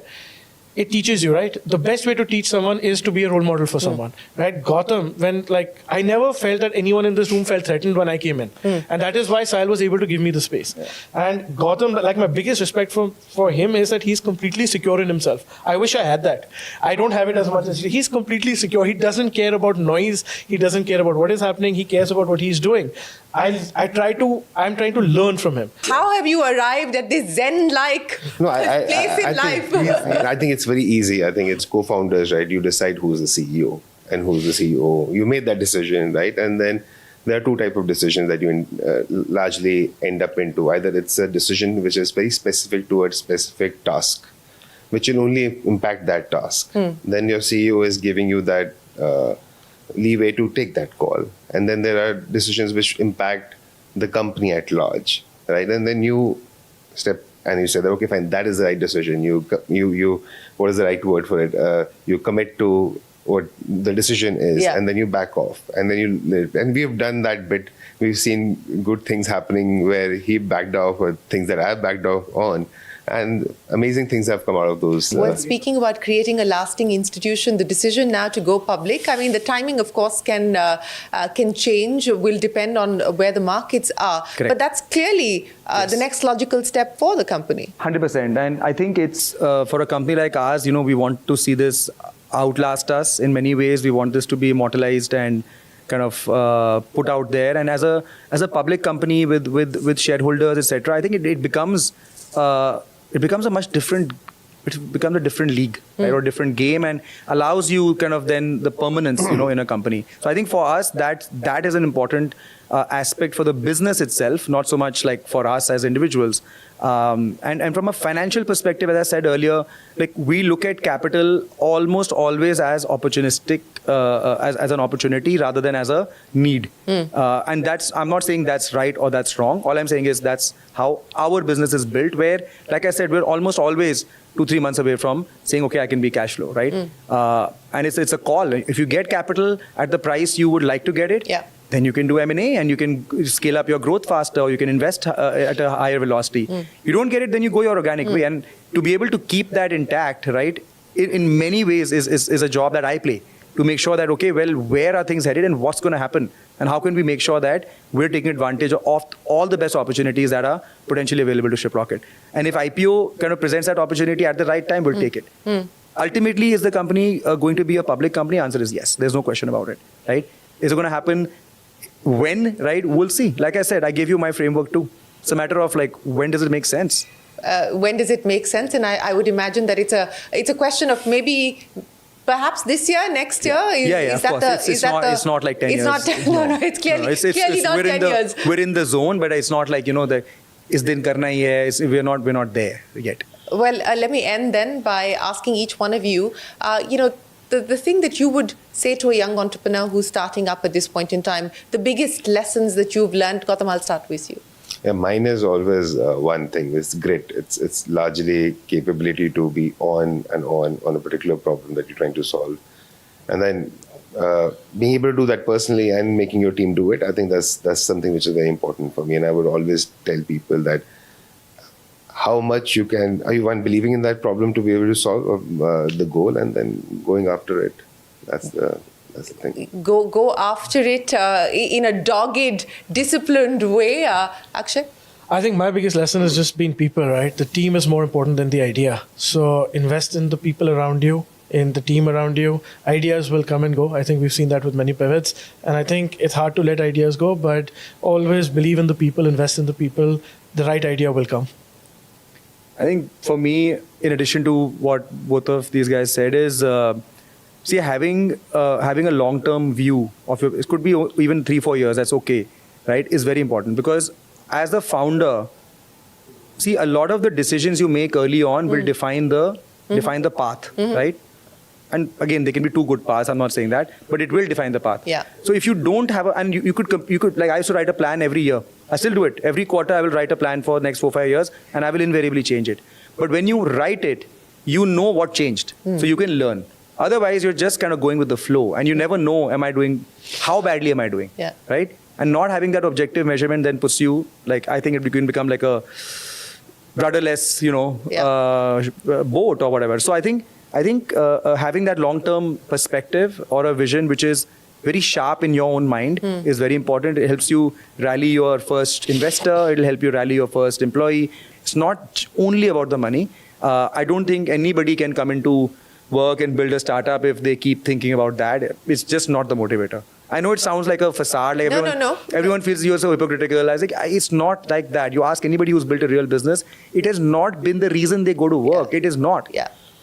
it teaches you, right? The best way to teach someone is to be a role model for someone, right? Gautam, I never felt that anyone in this room felt threatened when I came in. And that is why Sahil was able to give me the space. And Gautam, my biggest respect for him is that he's completely secure in himself. I wish I had that. I don't have it as much as he's completely secure. He doesn't care about noise. He doesn't care about what is happening. He cares about what he's doing. I'm trying to learn from him. How have you arrived at this Zen-like place in life? I think it's very easy. I think it's co-founders, right? You decide who's the CEO and who's the CEO. You made that decision, right? And then there are two types of decisions that you largely end up into. Either it's a decision which is very specific to a specific task, which will only impact that task. Then your CEO is giving you that leeway to take that call. And then there are decisions which impact the company at large, right? And then you step and you say that, okay, fine, that is the right decision. You what is the right word for it? You commit to what the decision is, and then you back off. And then and we've done that bit. We've seen good things happening where he backed off, or things that I've backed off on. And amazing things have come out of those. Well, speaking about creating a lasting institution, the decision now to go public, I mean, the timing, of course, can change, will depend on where the markets are. Correct. But that's clearly the next logical step for the company. 100%. And I think it's, for a company like ours, we want to see this outlast us in many ways. We want this to be immortalized and kind of put out there. And as a public company with shareholders, etc., I think it becomes a much different it's become a different league, right, or a different game, and allows you kind of then the permanence, in a company. So I think for us, that is an important aspect for the business itself, not so much like for us as individuals. And from a financial perspective, as I said earlier, like we look at capital almost always as opportunistic, as an opportunity rather than as a need. And I'm not saying that's right or that's wrong. All I'm saying is that's how our business is built, where, like I said, we're almost always 2-3 months away from saying, okay, I can be cash flow, right? And it's a call. If you get capital at the price you would like to get it, then you can do M&A and you can scale up your growth faster, or you can invest at a higher velocity. You don't get it, then you go your organic way. And to be able to keep that intact, right, in many ways is a job that I play, to make sure that, okay, well, where are things headed and what's going to happen? And how can we make sure that we're taking advantage of all the best opportunities that are potentially available to ShipRocket? And if IPO kind of presents that opportunity at the right time, we'll take it. Ultimately, is the company going to be a public company? Answer is yes. There's no question about it, right? Is it going to happen? When, right? We'll see. Like I said, I gave you my framework too. It's a matter of like, when does it make sense? When does it make sense? And I would imagine that it's a question of maybe perhaps this year, next year. Of course. It's not like 10 years. No, it's clearly not 10 years. We're in the zone, but it's not like, that is din karna hai hai. We're not there yet. Well, let me end then by asking each one of you, the thing that you would say to a young entrepreneur who's starting up at this point in time, the biggest lessons that you've learned. Gautam, I'll start with you. Yeah, mine is always one thing. It's grit. It's largely capability to be on a particular problem that you're trying to solve. And then being able to do that personally and making your team do it, I think that's something which is very important for me. And I would always tell people that how much are you believing in that problem to be able to solve the goal, and then going after it. That's the thing. Go after it in a dogged, disciplined way. Akshay? I think my biggest lesson is just being people, right? The team is more important than the idea. So invest in the people around you, in the team around you. Ideas will come and go. I think we've seen that with many pivots. And I think it's hard to let ideas go, but always believe in the people, invest in the people. The right idea will come. I think for me, in addition to what both of these guys said, is having a long-term view of it could be even 3-4 years. That's okay, right? Is very important, because as a founder, a lot of the decisions you make early on will define the path, right? And again, they can be 2 good paths. I'm not saying that, but it will define the path. Yeah. So if you don't have and you could like, I used to write a plan every year. I still do it. Every quarter, I will write a plan for the next 4-5 years, and I will invariably change it. But when you write it, you know what changed, so you can learn. Otherwise, you're just kind of going with the flow, and you never know, how badly am I doing, right? And not having that objective measurement then puts you, like, I think it can become like a rudderless, boat or whatever. So I think having that long-term perspective or a vision which is very sharp in your own mind is very important. It helps you rally your first investor. It'll help you rally your first employee. It's not only about the money. I don't think anybody can come into work and build a startup if they keep thinking about that. It's just not the motivator. I know it sounds like a facade. Like everyone feels you're so hypocritical. I was like, it's not like that. You ask anybody who's built a real business, it has not been the reason they go to work. It is not.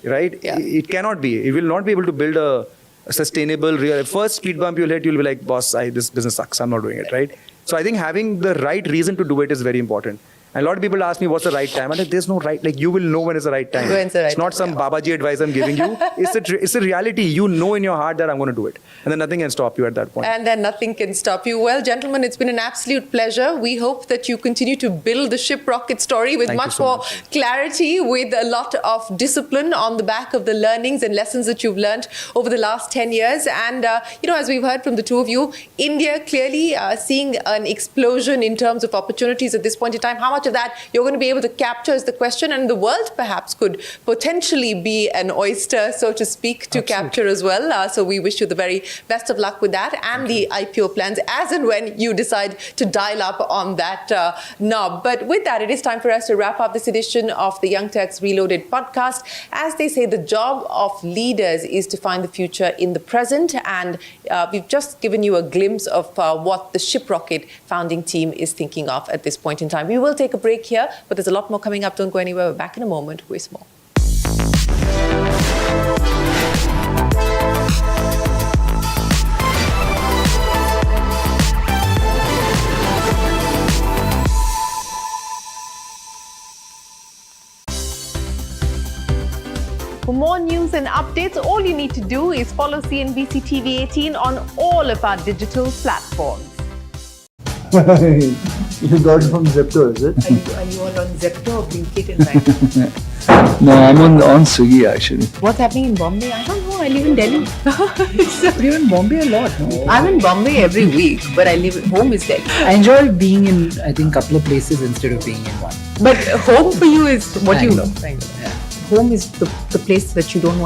Right? It cannot be. It will not be able to build a sustainable, real. First speed bump you'll hit, you'll be like, boss, this business sucks. I'm not doing it. Right? So I think having the right reason to do it is very important. And a lot of people ask me, what's the right time? I'm like, there's no right. Like, you will know when it's the right time. It's not some Babaji advice I'm giving you. It's a reality. You know in your heart that I'm going to do it. And then nothing can stop you at that point. And then nothing can stop you. Well, gentlemen, it's been an absolute pleasure. We hope that you continue to build the ShipRocket story with much more clarity, with a lot of discipline on the back of the learnings and lessons that you've learned over the last 10 years. And, as we've heard from the two of you, India clearly seeing an explosion in terms of opportunities at this point in time. How much of that you're going to be able to capture is the question, and the world perhaps could potentially be an oyster, so to speak, to capture as well. So we wish you the very best of luck with that and the IPO plans as and when you decide to dial up on that knob. But with that, it is time for us to wrap up this edition of the Young Turks Reloaded podcast. As they say, the job of leaders is to find the future in the present, and we've just given you a glimpse of what the ShipRocket founding team is thinking of at this point in time. We will take a break here, but there's a lot more coming up. Don't go anywhere. We're back in a moment with more. For more news and updates, all you need to do is follow CNBC-TV18 on all of our digital platforms. You got it from Zepto, is it? Are you all on Zepto or Blinkit in Bangalore? No, I'm on Swiggy actually. What's happening in Bombay? I don't know. I live in Delhi. You're in Bombay a lot, no? I'm in Bombay every week, but I live home is Delhi. I enjoy being in, I think, a couple of places instead of being in one. But home for you is what Bangalore. you know. Home is the place that you don't want.